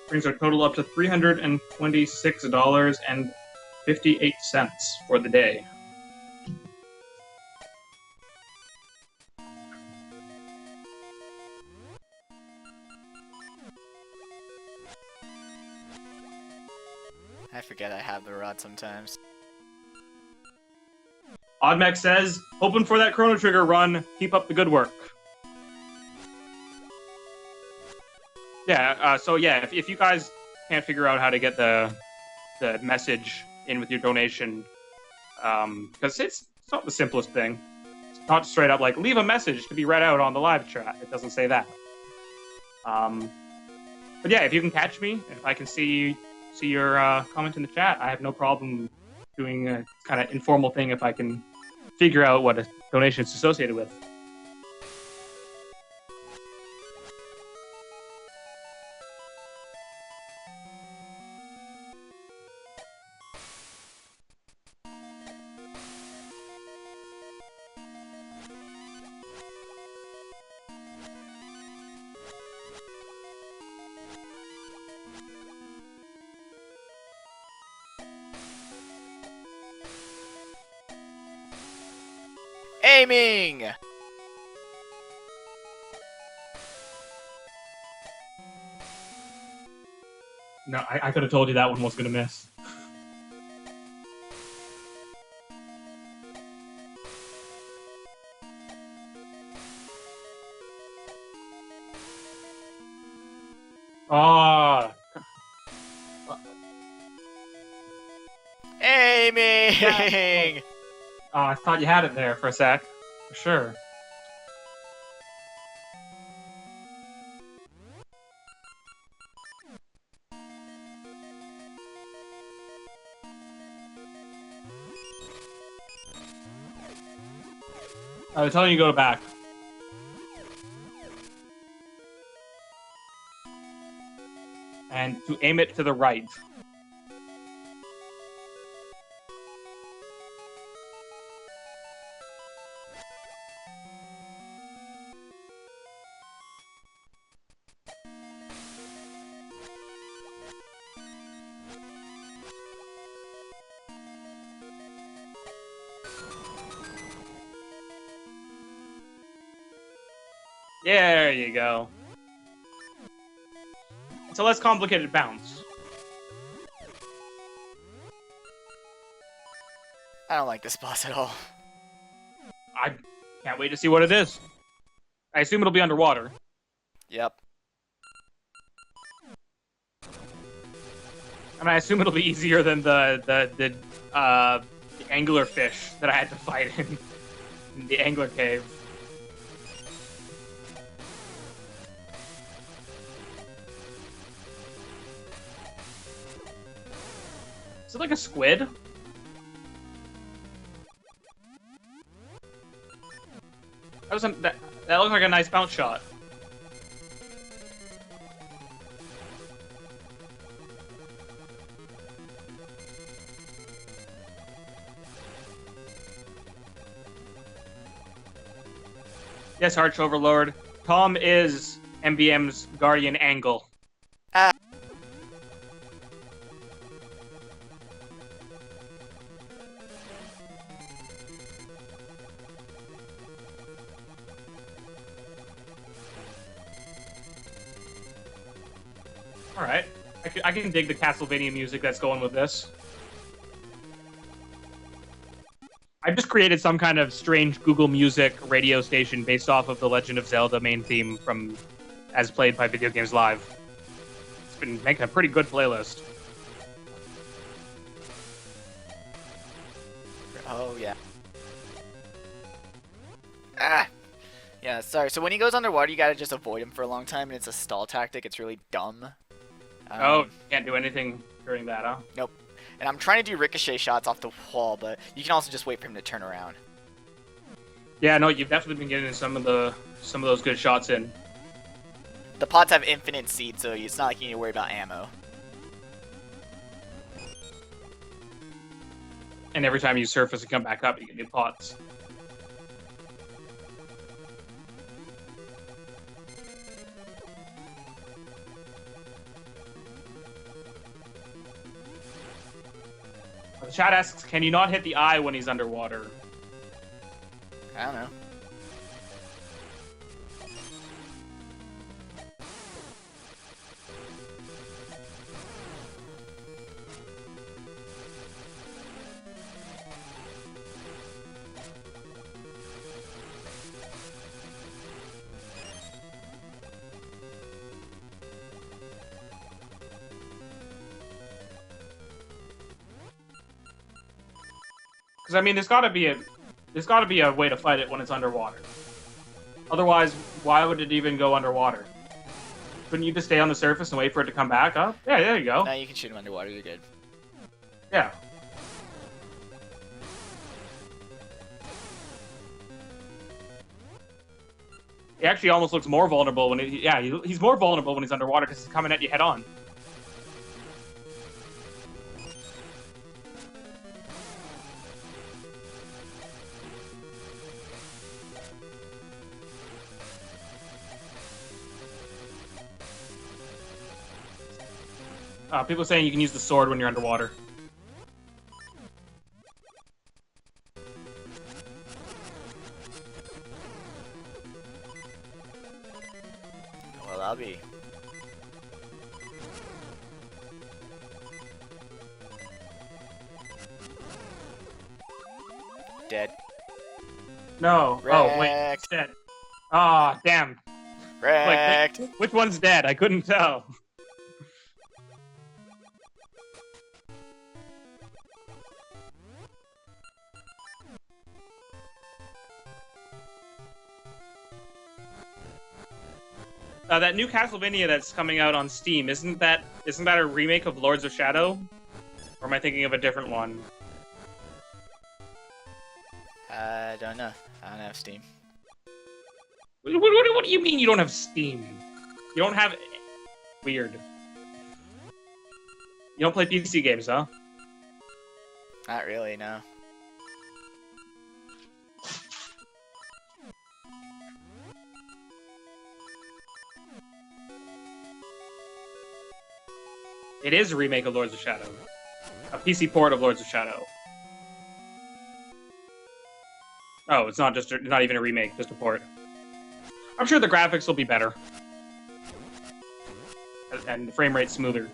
Brings our total up to $326.58 for the day. I forget I have the rod sometimes. Oddmech says, hoping for that Chrono Trigger run. Keep up the good work. Yeah, if you guys can't figure out how to get the message in with your donation, because it's not the simplest thing. It's not straight up like, leave a message to be read out on the live chat. It doesn't say that. But yeah, if you can catch me, if I can see your comment in the chat, I have no problem doing a kind of informal thing if I can figure out what a donation is associated with. Aiming! No, I could have told you that one was going to miss. Ah. Aiming! Yeah. Oh, I thought you had it there for a sec. For sure. I was telling you to go back. And to aim it to the right. Yeah, there you go. It's a less complicated bounce. I don't like this boss at all. I can't wait to see what it is. I assume it'll be underwater. Yep. And I assume it'll be easier than the angler fish that I had to fight in the angler cave. Is it like a squid? That looks like a nice bounce shot. Yes, Arch Overlord. Tom is MBM's guardian angle. Alright. I can dig the Castlevania music that's going with this. I just created some kind of strange Google Music radio station based off of the Legend of Zelda main theme from as played by Video Games Live. It's been making a pretty good playlist. Oh, yeah. Ah! Yeah, sorry. So when he goes underwater, you gotta just avoid him for a long time, and it's a stall tactic. It's really dumb. Oh, can't do anything during that, huh? Nope. And I'm trying to do ricochet shots off the wall, but you can also just wait for him to turn around. Yeah, no, you've definitely been getting some of those good shots in. The pots have infinite seeds, so it's not like you need to worry about ammo. And every time you surface and come back up, you get new pots. The chat asks, can you not hit the eye when he's underwater? I don't know. Because I mean, there's got to be a way to fight it when it's underwater. Otherwise, why would it even go underwater? Couldn't you just stay on the surface and wait for it to come back up? Yeah, there you go. No, you can shoot him underwater. You're good. Yeah. He actually almost looks more vulnerable when he's more vulnerable when he's underwater because he's coming at you head on. People are saying you can use the sword when you're underwater. Well, I'll be. Dead. No. Wrecked. Oh, wait. It's dead. Ah, damn. Wrecked. Like, which one's dead? I couldn't tell. That new Castlevania that's coming out on Steam, isn't that a remake of Lords of Shadow? Or am I thinking of a different one? I don't know. I don't have Steam. What do you mean you don't have Steam? You don't have... Weird. You don't play PC games, huh? Not really, no. It is a remake of Lords of Shadow. A PC port of Lords of Shadow. Oh, it's not even a remake, just a port. I'm sure the graphics will be better. And the frame rate's smoother.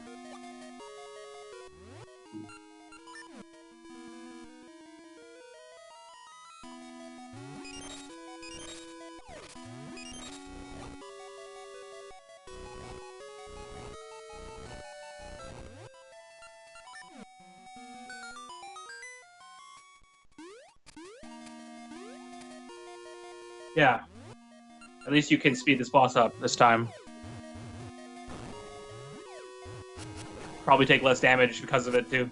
Yeah. At least you can speed this boss up this time. Probably take less damage because of it, too.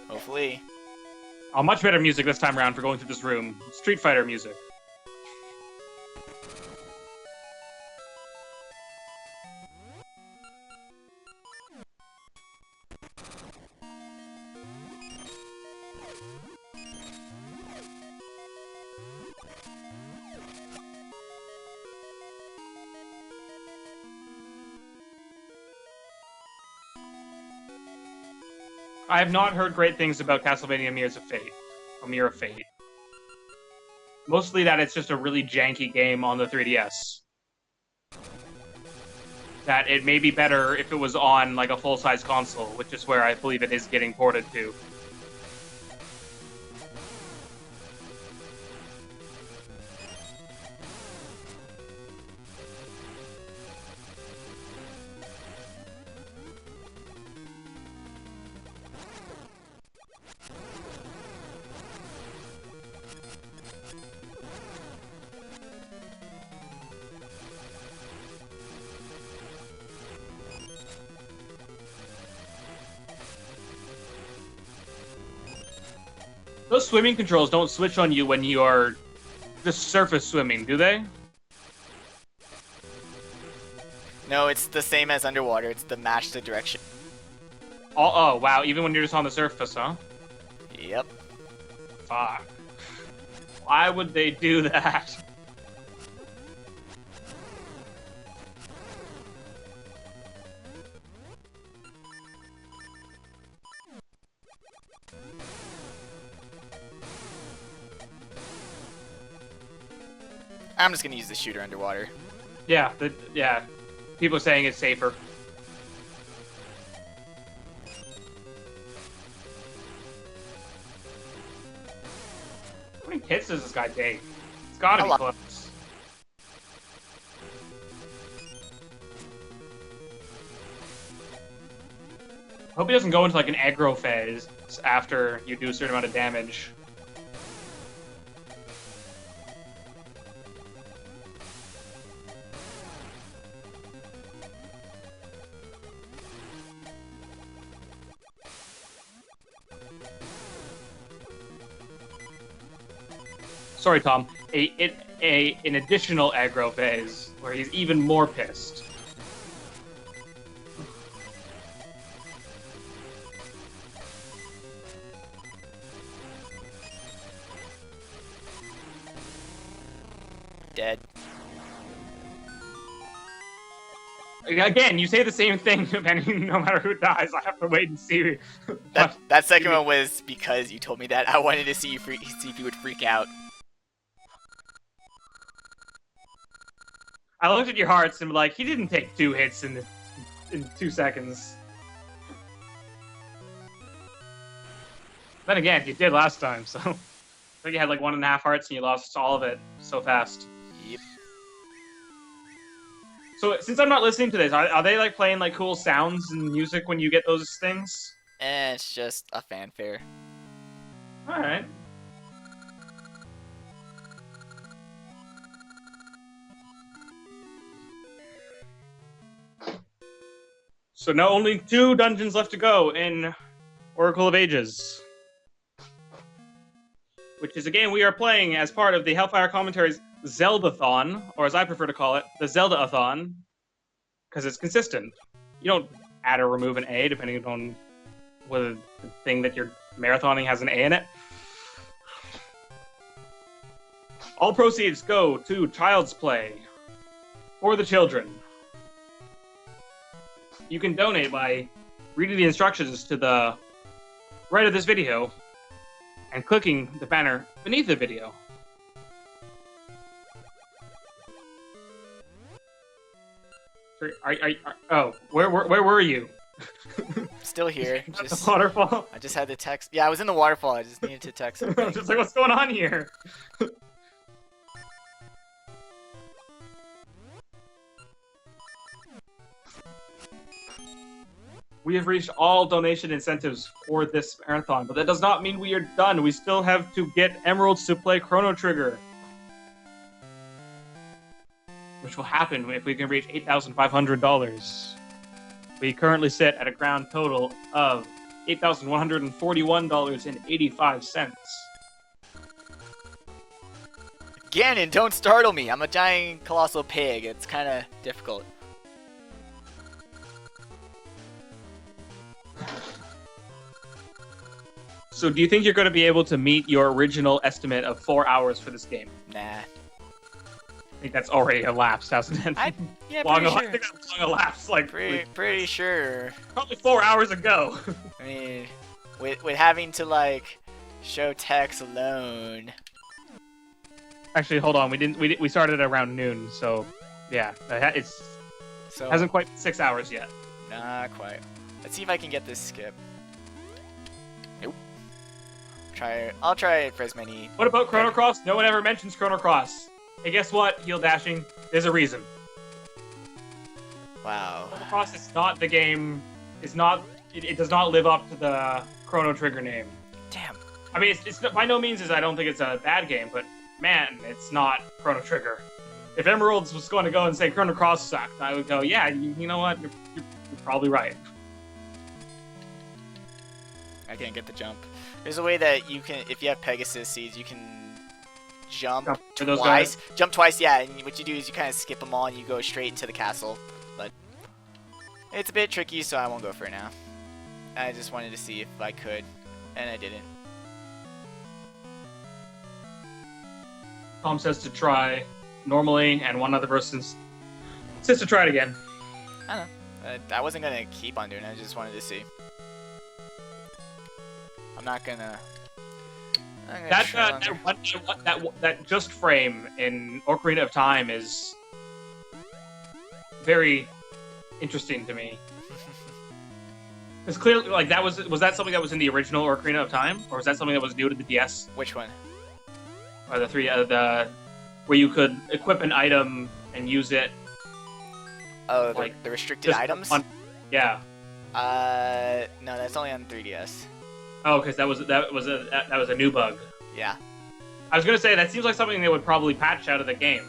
Hopefully. Oh, much better music this time around for going through this room. Street Fighter music. I have not heard great things about Castlevania Mirrors of Fate. Or Mirror of Fate. Mostly that it's just a really janky game on the 3DS. That it may be better if it was on like a full-size console, which is where I believe it is getting ported to. Those swimming controls don't switch on you when you are just surface swimming, do they? No, it's the same as underwater. It's the match the direction. Oh, wow. Even when you're just on the surface, huh? Yep. Fuck. Why would they do that? I'm just gonna use the shooter underwater. Yeah, people are saying it's safer. How many hits does this guy take? It's gotta be close. I hope he doesn't go into like an aggro phase after you do a certain amount of damage. Sorry, Tom. An additional aggro phase where he's even more pissed. Dead. Again, you say the same thing depending no matter who dies. I have to wait and see. That second one was because you told me that. I wanted to see you see if you would freak out. I looked at your hearts and like, he didn't take 2 hits in 2 seconds. Then again, you did last time, so I think you had like 1.5 hearts and you lost all of it so fast. Yep. So since I'm not listening to this, are they like playing like cool sounds and music when you get those things? It's just a fanfare. All right. So now only 2 dungeons left to go in Oracle of Ages, which is a game we are playing as part of the Hellfire Commentary's Zeldathon, or as I prefer to call it, the Zeldathon, because it's consistent. You don't add or remove an A depending on whether the thing that you're marathoning has an A in it. All proceeds go to Child's Play for the children. You can donate by reading the instructions to the right of this video and clicking the banner beneath the video. Where were you? Still here. The waterfall? I just had to text. Yeah, I was in the waterfall. I just needed to text something. Just like, what's going on here? We have reached all donation incentives for this marathon, but that does not mean we are done. We still have to get emeralds to play Chrono Trigger, which will happen if we can reach $8,500. We currently sit at a grand total of $8,141.85. Ganon, don't startle me. I'm a giant colossal pig. It's kind of difficult. So do you think you're going to be able to meet your original estimate of 4 hours for this game? Nah. I think that's already elapsed, hasn't it? Yeah, long pretty sure. I think that's long elapsed, like pretty sure. Probably 4 hours ago. I mean, with having to like show text alone. Actually, hold on. We started around noon, so yeah, hasn't quite been 6 hours yet. Not quite. Let's see if I can get this skip. Nope. I'll try it for as many. What about Chrono Cross? No one ever mentions Chrono Cross. Hey, guess what? Heel dashing. There's a reason. Wow. Chrono Cross is not the game. It does not live up to the Chrono Trigger name. Damn. I mean, it's by no means I don't think it's a bad game, but man, it's not Chrono Trigger. If Emeralds was going to go and say Chrono Cross sucked, I would go, yeah, you know what? You're probably right. I can't get the jump. There's a way that you can, if you have Pegasus seeds, you can jump twice. Jump twice, yeah. And what you do is you kind of skip them all and you go straight into the castle. But It's a bit tricky, so I won't go for it now. I just wanted to see if I could, and I didn't. Tom says to try normally, and one other person says to try it again. I don't know. I wasn't gonna keep on doing it. I just wanted to see. I'm not gonna. That just frame in Ocarina of Time is very interesting to me. Because clearly, like, was that something that was in the original Ocarina of Time, or was that something that was new to the DS? Which one? Or the where you could equip an item and use it. Oh, like, the restricted items? Yeah. No, that's only on 3DS. Oh, because that was a new bug. Yeah. I was gonna say that seems like something they would probably patch out of the game,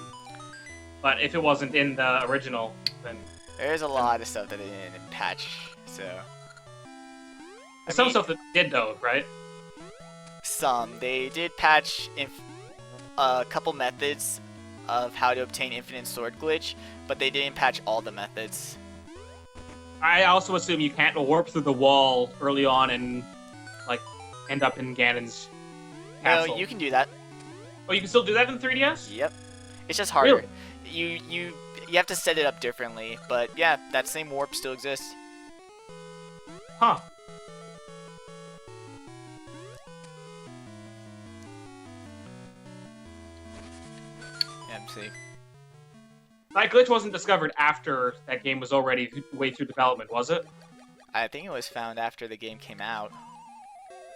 but if it wasn't in the original, then there's a lot of stuff that they didn't patch. So. Some stuff that did though, right? Some. They did patch a couple methods of how to obtain infinite sword glitch, but they didn't patch all the methods. I also assume you can't warp through the wall early on and like end up in Ganon's castle. No, you can do that. Oh, you can still do that in 3DS? Yep. It's just harder. Really? You have to set it up differently, but yeah, that same warp still exists. Huh. MC. That glitch wasn't discovered after that game was already way through development, was it? I think it was found after the game came out.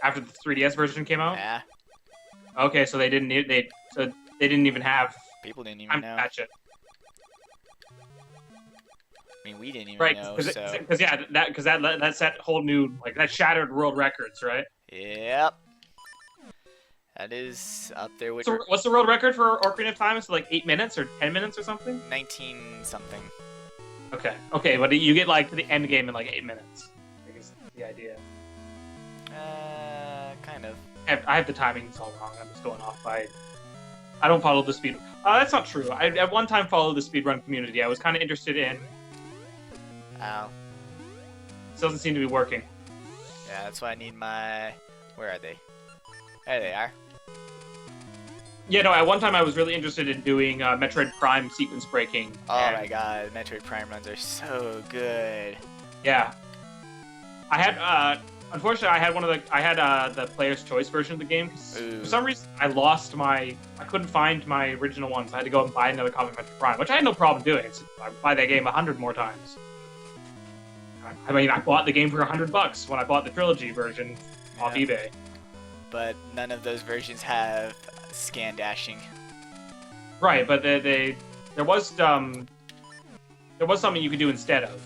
After the 3DS version came out? Yeah. Okay, so they didn't even have people didn't even time know. To patch it. I mean, we didn't even know. Because yeah, that set whole new that shattered world records, right? Yep. That is up there with. So what's the world record for Ocarina of Time? Is it like 8 minutes or 10 minutes or something? 19 something. Okay, but you get like to the end game in like 8 minutes. I guess that's the idea. Kind of. I have the timings all wrong. I'm just going off by. I don't follow the speed. That's not true. I at one time followed the speedrun community. I was kind of interested in. Ow. This doesn't seem to be working. Yeah, that's why I need my. Where are they? There they are. Yeah, no. At one time, I was really interested in doing Metroid Prime sequence breaking. Oh my god, Metroid Prime runs are so good. Yeah. I had. Unfortunately, I had the player's choice version of the game. For some reason, I couldn't find my original one, so I had to go and buy another copy of Metroid Prime, which I had no problem doing. So I buy that game 100 more times. I mean, I bought the game for $100 when I bought the trilogy version off eBay. But none of those versions have scan dashing. Right, but there was something you could do instead of.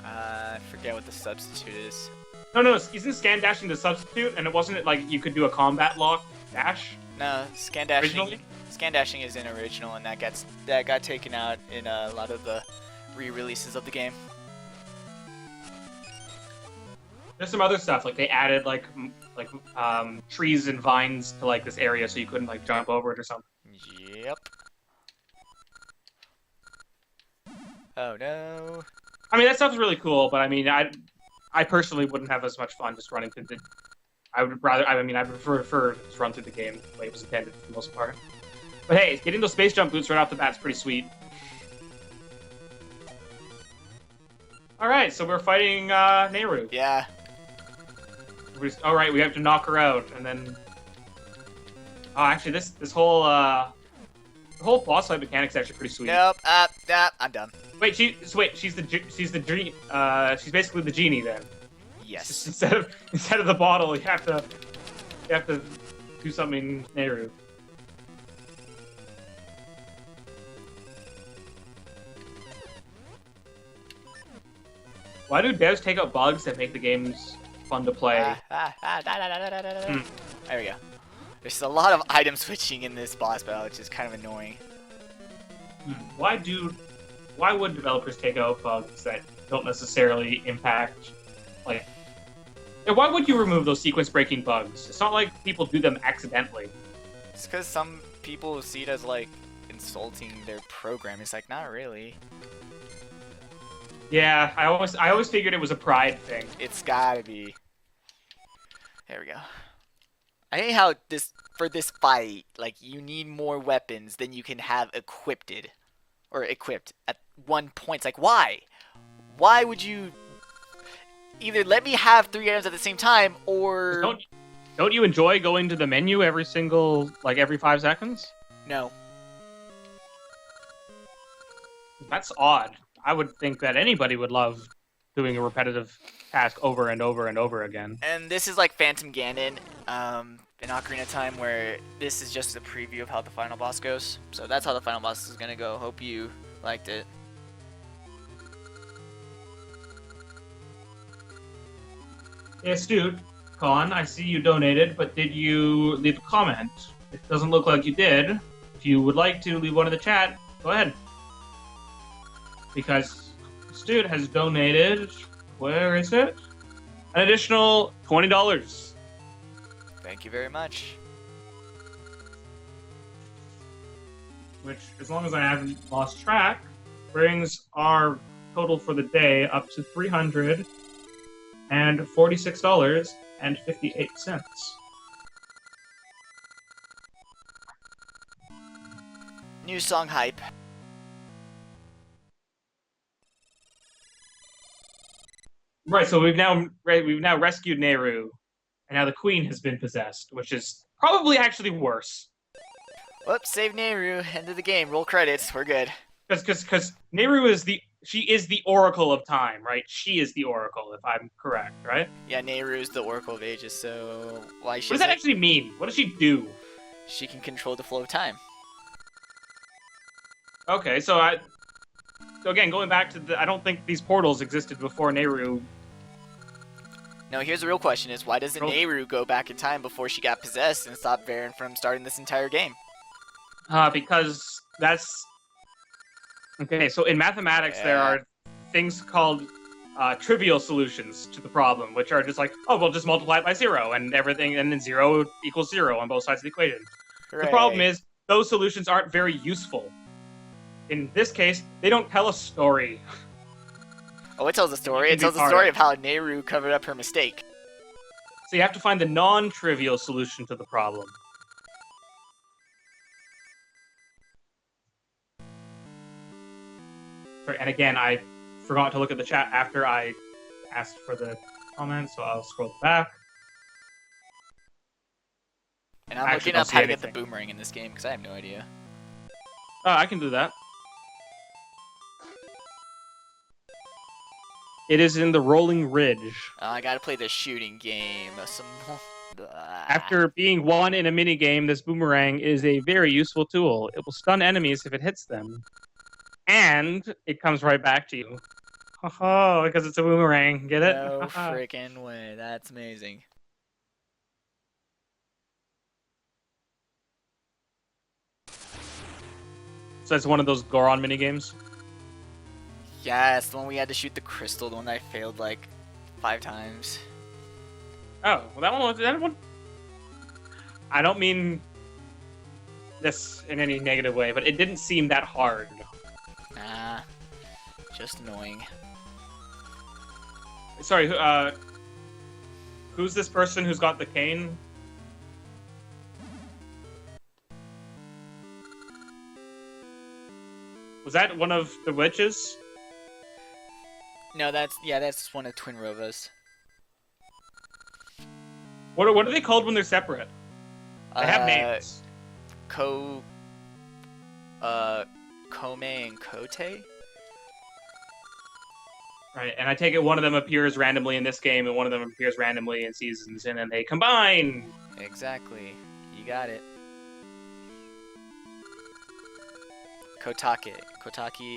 I forget what the substitute is. No, isn't scan dashing the substitute? And it wasn't like you could do a combat lock dash? No, scan dashing. Originally? Scan dashing is in original, and that got taken out in a lot of the re-releases of the game. There's some other stuff like they added like trees and vines to like this area so you couldn't like jump over it or something. Yep. Oh no. I mean that stuff's really cool, but I mean I personally wouldn't have as much fun just running through the. I prefer to just run through the game the way it was intended for the most part. But hey, getting those space jump boots right off the bat is pretty sweet. All right, so we're fighting Nehru. Yeah. All right, we have to knock her out, and then. Oh, actually, this whole the whole boss fight mechanic is actually pretty sweet. Nope. I'm done. Wait, she's the genie. She's basically the genie then. Yes. Instead of the bottle, you have to do something Nehru. Why do devs take out bugs that make the games fun to play? There we go. There's a lot of item switching in this boss battle, which is kind of annoying. Why would developers take out bugs that don't necessarily impact, like... Why would you remove those sequence-breaking bugs? It's not like people do them accidentally. It's because some people see it as, like, insulting their program. It's like, not really. Yeah, I always figured it was a pride thing. It's gotta be. There we go. I hate how for this fight, like you need more weapons than you can have equipped at one point. It's like why? Why would you either let me have 3 items at the same time or Don't you enjoy going to the menu every 5 seconds? no? That's odd. I would think that anybody would love doing a repetitive task over and over and over again. And this is like Phantom Ganon, in Ocarina of Time, where this is just a preview of how the final boss goes. So that's how the final boss is gonna go. Hope you liked it. Yes, dude. Con, I see you donated, but did you leave a comment? It doesn't look like you did. If you would like to leave one in the chat, go ahead. Because this dude has donated, where is it? An additional $20. Thank you very much. Which, as long as I haven't lost track, brings our total for the day up to $346.58. New song hype. Right, so we've now rescued Nehru, and now the queen has been possessed, which is probably actually worse. Whoops, save Nehru. End of the game. Roll credits. We're good. Because Nehru is the Oracle of Time, right? She is the Oracle, if I'm correct, right? Yeah, Nehru is the Oracle of Ages, so why What does that actually mean? What does she do? She can control the flow of time. Okay, so again, going back to I don't think these portals existed before Nehru. No, here's the real question: is why doesn't Nehru go back in time before she got possessed and stop Varen from starting this entire game? Because that's okay. So in mathematics, there are things called trivial solutions to the problem, which are just like, oh, we'll just multiply it by 0, and everything, and then 0 equals 0 on both sides of the equation. Hooray. The problem is those solutions aren't very useful. In this case, they don't tell a story. Oh, it tells a story. It tells the story of how Nehru covered up her mistake. So you have to find the non-trivial solution to the problem. Sorry, and again, I forgot to look at the chat after I asked for the comment, so I'll scroll back. And I'm looking up how to get the boomerang in this game, because I have no idea. I can do that. It is in the Rolling Ridge. I gotta play the shooting game. After being won in a minigame, this boomerang is a very useful tool. It will stun enemies if it hits them. And it comes right back to you. Oh, because it's a boomerang. Get it? No freaking way. That's amazing. So it's one of those Goron minigames? Yes, the one we had to shoot the crystal, the one that I failed like 5 times. Oh, well that one... I don't mean this in any negative way, but it didn't seem that hard. Nah, just annoying. Sorry, who's this person who's got the cane? Was that one of the witches? No, that's one of Twin Rovas. What are they called when they're separate? They have names. Kome and Kote? Right, and I take it one of them appears randomly in this game, and one of them appears randomly in Seasons, and then they combine! Exactly. You got it. Kotaki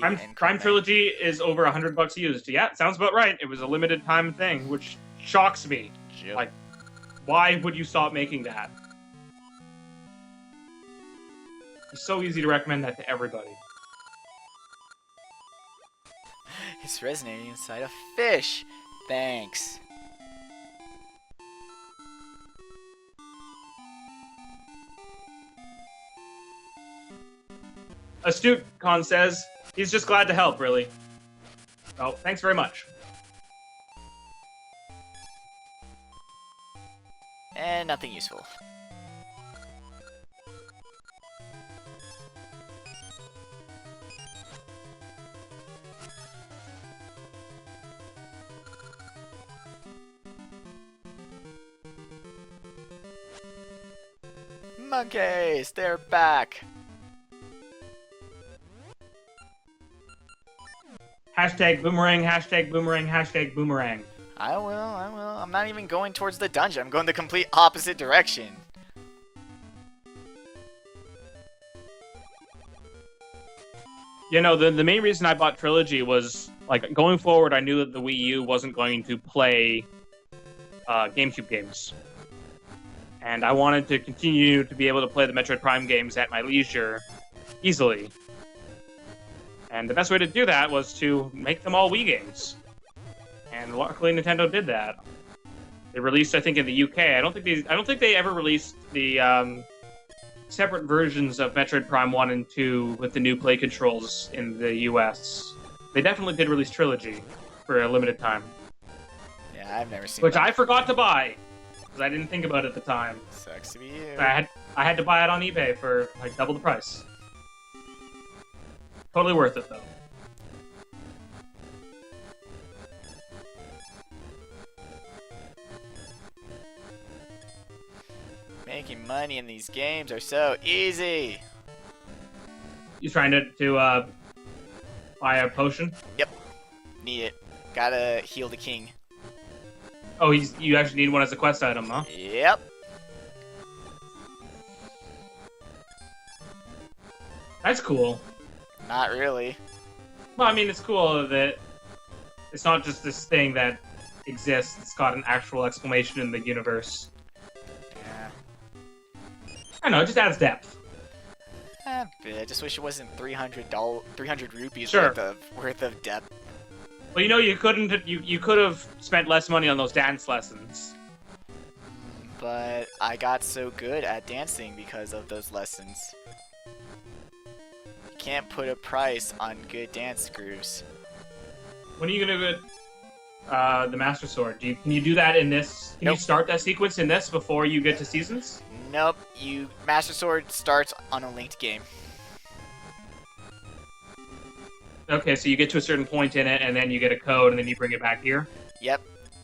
and Prime Trilogy is over $100 used. Yeah, sounds about right. It was a limited time thing, which shocks me. Yep. Like, why would you stop making that? It's so easy to recommend that to everybody. It's resonating inside a fish. Thanks. Astute Con says, he's just glad to help, really. Oh, thanks very much. And nothing useful. Monkeys, they're back. Hashtag boomerang, hashtag boomerang, hashtag boomerang. I will. I'm not even going towards the dungeon. I'm going the complete opposite direction. You know, the main reason I bought Trilogy was, like, going forward, I knew that the Wii U wasn't going to play GameCube games. And I wanted to continue to be able to play the Metroid Prime games at my leisure easily. And the best way to do that was to make them all Wii games. And luckily Nintendo did that. They released, I think, in the UK. I don't think they ever released the separate versions of Metroid Prime 1 and 2 with the new play controls in the US. They definitely did release Trilogy for a limited time. Yeah, I've never seen Which that. I forgot to buy, because I didn't think about it at the time. Sucks to be you. I had to buy it on eBay for, like, double the price. Totally worth it, though. Making money in these games are so easy. You trying to buy a potion? Yep. Need it. Gotta heal the king. Oh, you actually need one as a quest item, huh? Yep. That's cool. Not really. Well, I mean, it's cool that it's not just this thing that exists. It's got an actual exclamation in the universe. Yeah. I know, it just adds depth. I just wish it wasn't $300 rupees Sure. worth of depth. Well, you know, you could have spent less money on those dance lessons. But I got so good at dancing because of those lessons. You can't put a price on good dance grooves. When are you gonna get the Master Sword? Can you do that in this? Can Nope. you start that sequence in this before you get to Seasons? Nope, Master Sword starts on a linked game. Okay, so you get to a certain point in it, and then you get a code, and then you bring it back here. Yep.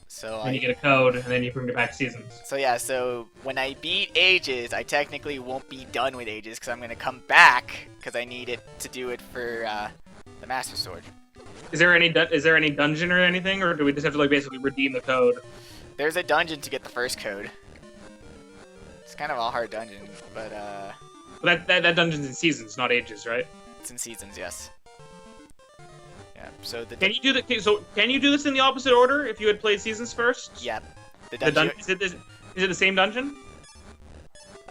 So Then you get a code, and then you bring it back to Seasons. So yeah, so when I beat Ages, I technically won't be done with Ages because I'm gonna come back because I need it to do it for the Master Sword. Is there any dungeon or anything, or do we just have to like basically redeem the code? There's a dungeon to get the first code. It's kind of a hard dungeon, but That dungeon's in Seasons, not Ages, right? it's in Seasons, yes. Yeah. So Can you do this in the opposite order if you had played Seasons first? yeah, the The dungeon. is it the same dungeon?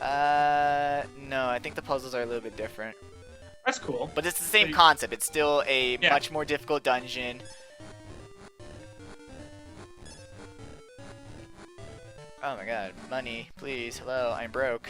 No, I think the puzzles are a little bit different. That's cool. But it's the same So concept. It's still a Yeah. much more difficult dungeon. Oh my god, money, please, hello, I'm broke.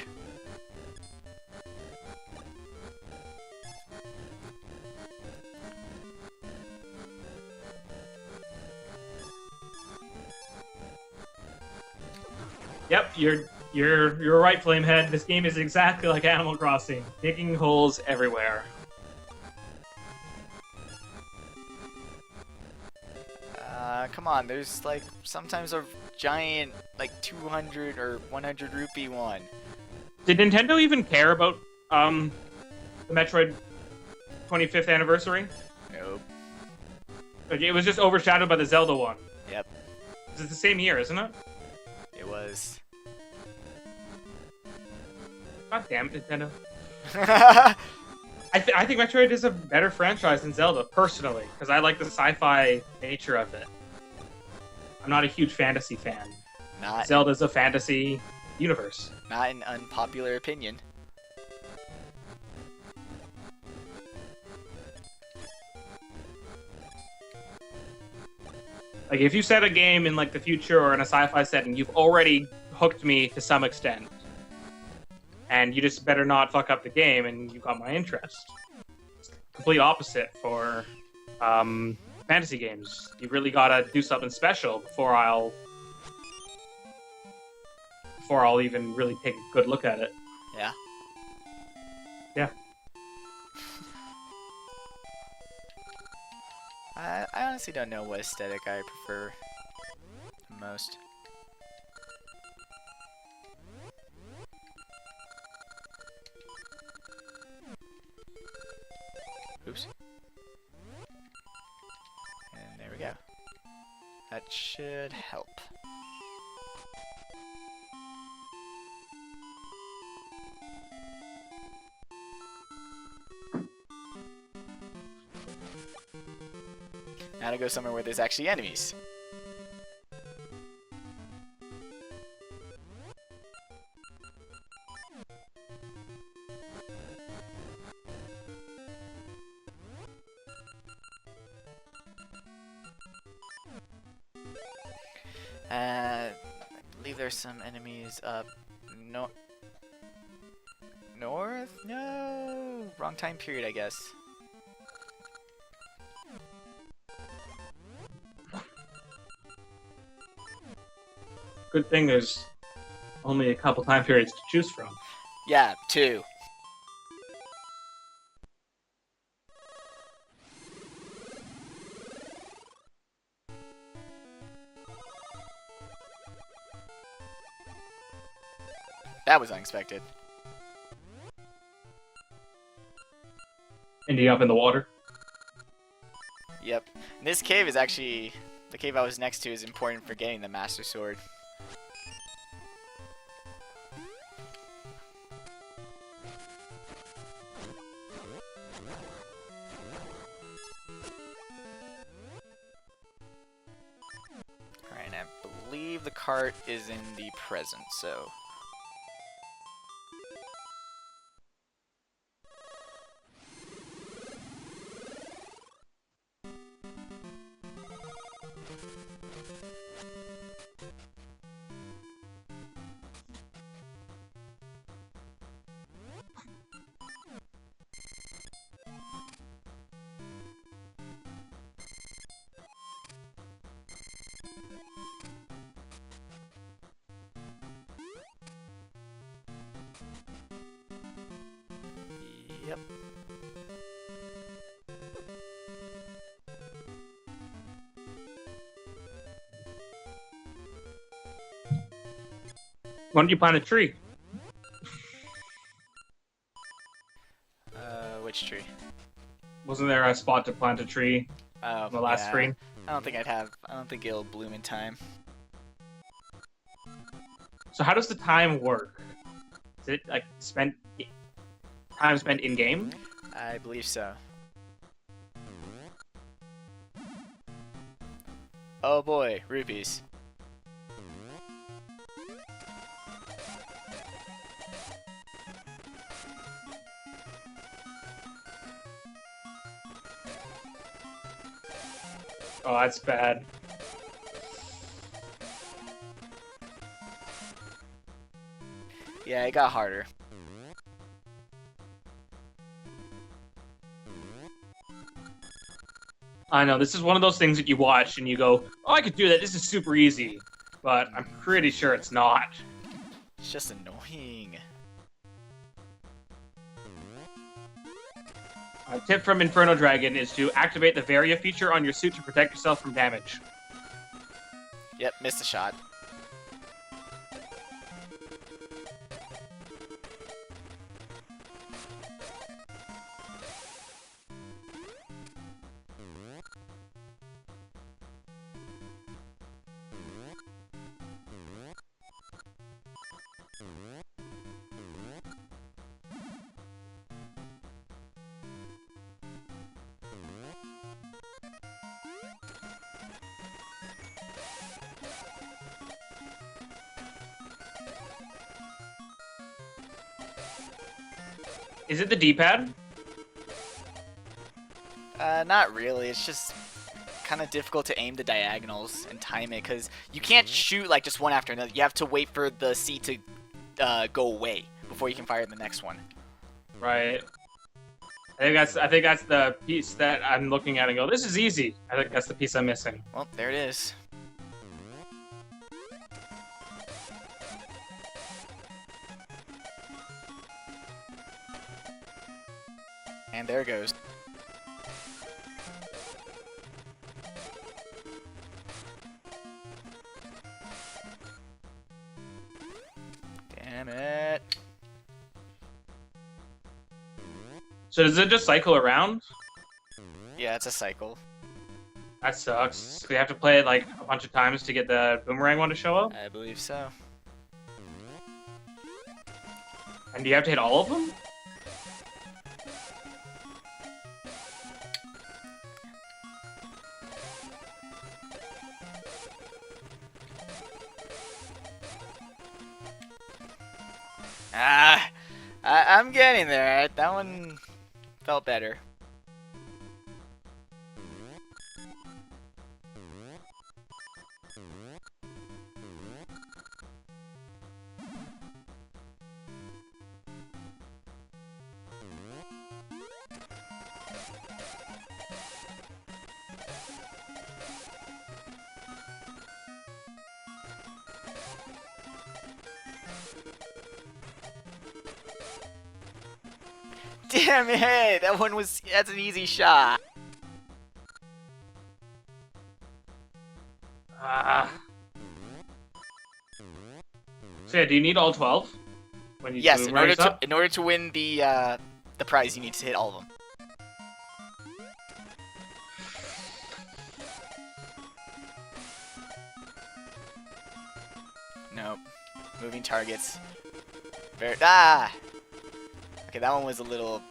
Yep, you're right, Flamehead. This game is exactly like Animal Crossing, digging holes everywhere. Come on, there's like sometimes a giant like 200 or 100 rupee one. Did Nintendo even care about the Metroid 25th anniversary? Nope. Like, it was just overshadowed by the Zelda one. Yep, It's the same year, isn't it? it was. God damn it, Nintendo. I think Metroid is a better franchise than Zelda, personally, because I like the sci-fi nature of it. I'm not a huge fantasy fan. Not Zelda's a fantasy universe. not an unpopular opinion. Like, if you set a game in, like, the future or in a sci-fi setting, you've already hooked me to some extent. And you just better not fuck up the game, and you got my interest. It's the complete opposite for fantasy games. You really gotta do something special before I'll even really take a good look at it. Yeah. Yeah. I honestly don't know what aesthetic I prefer the most. Oops. And there we go. That should help. Now to go somewhere where there's actually enemies. I believe there's some enemies up north? No! Wrong time period, I guess. Good thing there's only a couple time periods to choose from. Yeah, 2. That was unexpected. Ending up in the water. Yep. And this cave is actually... The cave I was next to is important for getting the Master Sword. Alright, and I believe the cart is in the present, so... Yep. Why don't you plant a tree? Which tree? Wasn't there a spot to plant a tree Oh, on the last yeah. screen? I don't think it'll bloom in time. So how does the time work? Is it like time spent in game? I believe so. Oh boy, rupees. Oh, that's bad. Yeah, it got harder. I know, this is one of those things that you watch and you go, oh, I could do that, this is super easy. But I'm pretty sure it's not. It's just annoying. A tip from Inferno Dragon is to activate the Varia feature on your suit to protect yourself from damage. Yep, missed a shot. Is it the D-pad? Not really. It's just kind of difficult to aim the diagonals and time it because you can't shoot like just one after another. You have to wait for the C to go away before you can fire the next one. Right. I think that's the piece that I'm looking at and go, this is easy. I think that's the piece I'm missing. Well, there it is. And there it goes. Damn it. So does it just cycle around? Yeah, it's a cycle. That sucks. So you have to play it like a bunch of times to get the boomerang one to show up? I believe so. And do you have to hit all of them? I'm getting there. That one felt better. Damn it! That's an easy shot. So yeah, do you need all 12? When you Yes, do in order boomerangs up? to win the prize, you need to hit all of them. Nope. Moving targets. Okay, that one was a little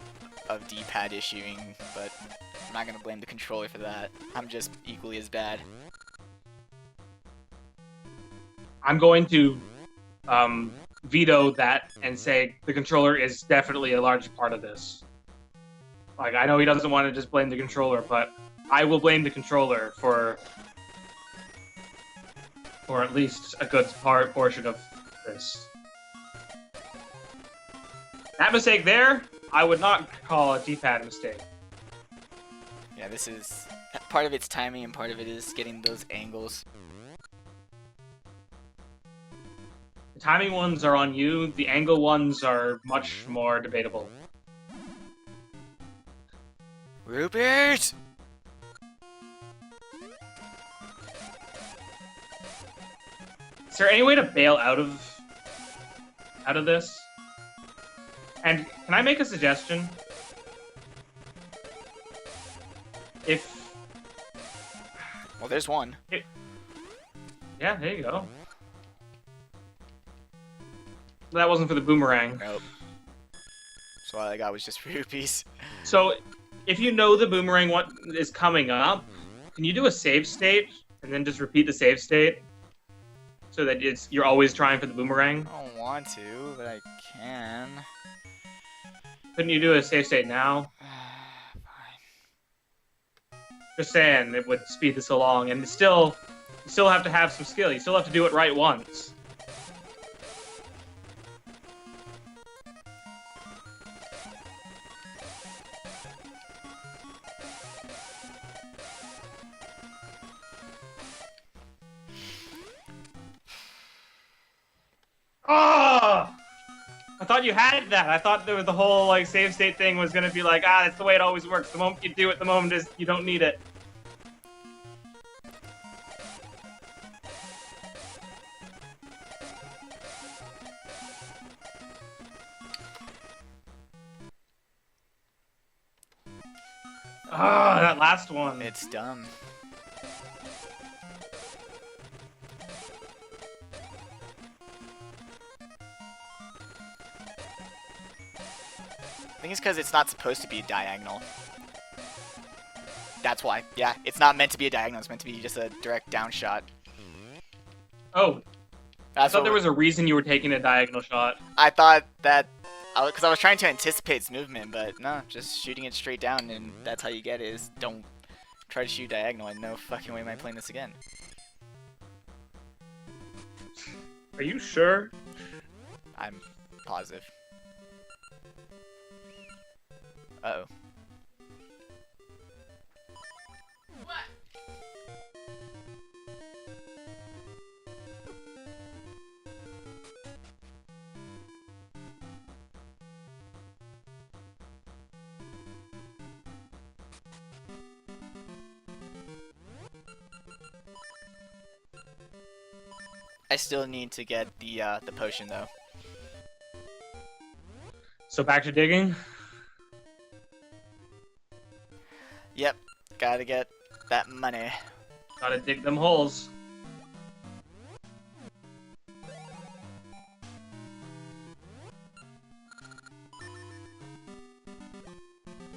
of D-pad issuing, but I'm not gonna blame the controller for that. I'm just equally as bad. I'm going to veto that and say the controller is definitely a large part of this. Like, I know he doesn't want to just blame the controller, but I will blame the controller for at least a good portion of this. That mistake there, I would not call a D-pad mistake. Yeah, this is... part of it's timing and part of it is getting those angles. The timing ones are on you, the angle ones are much more debatable. Rupert! Is there any way to bail out of this? And can I make a suggestion? If... Well, there's one. Yeah, there you go. That wasn't for the boomerang. Nope. So all I got was just rupees. So, if you know the boomerang one is coming up, can you do a save state and then just repeat the save state? So that you're always trying for the boomerang? I don't want to, but I can. Couldn't you do a save state now? Fine. Just saying, it would speed this along, and you still have to have some skill. You still have to do it right once. Oh! I thought you had that. I thought there was the whole like save state thing was gonna be like, that's the way it always works. The moment you do it, the moment is you don't need it. That last one. It's dumb. I think it's because it's not supposed to be diagonal. That's why. Yeah, it's not meant to be a diagonal. It's meant to be just a direct down shot. Oh, I That's thought there was a reason you were taking a diagonal shot. I thought that... Because I was trying to anticipate its movement, but no, just shooting it straight down, and that's how you get it, is don't try to shoot diagonal, and no fucking way am I playing this again. Are you sure? I'm positive. Uh-oh. I still need to get the potion though. So back to digging. Yep, gotta get that money. Gotta dig them holes.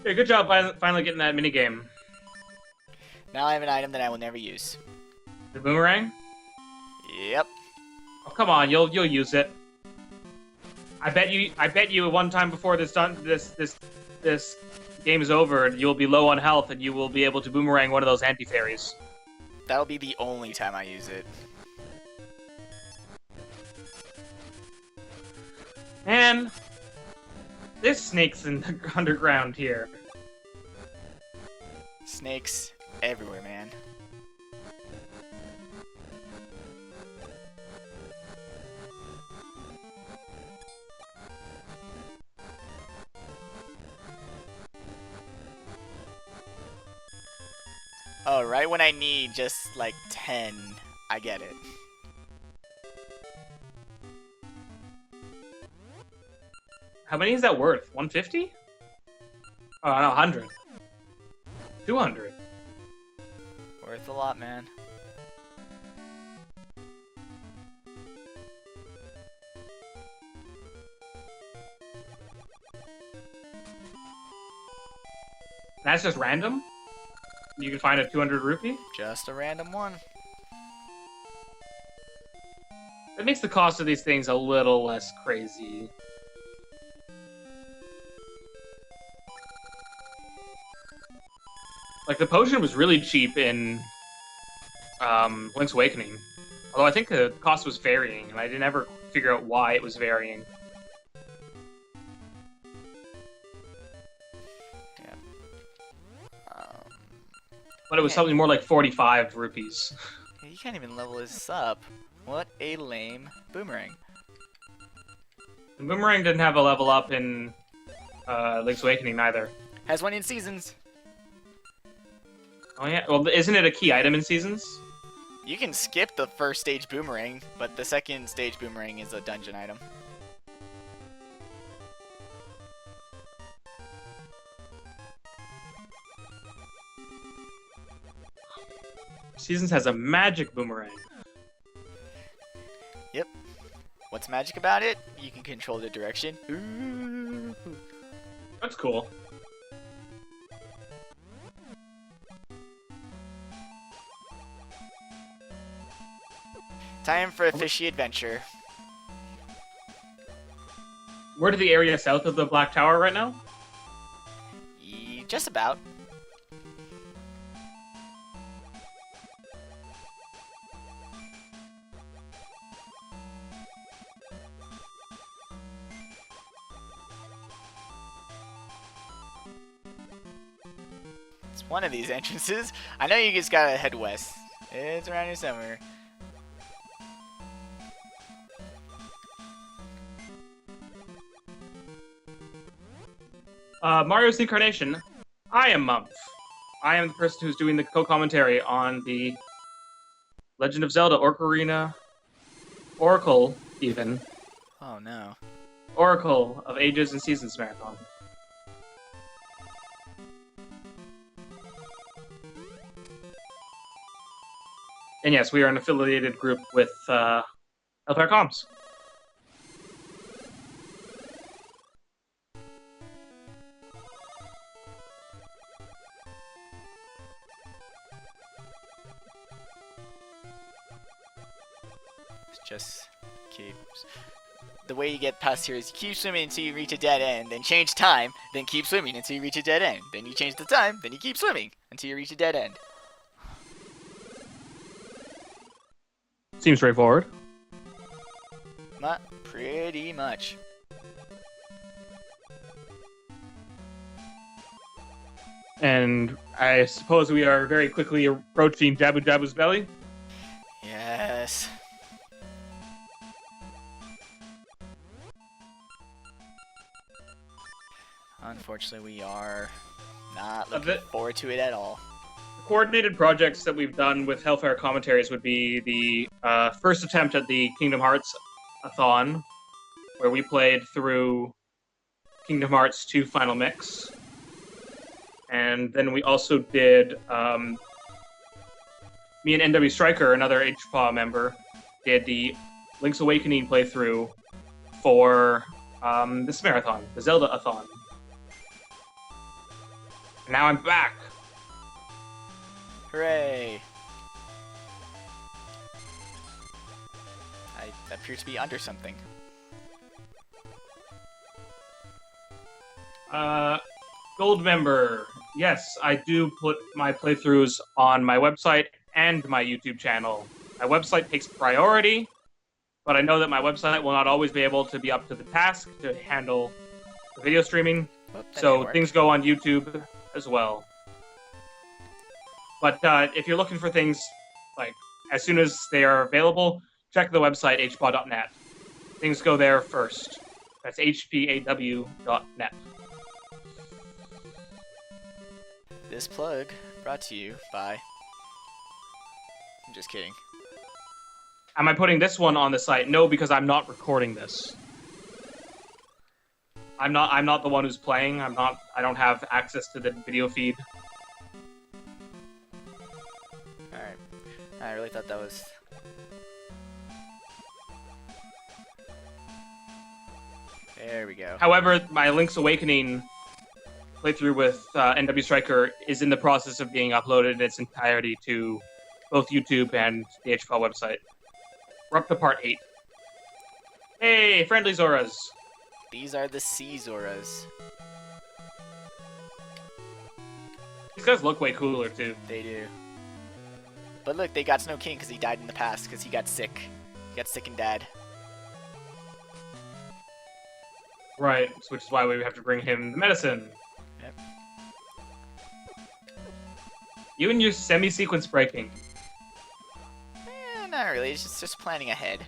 Hey, good job finally getting that minigame. Now I have an item that I will never use. The boomerang? Yep. Oh, come on, you'll use it. I bet you one time before this game is over, you'll be low on health and you will be able to boomerang one of those anti-fairies. That'll be the only time I use it. Man, there's snakes in the underground here. Snakes everywhere, man. Oh, right when I need just like 10, I get it. How many is that worth? 150? Oh, no, 100. 200. Worth a lot, man. That's just random? You can find a 200 rupee? Just a random one. That makes the cost of these things a little less crazy. Like, the potion was really cheap in Link's Awakening. Although I think the cost was varying, and I didn't ever figure out why it was varying. But it was something more like 45 rupees. You can't even level this up. What a lame boomerang. The boomerang didn't have a level up in Link's Awakening either. Has one in Seasons. Oh yeah, well isn't it a key item in Seasons? You can skip the first stage boomerang, but the second stage boomerang is a dungeon item. Seasons has a magic boomerang. Yep. What's magic about it? You can control the direction. Ooh. That's cool. Time for a fishy adventure. We're to the area south of the Black Tower right now? Just about. It's one of these entrances. I know you just gotta head west. It's around here somewhere. Mario's Incarnation. I am Mumph. I am the person who's doing the co-commentary on the Legend of Zelda Ocarina Oracle, even. Oh no. Oracle of Ages and Seasons Marathon. And yes, we are an affiliated group with HellfireComms. Just keeps. The way you get past here is you keep swimming until you reach a dead end, then change time, then keep swimming until you reach a dead end. Then you change the time, then you keep swimming until you reach a dead end. Seems straightforward. Pretty much. And I suppose we are very quickly approaching Jabu Jabu's belly. Yes. Unfortunately, we are not looking forward to it at all. coordinated projects that we've done with Hellfire Commentaries would be the first attempt at the Kingdom Hearts-a-thon, where we played through Kingdom Hearts 2 Final Mix. And then we also did, me and NW Striker, another HFA member, did the Link's Awakening playthrough for this marathon, the Zeldathon. And now I'm back! Hooray! I appear to be under something. Gold member. Yes, I do put my playthroughs on my website and my YouTube channel. My website takes priority, but I know that my website will not always be able to be up to the task to handle the video streaming, so things go on YouTube as well. But if you're looking for things, like, as soon as they are available, check the website, hpaw.net. Things go there first. That's hpaw.net. This plug brought to you by... I'm just kidding. Am I putting this one on the site? No, because I'm not recording this. I'm not the one who's playing. I don't have access to the video feed. Alright. I really thought that was... There we go. However, my Link's Awakening playthrough with NW Striker is in the process of being uploaded in its entirety to both YouTube and the HFL website. We're up to part 8. Hey, friendly Zoras! These are the Sea Zoras. These guys look way cooler, too. They do. But look, they got Snow King because he died in the past because he got sick. He got sick and died. Right, which is why we have to bring him the medicine. Yep. You and your semi-sequence breaking. Not really, it's just planning ahead.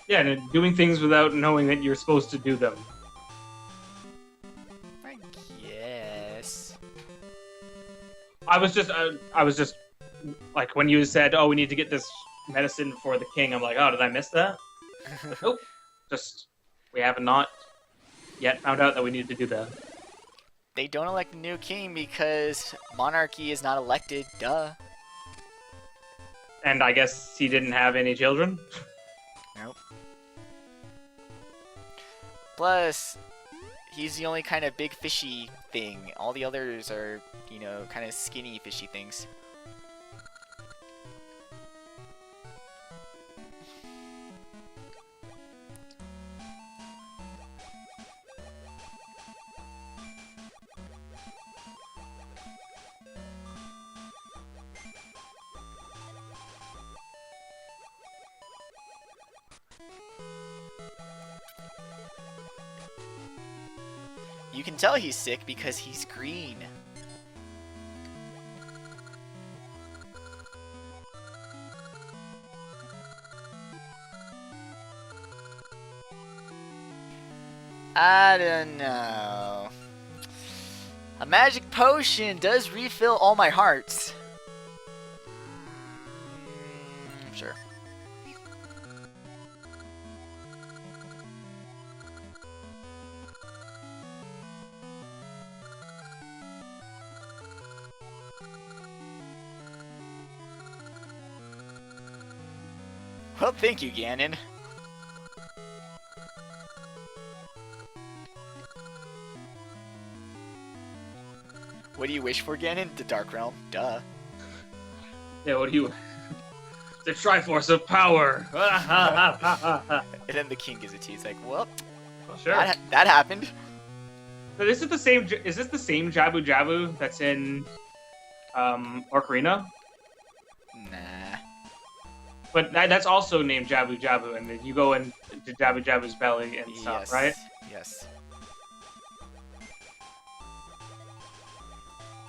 Yeah, and doing things without knowing that you're supposed to do them. I guess. I was just, like, when you said, oh, we need to get this medicine for the king, I'm like, oh, did I miss that? Nope. Just, we have not yet found out that we need to do that. They don't elect a new king because monarchy is not elected, duh. And I guess he didn't have any children? Nope. Plus, he's the only kind of big fishy thing. All the others are, you know, kind of skinny fishy things. You can tell he's sick because he's green. I don't know. A magic potion does refill all my hearts. Sure. Well, thank you, Ganon. What do you wish for, Ganon? The Dark Realm. Duh. Yeah, what do you... The Triforce of Power! And then the king gives it to you. He's like, well, sure. That happened. So this is the same... Is this the same Jabu Jabu that's in Ocarina? Nah. But that's also named Jabu Jabu, and then you go into Jabu Jabu's belly and stuff, Yes. right? Yes.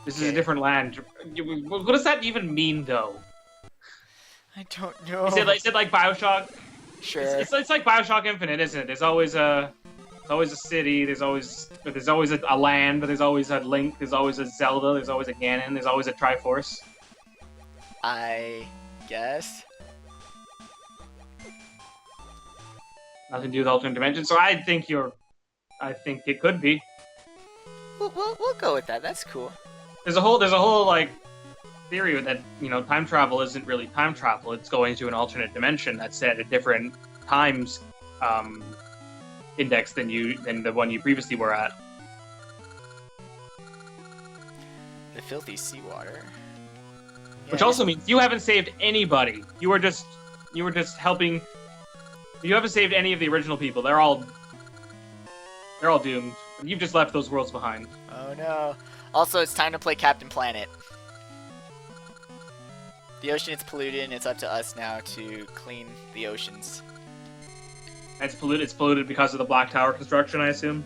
This is a different land. What does that even mean, though? I don't know. Is it like Bioshock? Sure. It's like Bioshock Infinite, isn't it? There's always a city. There's always a land. There's always a Link. There's always a Zelda. There's always a Ganon. There's always a Triforce. I guess. Nothing to do with alternate dimension. So I think it could be. We'll go with that. That's cool. There's a whole like theory that time travel isn't really time travel. It's going to an alternate dimension that's at a different times index than the one you previously were at. The filthy seawater. Which also means you haven't saved anybody. You were just helping. You haven't saved any of the original people. They're all doomed. You've just left those worlds behind. Oh no. Also, it's time to play Captain Planet. The ocean is polluted, and it's up to us now to clean the oceans. It's polluted. It's polluted because of the Black Tower construction, I assume.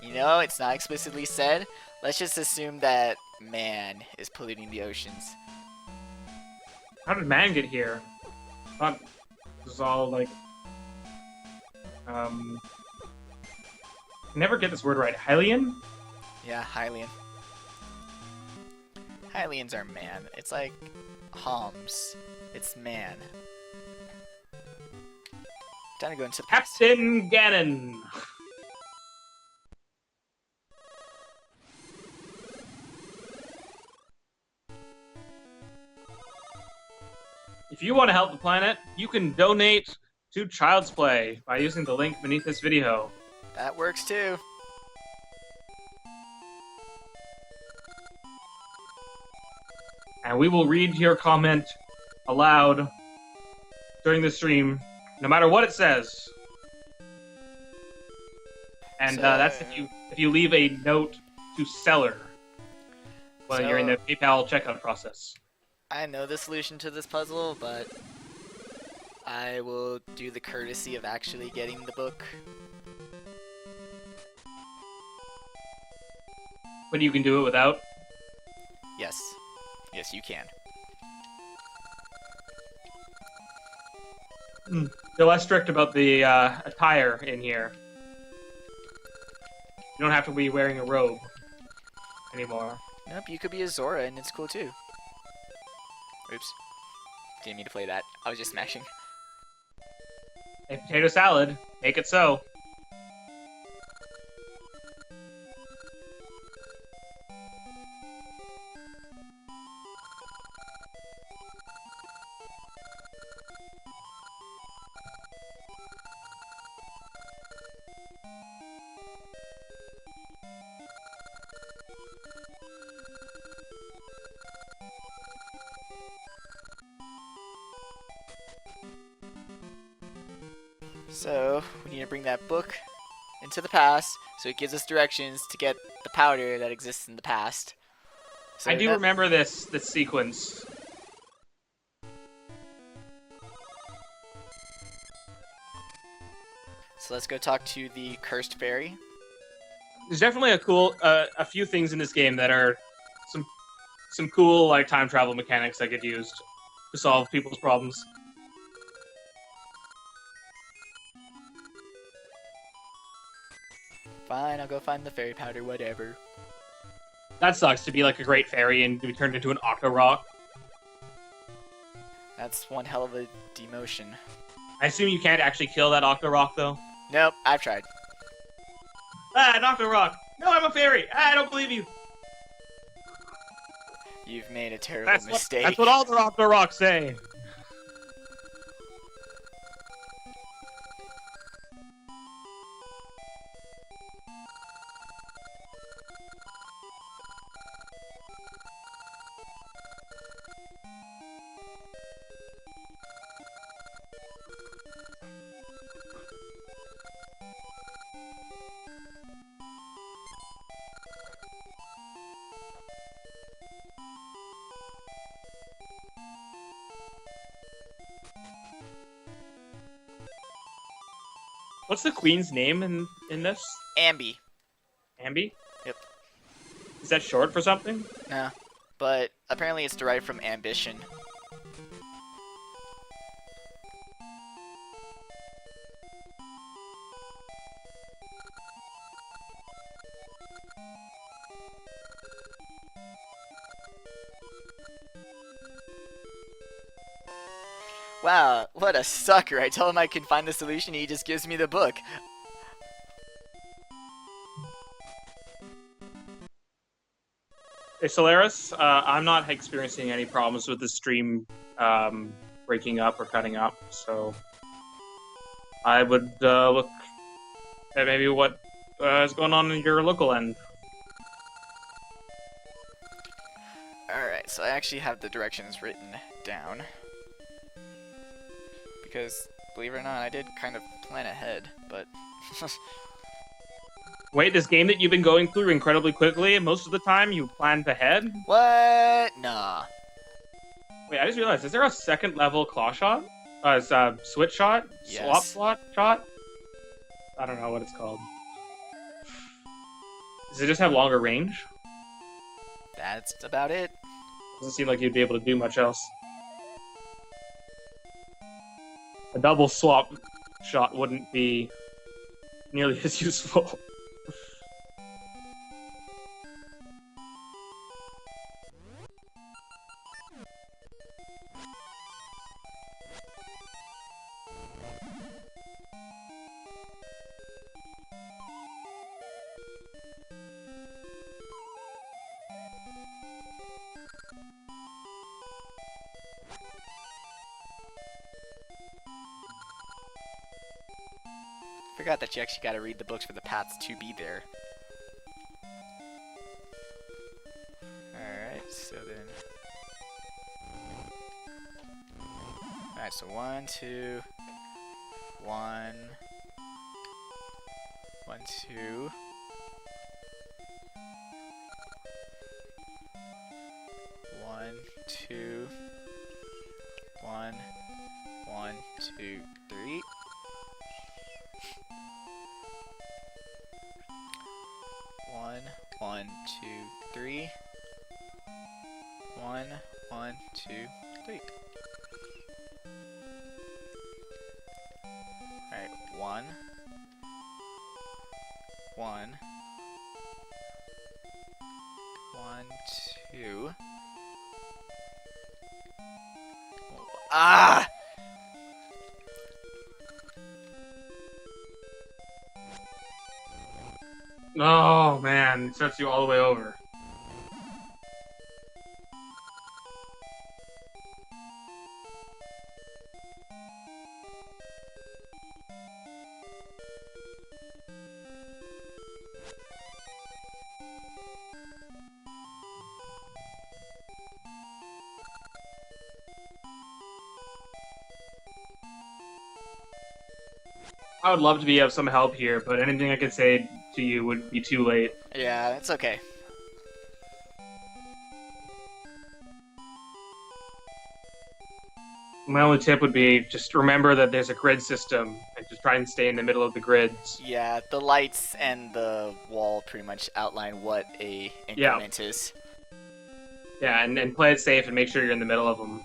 It's not explicitly said. Let's just assume that man is polluting the oceans. How did man get here? I thought this was all like, I never get this word right. Hylian? Yeah, Hylian. Hylians are man. It's like Homs. It's man. Time to go into the past. Captain Ganon! If you want to help the planet, you can donate to Child's Play by using the link beneath this video. That works too. And we will read your comment aloud during the stream, no matter what it says. And that's if you leave a note to seller while you're in the PayPal checkout process. I know the solution to this puzzle, but I will do the courtesy of actually getting the book. But you can do it without? Yes. Yes, you can. They're less strict about the attire in here. You don't have to be wearing a robe anymore. Nope, you could be a Zora and it's cool too. Oops. Didn't mean to play that. I was just smashing. A potato salad. Make it so. So, we need to bring that book into the past, so it gives us directions to get the powder that exists in the past. So I do remember this sequence. So let's go talk to the cursed fairy. There's definitely a few things in this game that are some cool like time travel mechanics that get used to solve people's problems. Fine, I'll go find the fairy powder, whatever. That sucks, to be like a great fairy and be turned into an Octo-Rock. That's one hell of a demotion. I assume you can't actually kill that Octo-Rock, though? Nope, I've tried. Ah, an Octo-Rock! No, I'm a fairy! Ah, I don't believe you! You've made a terrible mistake. That's what all the Octo-Rocks say! What's the queen's name in this? Ambi. Ambi? Yep. Is that short for something? No, but apparently it's derived from ambition. Wow, what a sucker. I tell him I can find the solution, he just gives me the book. Hey, Solaris, I'm not experiencing any problems with the stream breaking up or cutting up, so I would look at maybe what is going on in your local end. Alright, so I actually have the directions written down. Because, believe it or not, I did kind of plan ahead, but... Wait, this game that you've been going through incredibly quickly, most of the time you planned ahead? What? Nah. Wait, I just realized, is there a second level claw shot? Switch shot? Yes. Swap shot? I don't know what it's called. Does it just have longer range? That's about it. Doesn't seem like you'd be able to do much else. A double swap shot wouldn't be nearly as useful. Forgot that you actually gotta read the books for the paths to be there. Alright, so then... Alright, so 1, 2... 1... 1, 2... 1, 2... 1... 1, 2, 3... 1, 1, 2, 3. 1, 1, 2, 3. Alright, 1, 1, 1, 2. Ah! Oh man, it starts you all the way over. I would love to be of some help here, but anything I could say to you would be too late. Yeah, it's okay. My only tip would be just remember that there's a grid system and just try and stay in the middle of the grids. Yeah, the lights and the wall pretty much outline what a increment is. Yeah, and play it safe and make sure you're in the middle of them.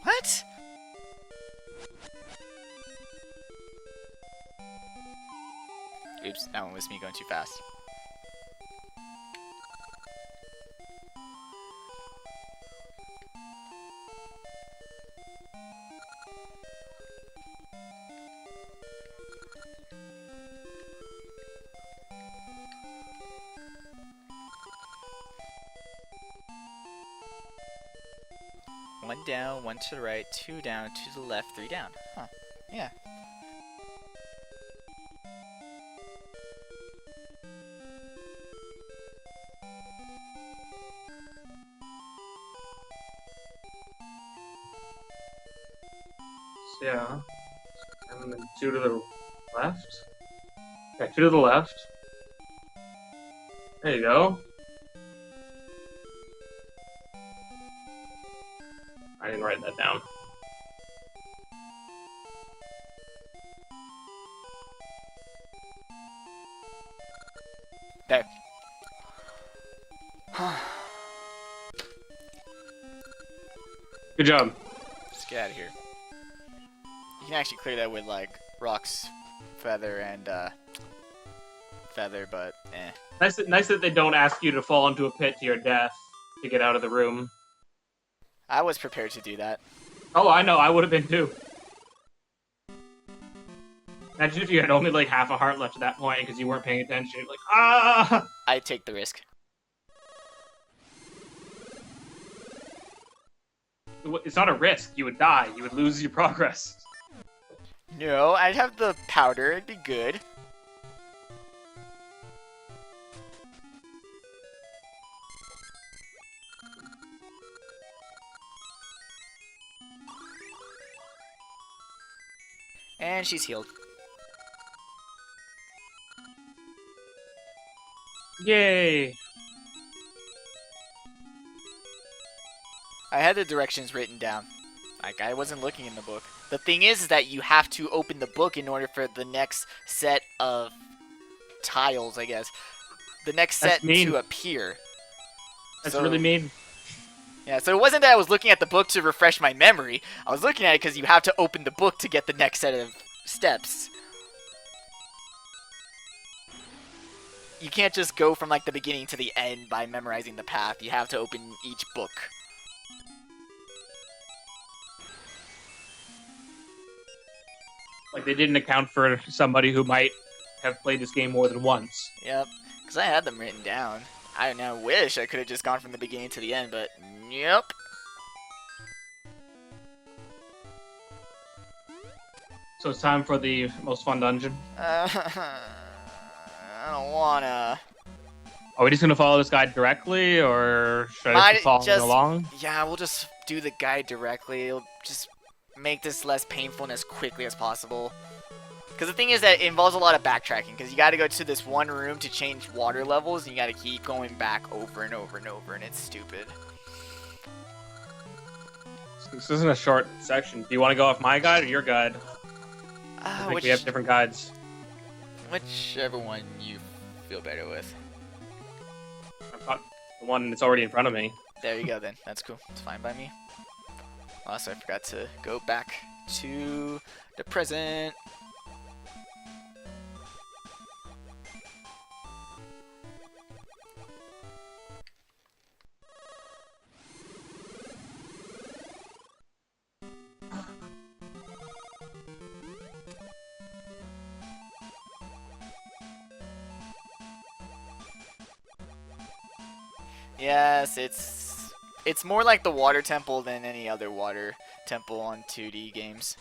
What? Oops, that one was me going too fast. One down, one to the right, two down, two to the left, three down. Huh. Yeah. Yeah. And then two to the left. Yeah, two to the left. There you go. I didn't write that down. There. Good job. Let's get out of here. You can actually clear that with, like, rocks, feather, and, feather, but, eh. Nice that they don't ask you to fall into a pit to your death to get out of the room. I was prepared to do that. Oh, I know, I would have been too. Imagine if you had only, like, half a heart left at that point because you weren't paying attention. You're like, ah! I'd take the risk. It's not a risk. You would die. You would lose your progress. No, I'd have the powder. It'd be good. And she's healed. Yay! I had the directions written down. Like, I wasn't looking in the book. The thing is that you have to open the book in order for the next set of tiles, I guess. The next set to appear. That's really mean. Yeah, so it wasn't that I was looking at the book to refresh my memory. I was looking at it because you have to open the book to get the next set of steps. You can't just go from, like, the beginning to the end by memorizing the path. You have to open each book. Like, they didn't account for somebody who might have played this game more than once. Yep, because I had them written down. I now wish I could have just gone from the beginning to the end, but yep. So it's time for the most fun dungeon? I don't wanna. Are we just gonna follow this guide directly, or should I just follow along? Yeah, we'll just do the guide directly. It'll just make this less painful and as quickly as possible. Because the thing is that it involves a lot of backtracking, because you got to go to this one room to change water levels, and you got to keep going back over and over and over, and it's stupid. This isn't a short section. Do you want to go off my guide or your guide? I think we have different guides. Whichever one you feel better with. I've got the one that's already in front of me. There you go, then. That's cool. It's fine by me. Also, I forgot to go back to the present. Yes, it's more like the water temple than any other water temple on 2D games.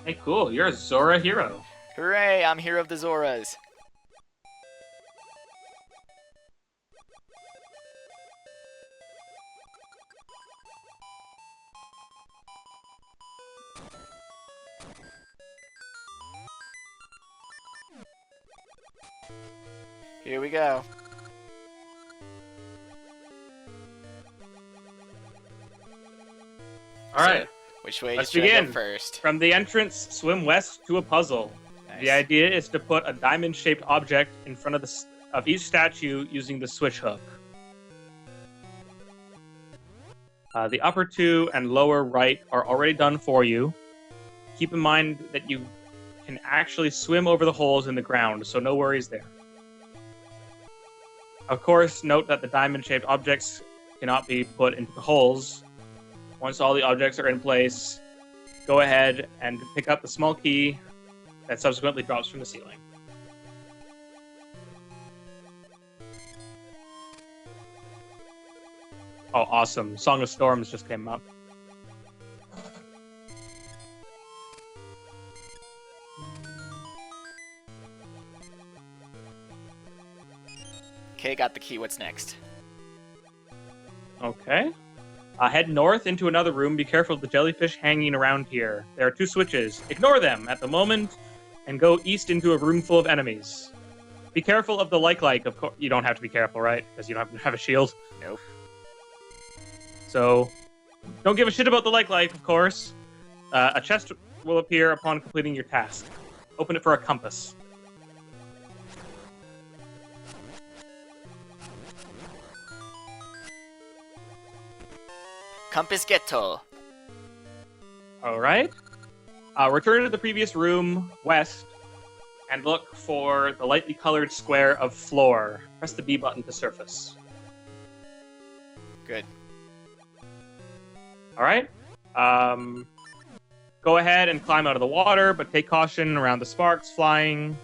Hey, cool. You're a Zora hero. Hooray, I'm hero of the Zoras. Here we go. All right. So, which way Let's should I begin. go first? From the entrance, swim west to a puzzle. Nice. The idea is to put a diamond-shaped object in front of each statue using the switch hook. The upper two and lower right are already done for you. Keep in mind that you can actually swim over the holes in the ground, so no worries there. Of course, note that the diamond-shaped objects cannot be put into the holes. Once all the objects are in place, go ahead and pick up the small key that subsequently drops from the ceiling. Oh, awesome. Song of Storms just came up. Okay, got the key. What's next? Okay. Head north into another room. Be careful of the jellyfish hanging around here. There are two switches. Ignore them at the moment and go east into a room full of enemies. Be careful of the like. Of course, you don't have to be careful, right? Because you don't have a shield. Nope. So, don't give a shit about the life, of course. A chest will appear upon completing your task. Open it for a compass. Compass Ghetto. All right. Return to the previous room, west, and look for the lightly colored square of floor. Press the B button to surface. Good. All right. Go ahead and climb out of the water, but take caution around the sparks flying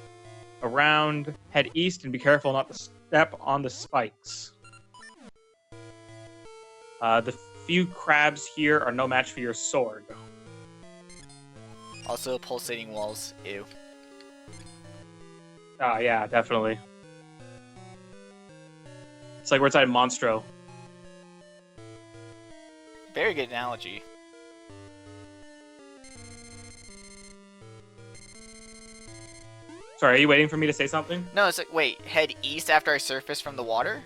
around. Head east and be careful not to step on the spikes. The few crabs here are no match for your sword. Also, pulsating walls. Ew. Ah, yeah, definitely. It's like we're inside Monstro. Very good analogy. Sorry, are you waiting for me to say something? No, it's like, wait, head east after I surface from the water?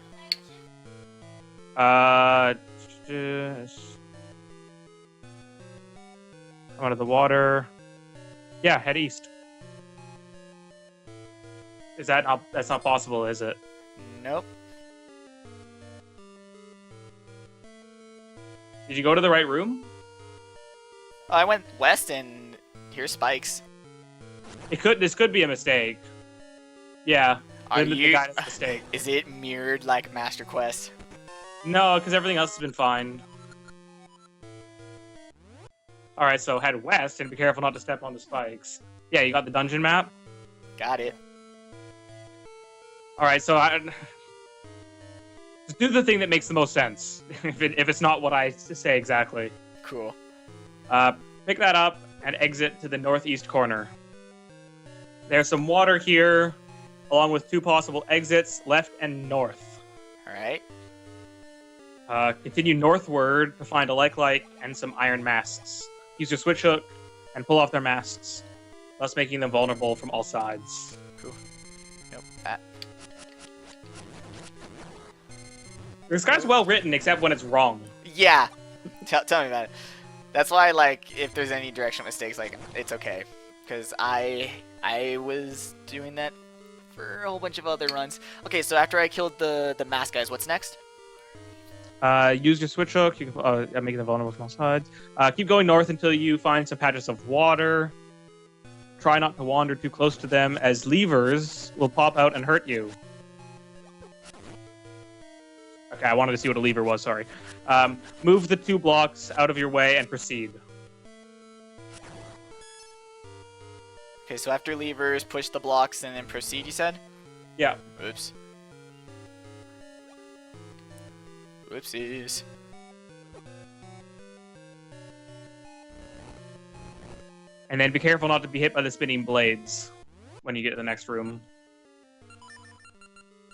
Just... come out of the water. Yeah, head east. Is that not... that's not possible, is it? Nope. Did you go to the right room? Oh, I went west and here's spikes. This could be a mistake. Yeah. Are the you... guidance mistake. Is it mirrored like Master Quest? No, because everything else has been fine. Alright, so head west and be careful not to step on the spikes. Yeah, you got the dungeon map? Got it. Alright, so just do the thing that makes the most sense. if it's not what I say exactly. Cool. Pick that up and exit to the northeast corner. There's some water here, along with 2 possible exits, left and north. Alright. Continue northward to find a like and some iron masts. Use your switch hook and pull off their masts, thus making them vulnerable from all sides. Cool. Nope. This guy's well written, except when it's wrong. Yeah. Tell me about it. That's why, like, if there's any directional mistakes, like, it's okay. Because I was doing that for a whole bunch of other runs. Okay, so after I killed the mask guys, what's next? Use your switch hook. You can make them vulnerable from all sides. Keep going north until you find some patches of water. Try not to wander too close to them, as levers will pop out and hurt you. Okay, I wanted to see what a lever was, sorry. Move the 2 blocks out of your way and proceed. Okay, so after levers, push the blocks and then proceed, you said? Yeah. Oops. Whoopsies. And then be careful not to be hit by the spinning blades when you get to the next room.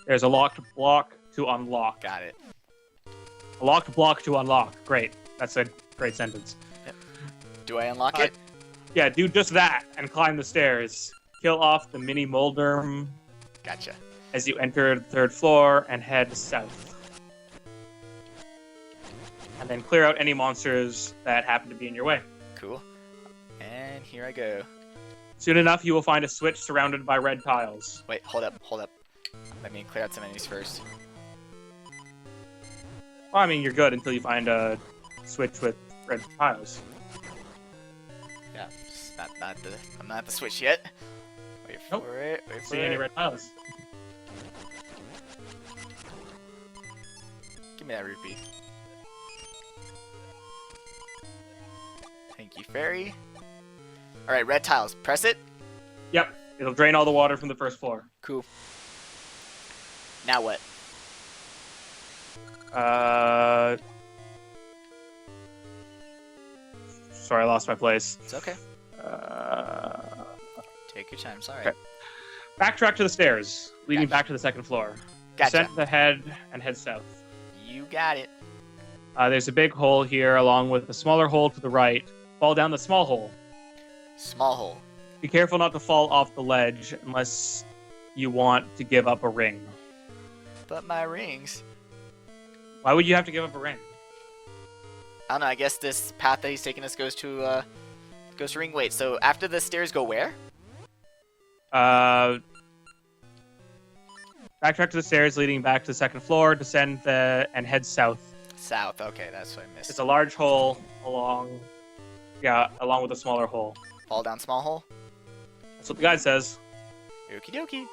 There's a locked block to unlock. Got it. A locked block to unlock. Great. That's a great sentence. Yep. Do I unlock it? Yeah, do just that and climb the stairs. Kill off the mini Molderm. Gotcha. As you enter the 3rd floor and head south. And then clear out any monsters that happen to be in your way. Cool. And here I go. Soon enough, you will find a switch surrounded by red tiles. Wait, hold up. Let me clear out some enemies first. Well, I mean, you're good until you find a switch with red tiles. Yeah, it's I'm not at the switch yet. Wait for Nope. it. Wait for See it. any red tiles? Give me that rupee. Thank you, fairy. Alright, red tiles. Press it. Yep. It'll drain all the water from the 1st floor. Cool. Now what? Sorry, I lost my place. It's okay. Take your time. Sorry. Okay. Backtrack to the stairs, leading Gotcha. back to the 2nd floor. Gotcha. Descend the head and head south. You got it. There's a big hole here, along with a smaller hole to the right. Fall down the small hole. Small hole. Be careful not to fall off the ledge unless you want to give up a ring. But my rings. Why would you have to give up a ring? I don't know. I guess this path that he's taking us goes to ring. Wait. So after the stairs, go where? Backtrack to the stairs leading back to the second floor. Descend and head south. South. Okay, that's what I missed. It's a large hole along with a smaller hole. Fall down small hole. That's what the guide says. Okie dokie.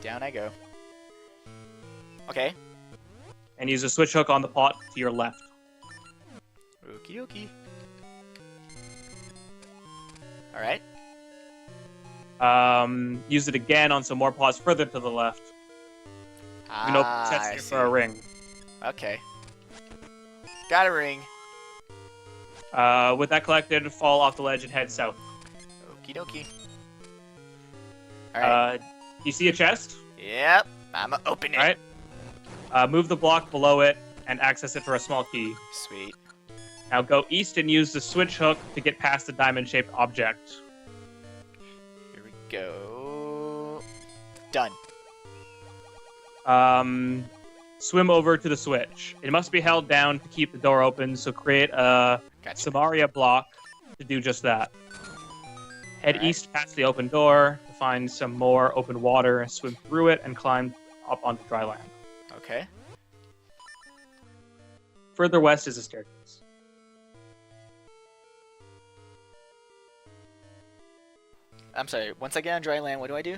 Down I go. Okay. And use a switch hook on the pot to your left. Okie dokie. Alright. Use it again on some more pots further to the left. You can open the chest I here see. for a ring. Okay. Got a ring. With that collected, fall off the ledge and head south. Okie dokie. Alright. You see a chest? Yep. I'ma open it. Alright. Move the block below it and access it for a small key. Sweet. Now go east and use the switch hook to get past the diamond-shaped object. Here we go. Done. Swim over to the switch. It must be held down to keep the door open, so create a Gotcha. Samaria block to do just that. Head Alright. east past the open door to find some more open water, swim through it, and climb up onto dry land. Okay. Further west is a staircase. I'm sorry. Once I get on dry land, what do I do?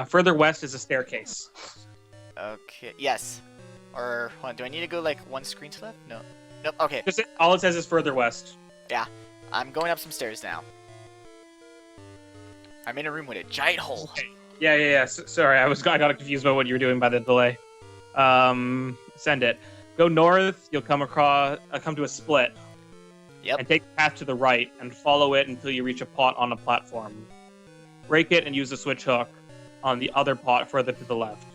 Further west is a staircase. Okay. Yes. Or hold on, do I need to go like one screen to left? No. Nope. Okay. Just all it says is further west. I'm going up some stairs now. I'm in a room with a giant hole. Okay. Yeah. Sorry, I got confused by what you were doing by the delay. Send it. Go north. You'll come to a split. Yep. And take the path to the right and follow it until you reach a pot on a platform. Break it and use the switch hook on the other pot further to the left.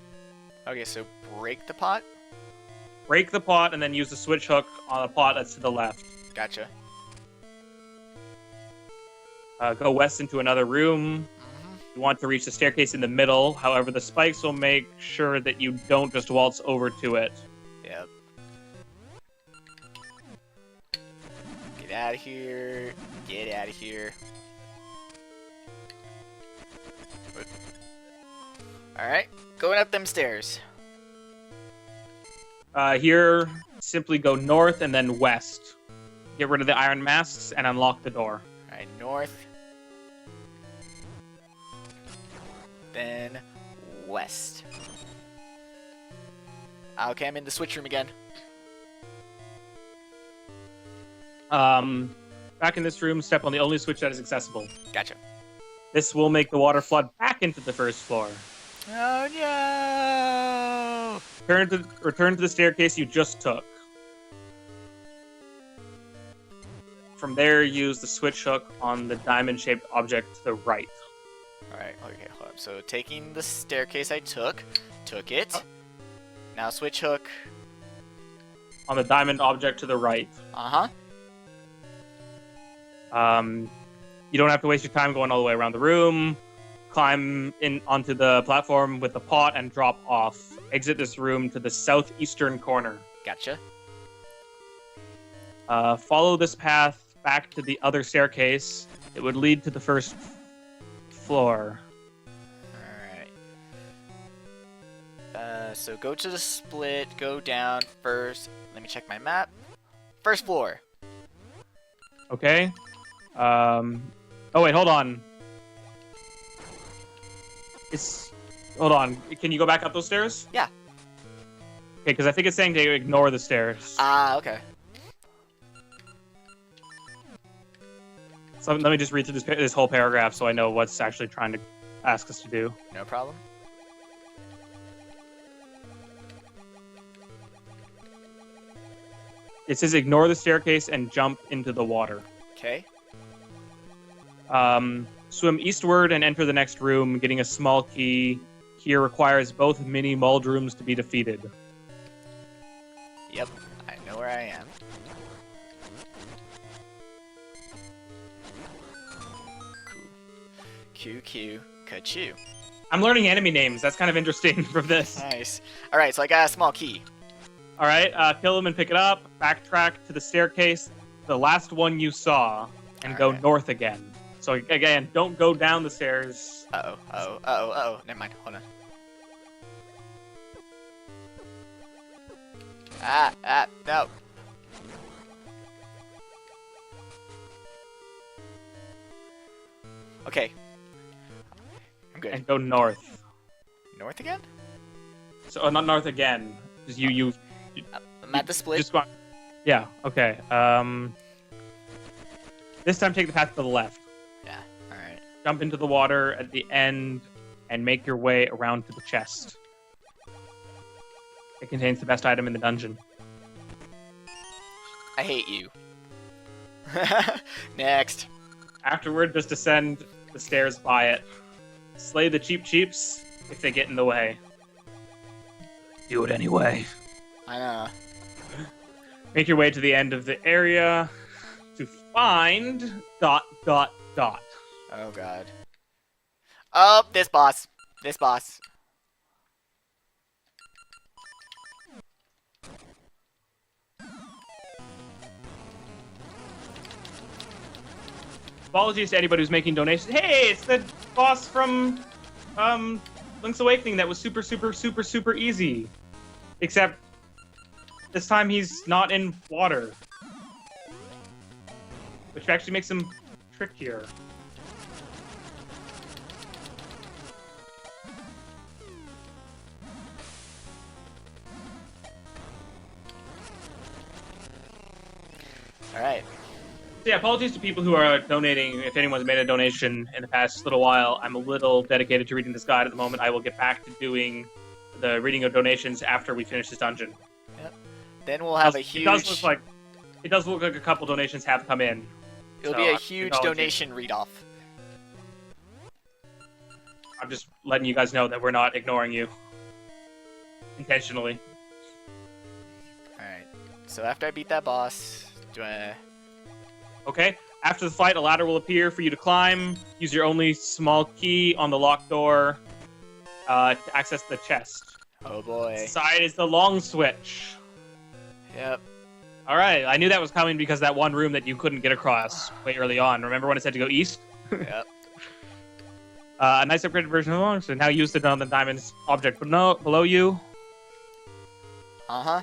Okay, so break the pot. Break the pot and then use the switch hook on a pot that's to the left. Gotcha. Go west into another room. You want to reach the staircase in the middle. However, the spikes will make sure that you don't just waltz over to it. Yep. Get out of here. Get out of here. Alright, going up them stairs. Here, simply go north and then west. Get rid of the iron masks and unlock the door. Alright, north. Then west. Okay, I'm in the switch room again. Back in this room, step on the only switch that is accessible. Gotcha. This will make the water flood back into the first floor. Oh no! Return to the staircase you just took. From there, use the switch hook on the diamond-shaped object to the right. Alright, okay, hold up. So taking the staircase I took it. Now switch hook. On the diamond object to the right. Uh-huh. You don't have to waste your time going all the way around the room. Climb in onto the platform with the pot and drop off. Exit this room to the southeastern corner. Gotcha. Follow this path back to the other staircase. It would lead to the first floor. Alright. So go to the split, go down first. Let me check my map. First floor. Okay. Oh wait, hold on. Hold on. Can you go back up those stairs? Yeah. Okay, because I think it's saying to ignore the stairs. Ah, okay. So let me just read through this whole paragraph so I know what's actually trying to ask us to do. No problem. It says ignore the staircase and jump into the water. Okay. Swim eastward and enter the next room, getting a small key. Here requires both mini mold rooms to be defeated. Yep, I know where I am. Cool. Q, ka-choo. I'm learning enemy names. That's kind of interesting from this. Nice. Alright, so I got a small key. All right, kill him and pick it up. Backtrack to the staircase, the last one you saw, and go north again. So again, don't go down the stairs. Uh-oh. Never mind. Hold on. No. Okay. I'm good. And go north. North again? So not north again, because you. I'm at the split. Just go. Yeah. Okay. This time, take the path to the left. Yeah. All right. Jump into the water at the end, and make your way around to the chest. It contains the best item in the dungeon. I hate you. Next. Afterward, just descend the stairs by it. Slay the cheaps if they get in the way. Do it anyway. I know. Make your way to the end of the area to find ... Oh god. Oh, this boss. Apologies to anybody who's making donations. Hey, it's the boss from Link's Awakening that was super easy. Except this time he's not in water. Which actually makes him trickier. Alright. So yeah, apologies to people who are donating. If anyone's made a donation in the past little while, I'm a little dedicated to reading this guide at the moment. I will get back to doing the reading of donations after we finish this dungeon. Yep. Then we'll have a huge... It does look like a couple donations have come in. It'll be a huge donation read-off. I'm just letting you guys know that we're not ignoring you. Intentionally. Alright. So after I beat that boss, do I... Okay. After the fight, a ladder will appear for you to climb. Use your only small key on the locked door to access the chest. Oh boy. Inside is the long switch. Yep. Alright, I knew that was coming because that one room that you couldn't get across way early on. Remember when it said to go east? Yep. A nice upgraded version of the long switch. Now use it on the diamond's object below you. Uh-huh.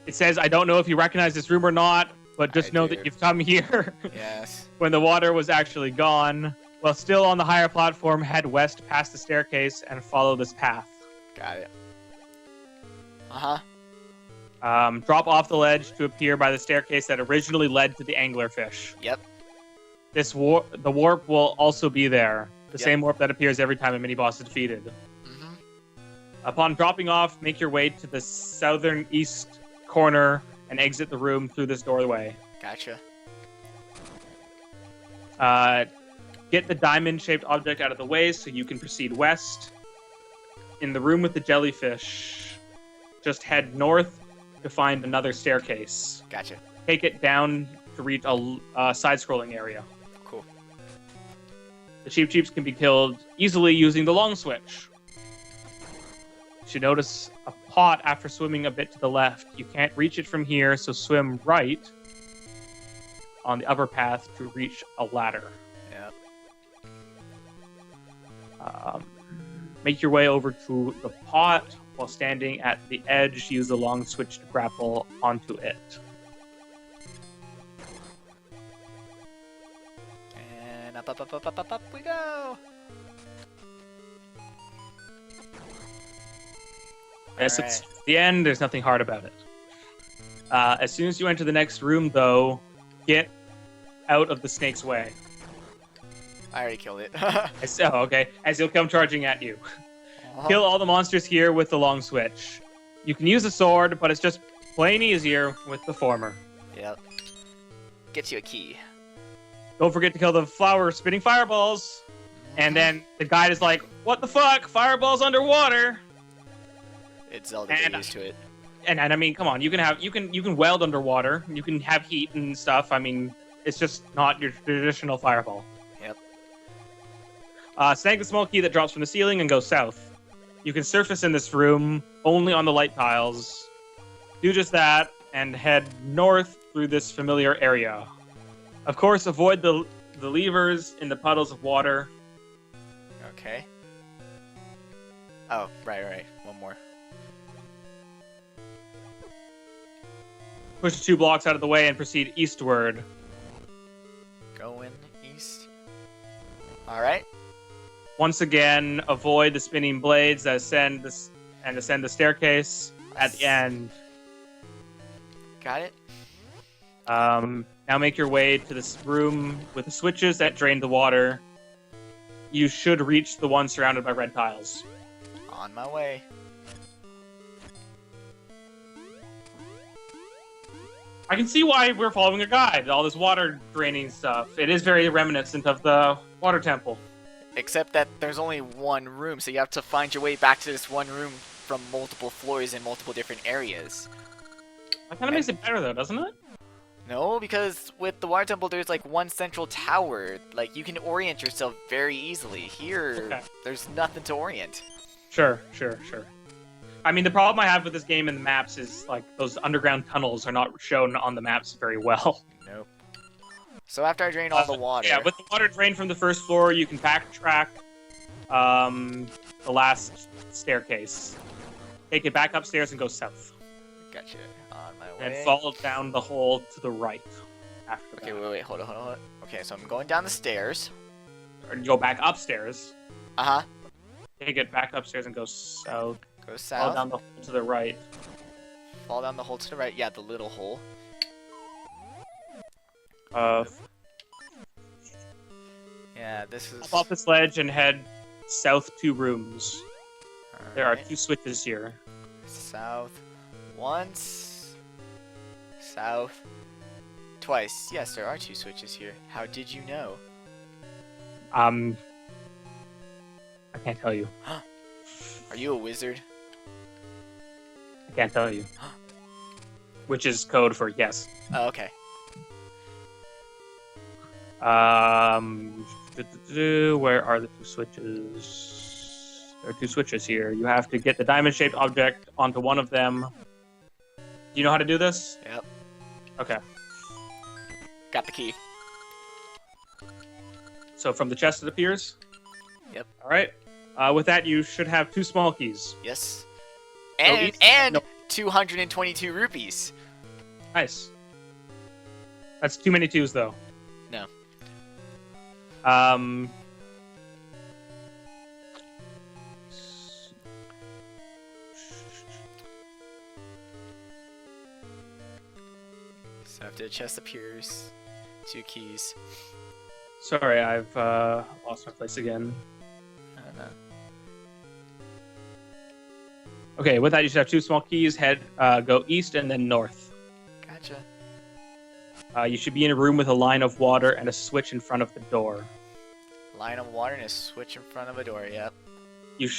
It says, I don't know if you recognize this room or not, but just know that you've come here. Yes. When the water was actually gone. While still on the higher platform, head west past the staircase and follow this path. Got it. Uh-huh. Drop off the ledge to appear by the staircase that originally led to the anglerfish. Yep. The warp will also be there. The same warp that appears every time a mini-boss is defeated. Mm-hmm. Upon dropping off, make your way to the southern east corner and exit the room through this doorway. Gotcha. Get the diamond-shaped object out of the way so you can proceed west. In the room with the jellyfish, just head north to find another staircase. Gotcha. Take it down to reach a side-scrolling area. Cool. The cheaps can be killed easily using the long switch. You should notice a pot after swimming a bit to the left. You can't reach it from here, so swim right on the upper path to reach a ladder. Yep. Make your way over to the pot. While standing at the edge, use the long switch to grapple onto it. And up we go! Yes, it's the end. There's nothing hard about it. As soon as you enter the next room, though, get out of the snake's way. I already killed it. Okay. As he'll come charging at you. Kill all the monsters here with the long switch. You can use a sword, but it's just plain easier with the former. Yep. Gets you a key. Don't forget to kill the flower spitting fireballs. And then the guide is like, what the fuck? Fireballs underwater. It's Zelda, get used to it. And I mean, come on, you can weld underwater. You can have heat and stuff. I mean, it's just not your traditional fireball. Yep. Snag the small key that drops from the ceiling and go south. You can surface in this room only on the light tiles. Do just that and head north through this familiar area. Of course, avoid the levers in the puddles of water. Okay. Oh, right. One more. Push 2 blocks out of the way and proceed eastward. Going east. Alright. Once again, avoid the spinning blades that ascend the staircase at the end. Got it. Now make your way to this room with the switches that drain the water. You should reach the one surrounded by red tiles. On my way. I can see why we're following a guide. All this water draining stuff. It is very reminiscent of the water temple. Except that there's only one room, so you have to find your way back to this one room from multiple floors in multiple different areas. That kind of makes it better, though, doesn't it? No, because with the water temple, there's like one central tower. Like, you can orient yourself very easily. Here, Okay. There's nothing to orient. Sure. I mean, the problem I have with this game and the maps is, like, those underground tunnels are not shown on the maps very well. Nope. So after I drain all the water... Yeah, with the water drained from the first floor, you can backtrack the last staircase. Take it back upstairs and go south. Gotcha. On my And way. follow down the hole to the right after Okay, that. wait. Hold on. Okay, so I'm going down the stairs. Or you go back upstairs. Uh-huh. Take it back upstairs and go south. Go Follow south. down the hole to the right. Fall down the hole to the right. Yeah, the little hole. Yeah, this is... Hop off this ledge and head south 2 rooms. There are Alright. 2 switches here. South once. South twice. Yes, there are 2 switches here. How did you know? I can't tell you. Are you a wizard? I can't tell you. Which is code for yes. Oh, okay. Where are the 2 switches? There are 2 switches here. You have to get the diamond-shaped object onto one of them. Do you know how to do this? Yep. Okay. Got the key. So from the chest it appears? Yep. All right. With that, you should have 2 small keys. Yes. So And each- no. 222 rupees. Nice. That's too many 2s, though. No. So after the chest appears, 2 keys. Sorry, I've lost my place again. I don't know. Okay, with that, you should have 2 small keys. Go east and then north. Gotcha. You should be in a room with a line of water and a switch in front of the door. Line of water and a switch in front of a door. Yep. You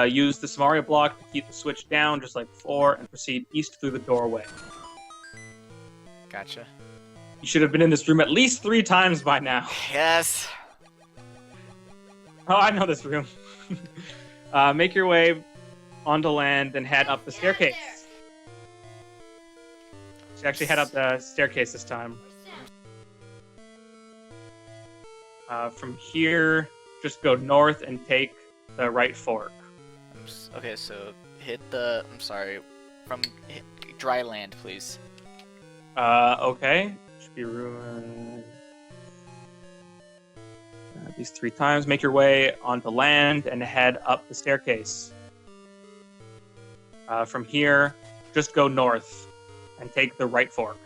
use the Samaria block to keep the switch down, just like before, and proceed east through the doorway. Gotcha. You should have been in this room at least 3 times by now. Yes. Oh, I know this room. Make your way onto land and head up the staircase. You actually head up the staircase this time. From here, just go north and take the right fork. Okay, so hit the... I'm sorry. Hit dry land, please. Okay. Should be ruined. These 3 times. Make your way onto land and head up the staircase. From here, just go north and take the right fork.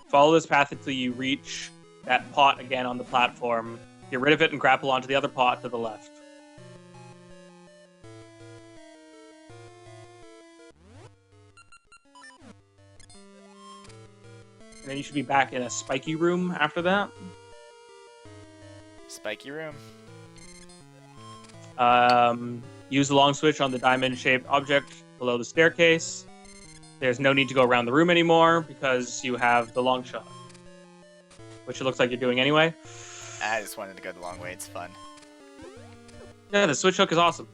Follow this path until you reach that pot again on the platform. Get rid of it and grapple onto the other pot to the left. And then you should be back in a spiky room after that. Spiky room. Use the long switch on the diamond-shaped object below the staircase. There's no need to go around the room anymore because you have the long shot, which it looks like you're doing anyway. I just wanted to go the long way. It's fun. Yeah, the switch hook is awesome.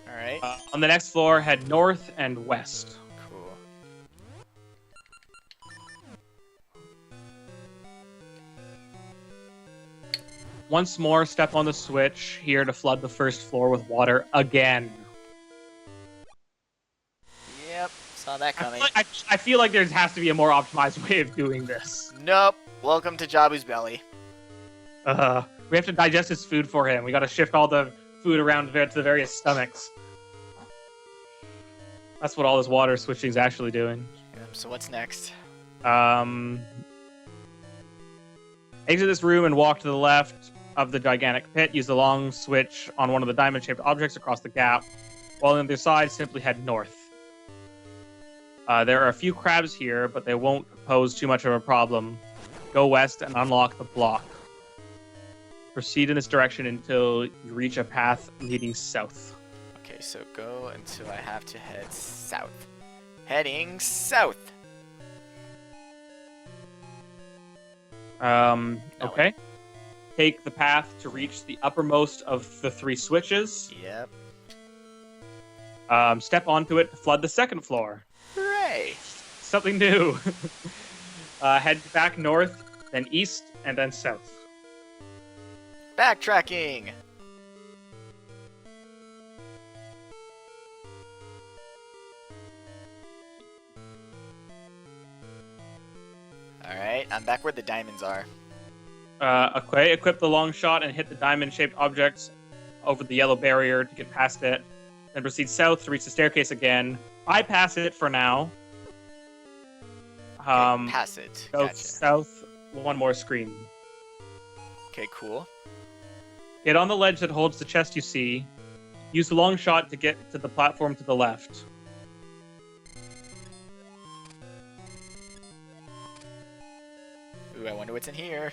All right. On the next floor, head north and west. Cool. Once more, step on the switch here to flood the first floor with water again. Yep, saw that coming. I feel like there has to be a more optimized way of doing this. Nope. Welcome to Jabu's belly. We have to digest his food for him. We got to shift all the food around to the various stomachs. That's what all this water switching is actually doing. Yep, so what's next? Exit this room and walk to the left of the gigantic pit. Use the long switch on one of the diamond-shaped objects across the gap. While on the other side, simply head north. There are a few crabs here, but they won't pose too much of a problem. Go west and unlock the block. Proceed in this direction until you reach a path leading south. Okay, so go until I have to head south. Heading south. Okay. Take the path to reach the uppermost of the 3 switches. Yep. Step onto it to flood the second floor. Hooray! Something new. Head back north, then east, and then south. Backtracking! Alright, I'm back where the diamonds are. Okay, equip the long shot and hit the diamond-shaped objects over the yellow barrier to get past it. Then proceed south to reach the staircase again. Bypass it for now. Okay, pass it. Go Gotcha. south, one more screen. Okay, cool. Get on the ledge that holds the chest you see. Use the long shot to get to the platform to the left. Ooh, I wonder what's in here.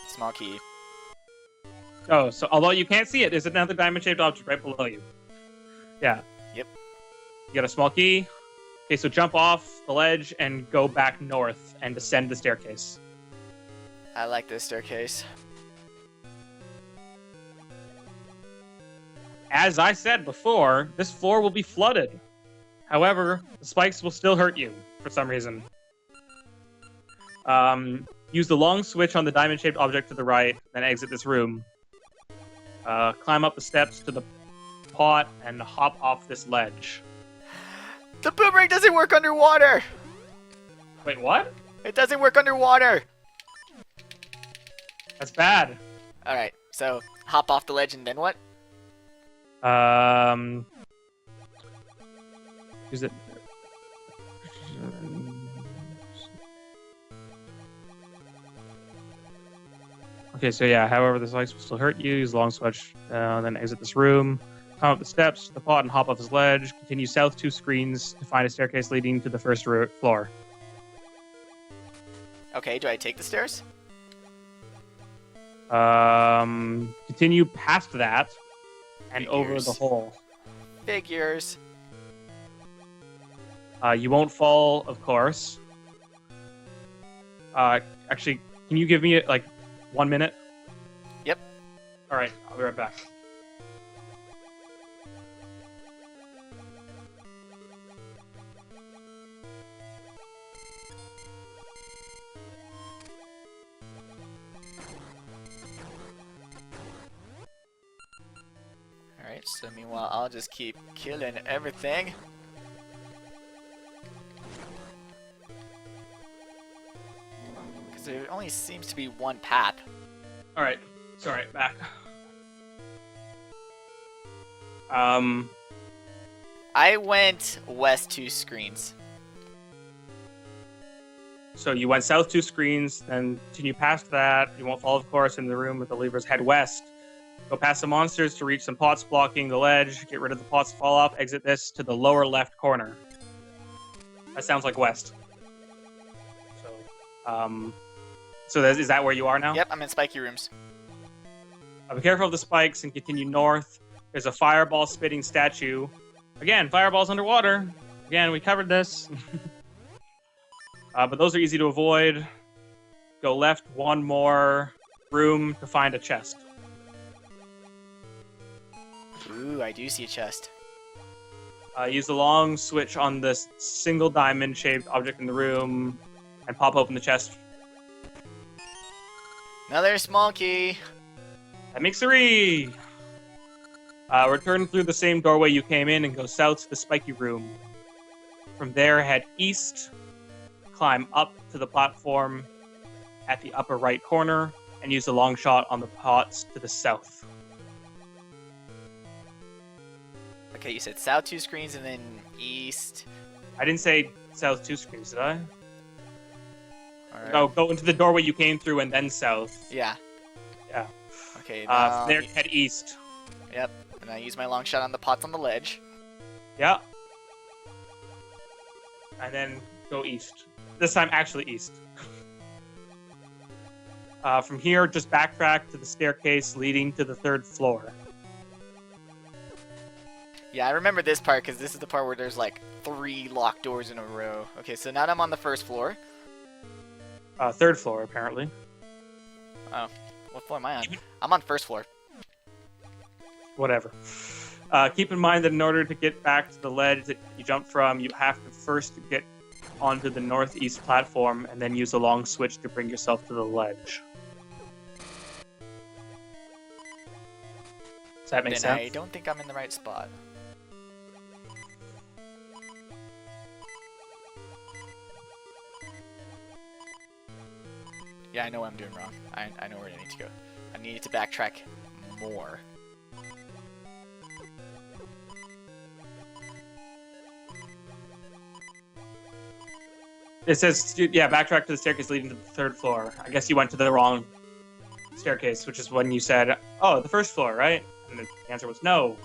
Small key. Oh, so although you can't see it, there's another diamond-shaped object right below you. Yeah. Yep. You got a small key. Okay, so jump off the ledge and go back north and descend the staircase. I like this staircase. As I said before, this floor will be flooded. However, the spikes will still hurt you for some reason. Use the long switch on the diamond-shaped object to the right, then exit this room. Climb up the steps to the pot and hop off this ledge. The boomerang doesn't work underwater! Wait, what? It doesn't work underwater! That's bad. Alright, so hop off the ledge and then what? Is it? Okay, so yeah, however, the spikes will still hurt you. Use the long switch, then exit this room. Climb up the steps, the pot, and hop off this ledge. Continue south 2 screens to find a staircase leading to the first floor. Okay, do I take the stairs? Continue past that and over the Figures. hole. Figures. You won't fall, of course. Actually, can you give me like 1 minute? Yep. All right, I'll be right back. Alright, so meanwhile, I'll just keep killing everything. Because there only seems to be one path. All right, sorry, back. I went west 2 screens. So you went south 2 screens, then continue past that. You won't fall, of course, in the room with the levers. Head west. Go past some monsters to reach some pots blocking the ledge. Get rid of the pots to fall off. Exit this to the lower left corner. That sounds like west. So is that where you are now? Yep, I'm in spiky rooms. Be careful of the spikes and continue north. There's a fireball spitting statue. Again, fireballs underwater. Again, we covered this. But those are easy to avoid. Go left one more room to find a chest. Ooh, I do see a chest. Use the long switch on this single diamond-shaped object in the room and pop open the chest. Another small key. That makes 3! Return through the same doorway you came in and go south to the spiky room. From there, head east, climb up to the platform at the upper right corner, and use the long shot on the pots to the south. Okay, you said south 2 screens and then east. I didn't say south 2 screens, did I? Alright. No, go into the doorway you came through and then south. Yeah. Yeah. Okay, now... From there, head east. Yep, and I use my long shot on the pots on the ledge. Yeah. And then go east. This time, actually east. From here, just backtrack to the staircase leading to the 3rd floor. Yeah, I remember this part because this is the part where there's like 3 locked doors in a row. Okay, so now I'm on the 1st floor. 3rd floor, apparently. Oh, what floor am I on? I'm on 1st floor. Whatever. Keep in mind that in order to get back to the ledge that you jumped from, you have to first get onto the northeast platform and then use a long switch to bring yourself to the ledge. Does that make Then sense? I don't think I'm in the right spot. Yeah, I know what I'm doing wrong. I know where I need to go. I need to backtrack more. It says, yeah, backtrack to the staircase leading to the 3rd floor. I guess you went to the wrong staircase, which is when you said, oh, the 1st floor, right? And the answer was no.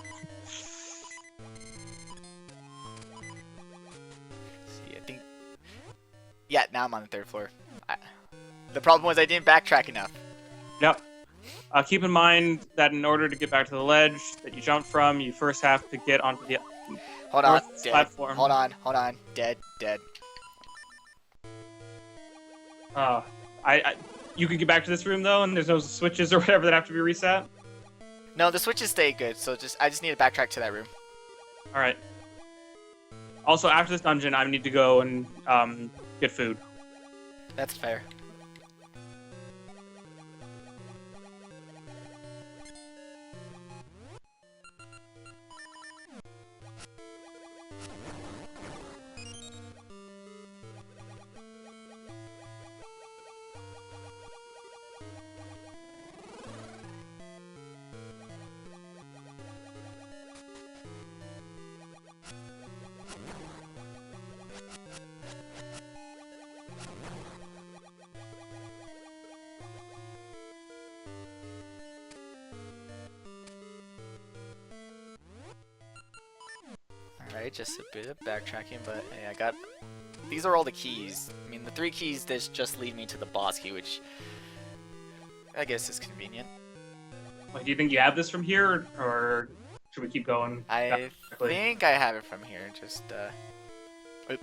See, I think... Yeah, now I'm on the 3rd floor. The problem was I didn't backtrack enough. Yep. Keep in mind that in order to get back to the ledge that you jumped from, you first have to get onto the Hold on, north dead. platform. Hold on. Dead. You can get back to this room though, and there's no switches or whatever that have to be reset. No, the switches stay good, so I just need to backtrack to that room. All right. Also, after this dungeon, I need to go and get food. That's fair. Alright, just a bit of backtracking, but hey, I got... These are all the keys. I mean, the 3 keys that just lead me to the boss key, which I guess is convenient. Wait, do you think you have this from here, or should we keep going? I think I have it from here, just, oop.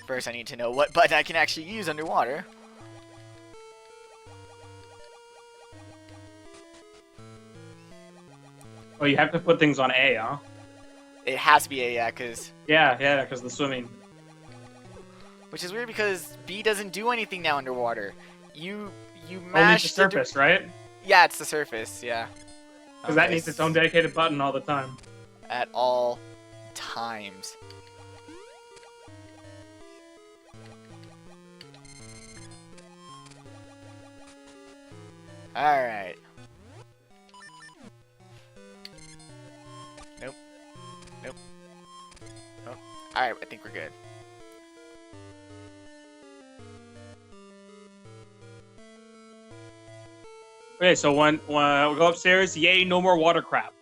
First I need to know what button I can actually use underwater. Oh, you have to put things on A, huh? It has to be A, yeah, because... Yeah, because of the swimming. Which is weird because B doesn't do anything now underwater. You Only mash the surface, right? Yeah, it's the surface, yeah. Because that needs its own dedicated button all the time. At all times. Alright. Nope. Oh. Alright, I think we're good. Okay, so when we go upstairs, yay, no more water crap.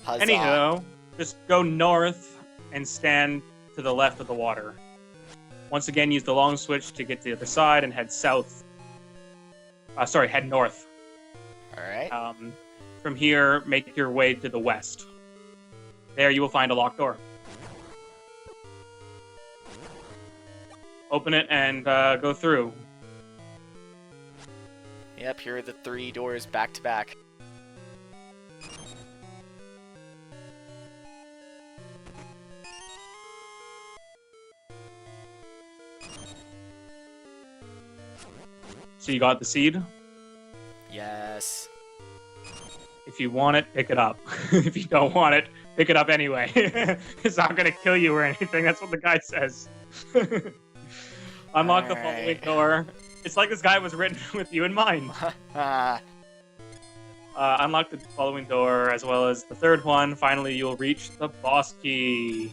Huzzah. Anyhow, just go north and stand to the left of the water. Once again, use the long switch to get to the other side and head south. Head north. Alright. From here, make your way to the west. There you will find a locked door. open it and go through. Yep, here are the 3 doors back to back. So you got the seed. Yes. If you want it, pick it up. If you don't want it, pick it up anyway. It's not going to kill you or anything. That's what the guy says. Unlock the following door. It's like this guy was written with you in mind. Unlock the following door, as well as the 3rd one. Finally, you'll reach the boss key.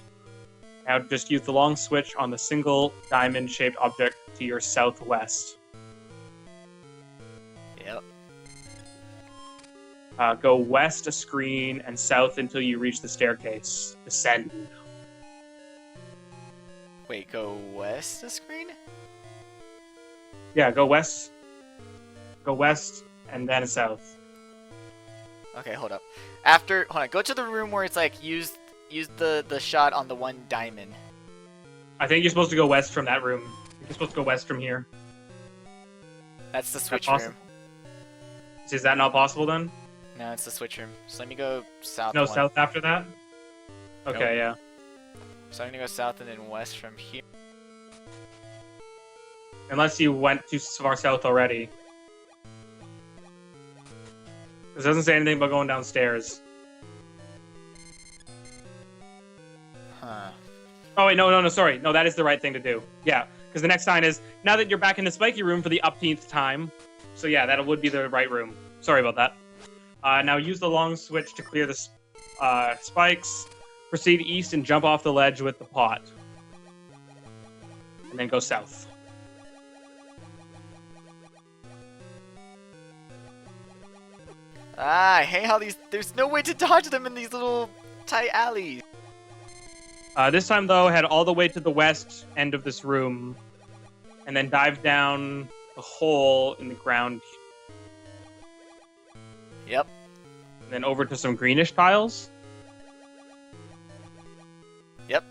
Now just use the long switch on the single diamond-shaped object to your southwest. Yep. Go west a screen and south until you reach the staircase. Descend. Wait, go west the screen? Yeah, go west. Go west and then south. Okay, hold up. Hold on, go to the room where it's like, use the shot on the 1 diamond. I think you're supposed to go west from that room. You're supposed to go west from here. That's the switch Is room. Is that not possible then? No, it's the switch room. So let me go south. No, 1. south after that? Okay, Nope. yeah. So I'm gonna go south and then west from here. Unless you went too far south already. This doesn't say anything about going downstairs. Huh. Oh, wait, no, sorry. No, that is the right thing to do. Yeah, because the next sign is, now that you're back in the spiky room for the upteenth time. So yeah, that would be the right room. Sorry about that. Now use the long switch to clear the spikes. Proceed east and jump off the ledge with the pot. And then go south. I hate how there's no way to dodge them in these little tight alleys. This time, though, head all the way to the west end of this room. And then dive down the hole in the ground. Yep. And then over to some greenish tiles. Yep.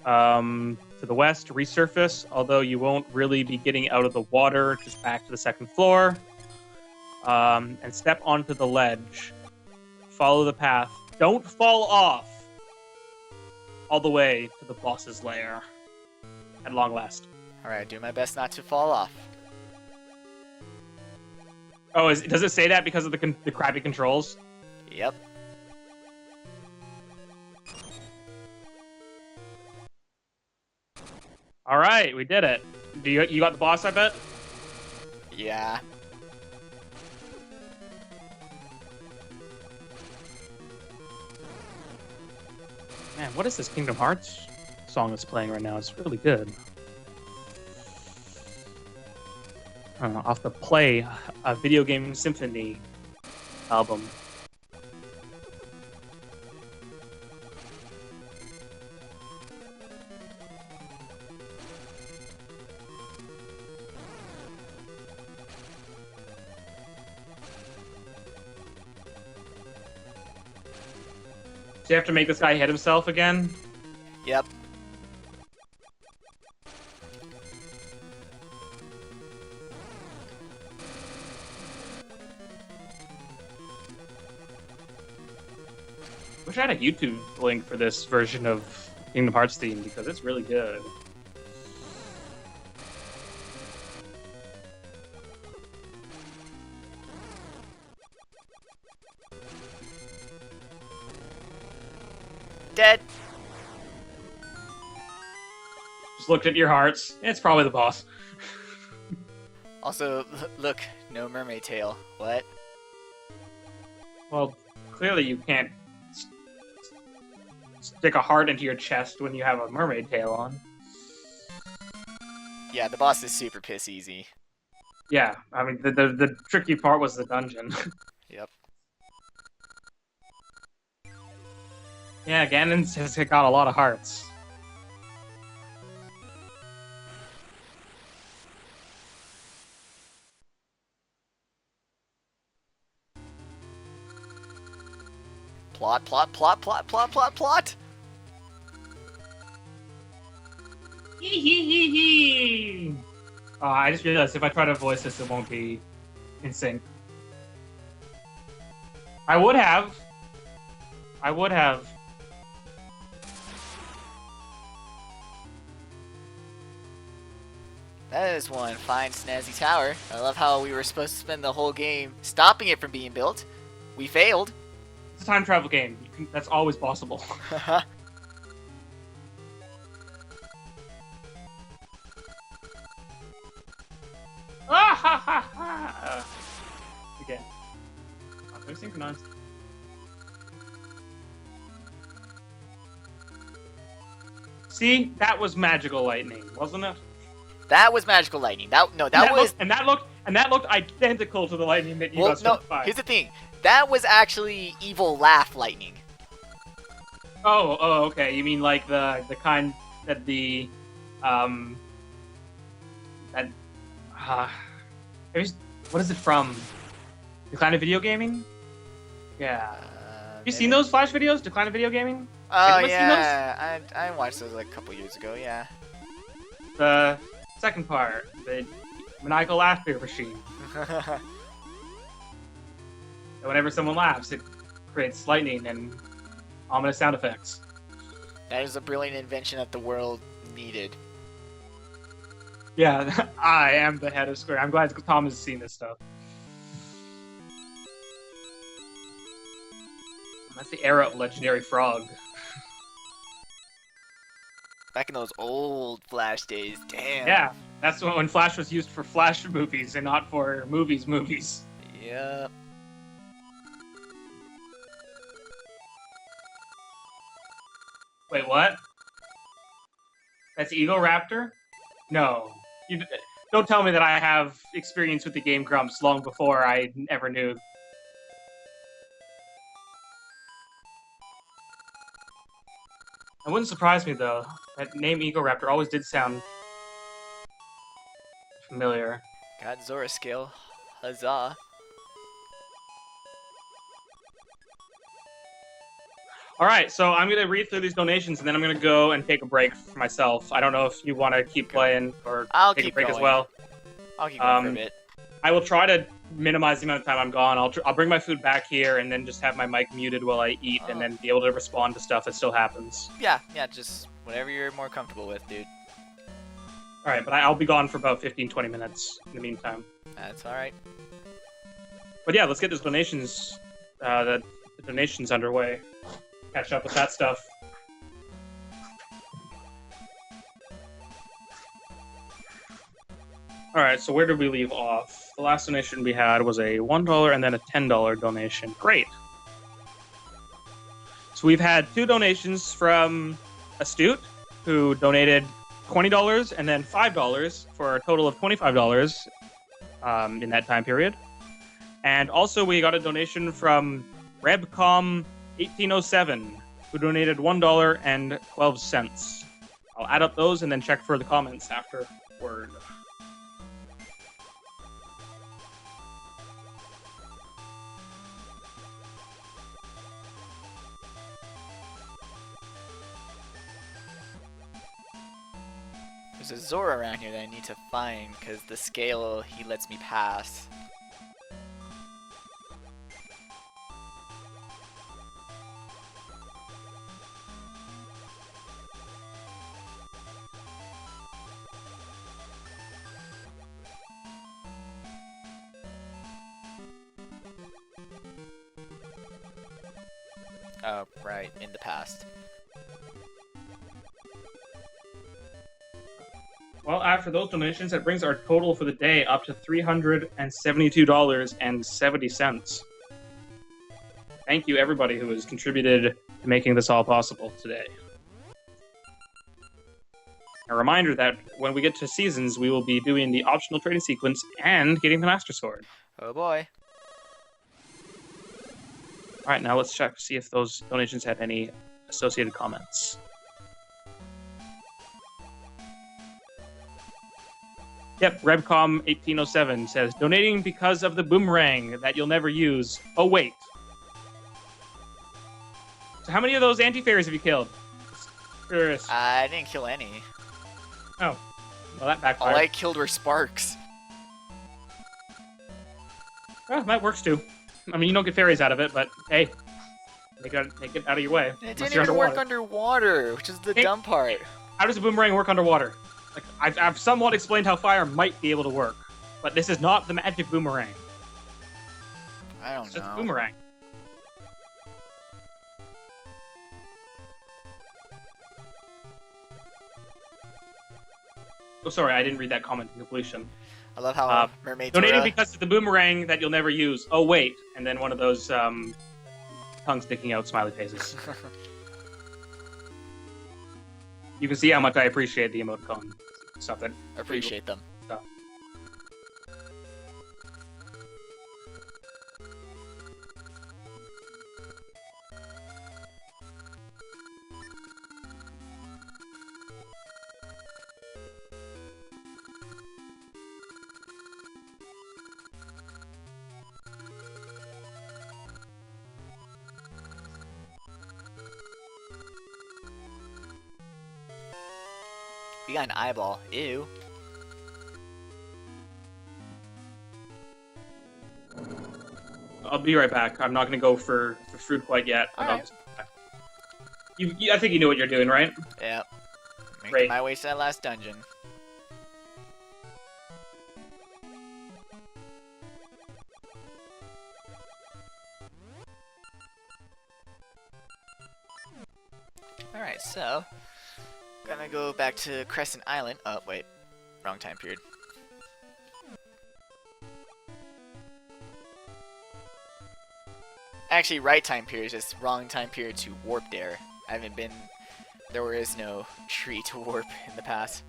To the west, resurface, although you won't really be getting out of the water, just back to the 2nd floor. And step onto the ledge. Follow the path. Don't fall off! All the way to the boss's lair. At long last. Alright, do my best not to fall off. Oh, does it say that because of the crappy controls? Yep. All right, we did it. You got the boss, I bet? Yeah. Man, what is this Kingdom Hearts song that's playing right now? It's really good. Off the Play, a Video Game Symphony album. Do you have to make this guy hit himself again? Yep. Wish I had a YouTube link for this version of Kingdom Hearts theme because it's really good. Dead. Just looked at your hearts. It's probably the boss. Also, look, no mermaid tail. What? Well, clearly you can't stick a heart into your chest when you have a mermaid tail on. Yeah, the boss is super piss easy. Yeah, I mean, the tricky part was the dungeon. Yep. Yeah, Ganon's has got a lot of hearts. Plot, plot, plot, plot, plot, plot, plot! I just realized if I try to voice this, it won't be in sync. I would have. That is one fine snazzy tower. I love how we were supposed to spend the whole game stopping it from being built. We failed. It's a time travel game. That's always possible. Ah ha ha ha! Again. They're synchronized. See, that was magical lightning, wasn't it? That was magical lightning. That looked identical to the lightning that you got struck by. Here's the thing. That was actually evil laugh lightning. Oh, okay. You mean like the kind that what is it from? Decline of Video Gaming? Yeah. Have you seen those Flash videos? Decline of Video Gaming? Oh yeah, I watched those like a couple years ago. Yeah. The second part, the maniacal laughter machine. Whenever someone laughs, it creates lightning and ominous sound effects. That is a brilliant invention that the world needed. Yeah, I am the head of Square. I'm glad Tom has seen this stuff. That's the era of Legendary Frog. Back in those old Flash days, damn. Yeah, that's when Flash was used for Flash movies and not for movies. Yep. Wait, what? That's Eagle Raptor? No. Don't tell me that I have experience with the Game Grumps long before I ever knew. It wouldn't surprise me, though. That name Eagle Raptor always did sound familiar. Got Zora skill. Huzzah. Alright, so I'm going to read through these donations, and then I'm going to go and take a break for myself. I don't know if you want to keep playing or take a break as well. I'll keep going for a bit. I will try to minimize the amount of time I'm gone. I'll bring my food back here and then just have my mic muted while I eat and then be able to respond to stuff that still happens. Yeah, just whatever you're more comfortable with, dude. Alright, but I'll be gone for about 15-20 minutes in the meantime. That's alright. But yeah, let's get those donations, the donations underway. Catch up with that stuff. Alright, so where did we leave off? The last donation we had was a $1 and then a $10 donation. Great. So we've had two donations from Astute, who donated $20 and then $5 for a total of $25 in that time period. And also we got a donation from Rebcom 1807, who donated $1 and 12 cents. I'll add up those and then check for the comments afterward. There's a Zora around here that I need to find, because the scale he lets me pass. Oh, right, in the past. Well, after those donations, that brings our total for the day up to $372.70. Thank you, everybody who has contributed to making this all possible today. A reminder that when we get to seasons, we will be doing the optional trading sequence and getting the Master Sword. Oh boy. Alright, now let's check to see if those donations had any associated comments. Yep, Rebcom 1807 says, donating because of the boomerang that you'll never use. Oh, wait. So how many of those anti-fairies have you killed? Curious. I didn't kill any. Oh. Well, that All backfired. I killed were sparks. Well, that works too. I mean, you don't get fairies out of it, but hey, make it out of your way. It Unless didn't you're even work underwater. underwater, which is the dumb part. How does a boomerang work underwater? Like I've somewhat explained how fire might be able to work, but this is not the magic boomerang. I don't It's just a know. boomerang. Oh, sorry, I didn't read that comment in completion. I love how mermaids Donating are, because it's the boomerang that you'll never use. Oh wait, and then one of those tongue sticking out smiley faces. You can see how much I appreciate the emoticon stuff. That appreciate them. Stuff. We got an eyeball. Ew. I'll be right back. I'm not going to go for fruit quite yet. But Alright. I think you knew what you're doing, right? Yep. Making Great. my way to that last dungeon. Alright, so gonna go back to Crescent Island. Oh, wait. Wrong time period. Actually, right time period, just wrong time period to warp there. I haven't been... There is no tree to warp in the past.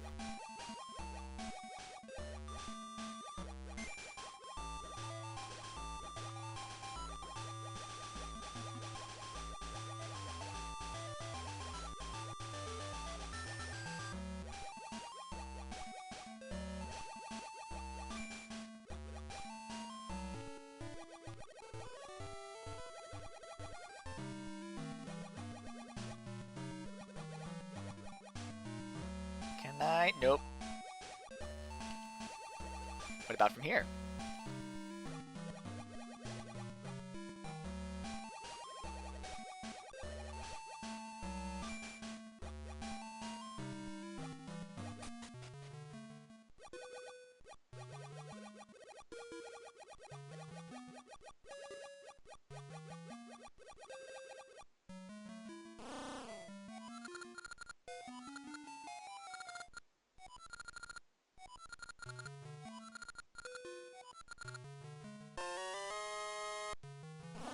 Can I? Nope. What about from here?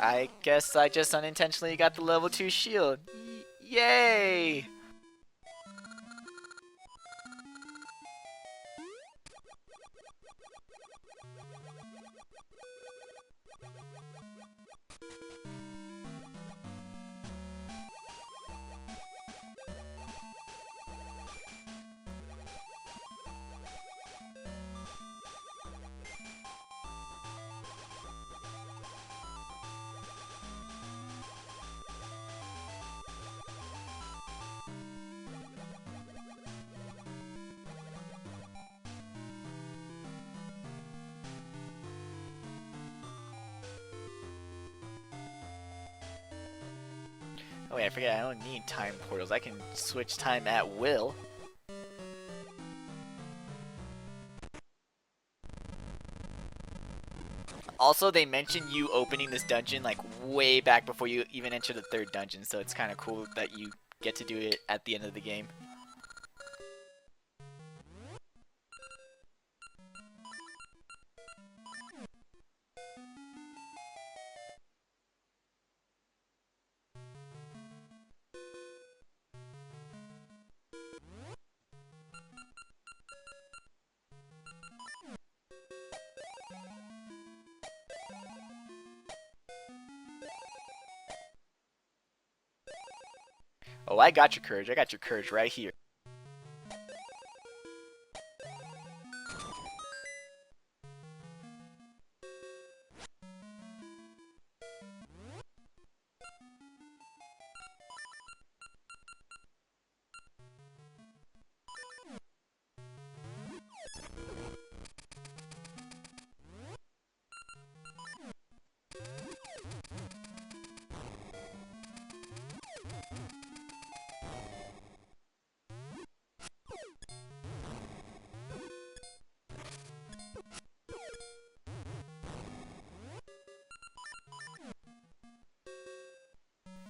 I guess I just unintentionally got the level 2 shield. Yay! Oh wait, I forget, I don't need time portals. I can switch time at will. Also, they mentioned you opening this dungeon like way back before you even enter the third dungeon, so it's kind of cool that you get to do it at the end of the game. Oh, I got your courage. I got your courage right here.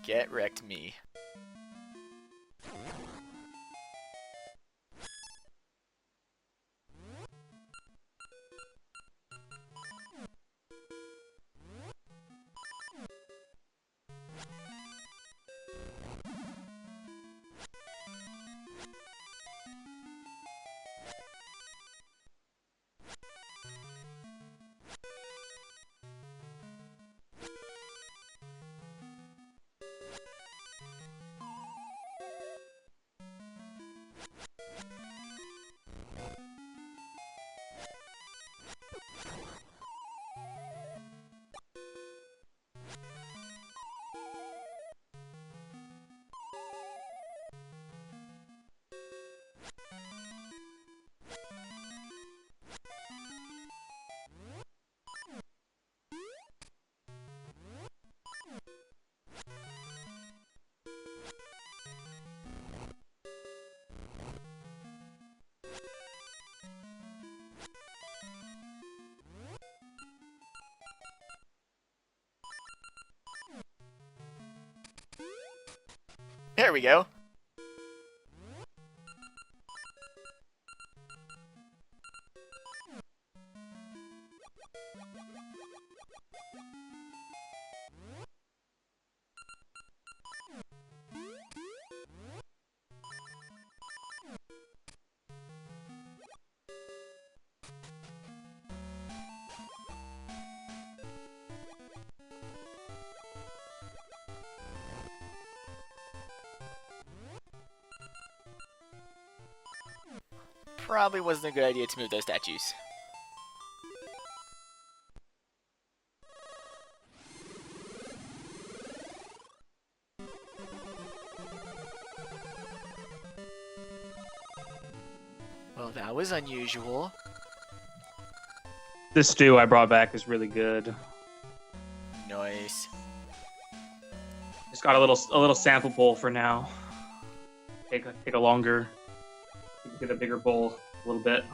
Get wrecked me. There we go. Probably wasn't a good idea to move those statues. Well, that was unusual. This stew I brought back is really good. Nice. Just got a little sample bowl for now. Take a longer, get a bigger bowl a little bit.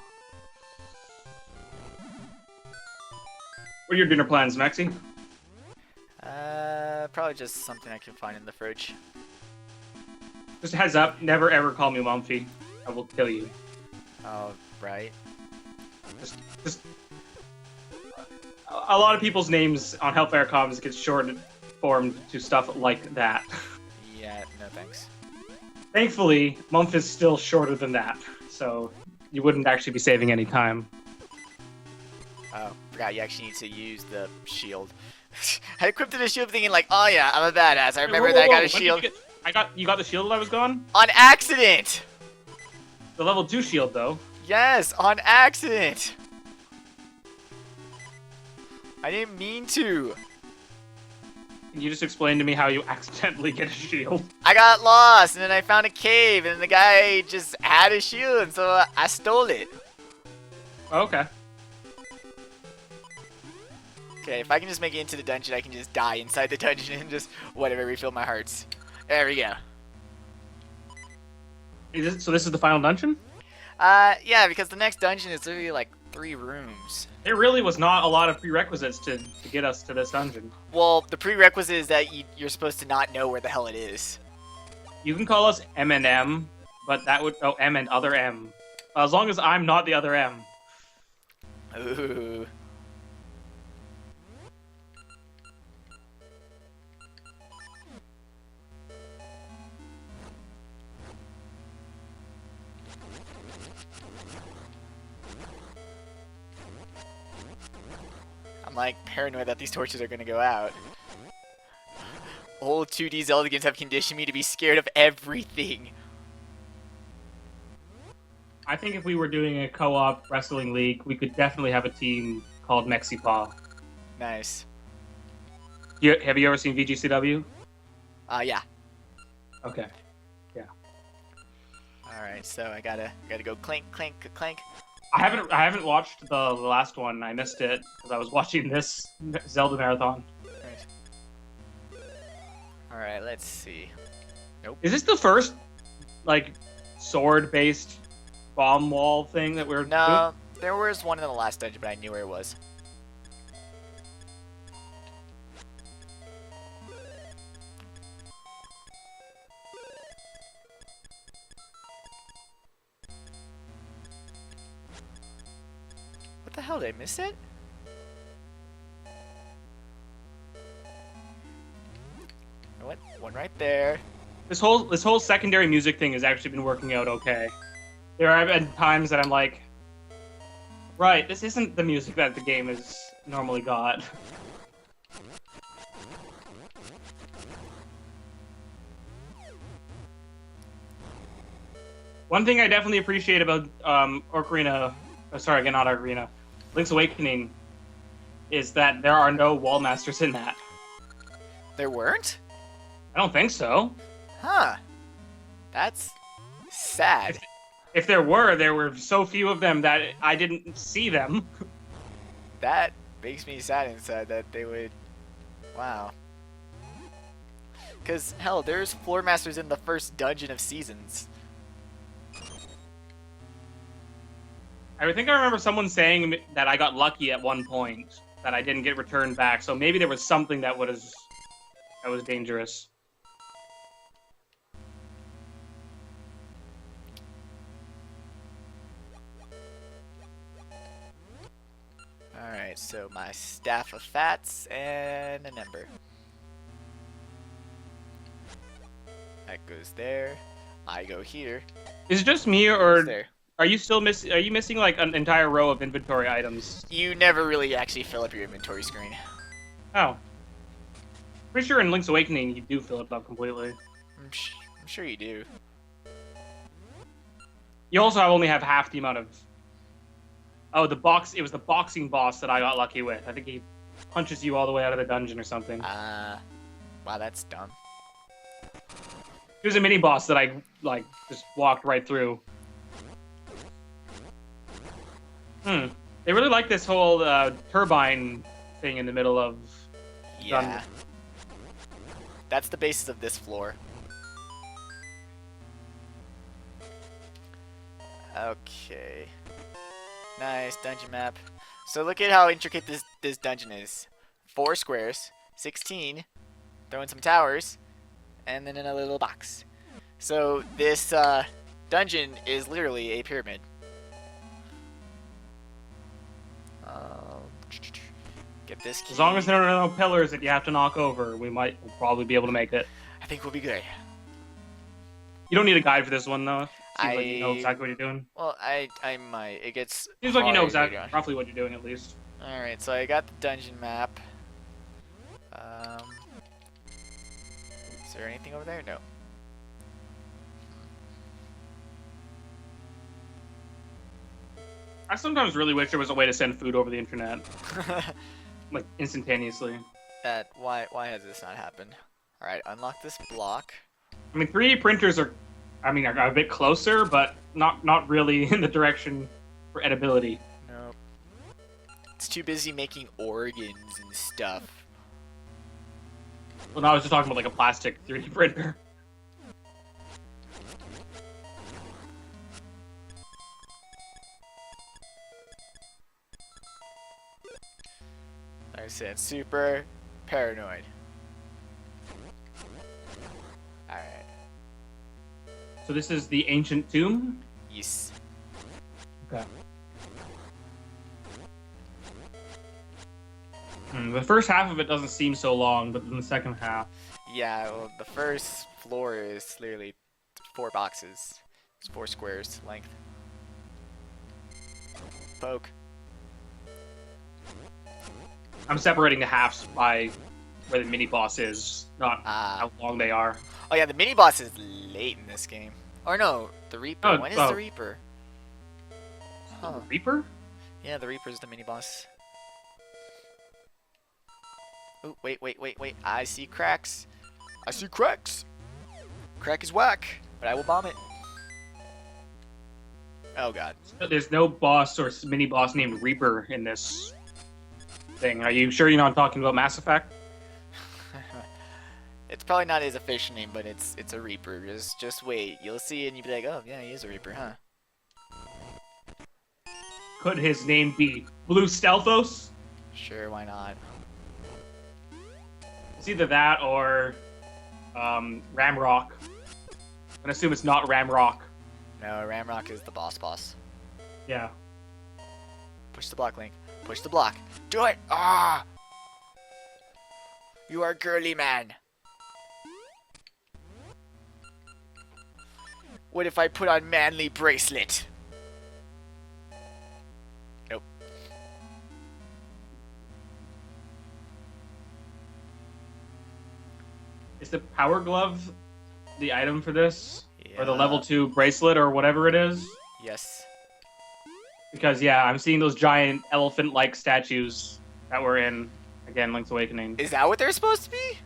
What are your dinner plans, Maxie? Probably just something I can find in the fridge. Just a heads up, never ever call me Mumphy. I will kill you. Oh, right. Just a lot of people's names on HellfireComms get shortened formed to stuff like that. Yeah, no thanks. Thankfully, Mumph is still shorter than that, so you wouldn't actually be saving any time. Oh, forgot you actually need to use the shield. I equipped the shield thinking like, oh yeah, I'm a badass. I remember that I got a shield. You got the shield while I was gone? On accident! The level 2 shield, though. Yes, on accident! I didn't mean to. Can you just explain to me how you accidentally get a shield? I got lost, and then I found a cave, and the guy just had a shield, and so I stole it. Oh, okay. Okay, if I can just make it into the dungeon, I can just die inside the dungeon and just whatever, refill my hearts. There we go. So this is the final dungeon? Yeah, because the next dungeon is literally like 3 rooms. There really was not a lot of prerequisites to get us to this dungeon. Well, the prerequisite is that you're supposed to not know where the hell it is. You can call us M and M, but that would M and other M. As long as I'm not the other M. Ooh. I'm like paranoid that these torches are gonna go out. Old 2D Zelda games have conditioned me to be scared of everything. I think if we were doing a co-op wrestling league, we could definitely have a team called Mexipaw. Nice. Have you ever seen VGCW? Yeah. Okay. Yeah. Alright, so I gotta go clink, clink, clank. I haven't watched the last one. I missed it because I was watching this Zelda marathon. Alright, let's see. Nope. Is this the first like sword-based bomb wall thing that we're No, there was one in the last dungeon, but I knew where it was. hell, did I miss it? You know what? One right there. This whole secondary music thing has actually been working out okay. There have been times that I'm like, right, this isn't the music that the game has normally got. One thing I definitely appreciate about Link's Awakening, is that there are no wall masters in that. There weren't? I don't think so. Huh. That's sad. If there were so few of them that I didn't see them. That makes me sad inside that they would... Wow. Because, hell, there's floor masters in the first dungeon of Seasons. I think I remember someone saying that I got lucky at one point, that I didn't get returned back, so maybe there was something that was dangerous. Alright, so my staff of fats and an ember. That goes there. I go here. Is it just me, or There. are you missing like an entire row of inventory items? You never really actually fill up your inventory screen. Oh. Pretty sure in Link's Awakening you do fill it up completely. I'm sure you do. You also only have half the amount of... Oh, it was the boxing boss that I got lucky with. I think he punches you all the way out of the dungeon or something. Wow, that's dumb. It was a mini boss that I just walked right through. They really like this whole turbine thing in the middle of... Yeah. That's the basis of this floor. Okay. Nice dungeon map. So look at how intricate this dungeon is. 4 squares, 16, throw in some towers, and then in a little box. So this dungeon is literally a pyramid. Get this key. As long as there are no pillars that you have to knock over, we'll probably be able to make it. I think we'll be good. You don't need a guide for this one, though. Seems like you I- know exactly what you're doing. Well, I might. It gets Seems like you know hard later exactly, on. roughly what you're doing, at least. Alright, so I got the dungeon map. Is there anything over there? No. I sometimes really wish there was a way to send food over the internet, like, instantaneously. Why has this not happened? Alright, unlock this block. I mean, 3D printers are a bit closer, but not really in the direction for edibility. Nope. It's too busy making organs and stuff. Well, no, I was just talking about, like, a plastic 3D printer. Like I said, super paranoid. Alright. So this is the ancient tomb? Yes. Okay. The first half of it doesn't seem so long, but then the second half... Yeah, well, the first floor is literally 4 boxes. It's 4 squares length. Poke. I'm separating the halves by where the mini-boss is, not Ah. how long they are. Oh yeah, the mini boss is late in this game. Or no, the Reaper. Oh, When is oh. the Reaper? Huh. Reaper? Yeah, the Reaper's the mini boss. Oh, wait. I see cracks. I see cracks. Crack is whack, but I will bomb it. Oh god. There's no boss or mini-boss named Reaper in this thing. Are you sure you're not talking about Mass Effect? It's probably not his official name, but it's a Reaper. Just wait. You'll see and you'll be like, oh yeah, he is a Reaper, huh? Could his name be Blue Stealthos? Sure, why not? It's either that or Ramrock. I'm gonna assume it's not Ramrock. No, Ramrock is the boss. Yeah. Push the block, Link. Push the block. Do it! Ah! You are girly man. What if I put on manly bracelet? Nope. Is the power glove the item for this? Yeah. Or the level 2 bracelet or whatever it is? Yes. Because, yeah, I'm seeing those giant elephant-like statues that were in, again, Link's Awakening. Is that what they're supposed to be?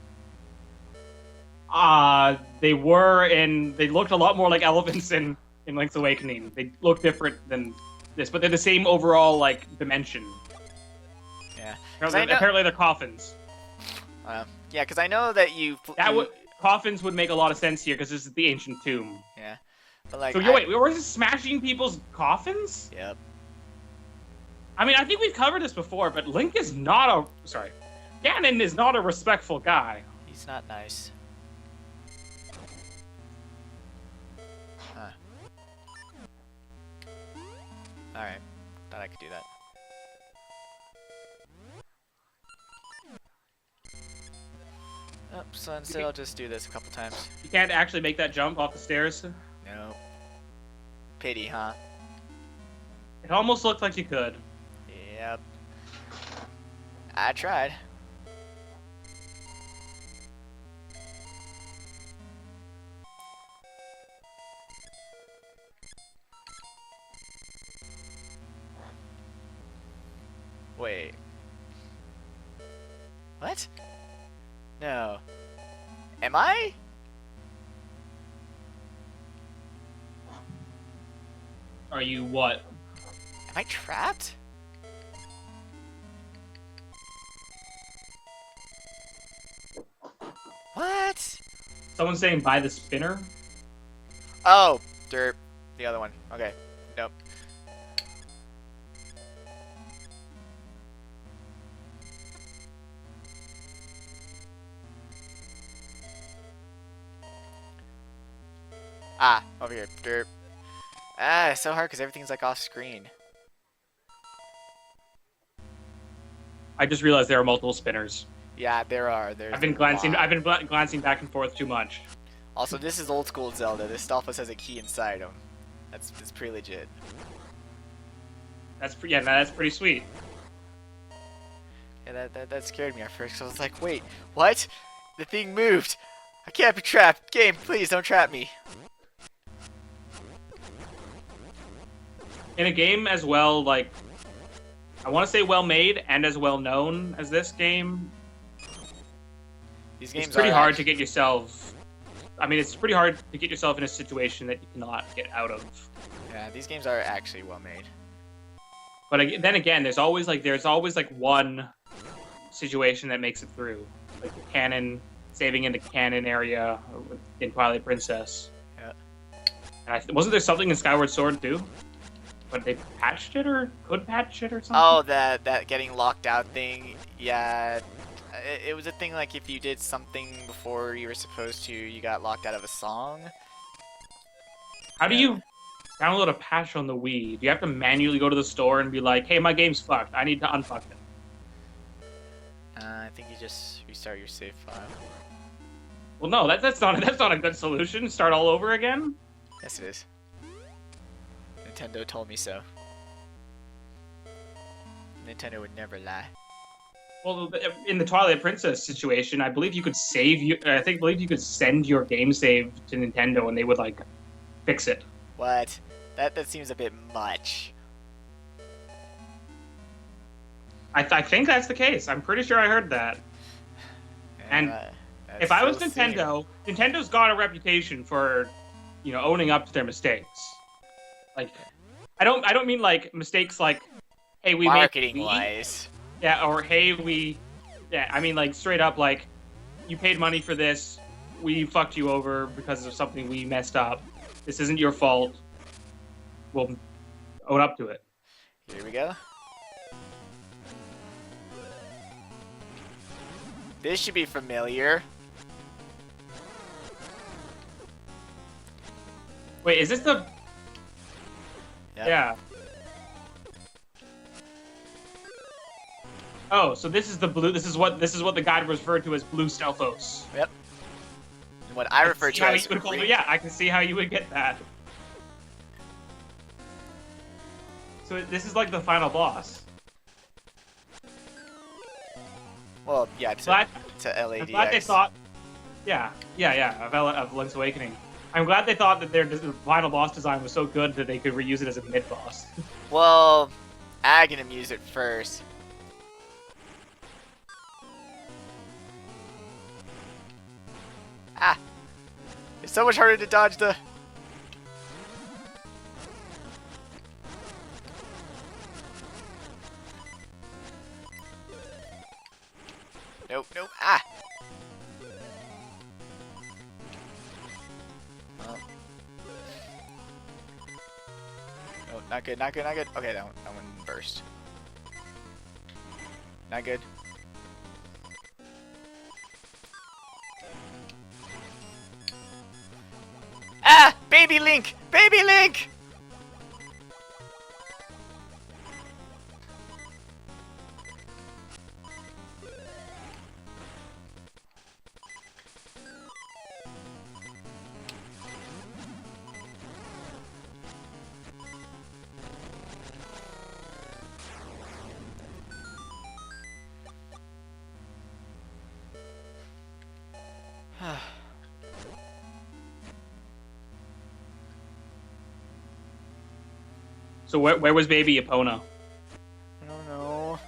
They were in... They looked a lot more like elephants in Link's Awakening. They look different than this, but they're the same overall, like, dimension. Yeah. Apparently they're coffins. Yeah, because I know that Coffins would make a lot of sense here, because this is the ancient tomb. Yeah. But like, so, wait, we're just smashing people's coffins? Yep. I mean, I think we've covered this before, but Link is not a... Sorry. Ganon is not a respectful guy. He's not nice. Huh. Alright. Thought I could do that. Oh, so instead I'll just do this a couple times. You can't actually make that jump off the stairs? No. Pity, huh? It almost looked like you could. Yep. I tried. Wait. What? No. Am I? Are you what? Am I trapped? What? Someone's saying buy the spinner? Oh, derp. The other one. Okay. Nope. Ah, over here. Derp. Ah, it's so hard because everything's like off screen. I just realized there are multiple spinners. Yeah, there are. There's I've been glancing back and forth too much. Also, this is old school Zelda. This Stalfos has a key inside him. That's pretty legit. That's pretty sweet. Yeah, that scared me at first. So I was like, wait, what? The thing moved. I can't be trapped. Game, please don't trap me. In a game as well, like, I want to say well made and as well known as this game, These games it's pretty hard to get yourself. I mean, it's pretty hard to get yourself in a situation that you cannot get out of. Yeah, these games are actually well made. But then again, there's always like one situation that makes it through, like the cannon saving in the cannon area in Twilight Princess. Yeah. And wasn't there something in Skyward Sword too? But they patched it or could patch it or something? Oh, that getting locked out thing. Yeah, it was a thing like if you did something before you were supposed to, you got locked out of a song. How do you download a patch on the Wii? Do you have to manually go to the store and be like, hey, my game's fucked. I need to unfuck it? I think you just restart your save file. Well, no, that's not a good solution. Start all over again? Yes, it is. Nintendo told me so. Nintendo would never lie. Well, in the Twilight Princess situation, I believe you could believe you could send your game save to Nintendo and they would like fix it. What? That seems a bit much. I think that's the case. I'm pretty sure I heard that. And if I was Nintendo, Nintendo's got a reputation for, owning up to their mistakes. Like, I don't mean like mistakes like, hey, we marketing wise. Yeah, or hey, I mean like straight up like, you paid money for this, we fucked you over because of something we messed up. This isn't your fault. We'll own up to it. Here we go. This should be familiar. Wait, is this the... Yep. Yeah. Oh, so this is the blue. This is what the guide referred to as blue Stelthos. Yep. And what I refer to as green. Yeah, I can see how you would get that. So this is like the final boss. Well, yeah, to LADX. I'm glad they thought. Yeah, of Link's Awakening. I'm glad they thought that their final boss design was so good that they could reuse it as a mid boss. Well, Aghanim used it first. Ah! It's so much harder to dodge the... Nope, nope, ah! Well. No, not good, not good, not good. Okay, that one burst. Not good. Ah! Baby Link! Baby Link! So where was baby Epona? I don't know.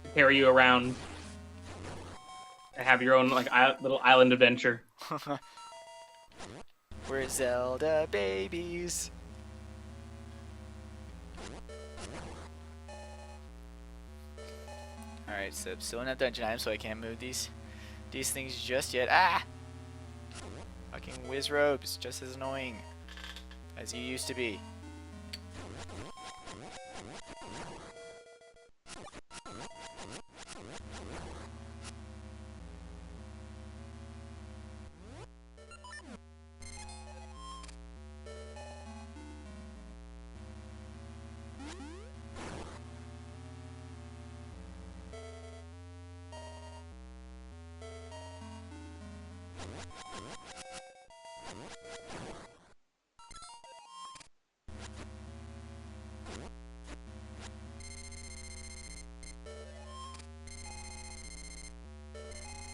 To carry you around and have your own like little island adventure. We're Zelda babies. Alright, so still in that dungeon item, so I can't move these things just yet. Ah! Fucking whiz robes, just as annoying as you used to be.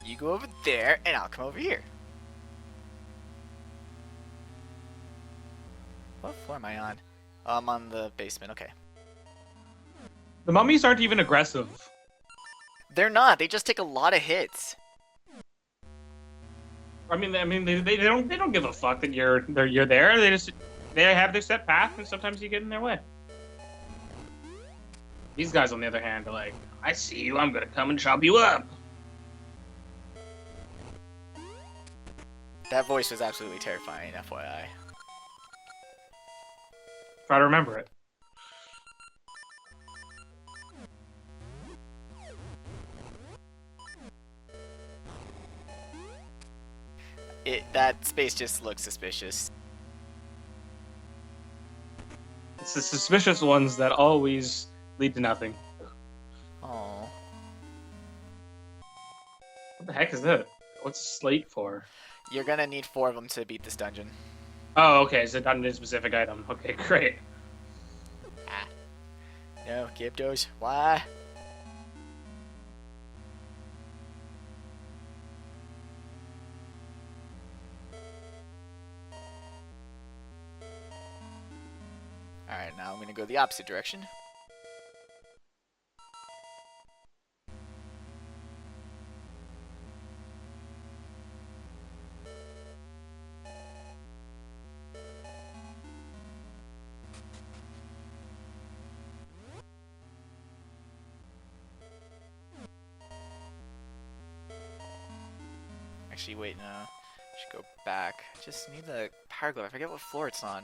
You go over there, and I'll come over here. What floor am I on? I'm on the basement, okay. The mummies aren't even aggressive. They're not, they just take a lot of hits. I mean, they don't give a fuck that you're there. They have their set path, and sometimes you get in their way. These guys, on the other hand, are like, I see you, I'm gonna come and chop you up. That voice was absolutely terrifying, FYI. Try to remember it. That space just looks suspicious. It's the suspicious ones that always lead to nothing. Oh. What the heck is that? What's a slate for? You're gonna need 4 of them to beat this dungeon. Oh, okay, it's a dungeon-specific item. Okay, great. Ah. No, Gyptos, why? Alright, now I'm gonna go the opposite direction. Actually, wait, no. I should go back. I just need the power glove. I forget what floor it's on.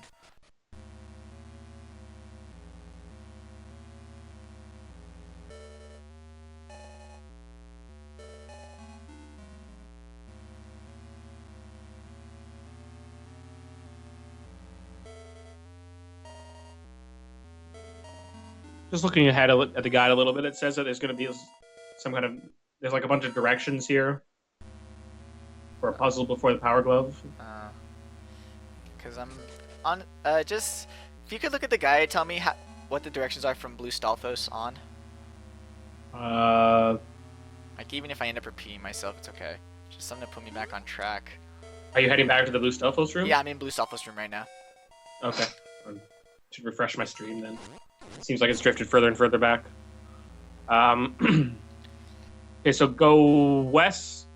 Just looking ahead at the guide a little bit, it says that there's going to be some kind of. There's like a bunch of directions here for a puzzle before the Power Glove. Because I'm on. Just if you could look at the guide, tell me what the directions are from Blue Stalfos on. Like even if I end up repeating myself, it's okay. Just something to put me back on track. Are you heading back to the Blue Stalfos room? Yeah, I'm in Blue Stalfos room right now. Okay. I should refresh my stream then. It seems like it's drifted further and further back. Okay, so go west.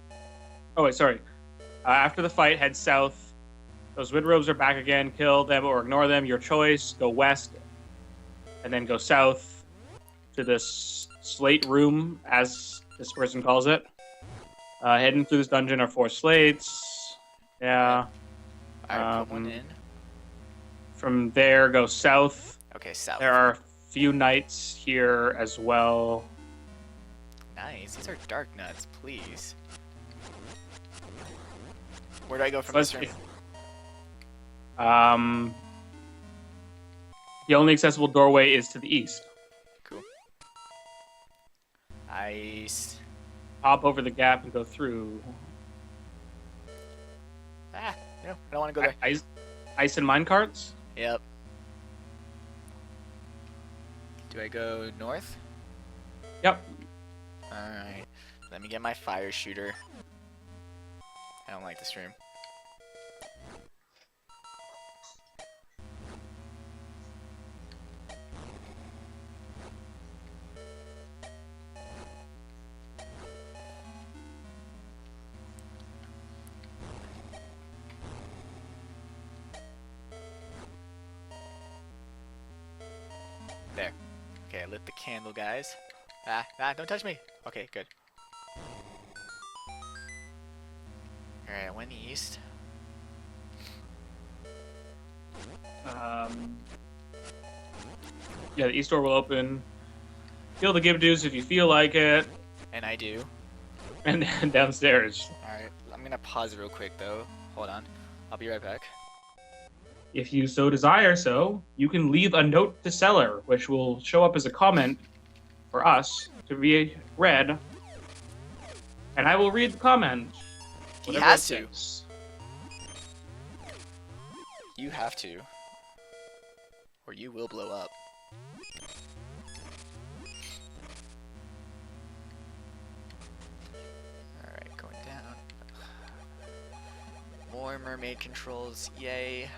Oh wait, sorry. After the fight, head south. Those Widrobes are back again. Kill them or ignore them. Your choice. Go west, and then go south to this slate room, as this person calls it. Heading through this dungeon are 4 slates. Yeah. Alright, put one in. From there, go south. Okay, south. There are a few knights here as well. Nice. These are dark nuts, please. Where do I go from this room? The only accessible doorway is to the east. Cool. Ice. Hop over the gap and go through. No, I don't want to go there. Ice and minecarts? Yep. Do I go north? Yep. Alright. Let me get my fire shooter. I don't like this room. There. Okay, I lit the candle, guys. Don't touch me. Okay, good. Alright, I went east. Yeah, the east door will open. Kill the Gibdoos if you feel like it. And I do. And then downstairs. Alright, I'm gonna pause real quick though. Hold on. I'll be right back. If you so desire so, you can leave a note to Seller, which will show up as a comment for us to be read. And I will read the comment. He has to. You have to. Or you will blow up. Alright, going down. More mermaid controls, yay.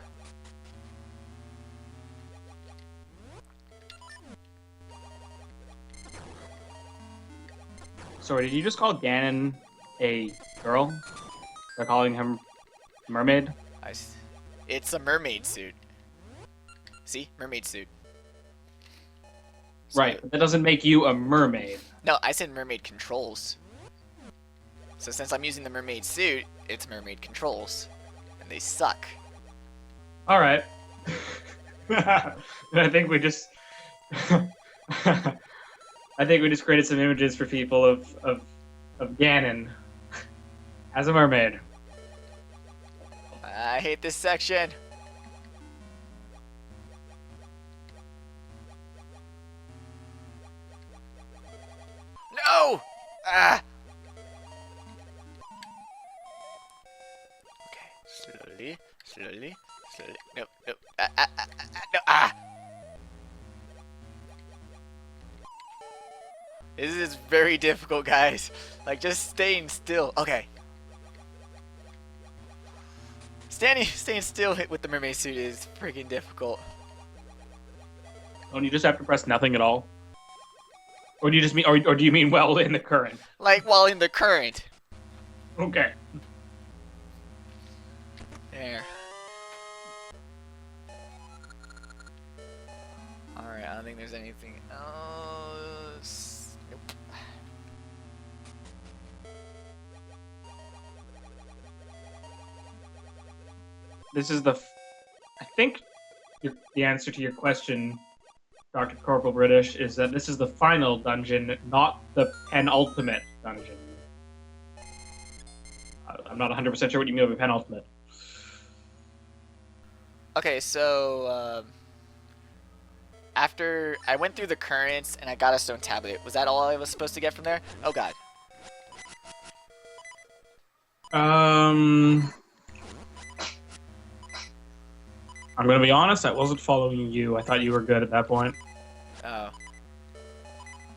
Sorry, did you just call Ganon a girl? By calling him mermaid? It's a mermaid suit. See? Mermaid suit. So, right, but that doesn't make you a mermaid. No, I said mermaid controls. So since I'm using the mermaid suit, it's mermaid controls. And they suck. Alright. I think we just... I think we just created some images for people of Ganon as a mermaid. I hate this section. No! Ah! Okay, slowly. No. No! This is very difficult, guys. Like, just staying still. Okay. Staying still with the mermaid suit is freaking difficult. Don't you just have to press nothing at all? Or do you just mean, or do you mean well in the current? Like, while in the current. Okay. There. Alright, I don't think there's anything else. Nope. This is I think the answer to your question, Dr. Corporal British, is that this is the final dungeon, not the penultimate dungeon. I'm not 100% sure what you mean by penultimate. Okay, so after I went through the currents and I got a stone tablet. Was that all I was supposed to get from there? Oh god. I'm gonna be honest. I wasn't following you. I thought you were good at that point. Oh.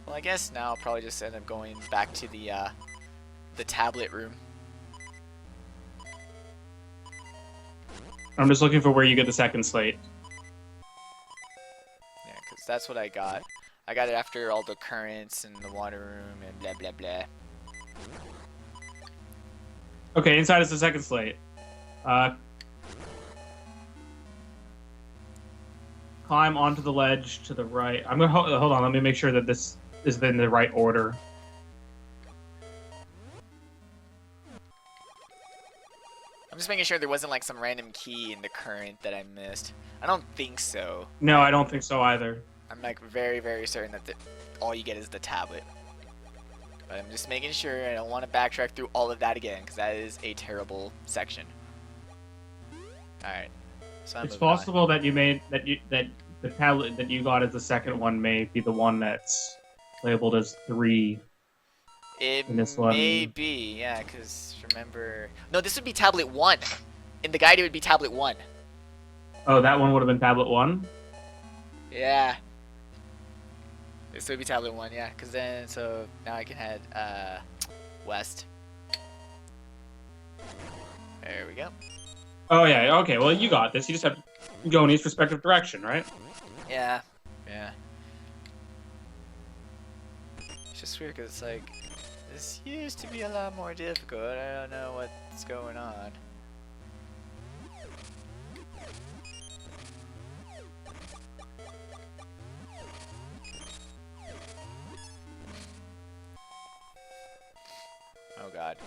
Well, I guess now I'll probably just end up going back to the tablet room. I'm just looking for where you get the second slate. Yeah, because that's what I got. I got it after all the currents and the water room and blah blah blah. Okay, inside is the second slate. Climb onto the ledge to the right. I'm gonna hold on. Let me make sure that this is in the right order. I'm just making sure there wasn't like some random key in the current that I missed. I don't think so. No, I don't think so either. I'm like very, very certain that all you get is the tablet. But I'm just making sure I don't want to backtrack through all of that again because that is a terrible section. All right. So It's possible that you made that the tablet that you got as the second one may be the one that's labeled as 3. It in this one. may be, yeah, because remember... No, this would be tablet 1. In the guide, it would be tablet 1. Oh, that one would have been tablet 1? Yeah. This would be tablet 1, yeah, because then, so now I can head west. There we go. Oh, yeah, okay, well, you got this. You just have to go in each respective direction, right? Yeah, yeah. It's just weird because it's like, this used to be a lot more difficult. I don't know what's going on. Oh god.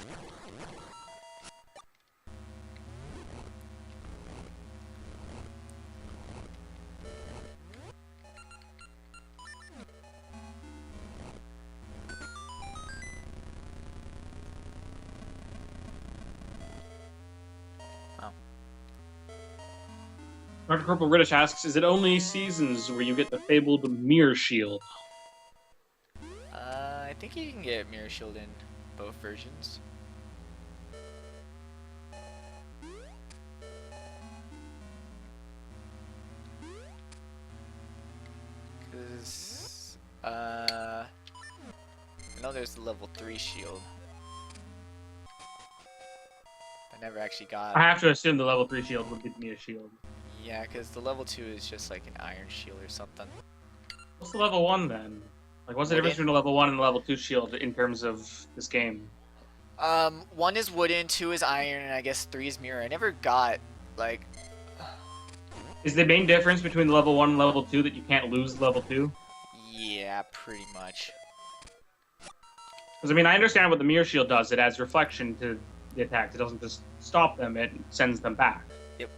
Dr. Corporal British asks, is it only seasons where you get the fabled mirror shield? I think you can get Mirror Shield in both versions. Because, I know there's the level 3 shield. I never actually got... I have to assume the level 3 shield would give me a shield. Yeah, because the level 2 is just like an iron shield or something. What's the level 1 then? Like, what's the Wooden. difference between a level 1 and a level 2 shield in terms of this game? 1 is wooden, 2 is iron, and I guess 3 is mirror. I never got, like... Is the main difference between the level 1 and level 2 that you can't lose level 2? Yeah, pretty much. Because, I mean, I understand what the mirror shield does. It adds reflection to the attacks. It doesn't just stop them, it sends them back. Yep.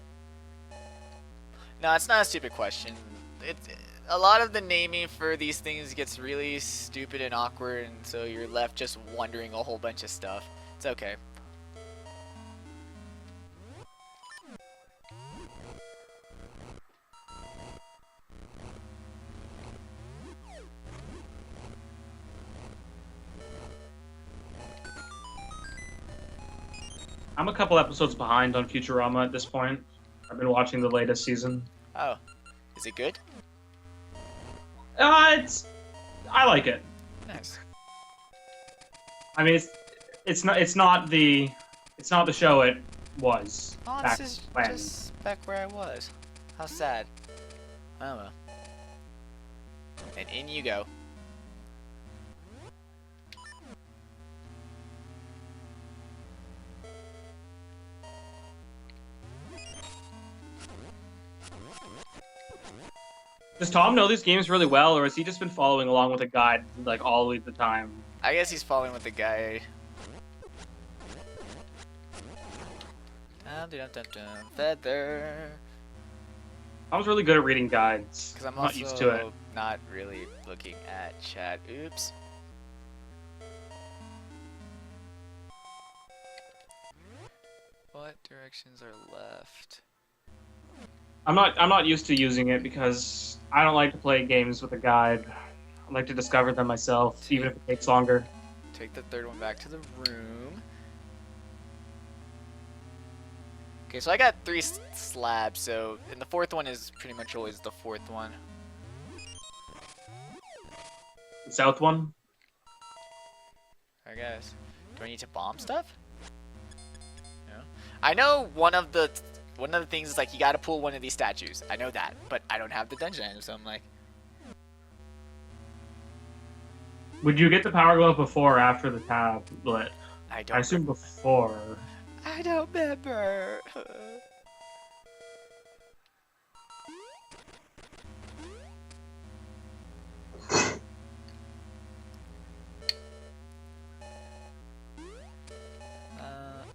No, it's not a stupid question. A lot of the naming for these things gets really stupid and awkward, and so you're left just wondering a whole bunch of stuff. It's okay. I'm a couple episodes behind on Futurama at this point. I've been watching the latest season. Oh. Is it good? I like it. Nice. I mean, it's not the show it was Oh, back this is when. just back where I was. How sad. I don't know. And in you go. Does Tom know these games really well, or has he just been following along with a guide like all the time? I guess he's following with the guy. Feather. Tom's really good at reading guides. Because I'm not used to it. also not really looking at chat. Oops. What directions are left? I'm not used to using it because I don't like to play games with a guide. I like to discover them myself, even if it takes longer. Take the third one back to the room. Okay, so I got 3 slabs, and the 4th one is pretty much always the 4th one. The south one? I guess. Do I need to bomb stuff? No. I know one of the things is like you gotta pull one of these statues. I know that, but I don't have the dungeon item, so I'm like. Would you get the power glove before or after the tablet? I assume before. I don't remember.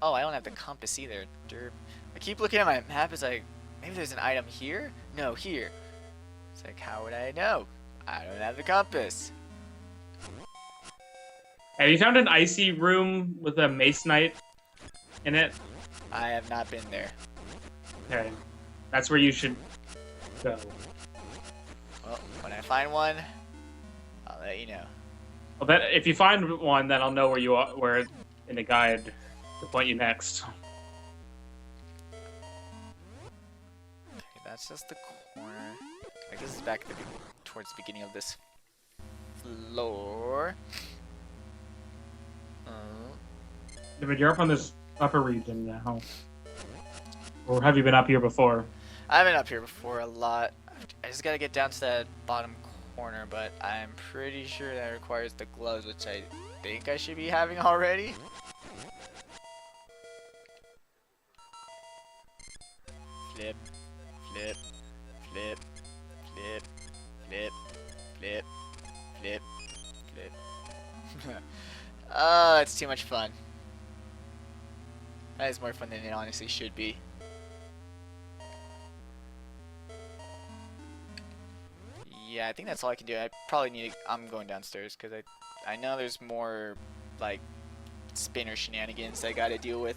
Oh, I don't have the compass either. Derp. I keep looking at my map. It's like, maybe there's an item here? No, here. It's like, how would I know? I don't have the compass. Have you found an icy room with a mace knight in it? I have not been there. Okay. That's where you should go. Well, when I find one, I'll let you know. Well, that if you find one, then I'll know where you are, where in the guide to point you next. Okay, that's just the corner. Like this is back at towards the beginning of this floor. But you're up on this upper region now. Or have you been up here before? I've been up here before a lot. I just gotta get down to that bottom corner, but I'm pretty sure that requires the gloves, which I think I should be having already. Flip, flip, flip, flip, flip, flip, flip, flip. Oh, it's too much fun. That is more fun than it honestly should be. Yeah, I think that's all I can do. I probably need to, I'm going downstairs because I know there's more like spinner shenanigans I gotta deal with.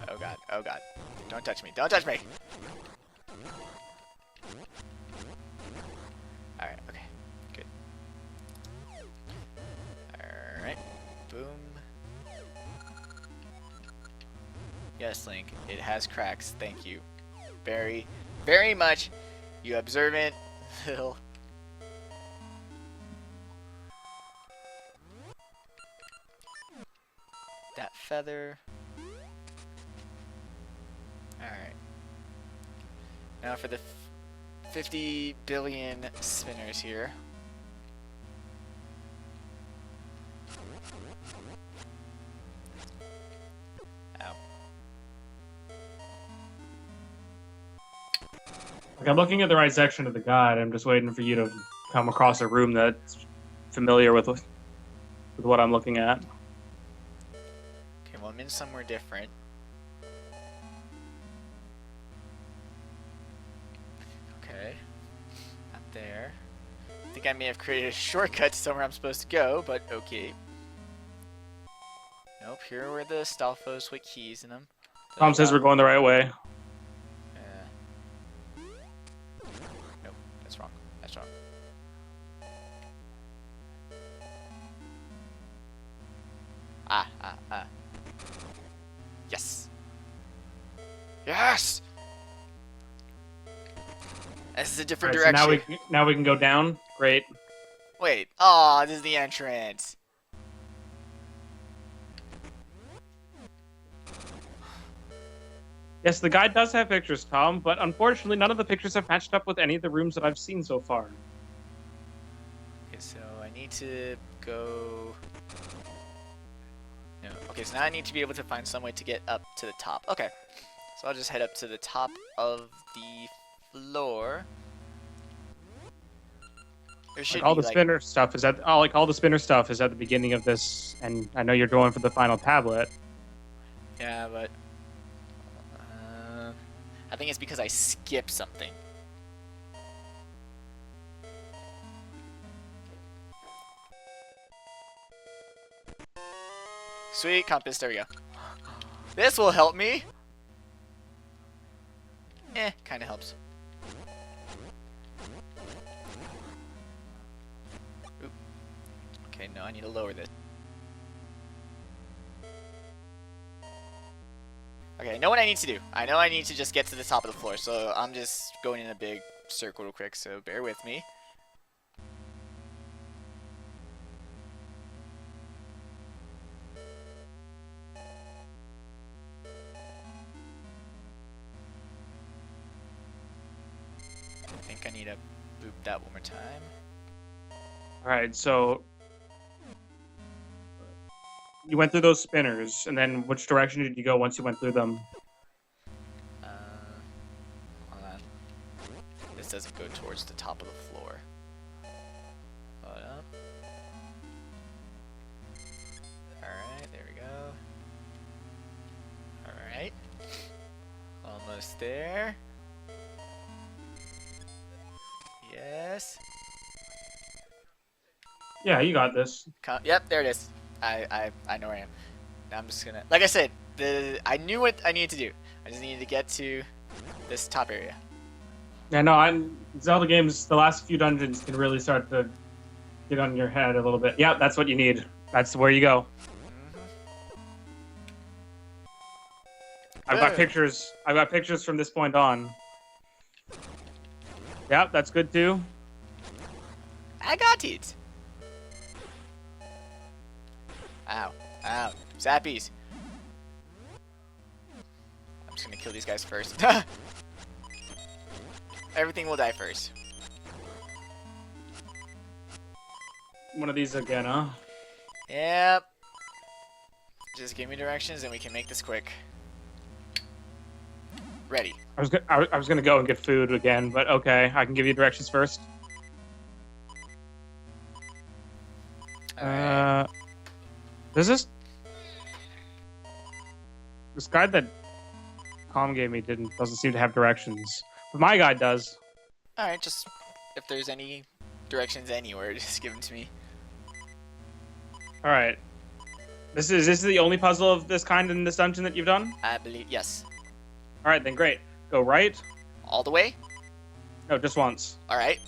Oh god, oh god. Don't touch me, don't touch me! Alright, okay, good. Alright, boom. Yes, Link, it has cracks, thank you. Very, very much, you observant little... That feather... Alright. Now for the 50 billion spinners here. Ow. Like, I'm looking at the right section of the guide. I'm just waiting for you to come across a room that's familiar with what I'm looking at. Okay, well I'm in somewhere different. Okay, not there. I think I may have created a shortcut to somewhere I'm supposed to go, but okay. Nope, here were the Stalfos with keys in them. Tom says we're going the right way. Nope, that's wrong. That's wrong. Ah. Yes! Yes! This is a different Right, direction. so now we can go down. Great. Wait. Oh, this is the entrance. Yes, the guide does have pictures, Tom, but unfortunately none of the pictures have matched up with any of the rooms that I've seen so far. Okay, so I need to go... No. Okay, so now I need to be able to find some way to get up to the top. Okay. So I'll just head up to the top of the floor. There should Like all be, the spinner stuff is at all the spinner stuff is at the beginning of this, and I know you're going for the final tablet. Yeah, but I think it's because I skipped something. Sweet, compass, there we go. This will help me. Kinda helps. Oop. Okay, no, I need to lower this. Okay, I know what I need to do. I know I need to just get to the top of the floor, so I'm just going in a big circle real quick, so bear with me. I think I need to boop that one more time. Alright, so you went through those spinners, and then which direction did you go once you went through them? Hold on. This doesn't go towards the top of the floor. Hold up. Alright, there we go. Alright. Almost there. Yes. Yeah, you got this. Yep, there it is. I know where I am. Now I'm just gonna, like I said, I knew what I needed to do. I just needed to get to this top area. Yeah, no, Zelda games, the last few dungeons can really start to get on your head a little bit. Yeah, that's what you need. That's where you go. I've got pictures. I've got pictures from this point on. Yeah, that's good too. I got it. Ow. Ow. Zappies. I'm just gonna kill these guys first. Everything will die first. One of these again, huh? Yep. Just give me directions and we can make this quick. Ready. I was gonna go and get food again, but okay, I can give you directions first. Alright. There's this guide that Com gave me doesn't seem to have directions, but my guide does. Alright, just if there's any directions anywhere, just give them to me. All right. This is the only puzzle of this kind in this dungeon that you've done? I believe, yes. All right, then great. Go right. All the way? No, just once. Alright.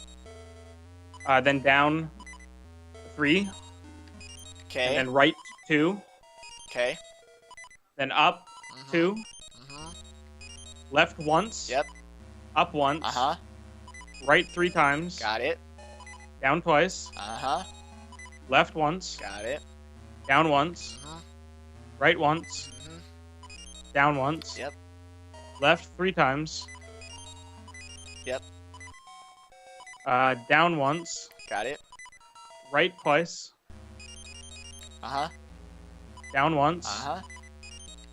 Then down 3. Okay. And then right 2. Okay. Then up 2. Mm-hmm. Left once. Yep. Up once. Uh-huh. Right 3 times. Got it. Down twice. Uh-huh. Left once. Got it. Down once. Mm-hmm. Right once. Mm-hmm. Down once. Yep. Left 3 times. Yep. Down once. Got it. Right twice. Uh-huh. Down once. Uh-huh.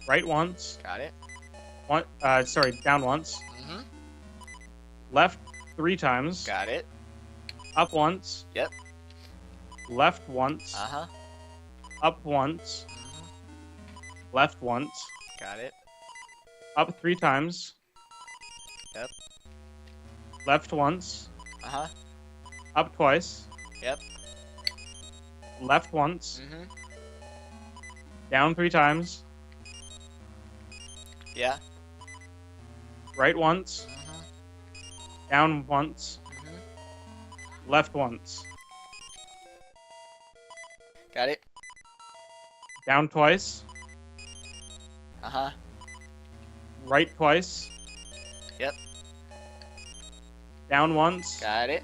Right once. Got it. Down once. Mm-hmm. Left 3 times. Got it. Up once. Yep. Left once. Uh-huh. Up once. Mm-hmm. Left once. Got it. Up 3 times. Yep. Left once. Uh-huh. Up twice. Yep. Left once. Mm-hmm. Down 3 times. Yeah. Right once. Mm-hmm. Down once. Mm-hmm. Left once. Got it. Down twice. Uh-huh. Right twice. Yep. Down once. Got it.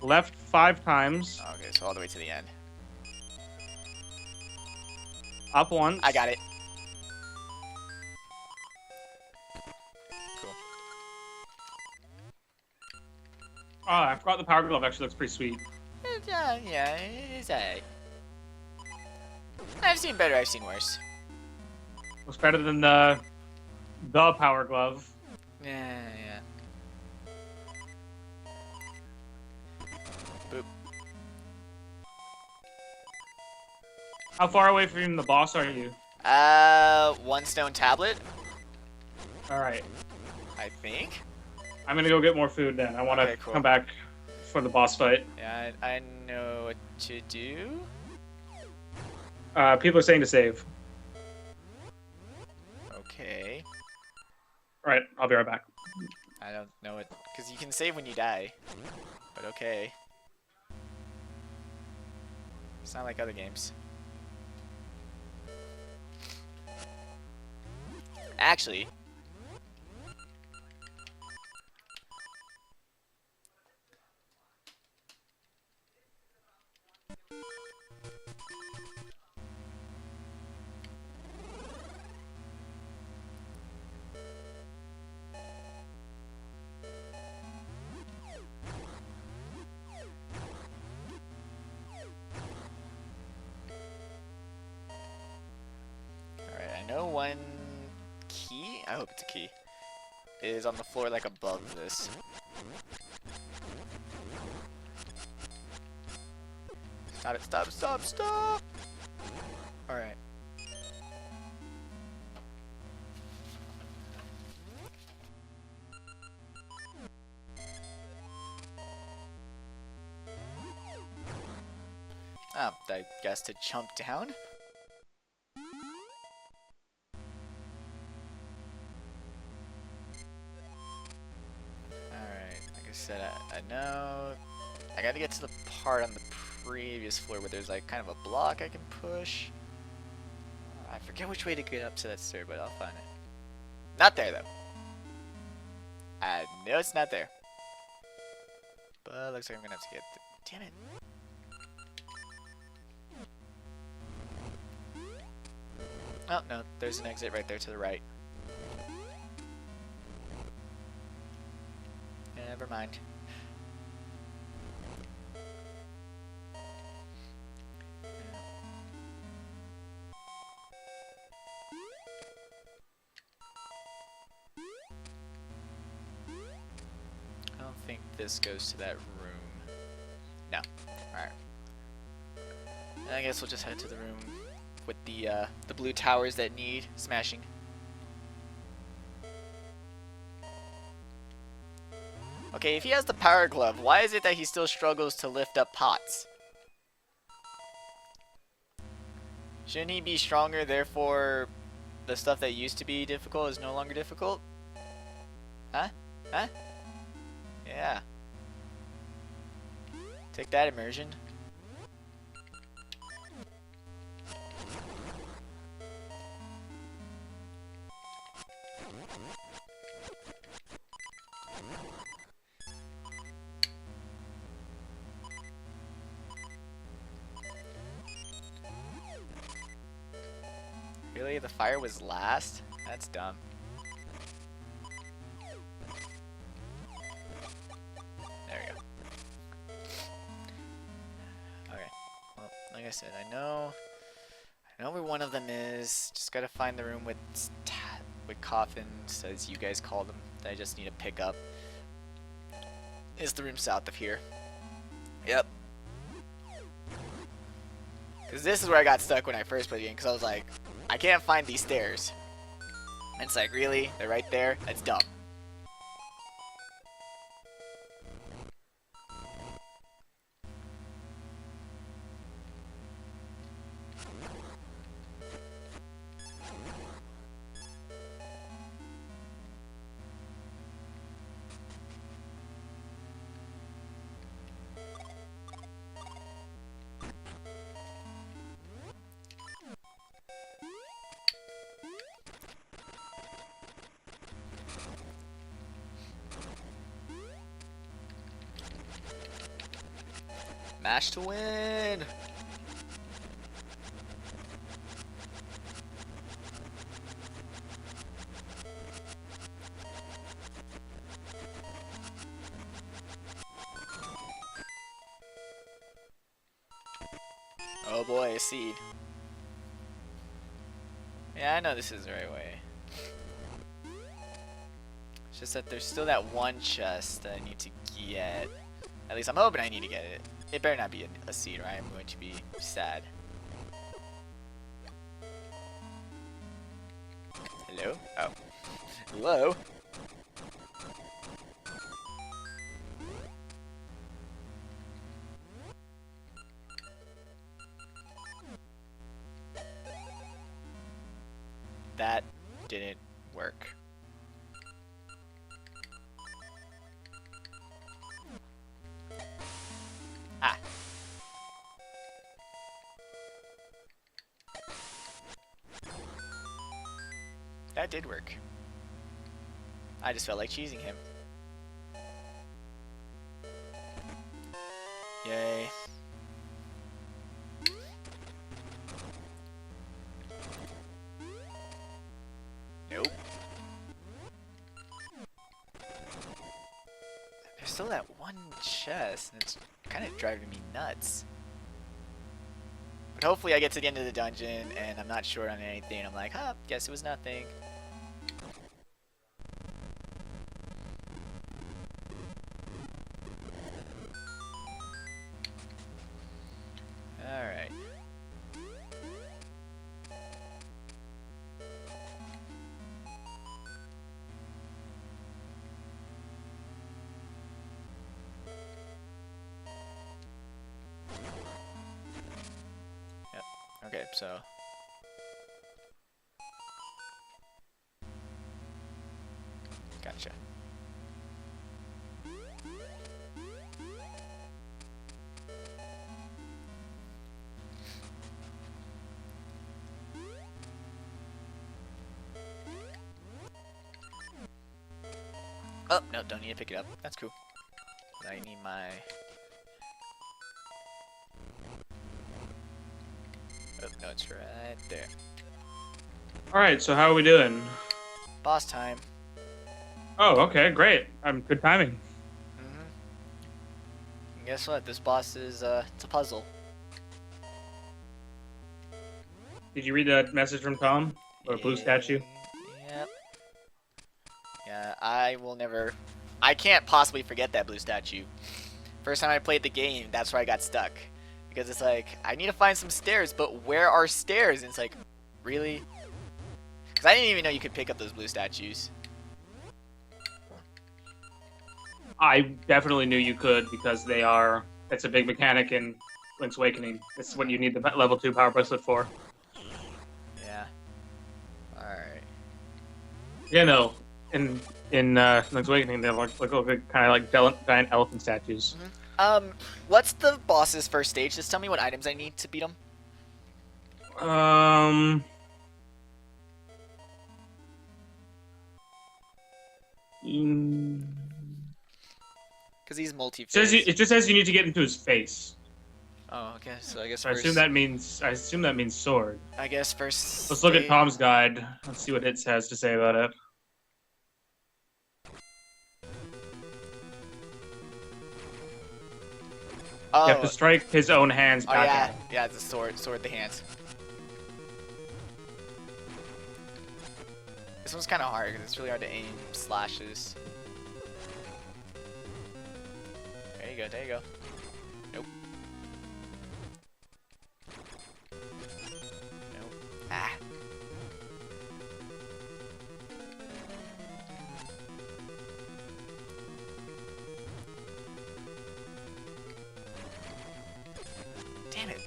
Left 5 times. Okay, so all the way to the end. Up once. I got it. Cool. Oh, I forgot the power glove actually looks pretty sweet. Yeah, it's alright. I've seen better, I've seen worse. Looks better than the power glove. Yeah. Boop. How far away from the boss are you? 1 stone tablet. All right. I think. I'm gonna go get more food then. I want to Okay, cool. come back for the boss fight. Yeah, I know what to do. People are saying to save. Okay. All right, I'll be right back. I don't know it, because you can save when you die. But okay. It's not like other games. Actually, alright, I know one key, I hope it's a key, is on the floor like above this. Stop it, stop, stop, stop! Alright. Oh, I guess to jump down? Alright, like I said, I know I gotta get to the part on the previous floor where there's like kind of a block I can push. I forget which way to get up to that stair, but I'll find it. Not there though. I know it's not there. But looks like I'm gonna have to get damn it. Oh no, there's an exit right there to the right. Never mind. I don't think this goes to that room. No. Alright. I guess we'll just head to the room with the blue towers that need smashing. Okay, if he has the power glove, why is it that he still struggles to lift up pots? Shouldn't he be stronger, therefore the stuff that used to be difficult is no longer difficult? Huh? Huh? Yeah. Take that, immersion. Really? The fire was last? That's dumb. There we go. Okay. Well, like I said, I know where one of them is. Just gotta find the room with coffins, as you guys call them, that I just need to pick up. It's the room south of here. Yep. Because this is where I got stuck when I first played the game, because I was like, I can't find these stairs. And it's like, really? They're right there? That's dumb. Mash to win! Oh boy, a seed. Yeah, I know this is the right way. It's just that there's still that one chest that I need to get. At least I'm hoping I need to get it. It better not be a seed, or I am going to be sad. Hello? Oh. Hello? That didn't work. Ah. That did work. I just felt like cheesing him. Yay. Nope. There's still that one chest, and it's kind of driving me nuts. But hopefully I get to the end of the dungeon, and I'm not short on anything. I'm like, huh, guess it was nothing. Alright. Yep. Okay, so gotcha. Oh, no, don't need to pick it up. That's cool. I need my... Oh, no, it's right there. All right, so how are we doing? Boss time. Oh, okay, great. Good timing. Mm-hmm. And guess what? This boss is, it's a puzzle. Did you read that message from Tom? Or blue statue? Yep. Yeah, I will never... I can't possibly forget that blue statue. First time I played the game, that's where I got stuck. Because it's like, I need to find some stairs, but where are stairs? And it's like, really? Because I didn't even know you could pick up those blue statues. I definitely knew you could because they are. It's a big mechanic in Link's Awakening. It's what you need the level 2 power bracelet for. Yeah. Alright. Yeah, no. In Link's Awakening, they look kind of like giant elephant statues. Mm-hmm. What's the boss's first stage? Just tell me what items I need to beat him. Because he's multi-phase. It just says you need to get into his face. Oh, okay. So I guess So I first... assume that means sword. I guess first... Let's look at Tom's guide. Let's see what it has to say about it. Oh. You have to strike his own hands back at him. Yeah, it's a sword the hands. This one's kind of hard because it's really hard to aim slashes. There you go. Nope. Nope. Ah. Damn it.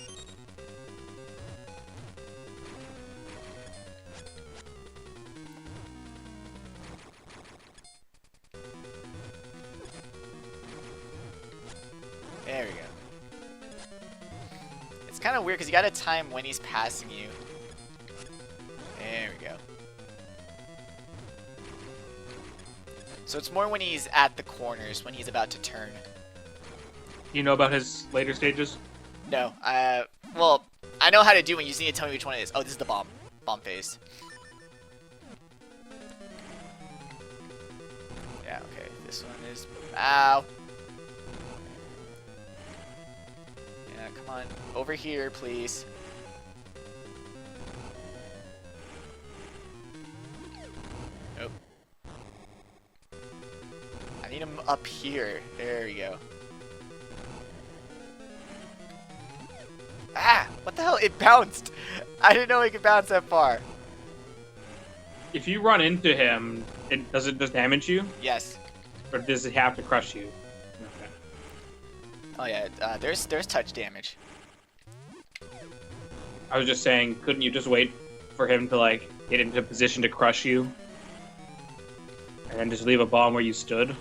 There we go. It's kind of weird because you gotta time when he's passing you. There we go. So it's more when he's at the corners, when he's about to turn. You know about his later stages? No, well, I know how to do it. You just need to tell me which one it is. Oh, this is the bomb phase. Yeah, okay. This one is... Ow. Yeah, come on. Over here, please. Nope. I need him up here. There we go. Ah! What the hell? It bounced! I didn't know it could bounce that far. If you run into him, Does it just damage you, Yes. or does it have to crush you? Okay. Oh yeah. There's touch damage. I was just saying, couldn't you just wait for him to like get into a position to crush you, and then just leave a bomb where you stood?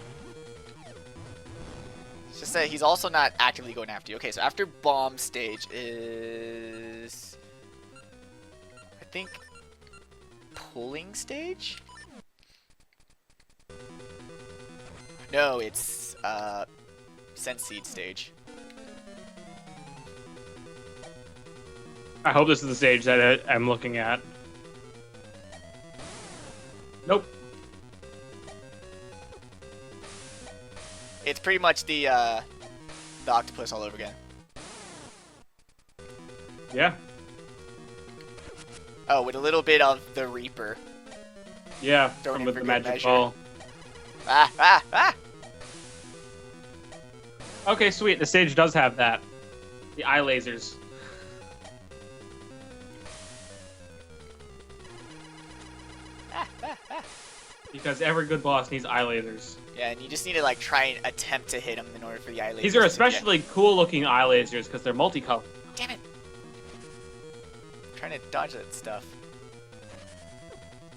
It's just that he's also not actively going after you. Okay, so after bomb stage is, I think, pulling stage? No, it's sense seed stage. I hope this is the stage that I'm looking at. Nope. It's pretty much the octopus all over again. Yeah. Oh, with a little bit of the Reaper. Yeah, Throwing in with for the good magic measure. ball. Ah, ah, ah! Okay, sweet. The stage does have that. The eye lasers. Because every good boss needs eye lasers. Yeah, and you just need to like try and attempt to hit him in order for the eye lasers. These are to especially cool looking eye lasers because they're multicolored. Damn it! I'm trying to dodge that stuff.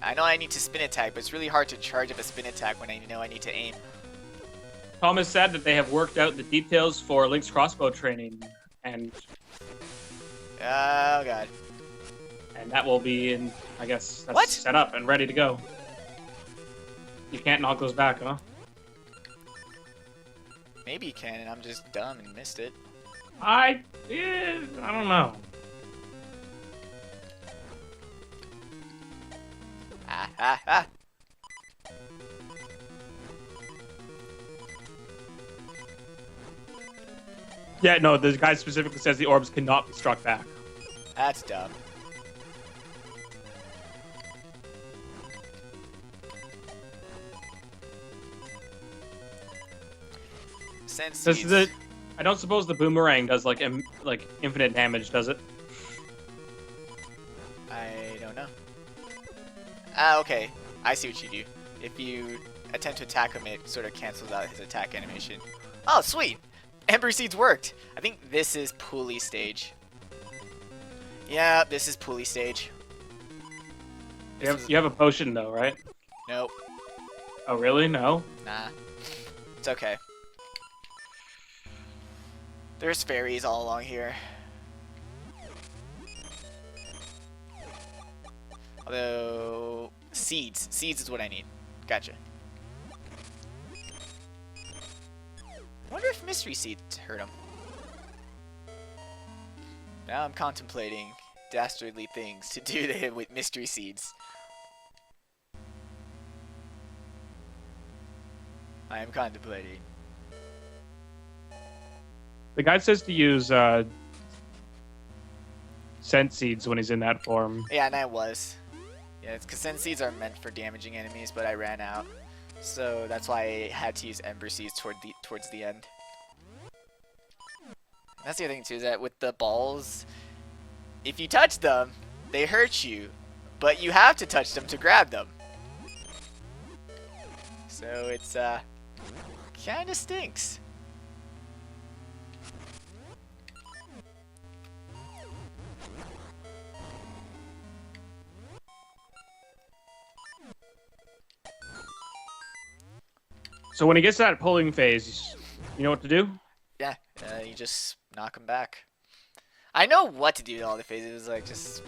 I know I need to spin attack, but it's really hard to charge up a spin attack when I know I need to aim. Thomas said that they have worked out the details for Link's crossbow training, and Oh god. that will be in, I guess, that's What? set up and ready to go. You can't knock those back, huh? Maybe you can, and I'm just dumb and missed it. I don't know. Ah, ah, ah! Yeah, no, the guy specifically says the orbs cannot be struck back. That's dumb. Sense Does seeds. the I don't suppose the boomerang does like infinite damage, does it? I don't know. Ah, okay. I see what you do. If you attempt to attack him, it sort of cancels out his attack animation. Oh, sweet! Ember Seeds worked! I think this is pulley stage. Yeah, this is pulley stage. You have a potion though, right? Nope. Oh really? No. Nah. It's okay. There's fairies all along here. Although, seeds. Seeds is what I need. Gotcha. I wonder if mystery seeds hurt him. Now I'm contemplating dastardly things to do to him with mystery seeds. I am contemplating. The guy says to use scent seeds when he's in that form. Yeah, and I was. Yeah, it's because sense seeds are meant for damaging enemies, but I ran out. So that's why I had to use ember seeds towards the end. That's the other thing too, is that with the balls, if you touch them, they hurt you, but you have to touch them to grab them. So it's kind of stinks. So when he gets to that pulling phase, you know what to do? Yeah, you just knock them back. I know what to do to all the phases, like just,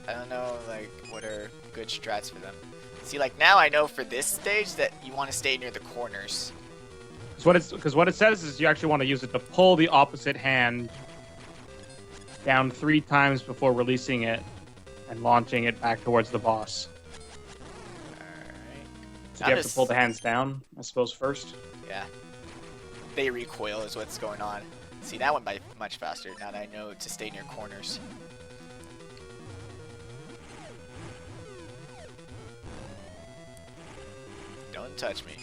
I don't know, like what are good strats for them. See, like now I know for this stage that you want to stay near the corners. Because what it says is you actually want to use it to pull the opposite hand down 3 times before releasing it and launching it back towards the boss. Alright. So you have to pull the hands down, I suppose, first. Yeah. They recoil is what's going on. See, that went by much faster now that I know to stay near corners. Don't touch me.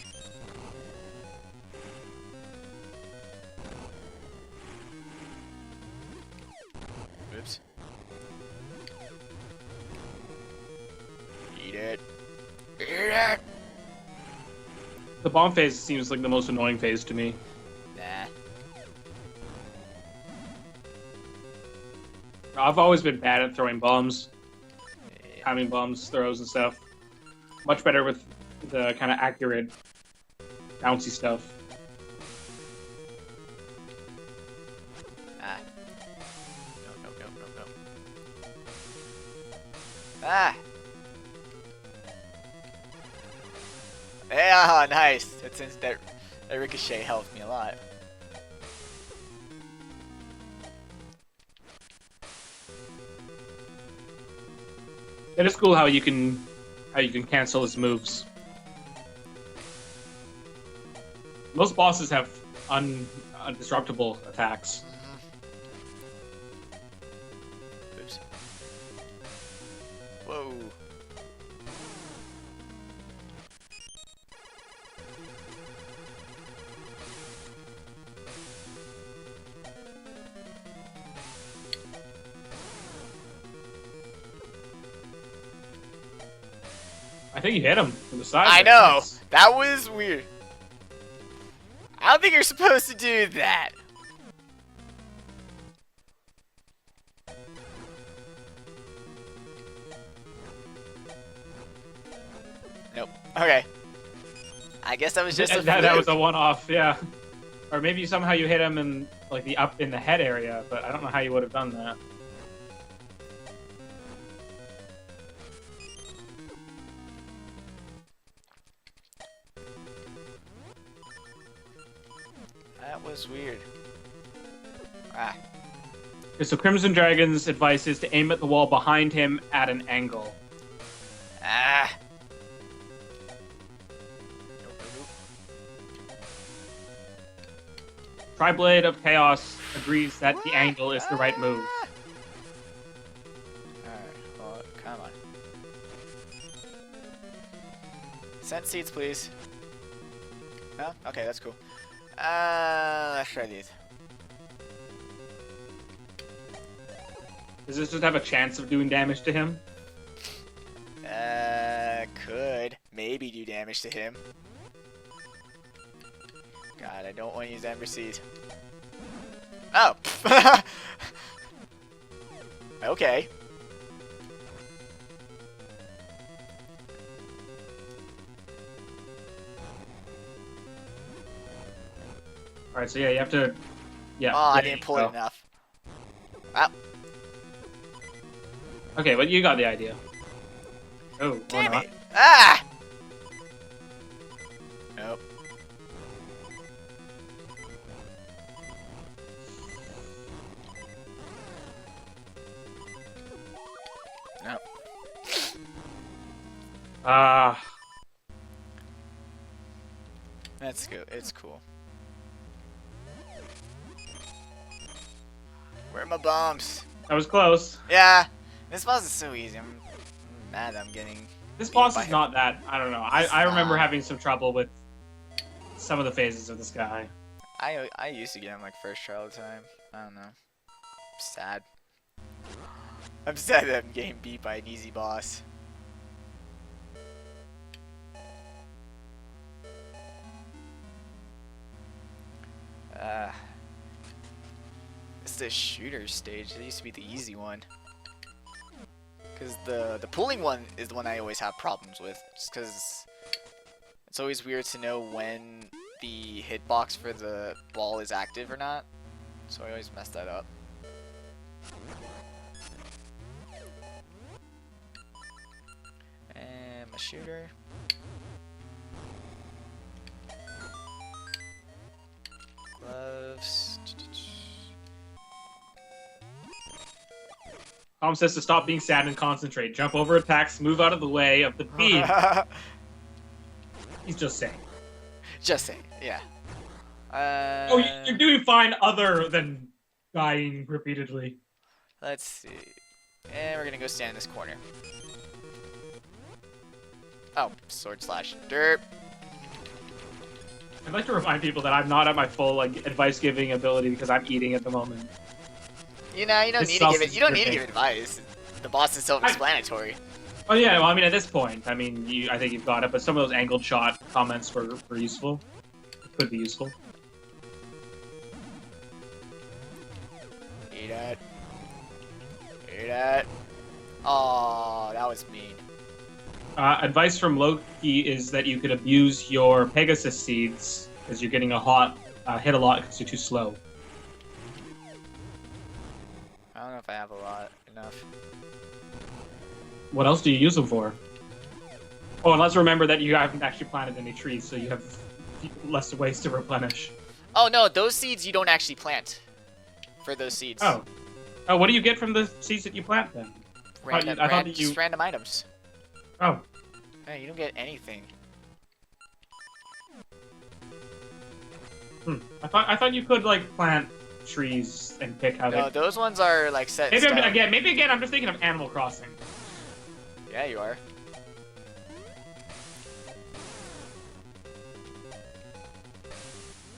Oops. Eat it. Eat it! the bomb phase seems like the most annoying phase to me. Nah. I've always been bad at throwing bombs, Yeah. timing bombs, throws, and stuff. Much better with the kind of accurate, bouncy stuff. Ah. No, no, no, no, no. Ah! Yeah, nice. That ricochet helped me a lot. It is cool how you can cancel his moves. Most bosses have undisruptible attacks. Oops. Whoa. I think you hit him from the side. I there. know. Nice. That was weird. I don't think you're supposed to do that. Nope. Okay. I guess that was just a That was fluke. a one-off, yeah. Or maybe somehow you hit him in like the up in the head area, but I don't know how you would have done that. That was weird. Ah. Okay, so Crimson Dragon's advice is to aim at the wall behind him at an angle. Ah. Nope, nope, Triblade of Chaos agrees that the angle is the right move. Alright, well, come on. Scent seeds, please. No? Okay, that's cool. Let's try these. Does this just have a chance of doing damage to him? Could maybe do damage to him. God, I don't want to use Ember Seed. Oh! Okay. Alright, so yeah, you have to... Yeah. Oh, I there didn't you pull go. it enough. Wow. Okay, but you got the idea. Oh, or Damn not. it! Ah! Nope. Nope. Ah, That's good. It's cool. Where are my bombs? that was close. Yeah. This boss is so easy. I'm mad I'm getting... This boss by is him. not that. I don't know. It's I remember not. having some trouble with some of the phases of this guy. I used to get him like first try all the time. I don't know. Sad. I'm sad that I'm getting beat by an easy boss. It's the shooter stage. It used to be the easy one. Cause the pulling one is the one I always have problems with. Just cause it's always weird to know when the hitbox for the ball is active or not. So I always mess that up. And my shooter. Gloves. Tom says to stop being sad and concentrate. Jump over attacks, move out of the way of the beam. He's just saying. Just saying, yeah. Oh, you're doing fine other than dying repeatedly. Let's see. And we're gonna go stand in this corner. Oh, sword slash derp. I'd like to remind people that I'm not at my full like advice giving ability because I'm eating at the moment. You know, you don't This need to give sauce it. is You don't need to dripping. give advice. The boss is self-explanatory. Oh yeah, well, I mean, at this point, I mean, I think you've got it. But some of those angled shot comments were useful. Could be useful. Eat it. Eat it. Oh, that was mean. Advice from Loki is that you could abuse your Pegasus seeds because you're getting hit a lot because you're too slow. I don't know if I have enough. What else do you use them for? Oh, and let's remember that you haven't actually planted any trees, so you have less ways to replenish. Oh no, those seeds you don't actually plant. For those seeds. Oh, what do you get from the seeds that you plant then? Random, I thought that just random items. Oh. Hey, you don't get anything. I thought you could like plant trees and pick how No, they. those ones are like set in Maybe stone. again, I'm just thinking of Animal Crossing. Yeah, you are.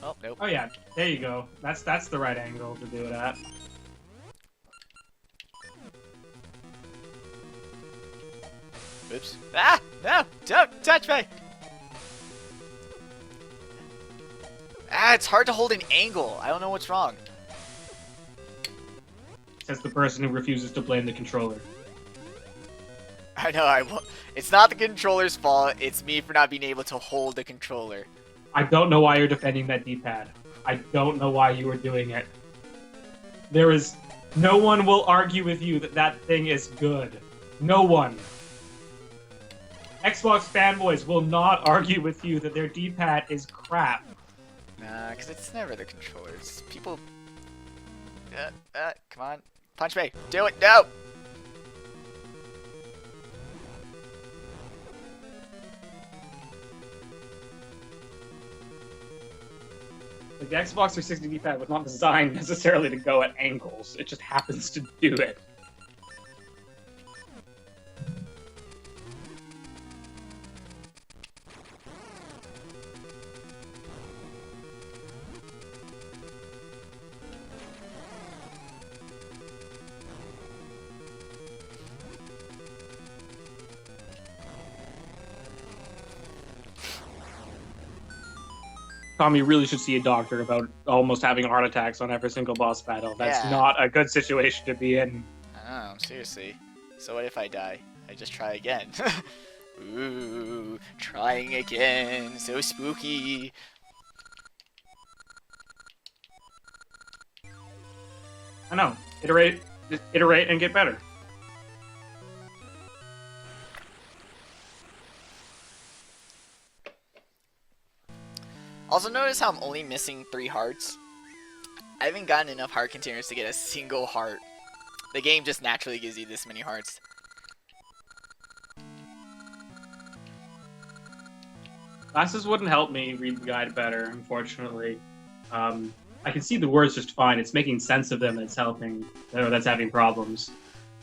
Oh, nope. Oh yeah, there you go. That's the right angle to do it at. Oops. Ah! No! Don't touch me! Ah, it's hard to hold an angle. I don't know what's wrong. Says the person who refuses to blame the controller. I know, it's not the controller's fault. It's me for not being able to hold the controller. I don't know why you're defending that D-pad. I don't know why you were doing it. No one will argue with you that that thing is good. No one. Xbox fanboys will not argue with you that their D-pad is crap. Nah, because it's never the controller. It's people... come on. Punch me. Do it. No! Like, the Xbox 360 D-pad was not designed necessarily to go at angles. It just happens to do it. Tom, you really should see a doctor about almost having heart attacks on every single boss battle. That's Yeah. not a good situation to be in. I don't know, seriously. So what if I die? I just try again. Ooh, trying again. So spooky. I know. Iterate and get better. Also, notice how I'm only missing 3 hearts. I haven't gotten enough heart containers to get a single heart. The game just naturally gives you this many hearts. Glasses wouldn't help me read the guide better, unfortunately. I can see the words just fine. It's making sense of them that's helping, or that's having problems.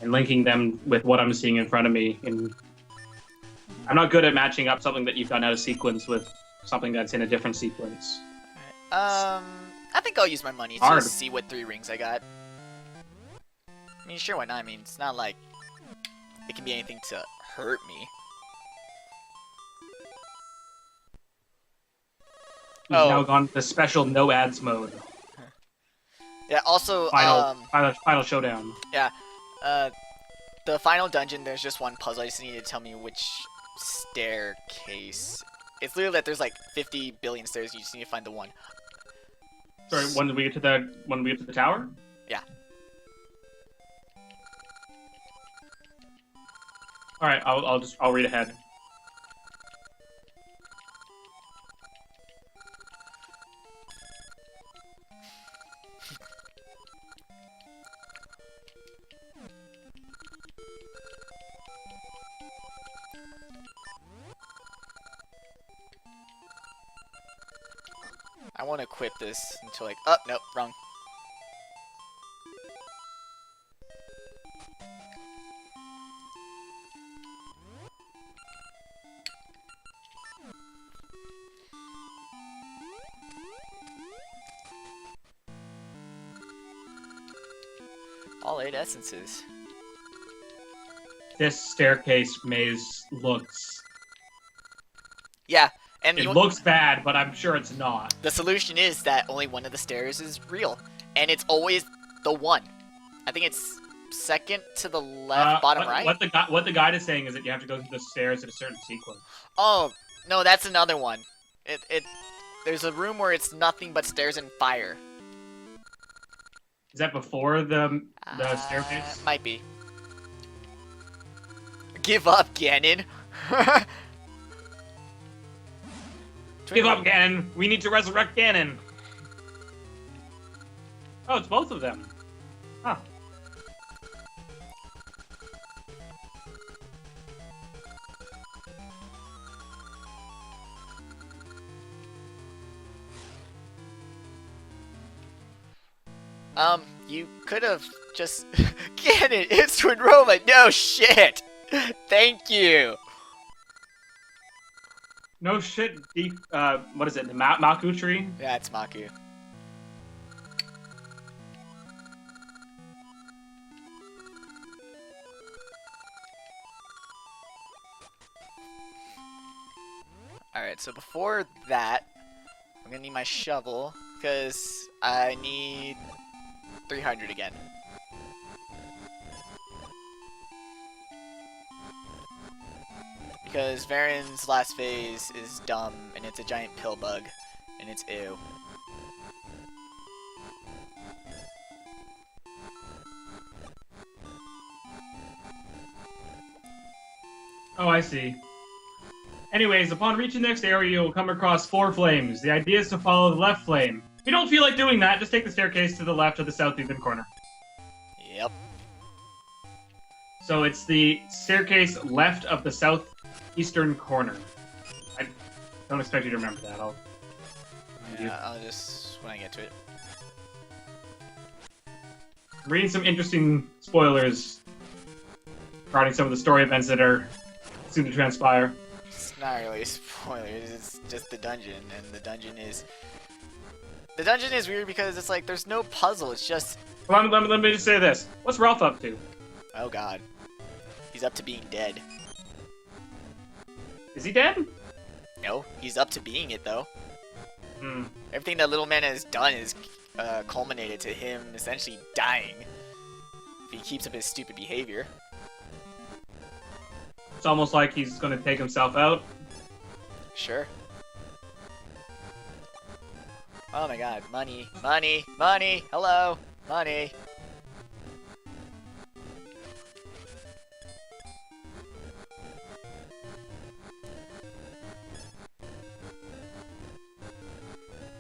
And linking them with what I'm seeing in front of me. I'm not good at matching up something that you've done out of sequence with something that's in a different sequence. I think I'll use my money to Hard. see what 3 rings I got. I mean, sure, why not? I mean, it's not like it can be anything to hurt me. We've Oh. now gone to special no ads mode. Yeah, also, Final showdown. the final dungeon, there's just one puzzle. I just need to tell me which staircase. It's literally that there's like 50 billion stairs. You just need to find the one. Sorry, when we get to the tower? Yeah. All right, I'll read ahead. I want to equip this until like, oh, nope, wrong. All 8 essences. this staircase maze looks. Yeah, and It looks bad, but I'm sure it's not. the solution is that only one of the stairs is real, and it's always the one. I think it's second to the left, bottom right. What the guide is saying is that you have to go through the stairs in a certain sequence. Oh no, that's another one. There's a room where it's nothing but stairs and fire. Is that before the staircase? Might be. Give up, Ganon. Give up, Ganon. We need to resurrect Ganon. Oh, it's both of them. Huh. You could have just Ganon, it's Twin Roma. No shit. Thank you. No shit, deep, what is it, the Maku tree? Yeah, it's Maku. Alright, so before that, I'm gonna need my shovel, because I need 300 again. Because Varen's last phase is dumb, and it's a giant pill bug, and it's ew. Oh, I see. Anyways, upon reaching the next area, you'll come across 4 flames. The idea is to follow the left flame. If you don't feel like doing that, just take the staircase to the left of the southeastern corner. Yep. So it's the staircase left of the southeastern corner. I don't expect you to remember that. I'll just when I get to it. I'm reading some interesting spoilers regarding some of the story events that are soon to transpire. It's not really spoilers, it's just the dungeon, and the dungeon is weird because it's like there's no puzzle, it's just... Let me just say this. What's Ralph up to? Oh god. He's up to being dead. Is he dead? No, he's up to being it though. Hmm. Everything that little man has done is culminated to him essentially dying. If he keeps up his stupid behavior. It's almost like he's going to take himself out. Sure. Oh my god, money, money, money, hello, money.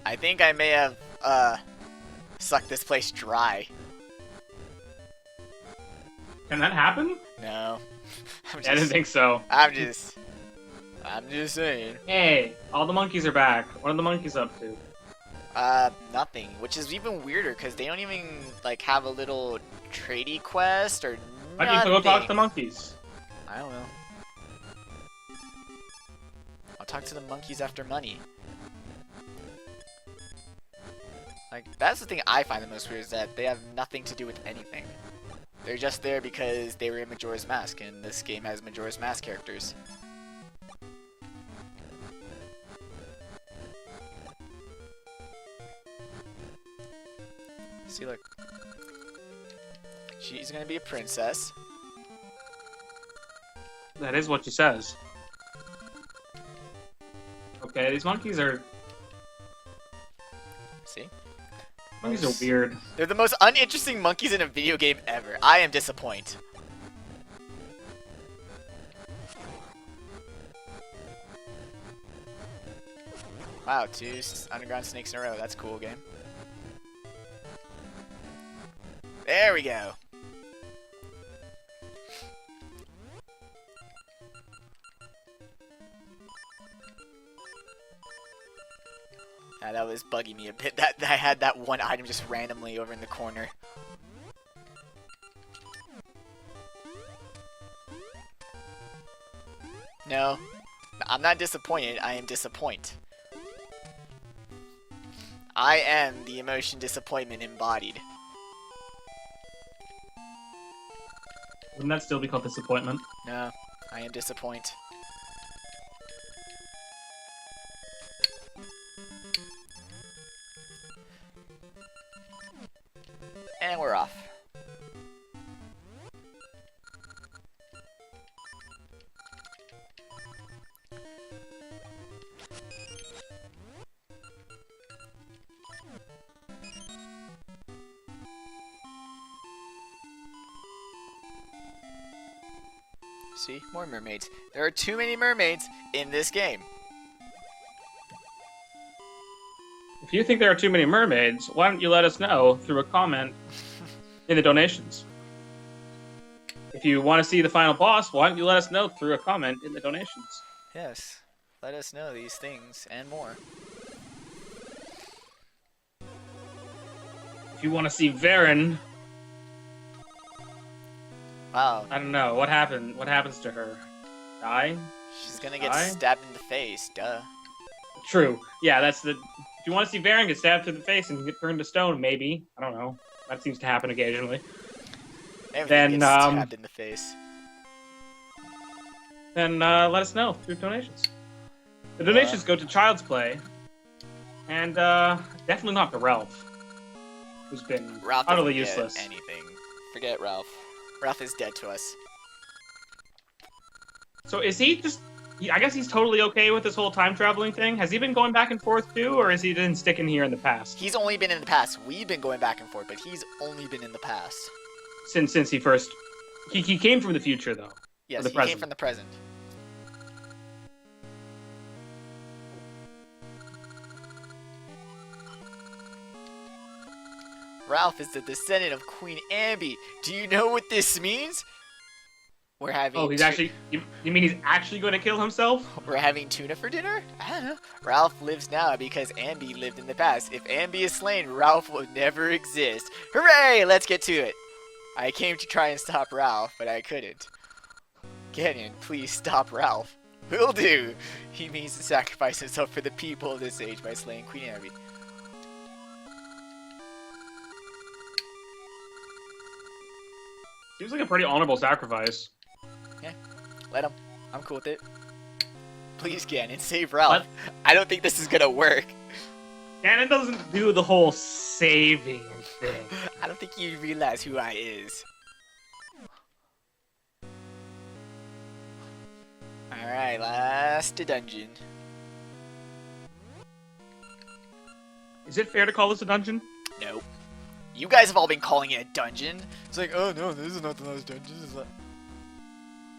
I think I may have, sucked this place dry. Can that happen? No. I didn't think so. I'm just saying. Hey, all the monkeys are back. What are the monkeys up to? Nothing. Which is even weirder, because they don't even, like, have a little tradie quest, or Why nothing. don't you go talk to the monkeys? I don't know. I'll talk to the monkeys after money. Like, that's the thing I find the most weird, is that they have nothing to do with anything. They're just there because they were in Majora's Mask, and this game has Majora's Mask characters. See, look. She's gonna be a princess. That is what she says. Okay, these monkeys are... See? Monkeys are weird. They're the most uninteresting monkeys in a video game ever. I am disappointed. Wow, 2 underground snakes in a row. That's a cool game. There we go. Yeah, that was bugging me a bit. That I had that one item just randomly over in the corner. No, I'm not disappointed. I am disappointed. I am the emotion disappointment embodied. Wouldn't that still be called disappointment? No, I am disappointed. And we're off. See, more mermaids. There are too many mermaids in this game. If you think there are too many mermaids, why don't you let us know through a comment in the donations? If you want to see the final boss, why don't you let us know through a comment in the donations? Yes, let us know these things and more. If you want to see Varen, Wow, I don't know, what happened? What happens to her? Die? she's gonna get Die? stabbed in the face, duh. True. Yeah, that's the... If you want to see Varen get stabbed through the face and get turned to stone, maybe. I don't know. That seems to happen occasionally. Everything Then, gets stabbed in the face. Then let us know through donations. The donations go to Child's Play, and definitely not to Ralph, who's been Ralph utterly doesn't get useless. anything. Forget Ralph. Ralph is dead to us. So is he just... I guess he's totally okay with this whole time traveling thing. Has he been going back and forth too, or is he been sticking here in the past? He's only been in the past. We've been going back and forth, but he's only been in the past. Since he first... He came from the future, though. Yes, the he present. came from the present. Ralph is the descendant of Queen Ambi. Do you know what this means? We're having. Oh, he's actually... You mean he's actually going to kill himself? We're having tuna for dinner? I don't know. Ralph lives now because Ambi lived in the past. If Ambi is slain, Ralph will never exist. Hooray! Let's get to it. I came to try and stop Ralph, but I couldn't. Ganon, please stop Ralph. Will do. He means to sacrifice himself for the people of this age by slaying Queen Ambi. Seems like a pretty honorable sacrifice. Let him. I'm cool with it. Please, Ganon, save Ralph. I don't think this is gonna work. Ganon doesn't do the whole saving thing. I don't think you realize who I is. Alright, last dungeon. Is it fair to call this a dungeon? Nope. You guys have all been calling it a dungeon. It's like, oh no, this is not the last dungeon.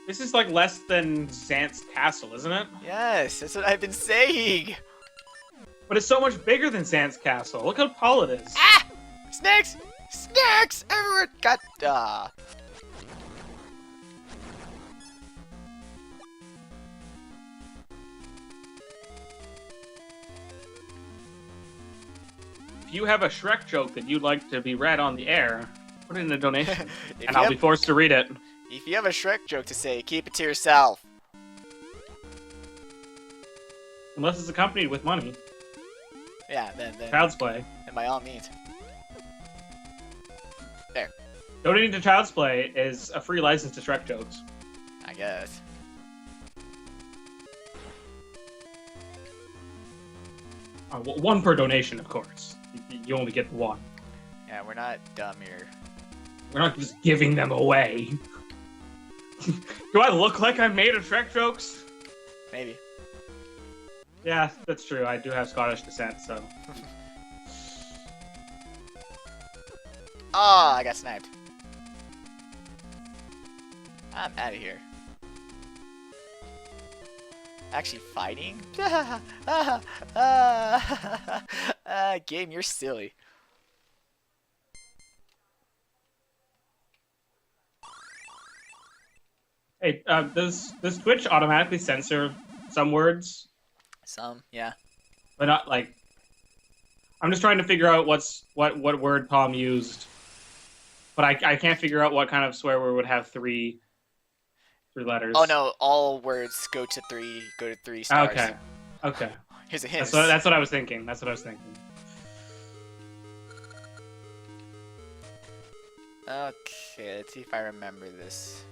This is like less than Zant's castle, isn't it? Yes, that's what I've been saying. But it's so much bigger than Zant's castle. Look how tall it is. Ah! Snakes! Snakes! Everywhere! God, If you have a Shrek joke that you'd like to be read on the air, put it in the donation, If and I'll be forced to read it. If you have a Shrek joke to say, keep it to yourself. Unless it's accompanied with money. Yeah, then Child's Play. by all means. There, Donating to Child's Play is a free license to Shrek jokes. I guess. One per donation, of course. You only get one. Yeah, we're not dumb here. We're not just giving them away. Do I look like I made a Shrek jokes? Maybe. Yeah, that's true. I do have Scottish descent, so... Oh, I got sniped. I'm out of here. Actually fighting? Game, you're silly. Hey, does Twitch automatically censor some words? Some, yeah. But not, like... I'm just trying to figure out what word Tom used. But I can't figure out what kind of swear word would have three letters. Oh no, all words go to three stars. Okay. Okay. Here's a hint. That's what I was thinking. Okay, let's see if I remember this.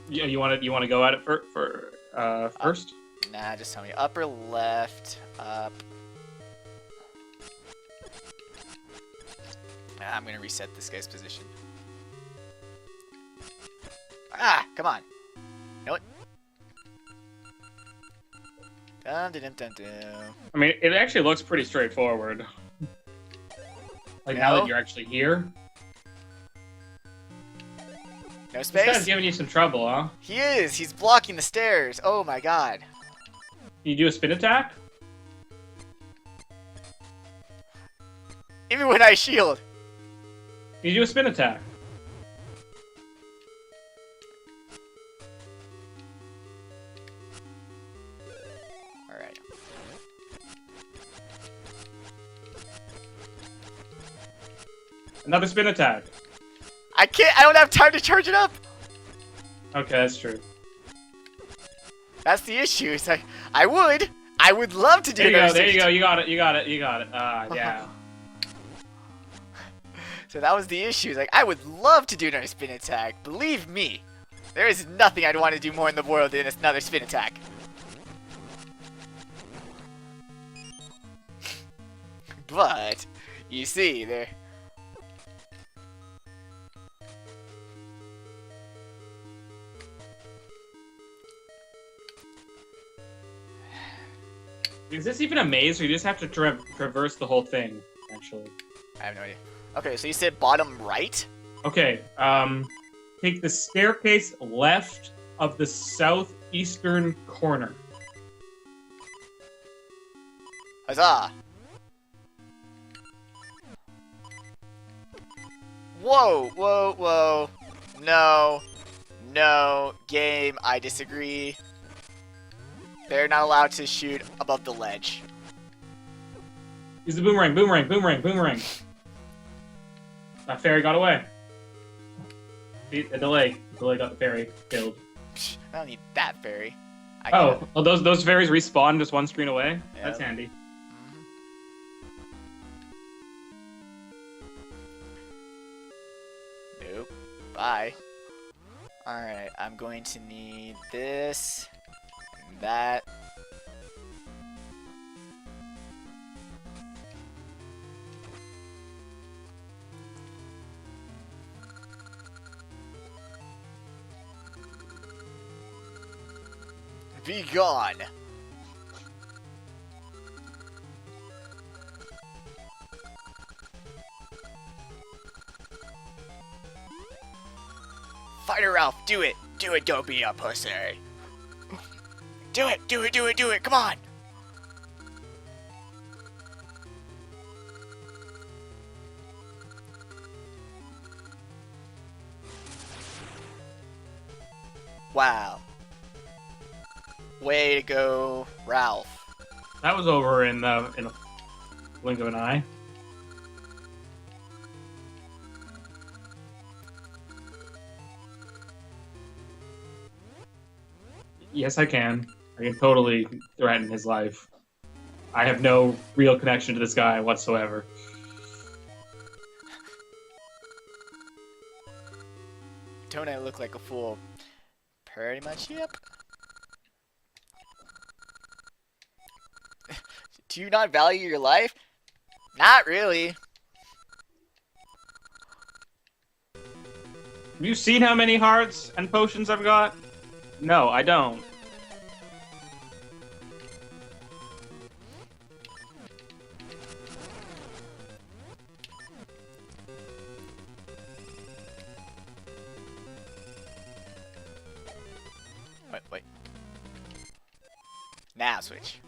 You want to go at it first? Nah, just tell me. Upper left, up. I'm gonna reset this guy's position. Ah, come on. You know what? Dun, dun, dun, dun, dun. I mean, it actually looks pretty straightforward. Like, now that you're actually here. No This guy's space? giving you some trouble, huh? He is! He's blocking the stairs! Oh my god. Can you do a spin attack? Even when I shield! Can you do a spin attack? Alright. Another spin attack. I can't! I don't have time to charge it up! Okay, that's true. That's the issue. It's like, I would love to do There you go, another there you stage. go, you got it, you got it, you got it. Yeah. So that was the issue. It's like, I would love to do another spin attack. Believe me, there is nothing I'd want to do more in the world than another spin attack. But, you see, there... Is this even a maze, or you just have to traverse the whole thing, actually? I have no idea. Okay, so you said bottom right? Okay, take the staircase left of the southeastern corner. Huzzah! Whoa, whoa, whoa. No. No. Game, I disagree. They're not allowed to shoot above the ledge. Use the boomerang, boomerang, boomerang, boomerang. That fairy got away. See, the delay. The delay got the fairy killed. Psh, I don't need that fairy. I Oh, well, those fairies respawn just one screen away? Yeah. That's handy. Nope. Bye. Alright, I'm going to need this, and that. Be gone! Fighter Ralph, do it! Do it, don't be a pussy! Do it, do it, do it, do it, come on! Wow. Way to go, Ralph. That was over in a blink of an eye. Yes, I can. I can totally threaten his life. I have no real connection to this guy whatsoever. Don't I look like a fool? Pretty much, yep. Do you not value your life? Not really. Have you seen how many hearts and potions I've got? No, I don't. Wait. Now switch.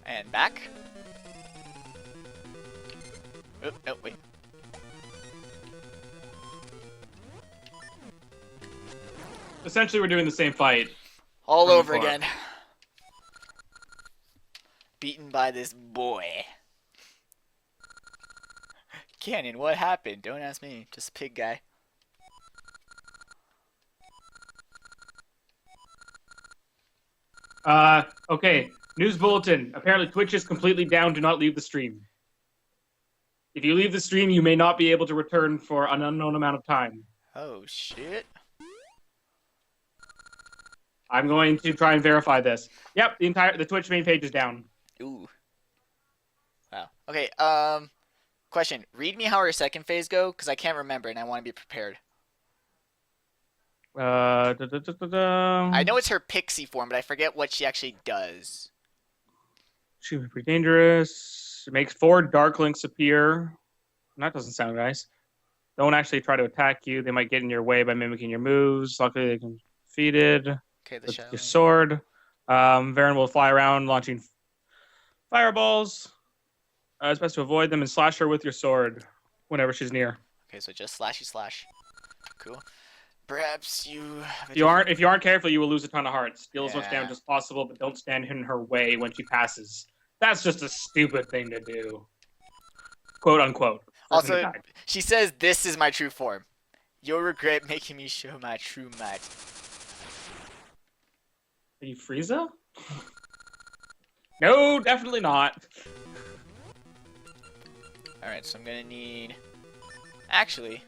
And back. Oh, no, wait. Essentially, we're doing the same fight. All From over afar. again. Beaten by this boy. Canyon, what happened? Don't ask me. Just a pig guy. Okay. News bulletin. Apparently Twitch is completely down. Do not leave the stream. If you leave the stream, you may not be able to return for an unknown amount of time. Oh, shit. I'm going to try and verify this. Yep, the Twitch main page is down. Ooh. Wow. Okay, question. Read me how our second phase go, because I can't remember and I want to be prepared. I know it's her pixie form, but I forget what she actually does. She would be pretty dangerous. It makes 4 Dark Links appear. That doesn't sound nice. Don't actually try to attack you. They might get in your way by mimicking your moves. Luckily, they can be defeated. Okay, the With shadow. your sword. Varen will fly around launching fireballs. It's best to avoid them and slash her with your sword whenever she's near. Okay, so just slashy slash. Cool. Perhaps you... If you aren't careful, you will lose a ton of hearts. Deal as much damage as possible, but don't stand in her way when she passes. That's just a stupid thing to do. Quote unquote. Also, she says, "This is my true form. You'll regret making me show my true might." Are you Frieza? No, definitely not. Alright, so I'm gonna need... Actually...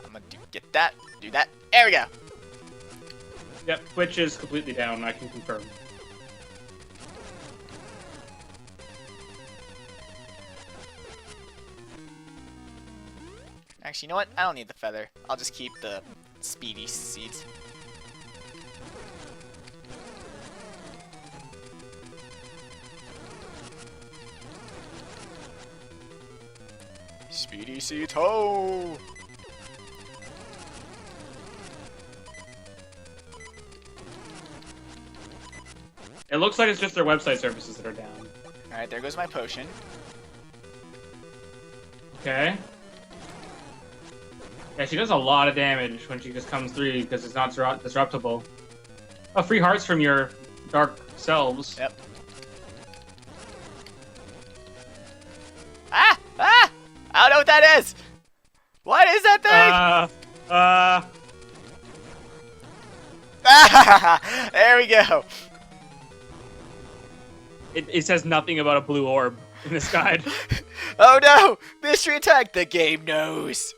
I'm gonna get that, do that. There we go! Yep, Twitch is completely down, I can confirm. Actually, you know what? I don't need the feather. I'll just keep the speedy seeds. Speedy seeds, ho! It looks like it's just their website services that are down. Alright, there goes my potion. Okay. Yeah, she does a lot of damage when she just comes through because it's not disruptible. Oh, free hearts from your dark selves. Yep. Ah! Ah! I don't know what that is! What is that thing? Ah! There we go! It says nothing about a blue orb in this guide. Oh no! Mystery attack! The game knows!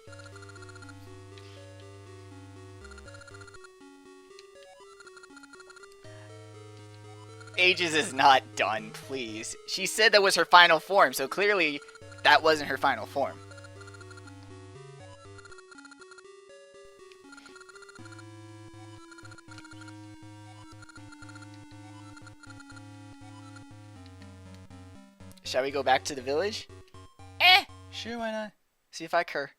Ages is not done, please. She said that was her final form, so clearly that wasn't her final form. Shall we go back to the village? Sure, why not? See if I cur.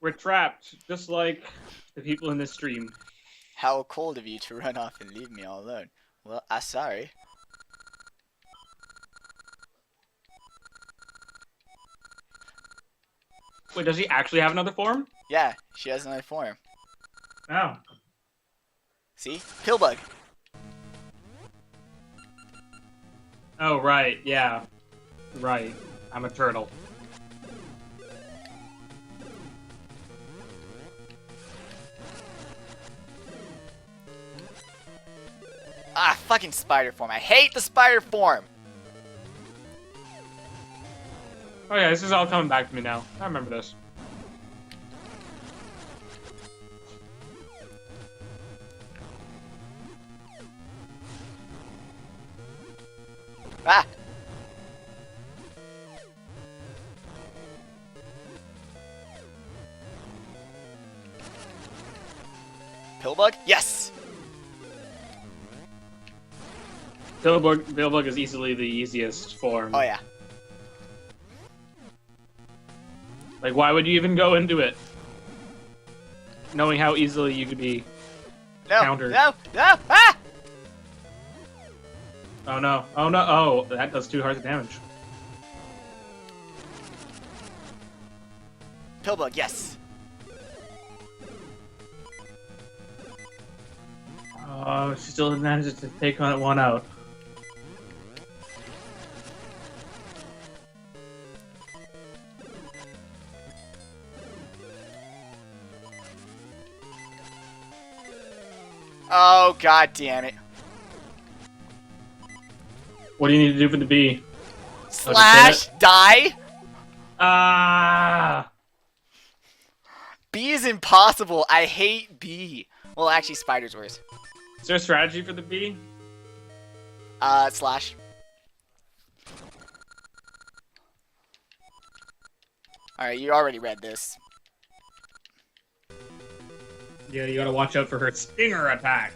We're trapped, just like the people in this stream. How cold of you to run off and leave me all alone. Well, I'm sorry. Wait, does she actually have another form? Yeah, she has another form. Oh. See? Pillbug. Oh, right, yeah. Right. I'm a turtle. Ah, fucking spider form. I hate the spider form. Oh yeah, this is all coming back to me now. I remember this. Ah! Pillbug? Yes! Pillbug is easily the easiest form. Oh yeah. Like, why would you even go into it? Knowing how easily you could be No! countered. No! No! Ah! Oh no. Oh no. Oh, that does 2 hearts of damage. Pillbug, yes! Oh, she still manages to take on one out. Oh, god damn it. What do you need to do for the bee? Slash, die? Ah! B is impossible. I hate B. Well, actually, spider's worse. Is there a strategy for the bee? Slash. Alright, you already read this. Yeah, you gotta watch out for her stinger attack.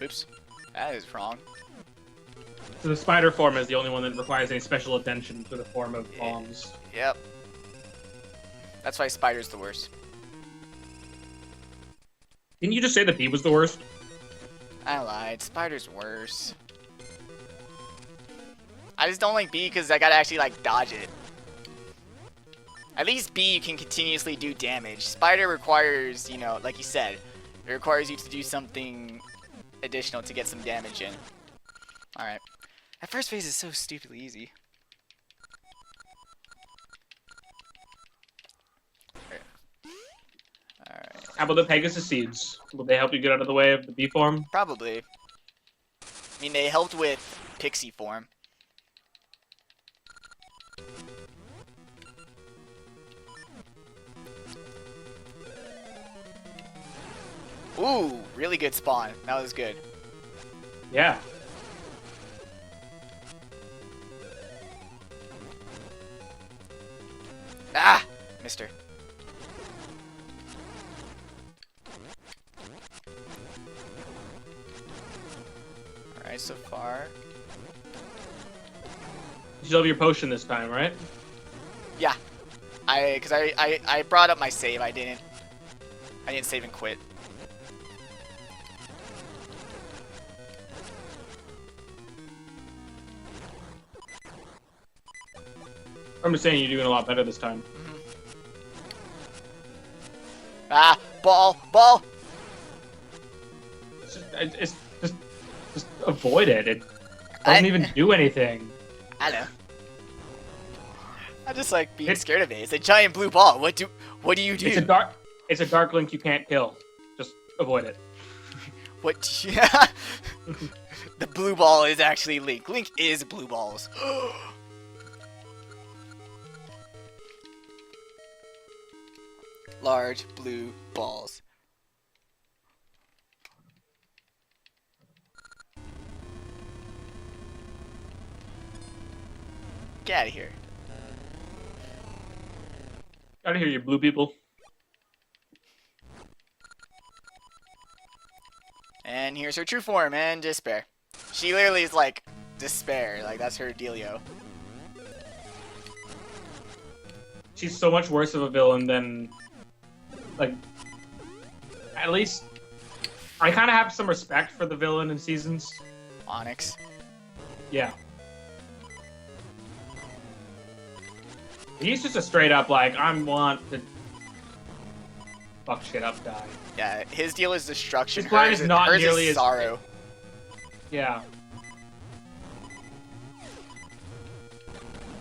Oops. That is wrong. So the spider form is the only one that requires any special attention to the form of bombs. Yep. That's why spider's the worst. Didn't you just say the bee was the worst? I lied. Spider's worse. I just don't like B because I gotta actually, like, dodge it. At least B, you can continuously do damage. Spider requires, you know, like you said, it requires you to do something additional to get some damage in. Alright. That first phase is so stupidly easy. Alright. How about the Pegasus seeds? Will they help you get out of the way of the bee form? Probably. I mean, they helped with Pixie form. Ooh, really good spawn. That was good. Yeah. Ah! Mister. Alright, so far. You still have your potion this time, right? Yeah. Cause I brought up my save. I didn't save and quit. I'm just saying you're doing a lot better this time. Ah! Ball! Ball! It's just avoid it. It doesn't even do anything. I know. I just like being scared of it. It's a giant blue ball. What do you do? It's a dark link you can't kill. Just avoid it. What? The blue ball is actually Link. Link is blue balls. Large blue balls. Get out of here. Out of here, you blue people. And here's her true form and despair. She literally is like despair. Like that's her dealio. She's so much worse of a villain than, like, at least I kind of have some respect for the villain in Seasons. Onyx. Yeah. He's just a straight up, like, I want to fuck shit up guy. Yeah, his deal is destruction. His plan is not hers nearly is as sorrow. Yeah.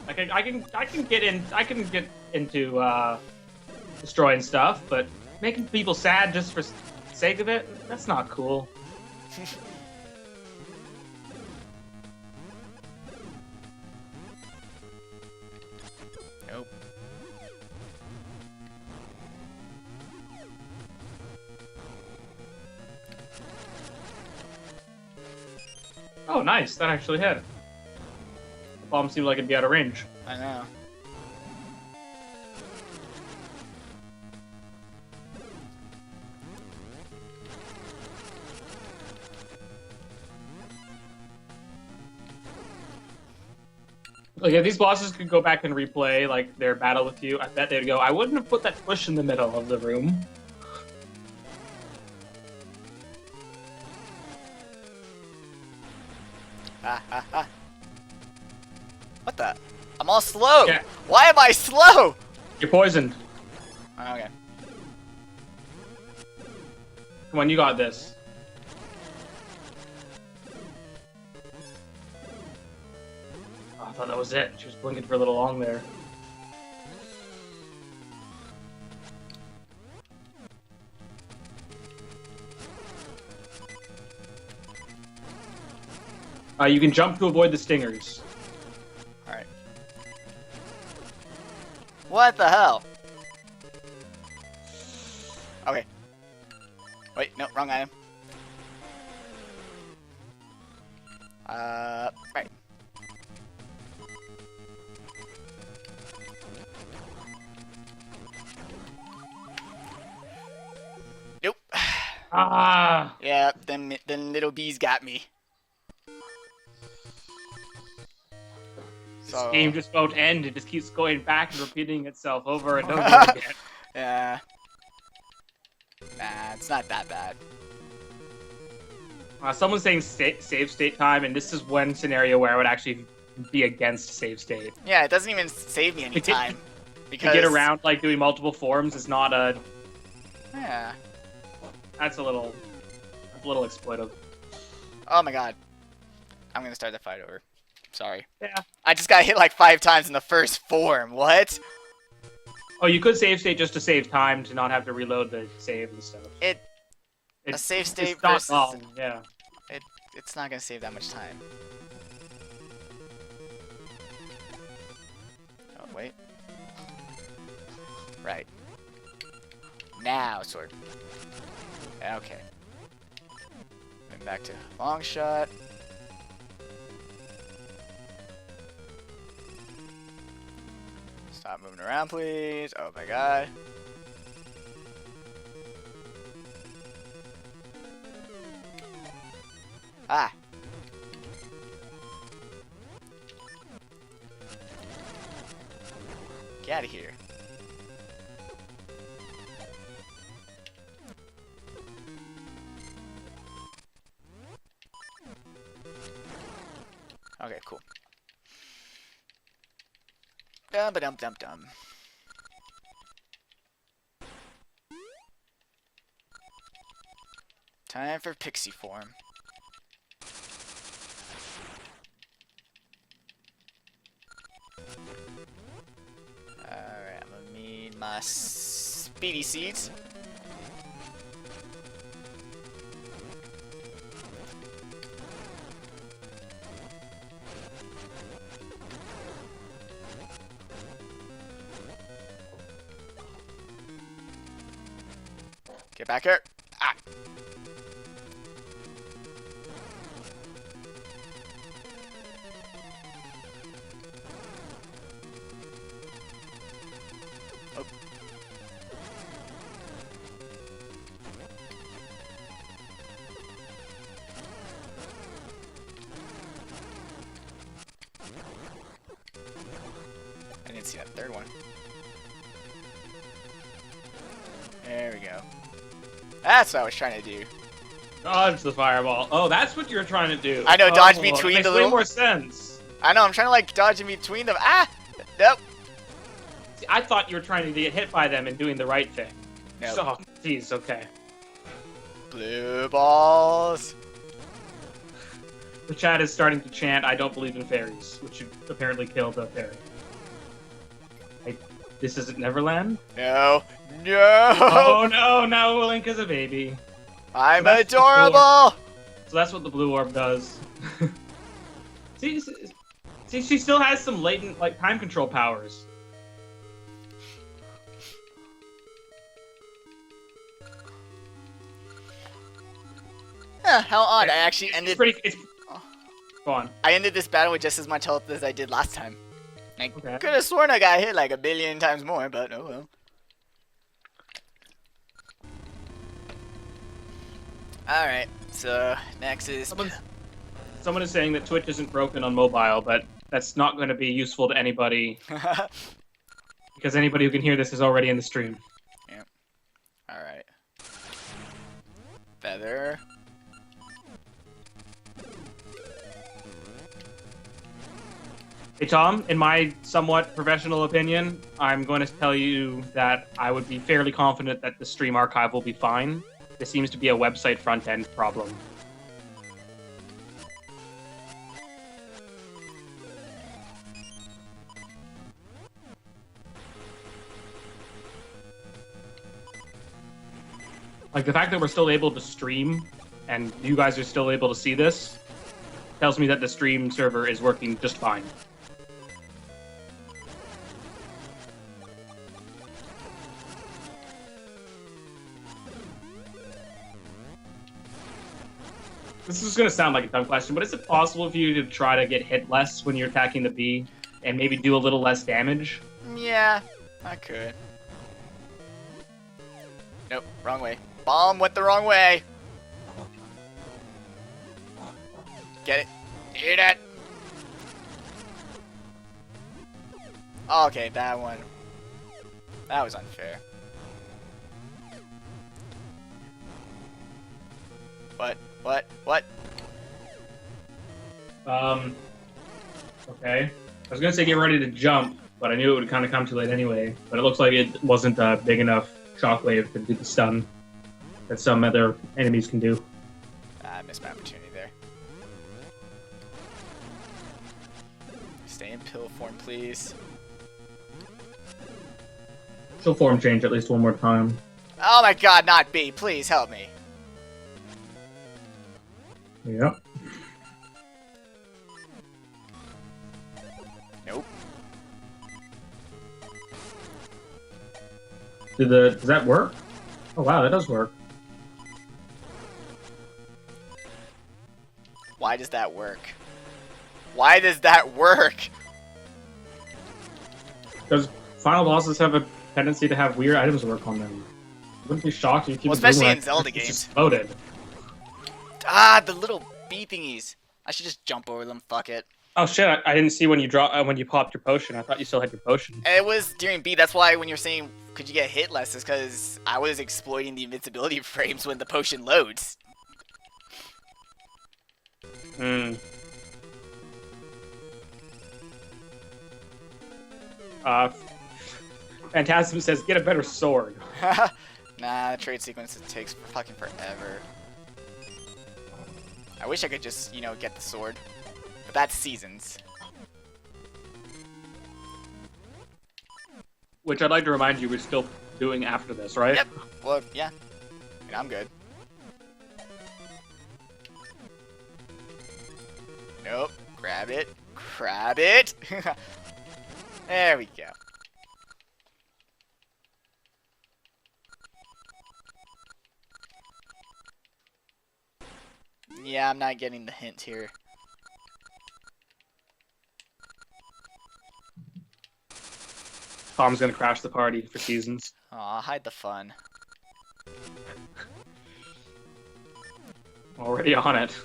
Like I can get into destroying stuff, but making people sad just for sake of it, that's not cool. Nope. Oh, nice. That actually hit. The bomb seemed like it'd be out of range. I know. Like, if these bosses could go back and replay, like, their battle with you, I bet they'd go, I wouldn't have put that push in the middle of the room. What the? I'm all slow. Yeah. Why am I slow? You're poisoned. Okay. Come on, you got this. Oh, I thought that was it. She was blinking for a little long there. You can jump to avoid the stingers. Alright. What the hell? Okay. Wait, no, wrong item. Right. Nope. Ah! Yeah, them little bees got me. This game just won't end. It just keeps going back and repeating itself over and over again. Yeah. Nah, it's not that bad. Someone's saying save state time, and this is one scenario where I would actually be against save state. Yeah, it doesn't even save me any time. Because to get around like doing multiple forms is not a. Yeah. That's a little exploitive. Oh my god. I'm gonna start the fight over. Sorry. Yeah. I just got hit like 5 times in the first form. What? Oh, you could save state just to save time to not have to reload the save and stuff. A save state it's not versus long, yeah. it's not gonna save that much time. Oh wait. Right. Now sword. Okay. Then back to long shot. Stop moving around, please. Oh my god. Ah. Get out of here. Okay, cool. Dum-ba-dum-dum-dum. Time for pixie form. Alright, I'm gonna need my speedy seeds. Get back here. Ah. Oh. I didn't see that third one. There we go. That's what I was trying to do. Dodge the fireball. Oh, that's what you're trying to do. I know, dodge between that makes the way little... more sense. I know, I'm trying to like dodge in between them. Ah! Nope. See, I thought you were trying to get hit by them and doing the right thing. Nope. So, jeez, okay. Blue balls. The chat is starting to chant, "I don't believe in fairies," which should apparently kill the fairy. This isn't Neverland? No. No! Oh no, now Link is a baby. I'm So that's adorable! So that's what the blue orb does. see, she still has some latent, like, time control powers. Huh, how odd. I actually ended... Go on. I ended this battle with just as much health as I did last time. I Okay. could have sworn I got hit like a billion times more, but oh well. Alright, so next is... Someone is saying that Twitch isn't broken on mobile, but that's not going to be useful to anybody, because anybody who can hear this is already in the stream. Yep. Alright. Feather. Hey Tom, in my somewhat professional opinion, I'm going to tell you that I would be fairly confident that the stream archive will be fine. This seems to be a website front-end problem. Like, the fact that we're still able to stream, and you guys are still able to see this, tells me that the stream server is working just fine. This is going to sound like a dumb question, but is it possible for you to try to get hit less when you're attacking the bee and maybe do a little less damage? Yeah, I could. Nope, wrong way. Bomb went the wrong way. Get it. Eat it. Okay, that one. That was unfair. What? Okay. I was gonna say get ready to jump, but I knew it would kind of come too late anyway. But it looks like it wasn't a big enough shockwave to do the stun that some other enemies can do. I missed my opportunity there. Stay in pill form, please. She'll form change at least one more time. Oh my god, not B. Please help me. Yep. Nope. Does that work? Oh wow, that does work. Why does that work? Why does that work? Because final bosses have a tendency to have weird items work on them. Wouldn't be shocked if you keep Well, especially boomerang, in Zelda it's games. just loaded. Ah, the little bee thingies. I should just jump over them. Fuck it. Oh shit! I didn't see when you when you popped your potion. I thought you still had your potion. It was during B. That's why when you're saying could you get hit less, is because I was exploiting the invincibility frames when the potion loads. Hmm. Phantasm says, get a better sword. Nah, the trade sequence takes fucking forever. I wish I could just, get the sword. But that's seasons. Which I'd like to remind you we're still doing after this, right? Yep. Well, yeah. I'm good. Nope. Grab it. Grab it. There we go. Yeah, I'm not getting the hint here. Tom's gonna crash the party for seasons. Aw, hide the fun. Already on it.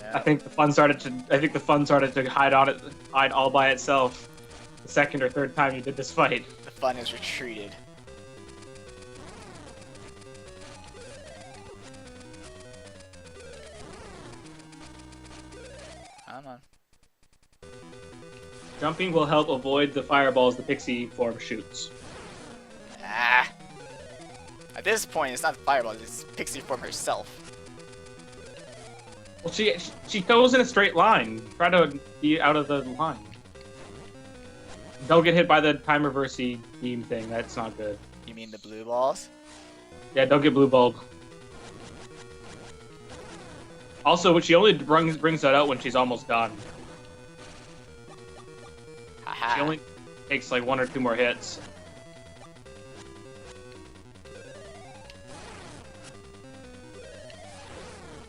Yeah. I think the fun started to hide all by itself. The second or third time you did this fight. The fun is retreated. Come on. Jumping will help avoid the fireballs the pixie form shoots. Ah. At this point, it's not Fireball, it's Pixie Form herself. Well, she goes in a straight line. Try to be out of the line. Don't get hit by the time reversey beam thing. That's not good. You mean the blue balls? Yeah, don't get blue bulb. Also, she only brings that out when she's almost done. Haha. She only takes like 1 or 2 more hits.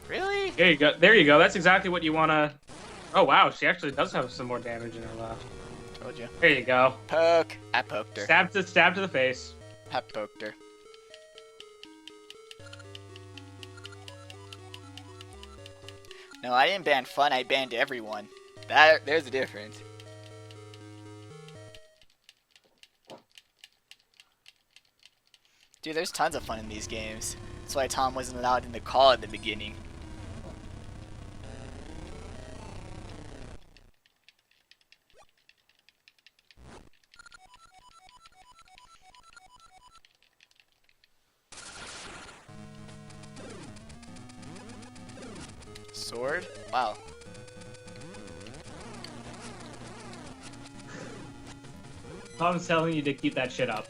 Really? There you go. There you go. That's exactly what you want to... Oh, wow. She actually does have some more damage in her left. Told you. There you go. Poke. I poked her. Stab to the face. I poked her. No, I didn't ban fun, I banned everyone. There's a difference. Dude, there's tons of fun in these games. That's why Tom wasn't allowed in the call at the beginning. Sword? Wow. Tom's telling you to keep that shit up.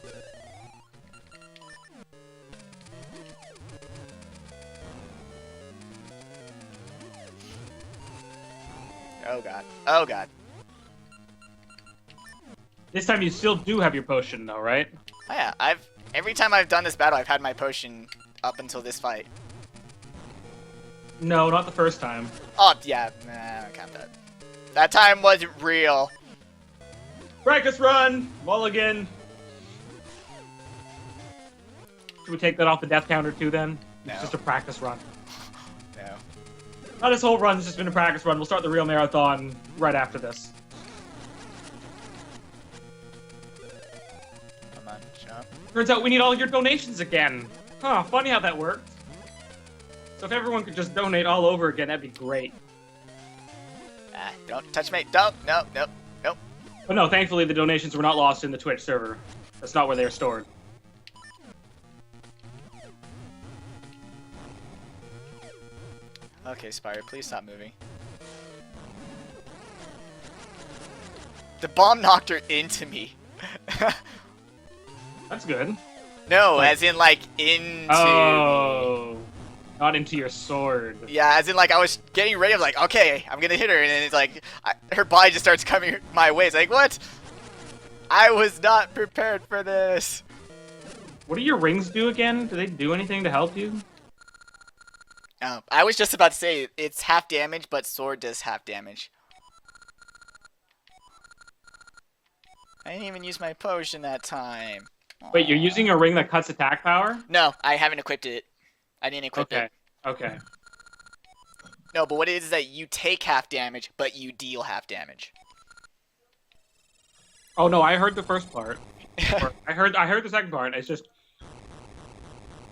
god. Oh god. This time you still do have your potion, though, right? Oh yeah, every time I've done this battle, I've had my potion up until this fight. No, not the first time. Oh yeah, nah, I don't count that. That time wasn't real. Practice run! Mulligan! Should we take that off the death counter too then? No. It's just a practice run. No. Not this whole run, it's just been a practice run. We'll start the real marathon right after this. Come on, jump. Turns out we need all your donations again. Huh, funny how that worked. So if everyone could just donate all over again, that'd be great. Ah, don't touch me. Don't. No, no, no. But no, thankfully the donations were not lost in the Twitch server. That's not where they're stored. Okay, Spire, please stop moving. The bomb knocked her into me. That's good. No, Like- as in like into me. Oh, not into your sword. Yeah, as in like I was getting ready. I'm like, okay, I'm gonna hit her, and then it's like her body just starts coming my way. It's like, what? I was not prepared for this. What do your rings do again? Do they do anything to help you? I was just about to say it's half damage, but sword does half damage. I didn't even use my potion that time. Wait, you're using a ring that cuts attack power? No, I haven't equipped it. I didn't equip Okay. it. Okay. No, but what it is that you take half damage, but you deal half damage. Oh no, I heard the first part. Or I heard the second part. It's just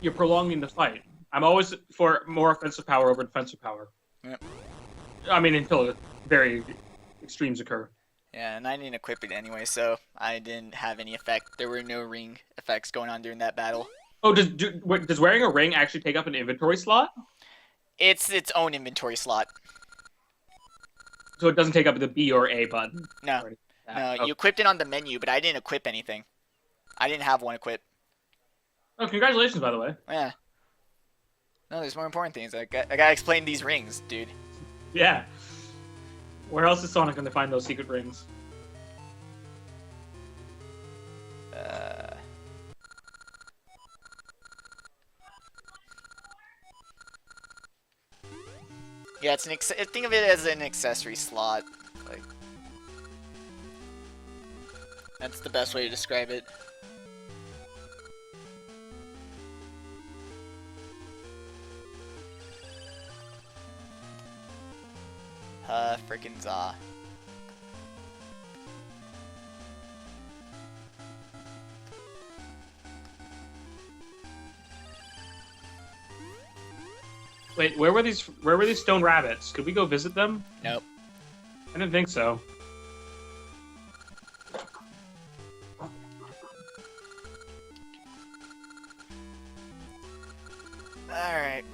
you're prolonging the fight. I'm always for more offensive power over defensive power. Yep. I mean, until very extremes occur. Yeah, and I didn't equip it anyway, so I didn't have any effect. There were no ring effects going on during that battle. Oh, does wearing a ring actually take up an inventory slot? It's its own inventory slot. So it doesn't take up the B or A button? No, Or that. no, Oh. you equipped it on the menu, but I didn't equip anything. I didn't have one equipped. Oh, congratulations, by the way. Yeah. No, there's more important things. I gotta explain these rings, dude. Yeah. Where else is Sonic going to find those secret rings? Yeah, it's think of it as an accessory slot. Like, that's the best way to describe it. Frickin' za. Wait, where were these stone rabbits? Could we go visit them? Nope. I didn't think so. Alright.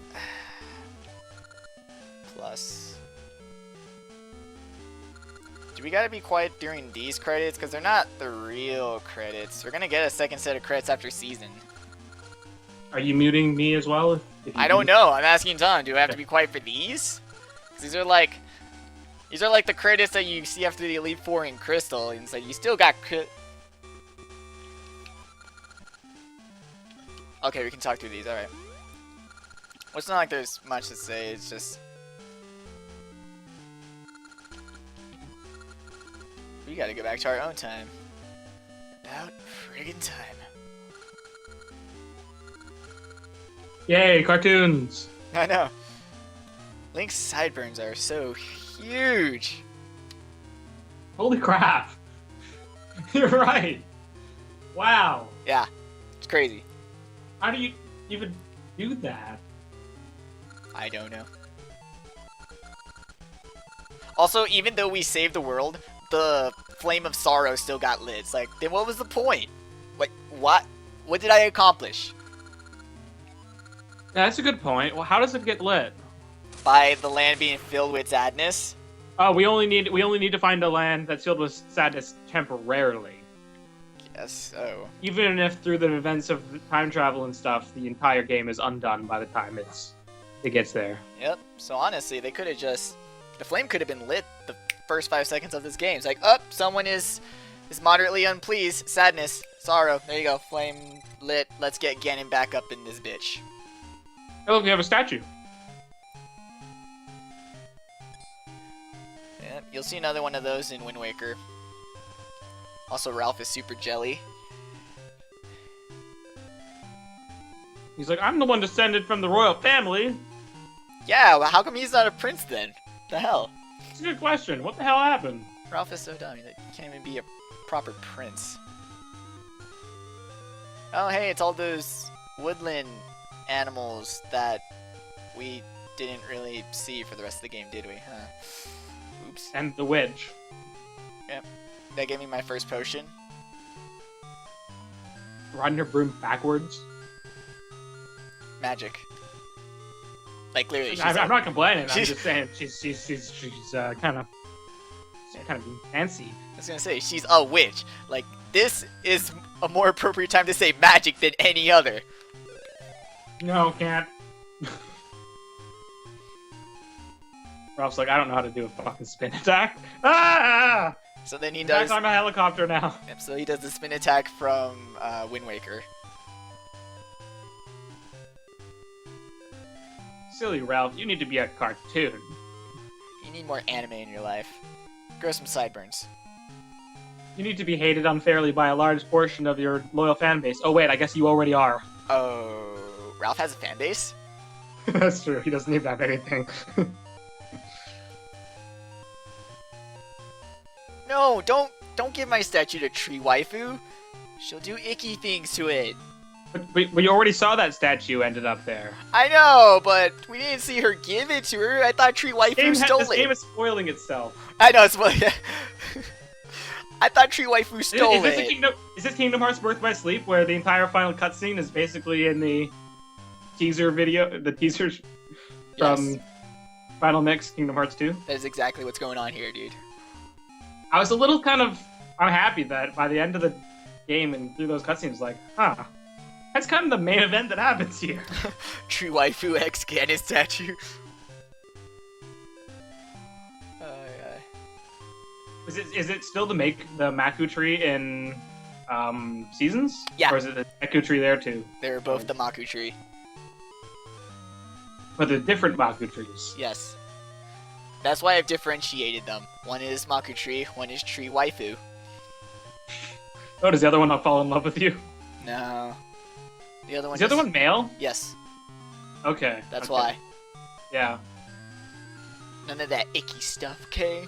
Plus. Do we gotta be quiet during these credits? Because they're not the real credits. We're gonna get a second set of credits after season. Are you muting me as well? If you I don't know. I'm asking Tom. Do I have to be quiet for these? 'Cause these are like the credits that you see after the Elite Four in Crystal, and so you still got. Okay, we can talk through these. All right. Well, it's not like there's much to say. It's just we gotta go back to our own time. About friggin' time. Yay, cartoons! I know. Link's sideburns are so huge. Holy crap! You're right. Wow. Yeah, it's crazy. How do you even do that? I don't know. Also, even though we saved the world, the flame of sorrow still got lit. It's like, then what was the point? Like, what? What did I accomplish? Yeah, that's a good point. Well, how does it get lit? By the land being filled with sadness? Oh, we only need to find a land that's filled with sadness temporarily. Yes, so. Even if through the events of time travel and stuff, the entire game is undone by the time it gets there. Yep, so honestly, they could have just. The flame could have been lit first 5 seconds of this game. It's like, oh, someone is moderately unpleased. Sadness. Sorrow. There you go. Flame lit. Let's get Ganon back up in this bitch. Oh, look, we have a statue. Yeah, you'll see another one of those in Wind Waker. Also, Ralph is super jelly. He's like, I'm the one descended from the royal family. Yeah, well, how come he's not a prince then? The hell? It's a good question. What the hell happened? Ralph is so dumb. He can't even be a proper prince. Oh, hey, it's all those woodland animals that we didn't really see for the rest of the game, did we? Huh. Oops. And the wedge. Yep. That gave me my first potion. Riding her broom backwards. Magic. Like, literally, she's I'm not complaining. I'm she's- just saying she's kind of fancy. I was gonna say, she's a witch. Like, this is a more appropriate time to say magic than any other. No, can't. Ralph's like, I don't know how to do a fucking spin attack. Ah! So then he Back does. on a helicopter now. Yep, so he does the spin attack from Wind Waker. Silly Ralph, you need to be a cartoon. You need more anime in your life. Grow some sideburns. You need to be hated unfairly by a large portion of your loyal fan base. Oh wait, I guess you already are. Oh, Ralph has a fan base? That's true. He doesn't need that anything. No, don't give my statue to Tree Waifu. She'll do icky things to it. but we already saw that statue ended up there. I know, but we didn't see her give it to her. I thought Tree Waifu stole This it. game is spoiling itself. I know, it's I thought Tree Waifu stole it. Is this Kingdom Hearts Birth by Sleep, where the entire final cutscene is basically in the teaser video, the teasers from Yes. Final Mix Kingdom Hearts 2? That is exactly what's going on here, dude. I was a little kind of unhappy that by the end of the game and through those cutscenes, like, huh, that's kind of the main event that happens here. Tree Waifu X Ganon statue. Is it still the Maku tree in Seasons? Yeah. Or is it the Maku tree there too? They're both the Maku tree. But they're different Maku trees. Yes. That's why I've differentiated them. One is Maku tree, one is Tree Waifu. Oh, does the other one not fall in love with you? No. The other one Is the other one male? Yes, Okay. that's okay. why. Yeah. None of that icky stuff, okay?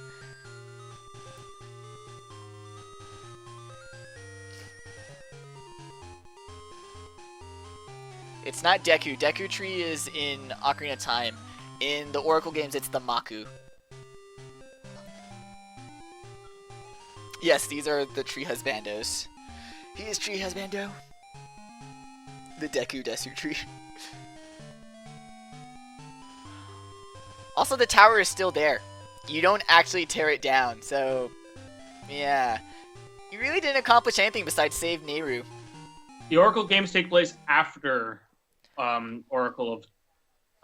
It's not Deku. Deku Tree is in Ocarina of Time. In the Oracle games, it's the Maku. Yes, these are the Tree Husbandos. He is Tree Husbando. The Deku Desu Tree. Also, the tower is still there. You don't actually tear it down, so... yeah. You really didn't accomplish anything besides save Nehru. The Oracle games take place after Oracle of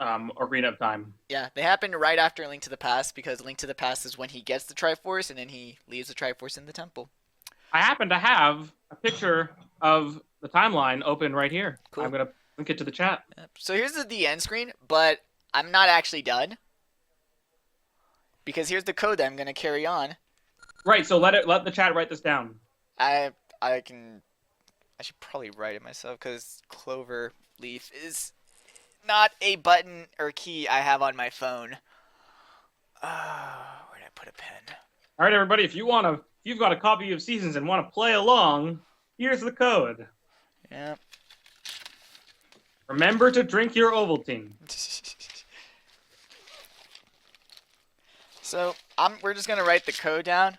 Ocarina of Time. Yeah, they happened right after Link to the Past, because Link to the Past is when he gets the Triforce, and then he leaves the Triforce in the temple. I happen to have a picture of the timeline open right here. Cool. I'm going to link it to the chat. Yep. So here's the end screen, but I'm not actually done. Because here's the code that I'm going to carry on. Right, so let the chat write this down. I should probably write it myself, because Clover Leaf is not a button or key I have on my phone. Where did I put a pen? All right, everybody, if you've got a copy of Seasons and want to play along, here's the code. Yep. Remember to drink your Ovaltine. So we're just gonna write the code down.